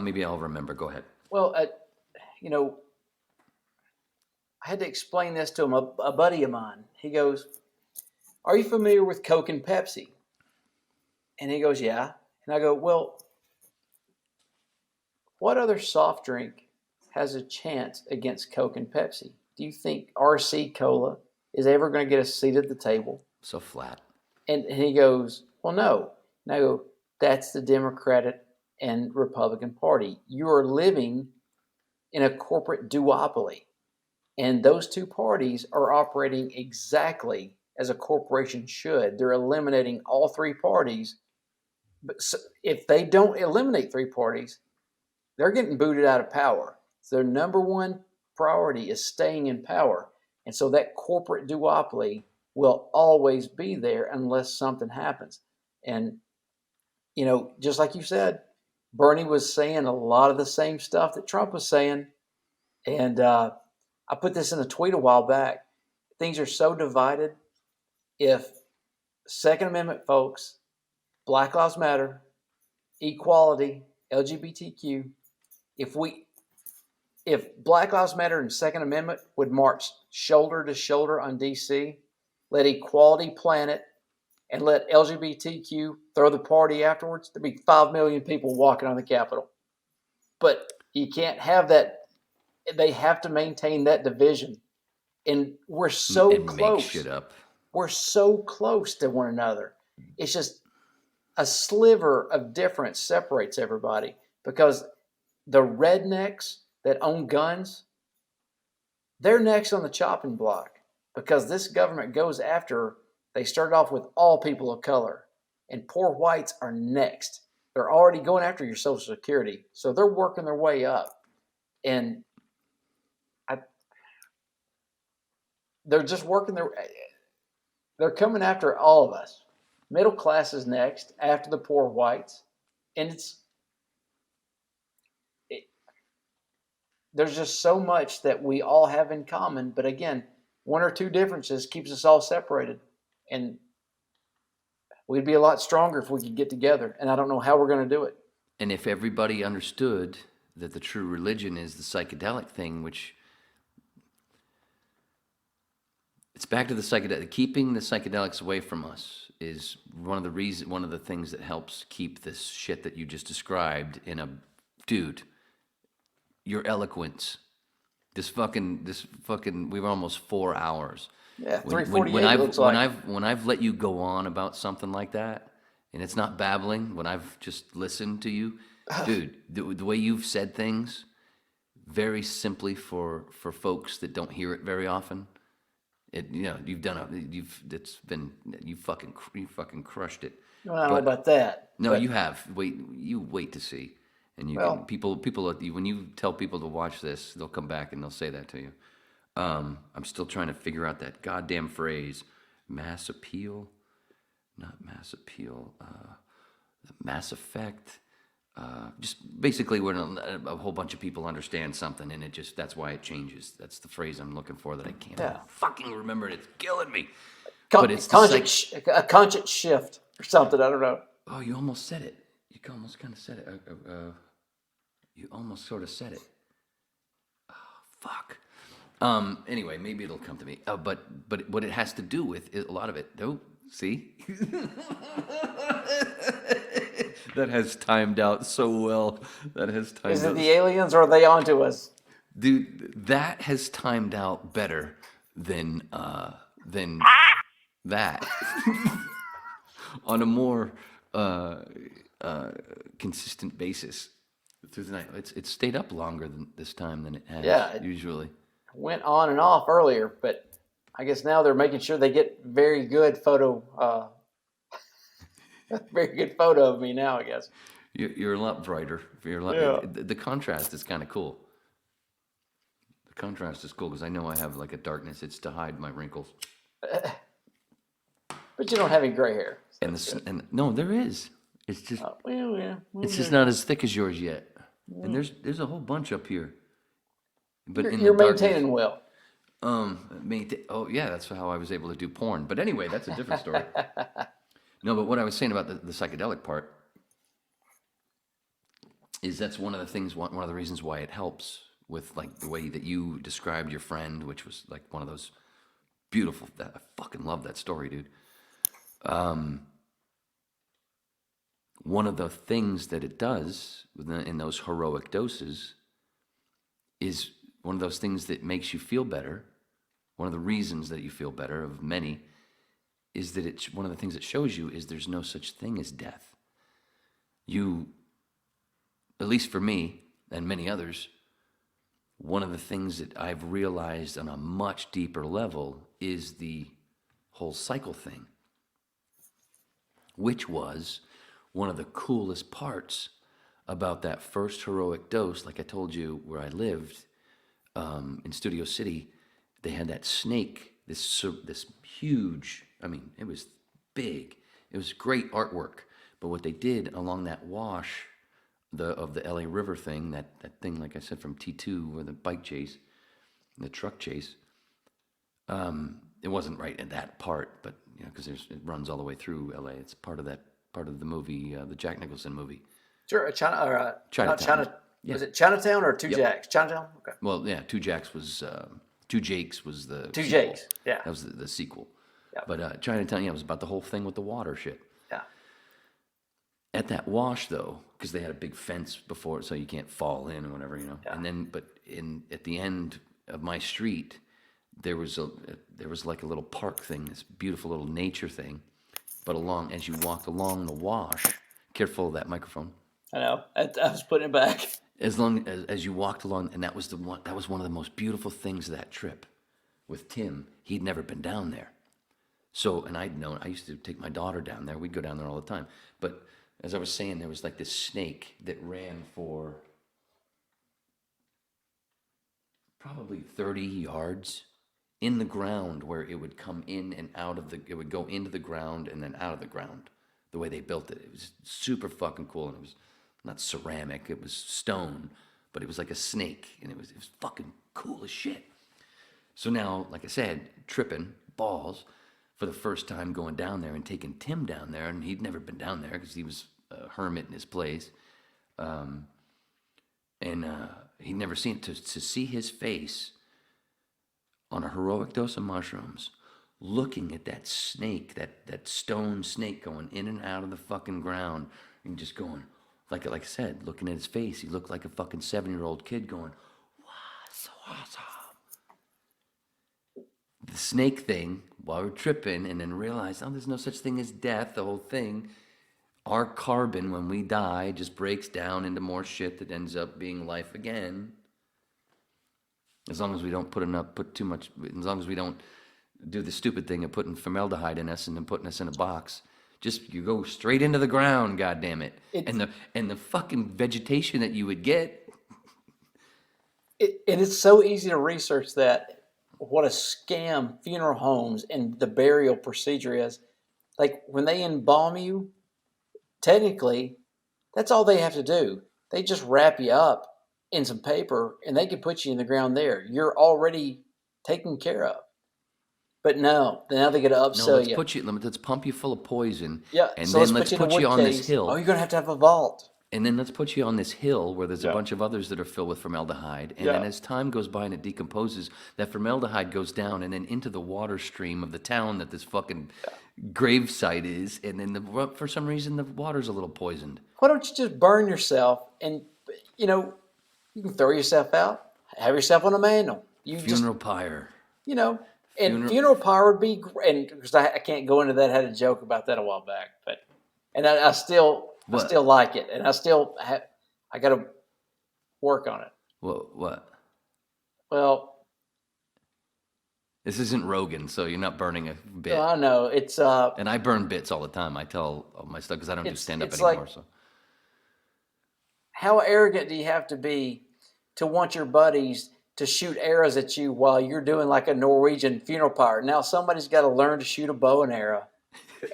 maybe I'll remember. Go ahead. Well, I had to explain this to him. A buddy of mine. He goes, "Are you familiar with Coke and Pepsi?" And he goes, "Yeah." And I go, "Well, what other soft drink has a chance against Coke and Pepsi? Do you think RC Cola is ever going to get a seat at the table?" So flat. And he goes, "Well, no." And I go, "That's the Democratic and Republican Party. You are living in a corporate duopoly. And those two parties are operating exactly as a corporation should. They're eliminating all three parties. But if they don't eliminate three parties, they're getting booted out of power. So their number one priority is staying in power. And so that corporate duopoly will always be there unless something happens." And, just like you said, Bernie was saying a lot of the same stuff that Trump was saying. And I put this in a tweet a while back. Things are so divided. If Second Amendment folks, Black Lives Matter, equality, LGBTQ, if Black Lives Matter and Second Amendment would march shoulder to shoulder on DC, let equality plant it, and let LGBTQ throw the party afterwards, there'd be 5 million people walking on the Capitol. But you can't have that. They have to maintain that division. And we're so close. Make shit up. We're so close to one another. It's just a sliver of difference separates everybody, because the rednecks that own guns, they're next on the chopping block, because this government goes after. They started off with all people of color, and poor whites are next. They're already going after your Social Security, so they're working their way up, and they're just working they're coming after all of us. Middle class is next after the poor whites, and there's just so much that we all have in common, but again, one or two differences keeps us all separated. And we'd be a lot stronger if we could get together. And I don't know how we're going to do it. And if everybody understood that the true religion is the psychedelic thing, which it's back to the psychedelic. Keeping the psychedelics away from us is one of the things that helps keep this shit that you just described in a dude. Your eloquence. This fucking. We were almost 4 hours. Yeah, 3:48 looks like. When I've let you go on about something like that, and it's not babbling, when I've just listened to you, dude, the way you've said things, very simply for folks that don't hear it very often, you fucking crushed it. Well, I don't know about that. No, you have. Wait to see, and people when you tell people to watch this, they'll come back and they'll say that to you. I'm still trying to figure out that goddamn phrase. Mass appeal, not mass appeal. Mass effect. Just basically when a whole bunch of people understand something, and that's why it changes. That's the phrase I'm looking for that I can't fucking remember. It's killing me. But it's a conscious shift or something. I don't know. Oh, you almost said it. You almost kind of said it. You almost sort of said it. Oh, fuck. Anyway, maybe it'll come to me. But what it has to do with is a lot of it. Oh, see? That has timed out so well. That has timed Is it out. the aliens or are they onto us? Dude, that has timed out better than that. On a more consistent basis through the night. It's stayed up longer than this time than it has usually. Went on and off earlier, but I guess now they're making sure they get very good photo of me now, I guess. You're a lot brighter. The contrast is kind of cool. The contrast is cool because I know I have like a darkness. It's to hide my wrinkles. But you don't have any gray hair. So and no, there is. It's just it's just yeah. not as thick as yours yet. And there's a whole bunch up here. But You're maintaining well. Oh yeah, that's how I was able to do porn. But anyway, that's a different story. No, but what I was saying about the psychedelic part is that's one of the things, one of the reasons why it helps with like the way that you described your friend, which was like one of those beautiful. I fucking love that story, dude. One of the things that it does in those heroic doses is one of those things that makes you feel better. One of the reasons that you feel better, of many, is that it's one of the things it shows you is there's no such thing as death. You, at least for me and many others, one of the things that I've realized on a much deeper level is the whole cycle thing, which was one of the coolest parts about that first heroic dose. Like I told you, where I lived in Studio City, they had that snake, this huge, I mean, it was big. It was great artwork. But what they did along that wash of the LA River thing, that thing, like I said, from T2, or the bike chase, the truck chase, it wasn't right in that part, but you know, because it runs all the way through LA. It's part of the movie, the Jack Nicholson movie. Sure, Chinatown. Yeah. Was it Chinatown or Two Jacks? Chinatown. Okay. Well, yeah, Two Jakes was the Two sequel. Jakes. Yeah. That was the sequel. Yeah. But Chinatown, it was about the whole thing with the water shit. Yeah. At that wash, though, because they had a big fence before it, so you can't fall in or whatever, you know. Yeah. And then, but at the end of my street, there was like a little park thing, this beautiful little nature thing. But as you walked along the wash, careful of that microphone. I know. I was putting it back. As long as you walked along, and that was one of the most beautiful things of that trip with Tim. He'd never been down there. So, and I'd known, I used to take my daughter down there. We'd go down there all the time. But as I was saying, there was like this snake that ran for probably 30 yards in the ground, where it would come in and out of it would go into the ground and then out of the ground, the way they built it. It was super fucking cool. And it was not ceramic, it was stone, but it was like a snake, and it was fucking cool as shit. So now, like I said, tripping balls for the first time, going down there and taking Tim down there, and he'd never been down there because he was a hermit in his place, and he'd never seen it. To see his face on a heroic dose of mushrooms, looking at that snake, that stone snake going in and out of the fucking ground, and just going, like I said, looking at his face, he looked like a fucking 7-year-old kid going, wow, so awesome. The snake thing, while we're tripping, and then realize, oh, there's no such thing as death, the whole thing. Our carbon, when we die, just breaks down into more shit that ends up being life again. As long as we don't put too much, as long as we don't do the stupid thing of putting formaldehyde in us and then putting us in a box. Just, you go straight into the ground, goddammit. And the fucking vegetation that you would get. And it's so easy to research that, what a scam funeral homes and the burial procedure is. Like, when they embalm you, technically, that's all they have to do. They just wrap you up in some paper, and they can put you in the ground there. You're already taken care of. But no, now they got to upsell you. Let's pump you full of poison. Yeah, and so then let's put you on this hill. Oh, you're going to have a vault. And then let's put you on this hill where there's a bunch of others that are filled with formaldehyde. And then as time goes by and it decomposes, that formaldehyde goes down and then into the water stream of the town that this fucking grave site is. And then for some reason, the water's a little poisoned. Why don't you just burn yourself and, you know, you can throw yourself out, have yourself on a mantle. Funeral pyre. You know, and funeral pyre would be great. And because I can't go into that, I had a joke about that a while back. And I still like it. And I got to work on it. What? Well, this isn't Rogan, so you're not burning a bit. I know. It's and I burn bits all the time. I tell all my stuff because I don't do stand-up anymore. Like, so how arrogant do you have to be to want your buddies to shoot arrows at you while you're doing like a Norwegian funeral pyre? Now somebody's got to learn to shoot a bow and arrow.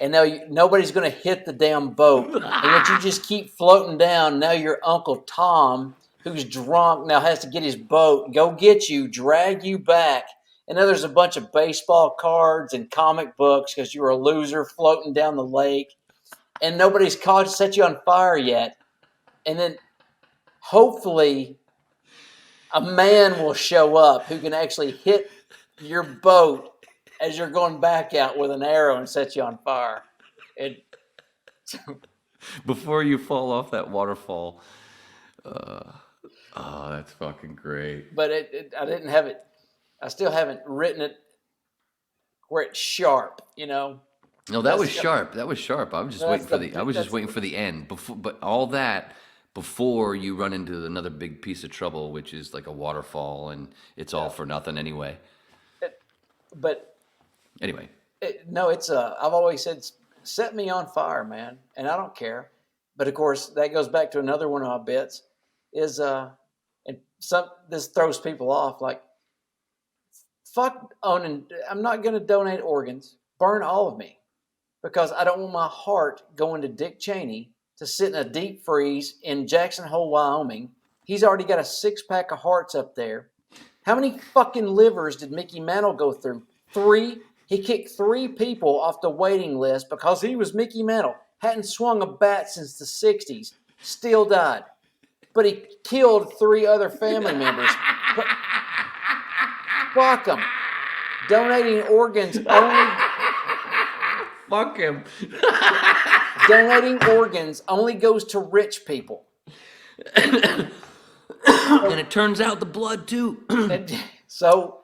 And now nobody's going to hit the damn boat. And yet you just keep floating down. Now your Uncle Tom, who's drunk, now has to get his boat, go get you, drag you back. And now there's a bunch of baseball cards and comic books because you're a loser floating down the lake. And nobody's caught to set you on fire yet. And then hopefully a man will show up who can actually hit your boat as you're going back out with an arrow and set you on fire. Before you fall off that waterfall. That's fucking great. But I didn't have it. I still haven't written it where it's sharp, you know. No, that was sharp. That was sharp. I was just waiting for the end. But all that before you run into another big piece of trouble, which is like a waterfall, and it's all for nothing anyway. Anyway. I've always said, set me on fire, man, and I don't care. But of course, that goes back to another one of my bits is, this throws people off, like, fuck owning, I'm not going to donate organs, burn all of me, because I don't want my heart going to Dick Cheney to sit in a deep freeze in Jackson Hole, Wyoming. He's already got a 6-pack of hearts up there. How many fucking livers did Mickey Mantle go through? 3? He kicked 3 people off the waiting list because he was Mickey Mantle. Hadn't swung a bat since the 60s. Still died. But he killed 3 other family members. But, fuck him. Donating organs only... Fuck him. Donating organs only goes to rich people. And it turns out the blood, too. So,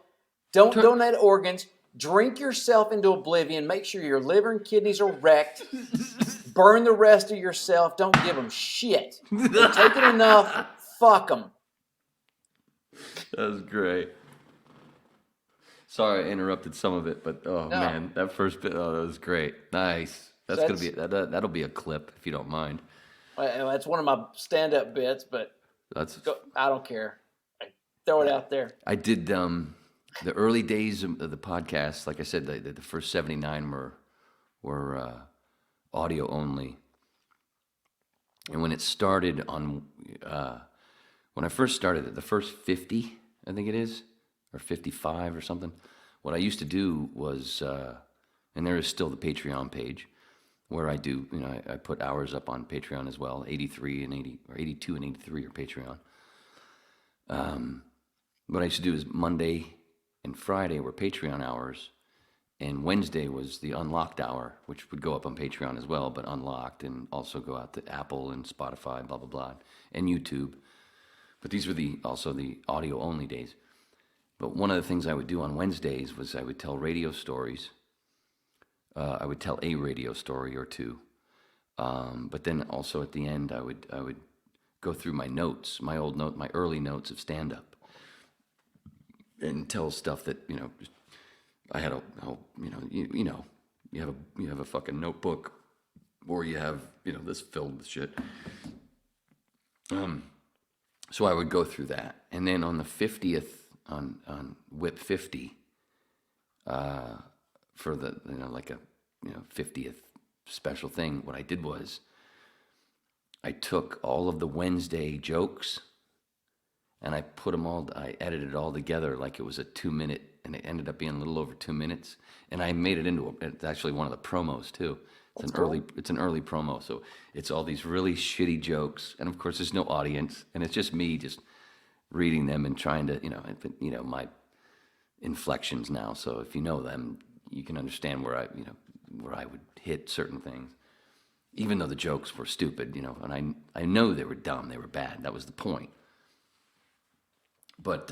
don't donate organs. Drink yourself into oblivion. Make sure your liver and kidneys are wrecked. Burn the rest of yourself. Don't give them shit. They're taking enough. Fuck them. That was great. Sorry I interrupted some of it, but man, that first bit, that was great. Nice. That'll be a clip if you don't mind. Well, that's one of my stand-up bits, but I don't care. I throw it out there. I did the early days of the podcast. Like I said, the first 79 were audio only, and when it started on when I first started it, the first 50, I think it is, or 55 or something. What I used to do was, and there is still the Patreon page, where I do, I put hours up on Patreon as well. 83 and 80, or 82 and 83 are Patreon. What I used to do is Monday and Friday were Patreon hours, and Wednesday was the unlocked hour, which would go up on Patreon as well, but unlocked, and also go out to Apple and Spotify, blah, blah, blah, and YouTube. But these were also the audio only days. But one of the things I would do on Wednesdays was I would tell radio stories. I would tell a radio story or two. But then also at the end, I would go through my notes, my early notes of stand-up, and tell stuff that, I had you have a fucking notebook, or you have, this filled with shit. So I would go through that. And then on the 50th, on Whip 50, for the, like a, 50th special thing, what I did was I took all of the Wednesday jokes and I put them all, I edited it all together like it was a 2-minute, and it ended up being a little over 2 minutes. And I made it into it's actually one of the promos too. It's an early promo, so it's all these really shitty jokes, and of course there's no audience, and it's just me just reading them and trying to, my inflections now. So if you know them, you can understand where I would hit certain things, even though the jokes were stupid, and I know they were dumb, they were bad. That was the point. But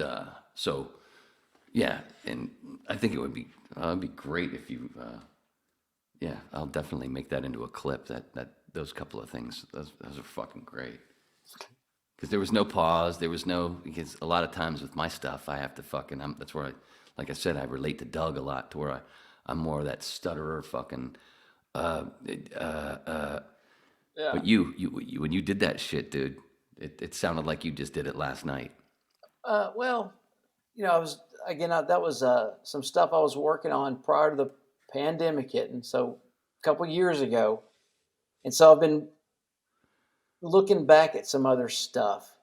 so yeah, and I think it would be it'd be great if you. Yeah, I'll definitely make that into a clip. That those couple of things, those are fucking great. Because there was no pause. Because a lot of times with my stuff, I have to that's where like I said, I relate to Doug a lot, to where I'm more of that stutterer fucking. Yeah. But you when you did that shit, dude, it sounded like you just did it last night. Well, that was some stuff I was working on prior to the pandemic hitting, so a couple years ago, and so I've been looking back at some other stuff,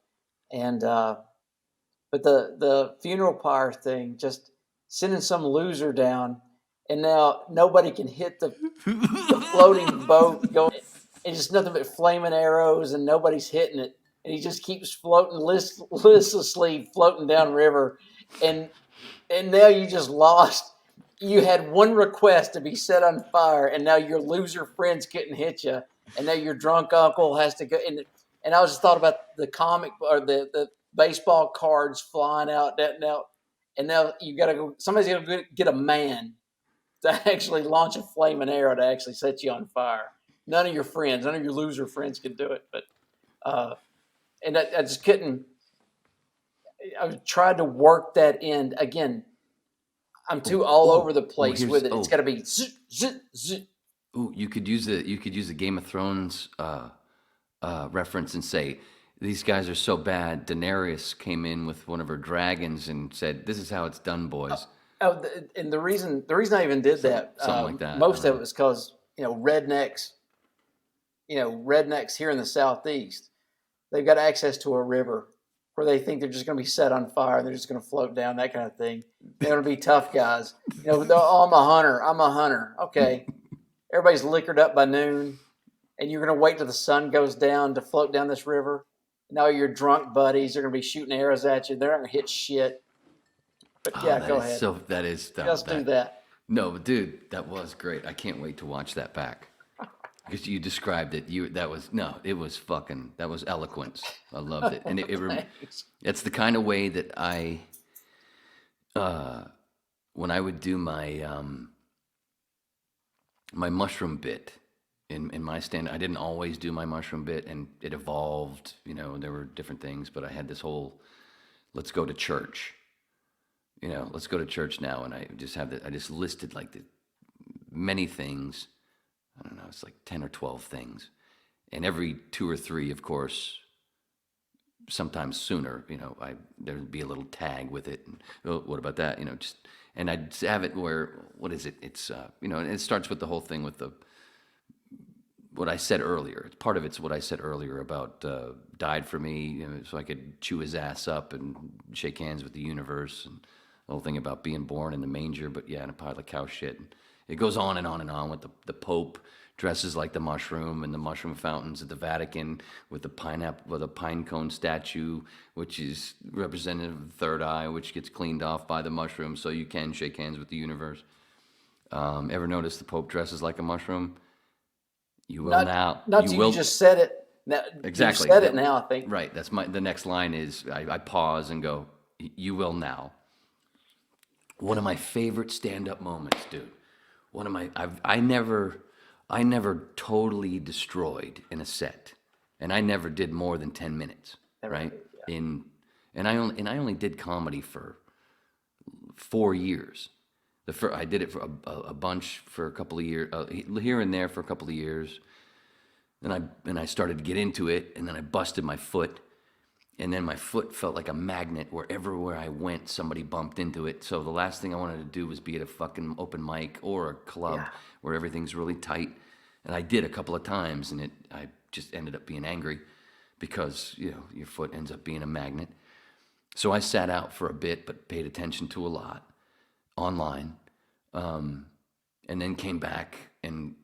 and but the funeral pyre thing, just sending some loser down, and now nobody can hit the floating boat going, and just nothing but flaming arrows, and nobody's hitting it, and he just keeps floating listlessly floating downriver, and now you just lost. You had one request to be set on fire, and now your loser friends couldn't hit you, and now your drunk uncle has to go. And I was just thought about the comic or the baseball cards flying out now, and now you got to go. Somebody's got to get a man to actually launch a flaming arrow to actually set you on fire. None of your loser friends can do it, but and I just couldn't. I tried to work that in again. I'm too all over the place with it. It's got to be zzz, zzz, zzz. Ooh, you could use the Game of Thrones reference and say, these guys are so bad. Daenerys came in with one of her dragons and said, "This is how it's done, boys." And the reason I even did something like that. Most of it was because rednecks here in the Southeast, they've got access to a river where they think they're just going to be set on fire and they're just going to float down, that kind of thing. They're going to be tough guys. I'm a hunter. Okay. Everybody's liquored up by noon, and you're going to wait till the sun goes down to float down this river. Now your drunk buddies are going to be shooting arrows at you. They're not going to hit shit. But go ahead. Do that. No, but dude, that was great. I can't wait to watch that back. Because you described it, that was eloquence. I loved it, and it's the kind of way that I, when I would do my my mushroom bit in my stand, I didn't always do my mushroom bit, and it evolved. There were different things, but I had this whole, let's go to church. Let's go to church now, and I just listed like the many things. I don't know, it's like 10 or 12 things. And every 2 or 3, of course, sometimes sooner, there'd be a little tag with it. And, what about that? And I'd have it where, what is it? It's, and it starts with the whole thing with what I said earlier. Part of it's what I said earlier about died for me, so I could chew his ass up and shake hands with the universe. And the whole thing about being born in the manger, but yeah, in a pile of cow shit. And it goes on and on and on with the Pope dresses like the mushroom and the mushroom fountains at the Vatican with the pine cone statue, which is representative of the third eye, which gets cleaned off by the mushroom so you can shake hands with the universe. Ever notice the Pope dresses like a mushroom? You will now. You just said it. Now, exactly. You said it now, I think. Right. That's the next line is I pause and go, "You will now." One of my favorite stand-up moments, dude. I never totally destroyed in a set, and I never did more than 10 minutes, right? Yeah. And I only did comedy for 4 years. I did it for a bunch for a couple of years, here and there for a couple of years. Then I started to get into it, and then I busted my foot. And then my foot felt like a magnet where everywhere I went, somebody bumped into it. So the last thing I wanted to do was be at a fucking open mic or a club where everything's really tight. And I did a couple of times, and I just ended up being angry because, your foot ends up being a magnet. So I sat out for a bit, but paid attention to a lot online. And then came back and,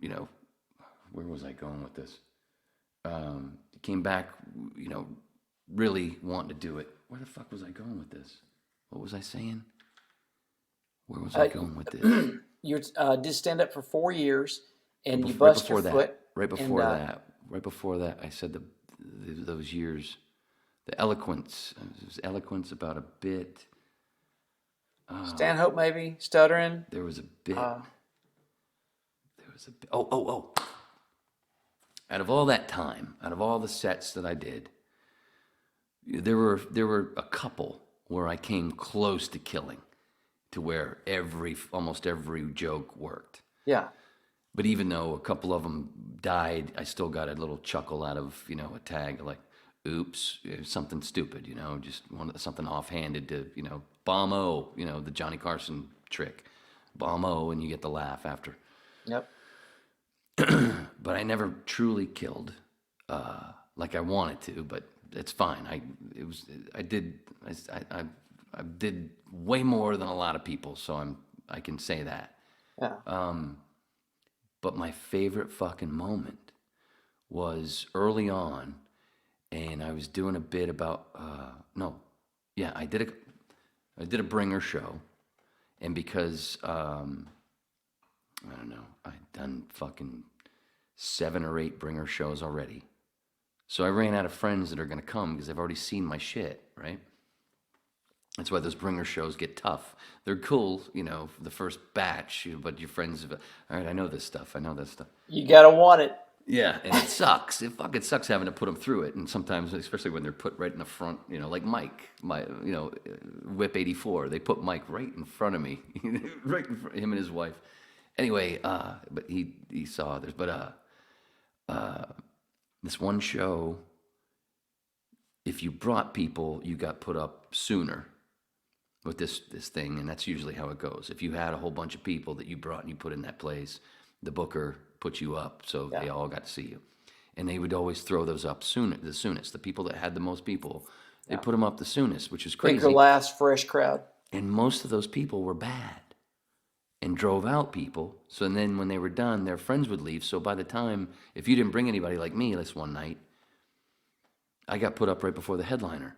where was I going with this? Came back, really wanting to do it. Where the fuck was I going with this? What was I saying? Where was I going with this? You did stand up for 4 years, and you Right bust before your that, foot. right before that, I said those years, the eloquence. It was eloquence about a bit. Stanhope, maybe stuttering. There was a bit. Oh. Out of all that time, out of all the sets that I did, there were a couple where I came close to killing, to where almost every joke worked. Yeah. But even though a couple of them died, I still got a little chuckle out of, a tag like, oops, something stupid, just something offhanded to, bomb-o, the Johnny Carson trick. Bomb-o, and you get the laugh after. Yep. But I never truly killed like I wanted to, but it's fine. I did way more than a lot of people, so I can say that. Yeah. But my favorite fucking moment was early on, and I was doing a bit about I did a bringer show, and because I don't know, I'd done fucking 7 or 8 bringer shows already, so I ran out of friends that are gonna come because they've already seen my shit, right? That's why those bringer shows get tough. They're cool, the first batch, but your friends have, all right, I know this stuff. You gotta want it. Yeah, and it sucks. It fucking sucks having to put them through it. And sometimes, especially when they're put right in the front, like Mike, Whip 84, they put Mike right in front of me, right in front, him and his wife. Anyway, but he saw this. But this one show, if you brought people, you got put up sooner with this thing, and that's usually how it goes. If you had a whole bunch of people that you brought and you put in that place, the booker put you up, so they all got to see you. And they would always throw those up the soonest. The people that had the most people, they put them up the soonest, which is crazy. Pick your last fresh crowd. And most of those people were bad and drove out people. So then when they were done, their friends would leave. So by the time, if you didn't bring anybody like me this one night, I got put up right before the headliner.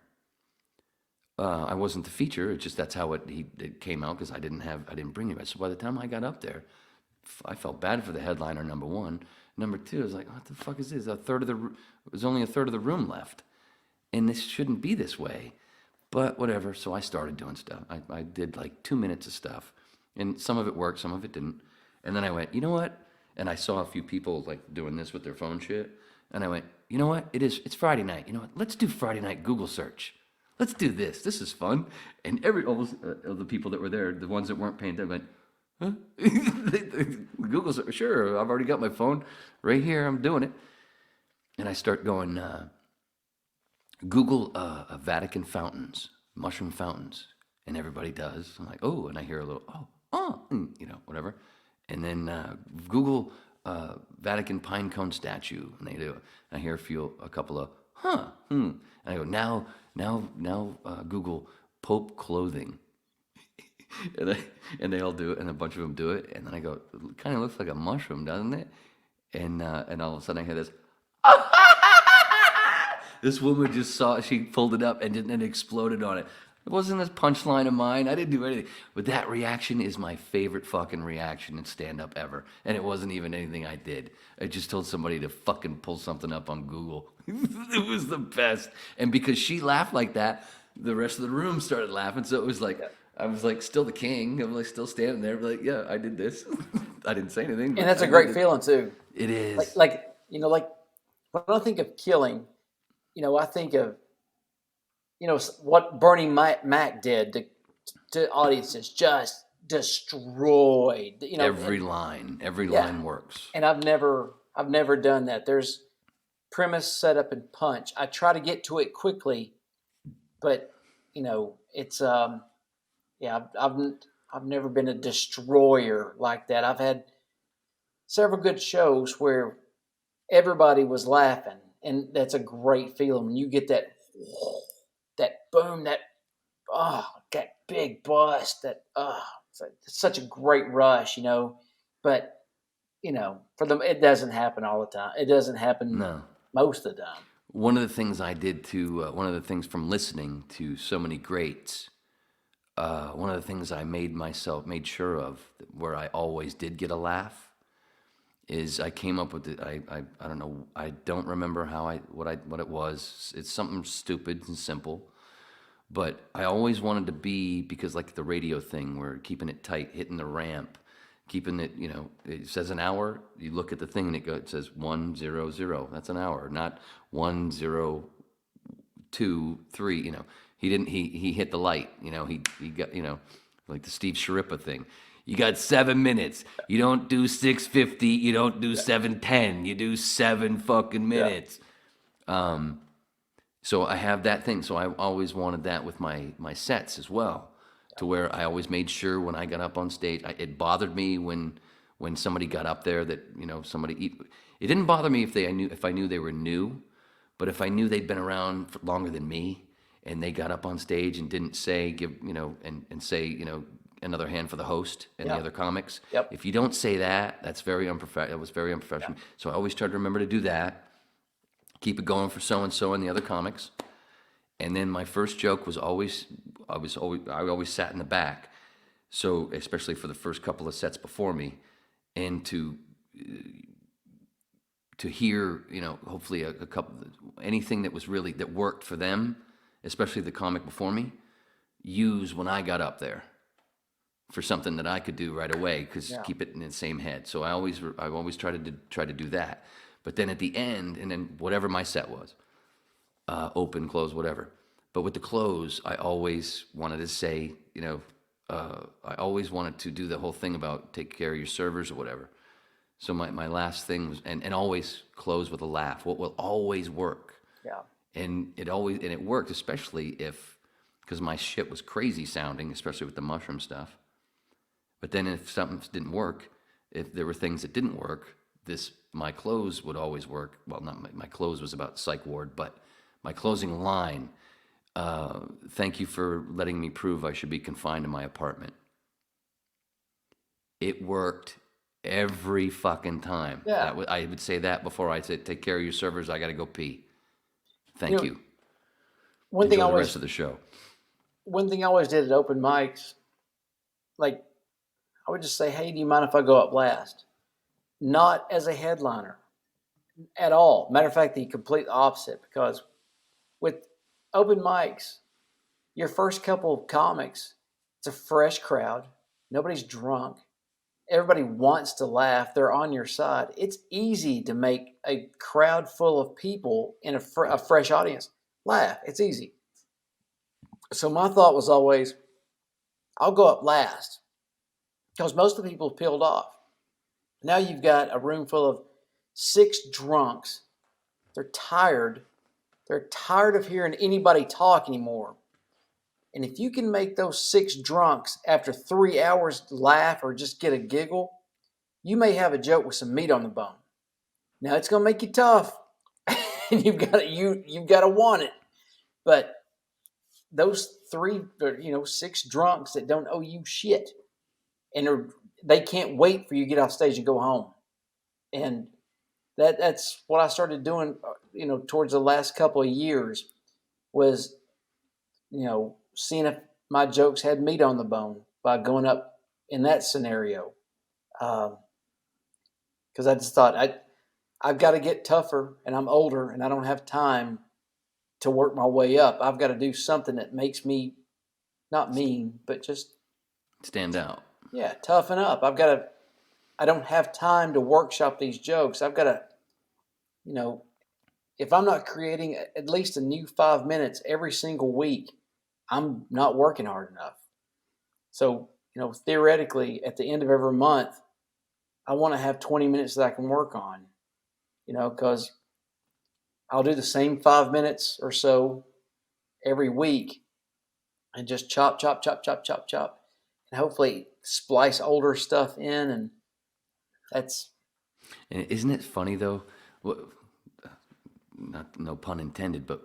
I wasn't the feature. It's just that's how it came out, because I didn't bring anybody. So by the time I got up there, I felt bad for the headliner. Number one. Number two, I was like, what the fuck is this? There's only a third of the room left, and this shouldn't be this way. But whatever. So I started doing stuff. I did like 2 minutes of stuff, and some of it worked, some of it didn't. And then I went, you know what? And I saw a few people like doing this with their phone shit, and I went, you know what? It's Friday night. You know what? Let's do Friday night Google search. Let's do this. This is fun. And almost of the people that were there, the ones that weren't paying attention, went, huh? Google search. Sure, I've already got my phone right here. I'm doing it. And I start going, Google Vatican fountains, mushroom fountains. And everybody does. I'm like, oh, and I hear a little, whatever. And then Google Vatican pine cone statue. And they do it. And I hear a couple of, And I go, now Google Pope clothing. and they all do it, and a bunch of them do it. And then I go, it kind of looks like a mushroom, doesn't it? And all of a sudden I hear this. This woman just she pulled it up and it exploded on it. It wasn't a punchline of mine. I didn't do anything. But that reaction is my favorite fucking reaction in stand-up ever. And it wasn't even anything I did. I just told somebody to fucking pull something up on Google. It was the best. And because she laughed like that, the rest of the room started laughing. So it was like, I was like still the king. I'm like still standing there. Like, yeah, I did this. I didn't say anything. And that's a great feeling too. It is. Like when I think of killing, I think of, what Bernie Mac did to audiences, just destroyed. Every line works. And I've never done that. There's premise, setup, and punch. I try to get to it quickly, but it's I've never been a destroyer like that. I've had several good shows where everybody was laughing, and that's a great feeling when you get that boom, that big bust, it's such a great rush, But for them, it doesn't happen all the time. It doesn't happen No. most of the time. One of the things I did one of the things from listening to so many greats, one of the things I made sure of, where I always did get a laugh, is I came up with it. I don't know. I don't remember what it was. It's something stupid and simple, but I always wanted to be, because like the radio thing, where keeping it tight, hitting the ramp, keeping it, it says an hour. You look at the thing and it says 100. That's an hour, not 102.3. He didn't. He hit the light. He got. Like the Steve Sharippa thing. You got 7 minutes. You don't do 6:50. You don't do 7:10. You do 7 fucking minutes. Yeah. So I have that thing. So I always wanted that with my sets as well, to where I always made sure when I got up on stage, it bothered me when somebody got up there that it didn't bother me if I knew they were new, but if I knew they'd been around for longer than me and they got up on stage and didn't say and say another hand for the host and the other comics. Yep. If you don't say that, that's very unprofessional. It was very unprofessional. Yep. So I always tried to remember to do that. Keep it going for so and so and the other comics. And then my first joke was I always sat in the back. So especially for the first couple of sets before me, and to hear, hopefully a couple, anything that worked for them, especially the comic before me, use when I got up there for something that I could do right away, because keep it in the same head. So I always try to do that. But then at the end, and then whatever my set was, open, close, whatever. But with the close, I always wanted to say, I always wanted to do the whole thing about take care of your servers or whatever. So my last thing was, and always close with a laugh. What will always work. Yeah. And it worked, especially because my shit was crazy sounding, especially with the mushroom stuff. But then if something didn't work, if there were things that didn't work, my close would always work. Well, not my close was about psych ward, but my closing line, thank you for letting me prove I should be confined to my apartment. It worked every fucking time. Yeah. I would say that before I said, take care of your servers, I got to go pee. Thank you. Enjoy the rest of the show. One thing I always did at open mics, like, I would just say, hey, do you mind if I go up last? Not as a headliner at all. Matter of fact, the complete opposite, because with open mics, your first couple of comics, it's a fresh crowd. Nobody's drunk. Everybody wants to laugh. They're on your side. It's easy to make a crowd full of people in a fresh audience laugh. It's easy. So my thought was always, I'll go up last, because most of the people have peeled off. Now you've got a room full of 6 drunks. They're tired. They're tired of hearing anybody talk anymore. And if you can make those 6 drunks after 3 hours laugh or just get a giggle, you may have a joke with some meat on the bone. Now it's going to make you tough, and you've got to want it. But those 6 drunks that don't owe you shit, and they can't wait for you to get off stage and go home. And that's what I started doing, towards the last couple of years, was, seeing if my jokes had meat on the bone by going up in that scenario. Because I just thought I've got to get tougher, and I'm older, and I don't have time to work my way up. I've got to do something that makes me not mean, but just stand out. Yeah, toughen up. I don't have time to workshop these jokes. I've got to, if I'm not creating at least a new 5 minutes every single week, I'm not working hard enough. So, theoretically, at the end of every month, I want to have 20 minutes that I can work on, because I'll do the same 5 minutes or so every week and just chop, chop, chop, chop, chop, chop. And hopefully splice older stuff in, and that's. And isn't it funny though? No pun intended, but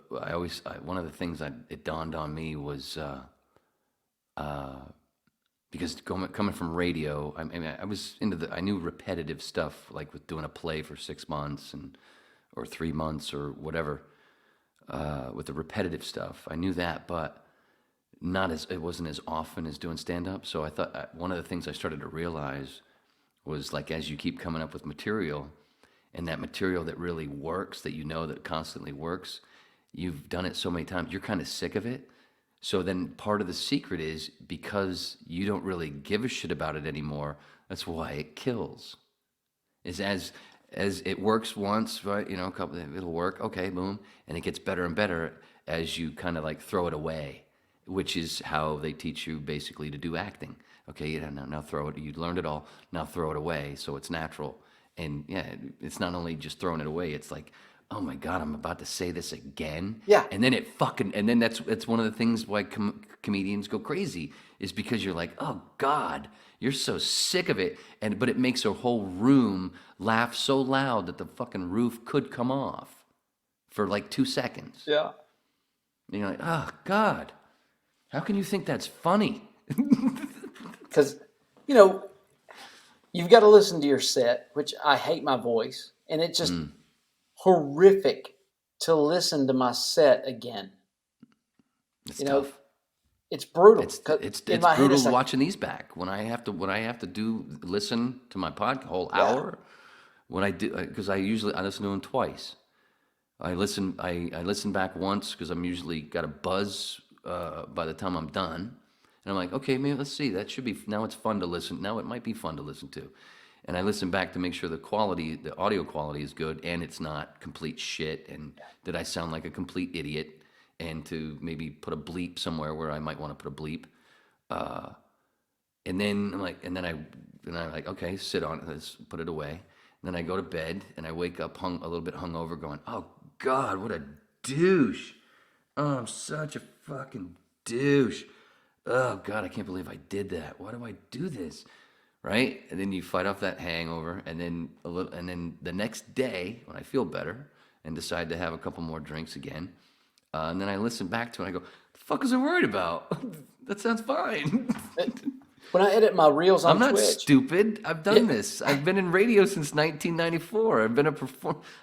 one of the things it dawned on me was because coming from radio, I mean, I was I knew repetitive stuff, like with doing a play for 6 months or 3 months or whatever, with the repetitive stuff. I knew that, but it wasn't as often as doing stand-up. So I thought one of the things I started to realize was, like, as you keep coming up with material, and that material that really works, that constantly works, you've done it so many times, you're kind of sick of it. So then part of the secret is, because you don't really give a shit about it anymore, that's why it kills. Is as it works once, right? You know, it'll work, okay, boom, and it gets better and better as you kind of like throw it away, which is how they teach you basically to do acting. Okay, yeah, now throw it. You learned it all. Now throw it away, so it's natural. And yeah, it's not only just throwing it away. It's like, oh my God, I'm about to say this again. Yeah. And then that's one of the things why comedians go crazy, is because you're like, oh God, you're so sick of it. But it makes a whole room laugh so loud that the fucking roof could come off for like 2 seconds. Yeah. And you're like, oh God, how can you think that's funny? Because, you know, you've got to listen to your set, which I hate my voice. And it's just horrific to listen to my set again. It's you tough. know, it's brutal. It's brutal watching these back when I have to listen to my whole hour. When I do, because I listen to them twice. I listen back once because I'm usually got a buzz by the time I'm done. And I'm like, okay, maybe let's see. That should be, now it's fun to listen. Now it might be fun to listen to. And I listen back to make sure the audio quality is good and it's not complete shit and that I sound like a complete idiot, and to maybe put a bleep somewhere where I might want to put a bleep. And then I'm like, okay, sit on it, let's put it away. And then I go to bed and I wake up a little bit hungover going, oh God, what a douche. Oh, I'm such a fucking douche. Oh God, I can't believe I did that. Why do I do this? Right? And then you fight off that hangover, and then the next day when I feel better and decide to have a couple more drinks again, and then I listen back to it and I go, the fuck was I worried about? That sounds fine. When I edit my reels on Twitch. I'm not stupid. I've done this. I've been in radio since 1994. I've been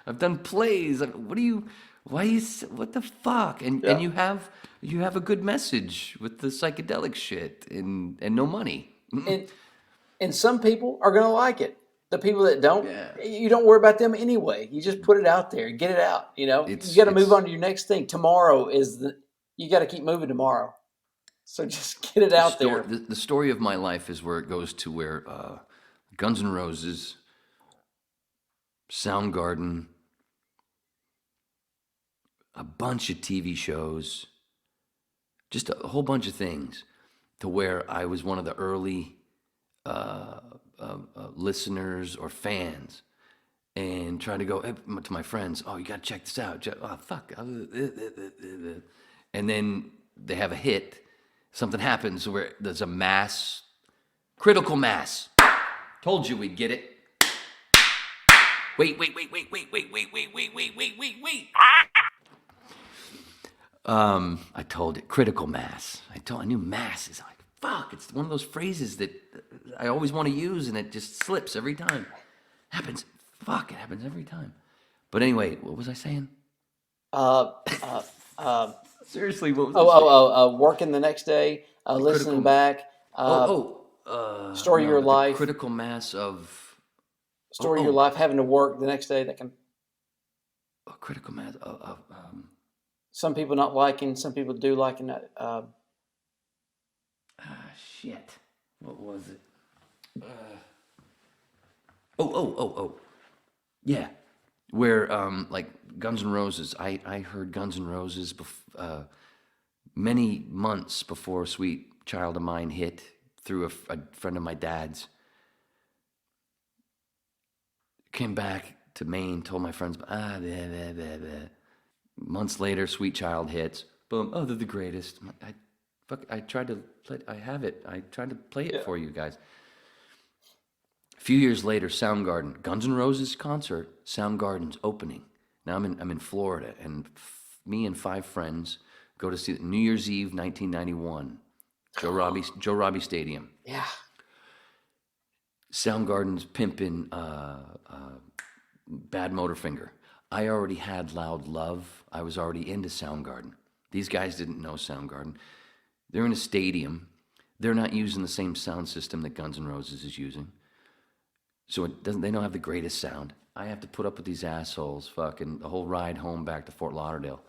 I've done plays. What the fuck? And you have a good message with the psychedelic shit and no money. And some people are going to like it. The people that don't, you don't worry about them anyway. You just put it out there, get it out. You know, you got to move on to your next thing. Tomorrow you got to keep moving tomorrow. So just get it out there. The story of my life is where it goes to where Guns N' Roses, Soundgarden, a bunch of TV shows, just a whole bunch of things, to where I was one of the early listeners or fans, and trying to go to my friends, oh, you got to check this out. Oh, fuck. And then they have a hit. Something happens where there's a critical mass. Told you we'd get it. Wait. I told it, critical mass. I knew mass is like, fuck, it's one of those phrases that I always want to use and it just slips every time. It happens every time. But anyway, what was I saying? Seriously, what was I saying? Working the next day, listening back. Story of your life. Critical mass of... Story of your life, having to work the next day. That can... A critical mass of... Some people not liking, some people do liking that. Shit. What was it? Yeah. Where, like, Guns N' Roses, I heard Guns N' Roses many months before Sweet Child of Mine hit through a friend of my dad's. Came back to Maine, told my friends, blah, blah, blah. Months later, Sweet Child hits. Boom. Oh, they're the greatest. I tried to play. I have it. I tried to play it for you guys. A few years later, Soundgarden, Guns N' Roses concert, Soundgarden's opening. Now I'm in Florida, and me and 5 friends go to see New Year's Eve, 1991. Joe Robbie Stadium. Yeah. Soundgarden's pimping Bad Motorfinger. I already had Loud Love. I was already into Soundgarden. These guys didn't know Soundgarden. They're in a stadium. They're not using the same sound system that Guns N' Roses is using. So they don't have the greatest sound. I have to put up with these assholes fucking the whole ride home back to Fort Lauderdale.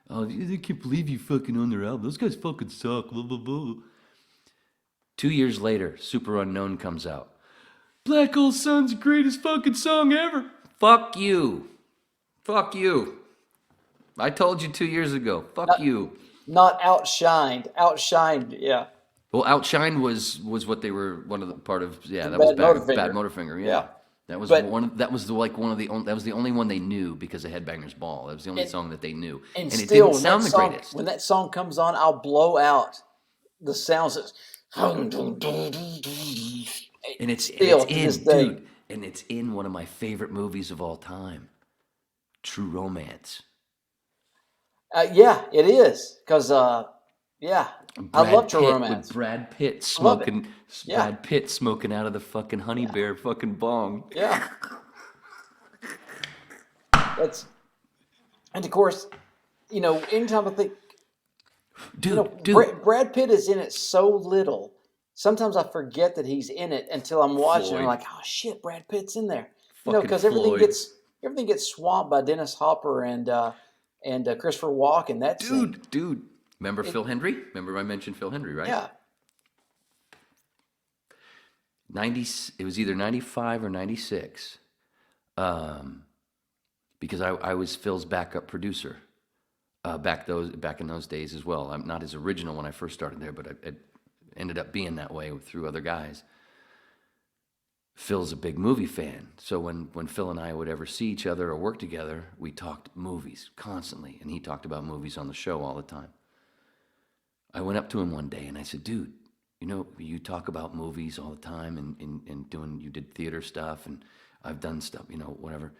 Oh, I can't believe you fucking own their album. Those guys fucking suck. Blah, blah, blah. 2 years later, Super Unknown comes out. Black Hole Sun's the greatest fucking song ever. Fuck you. Fuck you. I told you 2 years ago. Fuck you. Not outshined. Outshined, yeah. Well, Outshined was what they were one of the part of. Yeah, that was Bad Motorfinger. Yeah. That was the only one they knew because of Headbangers Ball. That was the only song that they knew, and it didn't sound the greatest. When that song comes on, I'll blow out the sounds. And it's in, dude, and it's in one of my favorite movies of all time, True Romance. Yeah, it is because yeah, I love True Romance. With Brad Pitt smoking. Brad Pitt smoking out of the fucking Honey Bear fucking bong. Yeah. And of course, anytime I think, dude, Brad Pitt is in it so little. Sometimes I forget that he's in it until I'm watching. And I'm like, oh shit, Brad Pitt's in there. Because everything gets swamped by Dennis Hopper and Christopher Walken. That's dude. Remember Phil Hendry? Remember I mentioned Phil Hendry, right? Yeah. It was either 95 or 96. Because I was Phil's backup producer. Back in those days as well. I'm not his original when I first started there, but it ended up being that way through other guys. Phil's a big movie fan, so when Phil and I would ever see each other or work together, we talked movies constantly, and he talked about movies on the show all the time. I went up to him one day and I said, dude, you talk about movies all the time and you did theater stuff and I've done stuff, whatever.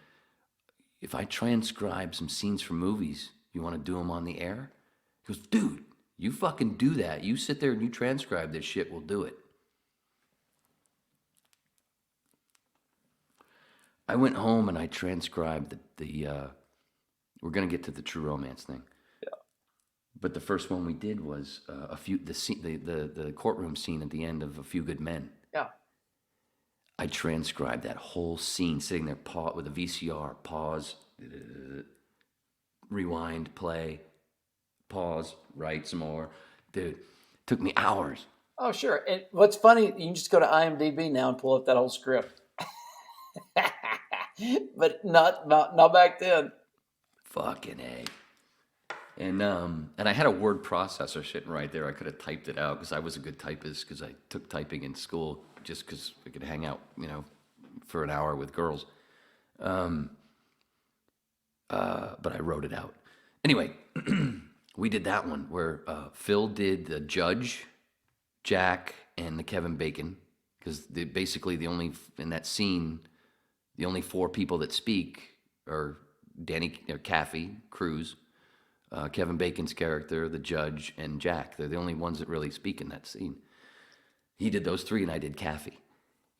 If I transcribe some scenes from movies, you want to do them on the air? He goes, dude, you fucking do that. You sit there and you transcribe this shit, we'll do it. I went home and I transcribed we're going to get to the True Romance thing. Yeah. But the first one we did was the courtroom scene at the end of A Few Good Men. Yeah. I transcribed that whole scene, sitting there with a VCR, pause, rewind, play, pause, write some more. Dude, took me hours. Oh, sure. And what's funny, you can just go to IMDb now and pull up that whole script. But not back then. Fucking A. And I had a word processor sitting right there. I could have typed it out because I was a good typist because I took typing in school just because we could hang out, for an hour with girls. But I wrote it out. Anyway, we did that one where Phil did the Judge, Jack, and the Kevin Bacon because basically in that scene, the only four people that speak are Caffey, Cruz, Kevin Bacon's character, the Judge, and Jack. They're the only ones that really speak in that scene. He did those three, and I did Caffey.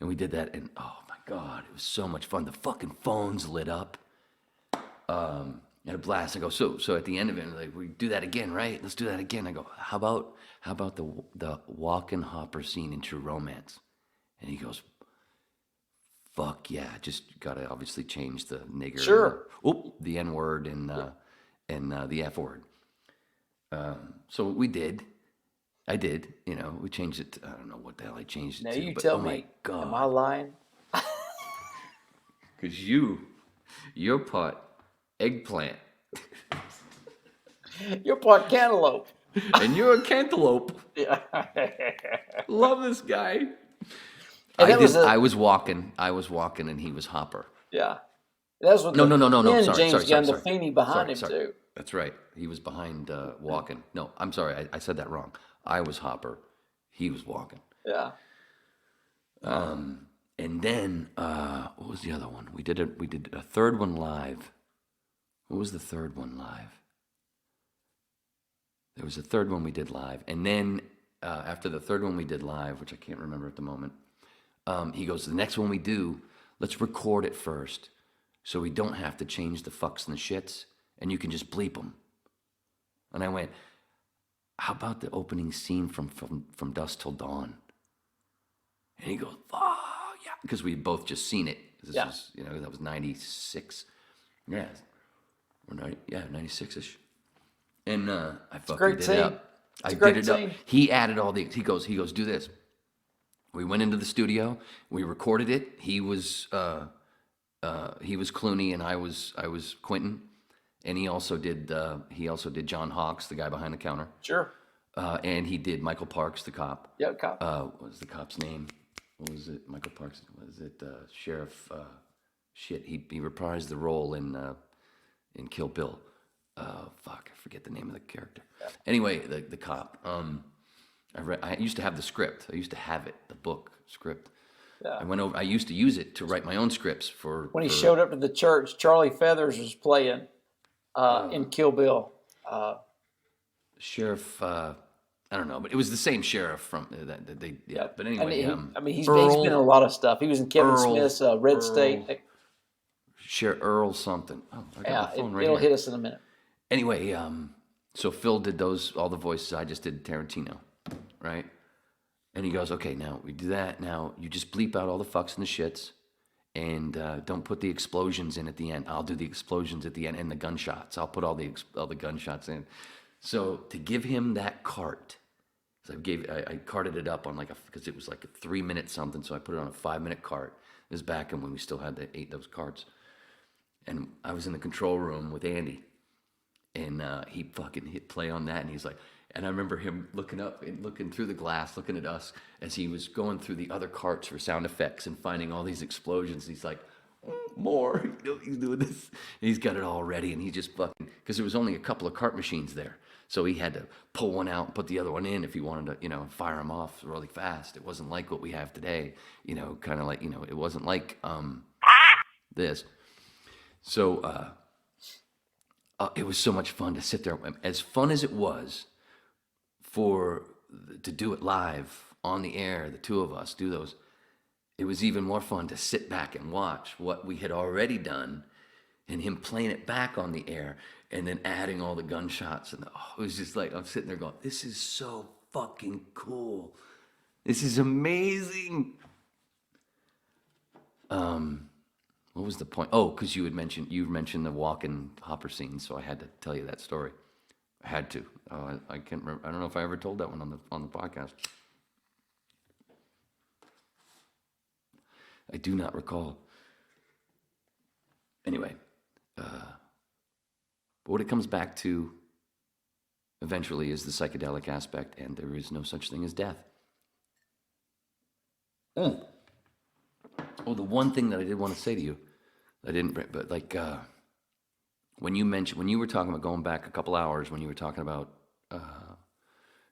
And we did that, and oh my God, it was so much fun. The fucking phones lit up. And a blast. I go, so at the end of it, like, we do that again, right? Let's do that again. I go, how about the Walken Hopper scene in True Romance? And he goes, fuck yeah, just gotta obviously change the nigger. Sure. The N word and the F word. So we did. I did. We changed it. I don't know what the hell I changed it now to. Now you but, tell oh me. My God. Am I lying? Because your part eggplant. Your part cantaloupe. And you're a cantaloupe. Yeah. Love this guy. And I was walking, and he was Hopper. Yeah. That was with No. James Gandolfini behind him, too. That's right. He was behind Walken. No, I'm sorry. I said that wrong. I was Hopper. He was Walken. Yeah. And then, what was the other one? We did a third one live. What was the third one live? There was a third one we did live. And then after the third one we did live, which I can't remember at the moment, he goes, the next one we do, let's record it first so we don't have to change the fucks and the shits, and you can just bleep them. And I went, how about the opening scene from Dusk Till Dawn? And he goes, oh, yeah, because we both just seen it. This was, that was 96. Yeah, 96-ish. And I fucking did it up. I did it up. He added all the. He goes. Do this. We went into the studio. We recorded it. He was Clooney, and I was Quentin, and he also did John Hawkes, the guy behind the counter. Sure. And he did Michael Parks, the cop. Yeah, cop. What was the cop's name? What was it? Michael Parks. Was it Sheriff? Shit. He reprised the role in Kill Bill. Fuck, I forget the name of the character. Yeah. Anyway, the cop. I used to have the script. I used to have it, the book script. Yeah. I used to use it to write my own scripts for. When he showed up to the church, Charlie Feathers was playing in Kill Bill. Sheriff. I don't know, but it was the same sheriff from that they. Yeah, but anyway, he's been in a lot of stuff. He was in Kevin Smith's Red State. Sheriff Earl something. Oh, I got the phone right here. It'll hit us in a minute. Anyway, so Phil did all the voices. I just did Tarantino, right? And he goes, okay, now we do that. Now you just bleep out all the fucks and the shits, and don't put the explosions in at the end. I'll do the explosions at the end and the gunshots. I'll put all the gunshots in. So to give him that cart, so I carted it up on because it was like a 3-minute something. So I put it on a 5-minute cart. It was back when we still had those carts, and I was in the control room with Andy. And he fucking hit play on that, and he's like, and I remember him looking up and looking through the glass, looking at us as he was going through the other carts for sound effects and finding all these explosions. He's like, more, he's doing this. And he's got it all ready, and he just fucking, because there was only a couple of cart machines there, so he had to pull one out and put the other one in if he wanted to, fire them off really fast. It wasn't like what we have today, kind of like, it wasn't like this. So. It was so much fun to sit there. As fun as it was to do it live on the air, the two of us do those, it was even more fun to sit back and watch what we had already done and him playing it back on the air and then adding all the gunshots. And it was just like, I'm sitting there going, this is so fucking cool. This is amazing. What was the point? Oh, because you mentioned the walk-in hopper scene, so I had to tell you that story. I had to. I can't remember. I don't know if I ever told that one on the podcast. I do not recall. Anyway, but what it comes back to eventually is the psychedelic aspect, and there is no such thing as death. Oh, the one thing that I did want to say to you, I didn't, but when you were talking about going back a couple hours, when you were talking about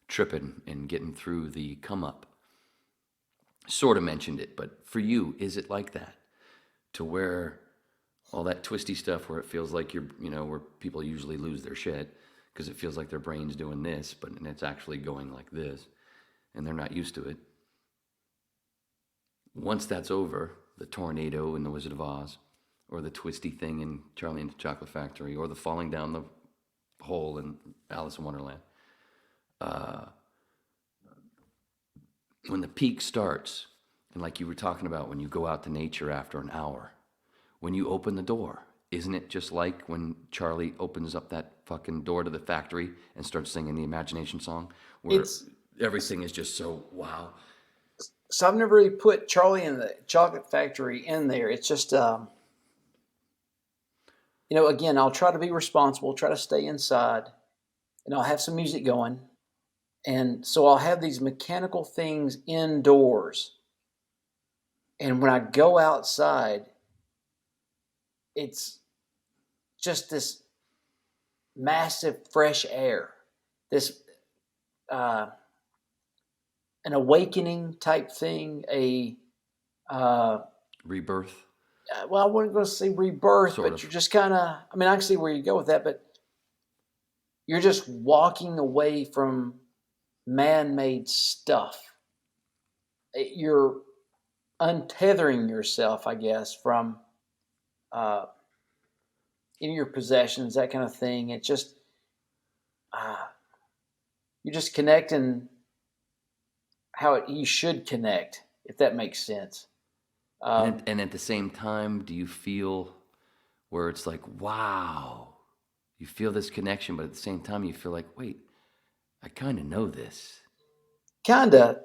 tripping and getting through the come up, sort of mentioned it, but for you, is it like that? To where all that twisty stuff where it feels like where people usually lose their shit because it feels like their brain's doing this, but it's actually going like this, and they're not used to it. Once that's over, the tornado in The Wizard of Oz, or the twisty thing in Charlie and the Chocolate Factory, or the falling down the hole in Alice in Wonderland, when the peak starts, and like you were talking about when you go out to nature after an hour, when you open the door, isn't it just like when Charlie opens up that fucking door to the factory and starts singing the Imagination song, where everything is just so wow. So I've never really put Charlie and the Chocolate Factory in there. It's just, again, I'll try to be responsible, try to stay inside, and I'll have some music going. And so I'll have these mechanical things indoors. And when I go outside, it's just this massive fresh air, this an awakening type thing, a rebirth. Well, I wasn't going to say rebirth, but you're just kind of, I mean, I can see where you go with that, but you're just walking away from man-made stuff. You're untethering yourself, I guess, from in your possessions, that kind of thing. It just you're just connecting how you should connect, if that makes sense. And at the same time, do you feel where it's like, wow, you feel this connection, but at the same time, you feel like, wait, I kind of know this. Kinda,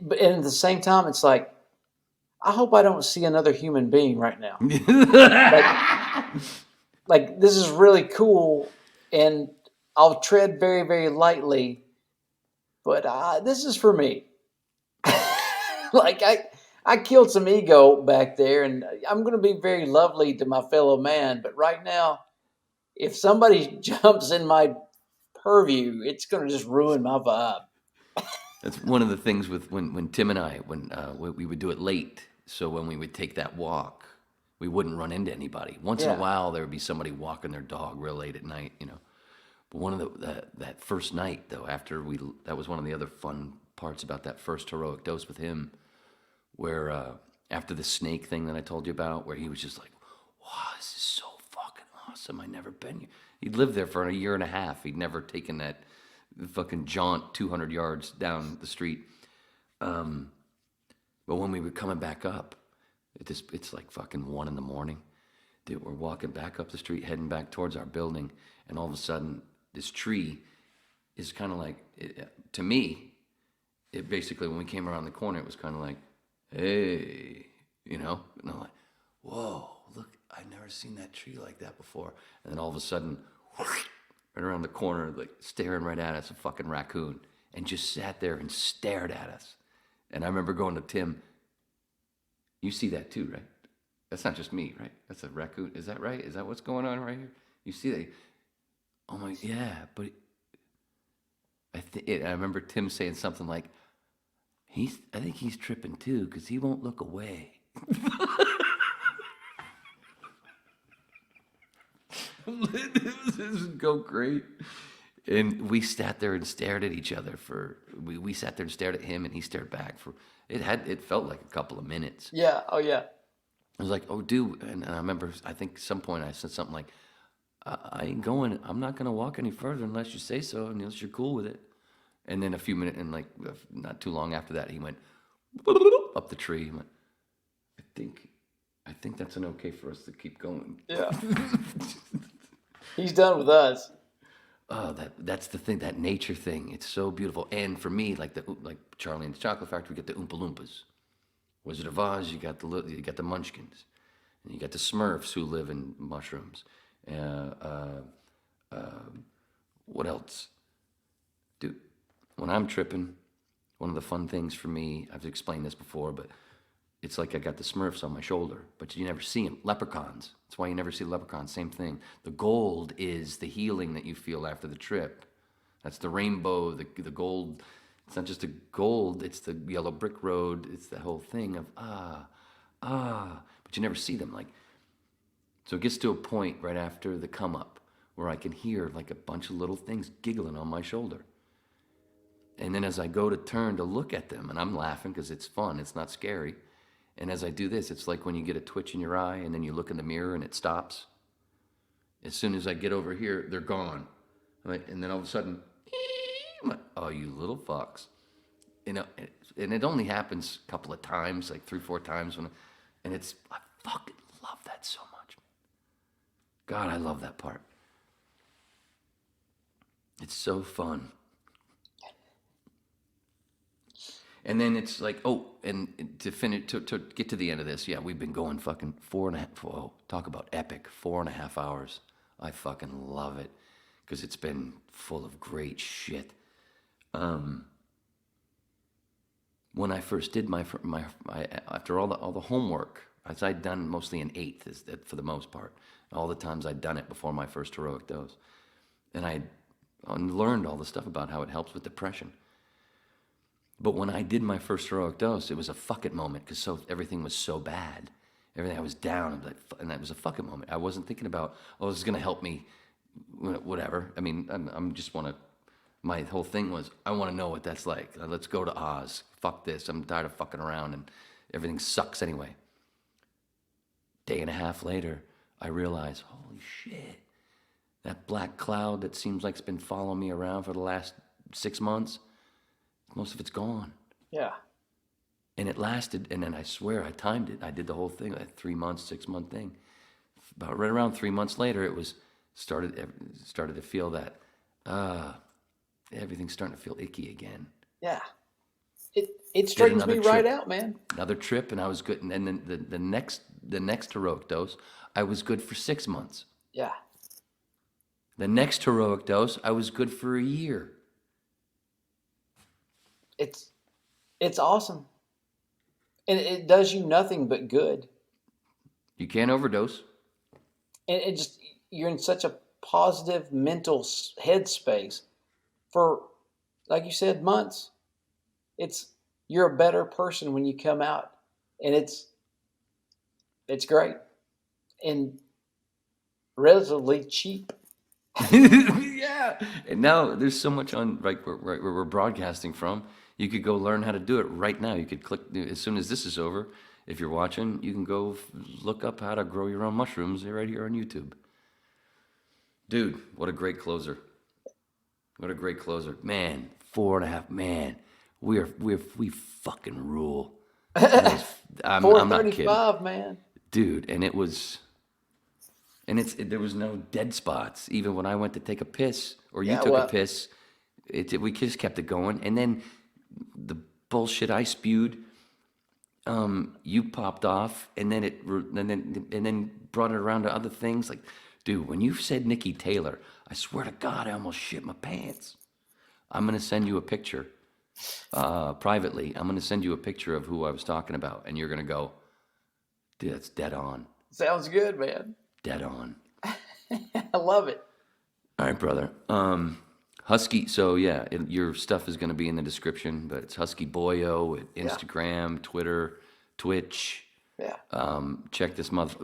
but at the same time, it's like, I hope I don't see another human being right now. like this is really cool, and I'll tread very, very lightly, but this is for me. Like I killed some ego back there, and I'm going to be very lovely to my fellow man. But right now, if somebody jumps in my purview, it's going to just ruin my vibe. That's one of the things with when Tim and I, we would do it late. So when we would take that walk, we wouldn't run into anybody. Once in a while, there would be somebody walking their dog real late at night, you know. But one of that first night, though, that was one of the other fun parts about that first heroic dose with him, where after the snake thing that I told you about, where he was just like, wow, this is so fucking awesome. I've never been here. He'd lived there for a year and a half. He'd never taken that fucking jaunt 200 yards down the street. But when we were coming back up, it's like fucking 1 a.m. Dude, we're walking back up the street, heading back towards our building, and all of a sudden, this tree is kind of like, to me, it basically, when we came around the corner, it was kind of like, hey, you know? And I'm like, whoa, look, I've never seen that tree like that before. And then all of a sudden, right around the corner, like staring right at us, a fucking raccoon, and just sat there and stared at us. And I remember going to Tim, you see that too, right? That's not just me, right? That's a raccoon. Is that right? Is that what's going on right here? You see that? Oh my, yeah, but I remember Tim saying something like, I think he's tripping too, because he won't look away. This would go great. And we sat there and stared at each other we sat there and stared at him, and he stared back it felt like a couple of minutes. Yeah, oh yeah. I was like, oh dude, and I remember, I think at some point I said something like, I ain't going, I'm not going to walk any further unless you say so, unless you're cool with it. And then a few minutes, and like not too long after that, he went up the tree. He went, I think that's an okay for us to keep going. Yeah. He's done with us. Oh, that's the thing, that nature thing. It's so beautiful. And for me, like Charlie and the Chocolate Factory, we get the Oompa Loompas. Wizard of Oz, you got the Munchkins, and you got the Smurfs who live in mushrooms. What else, dude? When I'm tripping, one of the fun things for me, I've explained this before, but it's like I got the Smurfs on my shoulder, but you never see them. Leprechauns. That's why you never see leprechauns. Same thing. The gold is the healing that you feel after the trip. That's the rainbow, the gold. It's not just the gold, it's the yellow brick road. It's the whole thing of, but you never see them. Like, so it gets to a point right after the come up where I can hear like a bunch of little things giggling on my shoulder. And then as I go to turn to look at them, and I'm laughing because it's fun, it's not scary. And as I do this, it's like when you get a twitch in your eye and then you look in the mirror and it stops. As soon as I get over here, they're gone. Right? And then all of a sudden, I'm like, oh, you little fucks. You know, and it only happens a couple of times, like 3-4 times. I fucking love that so much. God, I love that part. It's so fun. And then it's like, and to finish, to get to the end of this, yeah, we've been going fucking 4.5, talk about epic, 4.5 hours. I fucking love it, because it's been full of great shit. When I first did my after all the homework, as I'd done mostly an 8th for the most part, all the times I'd done it before my first heroic dose, and I learned all the stuff about how it helps with depression. But when I did my first heroic dose, it was a fuck it moment, because everything was so bad. Everything, I was down, and that was a fuck it moment. I wasn't thinking about, this is going to help me, whatever. I mean, I'm just want to My whole thing was, I want to know what that's like. Let's go to Oz. Fuck this. I'm tired of fucking around and everything sucks anyway. Day and a half later, I realize, holy shit, that black cloud that seems like it's been following me around for the last 6 months, most of it's gone. Yeah. And it lasted, and then I swear I timed it. I did the whole thing, like 3 months, 6 month thing. About right around 3 months later, it was started to feel that everything's starting to feel icky again. Yeah. It straightens me right out, man. Another trip, and I was good. And then the next heroic dose, I was good for 6 months. Yeah. The next heroic dose, I was good for a year. It's awesome. And it does you nothing but good. You can't overdose. And it just, you're in such a positive mental headspace for, like you said, months. You're a better person when you come out, and it's great and relatively cheap. Yeah. And now there's so much on where we're broadcasting from. You could go learn how to do it right now. You could click as soon as this is over. If you're watching, you can go look up how to grow your own mushrooms right here on YouTube. Dude, what a great closer. What a great closer. Man, 4.5, man. We fucking rule. I'm not kidding. 435, man. Dude, and it was, and there was no dead spots. Even when I went to take a piss, or you took a piss, we just kept it going. And then the bullshit I spewed, you popped off, and then brought it around to other things. Like, dude, when you said Nikki Taylor, I swear to God, I almost shit my pants. I'm gonna send you a picture, privately. I'm gonna send you a picture of who I was talking about, and you're gonna go, dude, that's dead on. Sounds good, man. Dead on. I love it. All right, brother. Husky. So yeah, your stuff is gonna be in the description, but it's Husky Boyo at Instagram, Twitter, Twitch. Yeah. Check this month.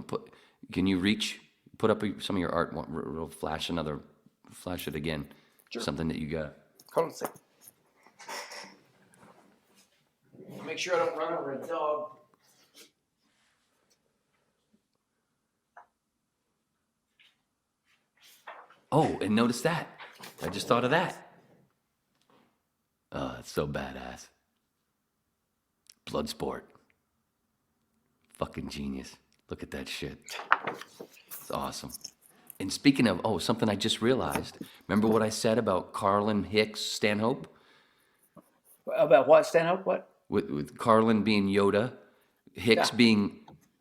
Can you reach? Put up some of your art. We'll flash it again. Sure. Something that you got. Hold on a second. Make sure I don't run over a dog. Oh, and notice that. I just thought of that. Oh, it's so badass. Bloodsport. Fucking genius. Look at that shit. It's awesome. And speaking of, something I just realized. Remember what I said about Carlin Hicks Stanhope? About what, Stanhope? What? With Carlin being Yoda, Hicks being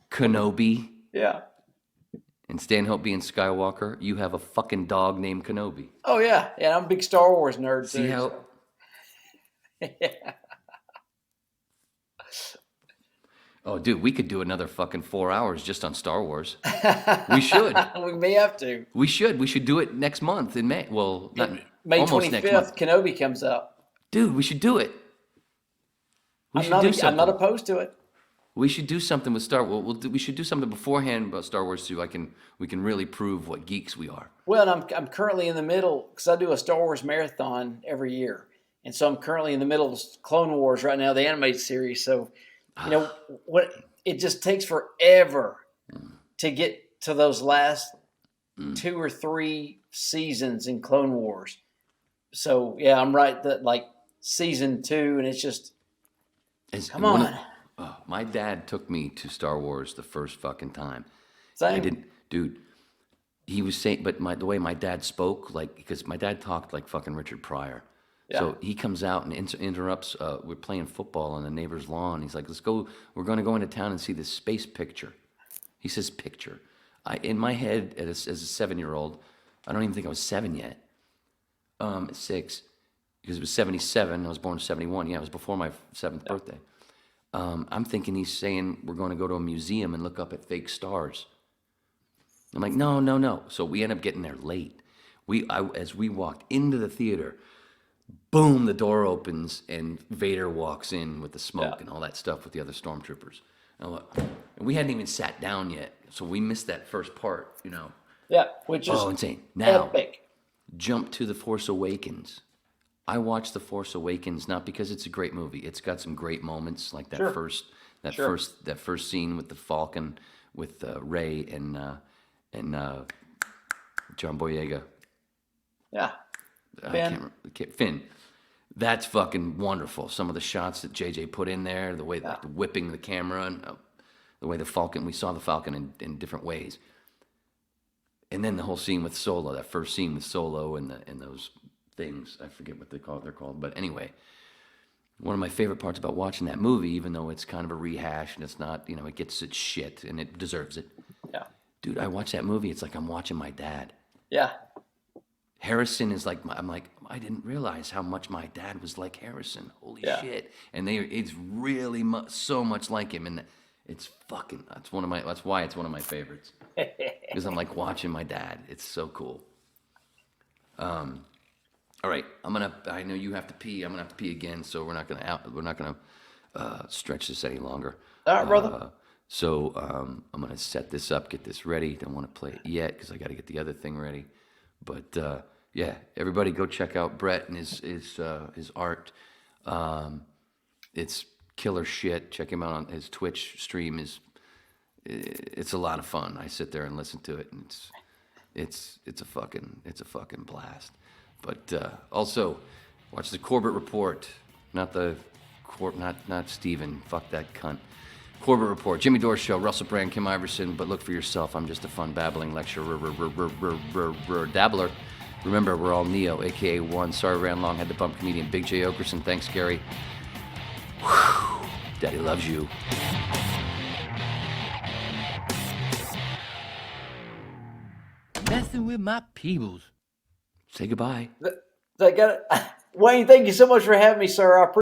Kenobi, and Stanhope being Skywalker. You have a fucking dog named Kenobi. Oh, yeah. Yeah, I'm a big Star Wars nerd, See too. how... Yeah. Oh, dude, we could do another fucking 4 hours just on Star Wars. We should. We may have to. We should. We should do it next month in May. Well, not May almost 25th, next month. Kenobi comes out. Dude, we should do it. I'm not opposed to it. We should do something with Star Wars. We should do something beforehand about Star Wars too. We can really prove what geeks we are. Well, I'm currently in the middle, because I do a Star Wars marathon every year. And so I'm currently in the middle of Clone Wars right now, the animated series. So, what it just takes forever to get to those last 2 or 3 seasons in Clone Wars. So, yeah, I'm right that like season 2, and it's just, come on. My dad took me to Star Wars the first fucking time. Same. I didn't, dude. He was saying, but the way my dad spoke, like, because my dad talked like fucking Richard Pryor. Yeah. So he comes out and interrupts. We're playing football on the neighbor's lawn. He's like, "Let's go. We're going to go into town and see this space picture." He says, "Picture." In my head, as a 7-year-old, I don't even think I was 7 yet. 6, because it was 77. I was born in 71. Yeah, it was before my 7th birthday. I'm thinking he's saying we're going to go to a museum and look up at fake stars. I'm like, no. So we end up getting there late. As we walked into the theater, boom, the door opens and Vader walks in with the smoke and all that stuff with the other stormtroopers. And we hadn't even sat down yet, so we missed that first part, Yeah, which is insane. Now, epic. jump to The Force Awakens. I watched The Force Awakens not because it's a great movie. It's got some great moments, like that Sure. first scene with the Falcon, with Rey and John Boyega. Yeah. I can't remember. Finn. That's fucking wonderful. Some of the shots that JJ put in there, the way like, whipping the camera, and the way the Falcon. We saw the Falcon in different ways. And then the whole scene with Solo, that first scene with Solo and those things. I forget what they're called. But anyway, one of my favorite parts about watching that movie, even though it's kind of a rehash and it's not, it gets its shit and it deserves it. Yeah. Dude, I watch that movie. It's like I'm watching my dad. Yeah. Harrison is like, I'm like, I didn't realize how much my dad was like Harrison. Holy shit. And it's really so much like him. And it's fucking, that's why it's one of my favorites. Because I'm like watching my dad. It's so cool. All right. I know you have to pee. I'm going to have to pee again. So we're not going to stretch this any longer. All right, brother. So I'm going to set this up, get this ready. Don't want to play it yet because I got to get the other thing ready. But yeah, everybody go check out Brett and his art. It's killer shit. Check him out on his Twitch stream. It's a lot of fun. I sit there and listen to it, and it's a fucking blast. But also watch the Corbett Report, not Steven. Fuck that cunt. Corbett Report, Jimmy Dore Show, Russell Brand, Kim Iverson, but look for yourself. I'm just a fun babbling lecturer, dabbler. Remember, we're all Neo, a.k.a. One. Sorry ran long, had to bump comedian Big J. Okerson. Thanks, Gary. Whew. Daddy loves you. Messing with my peoples. Say goodbye. Wayne, thank you so much for having me, sir. I appreciate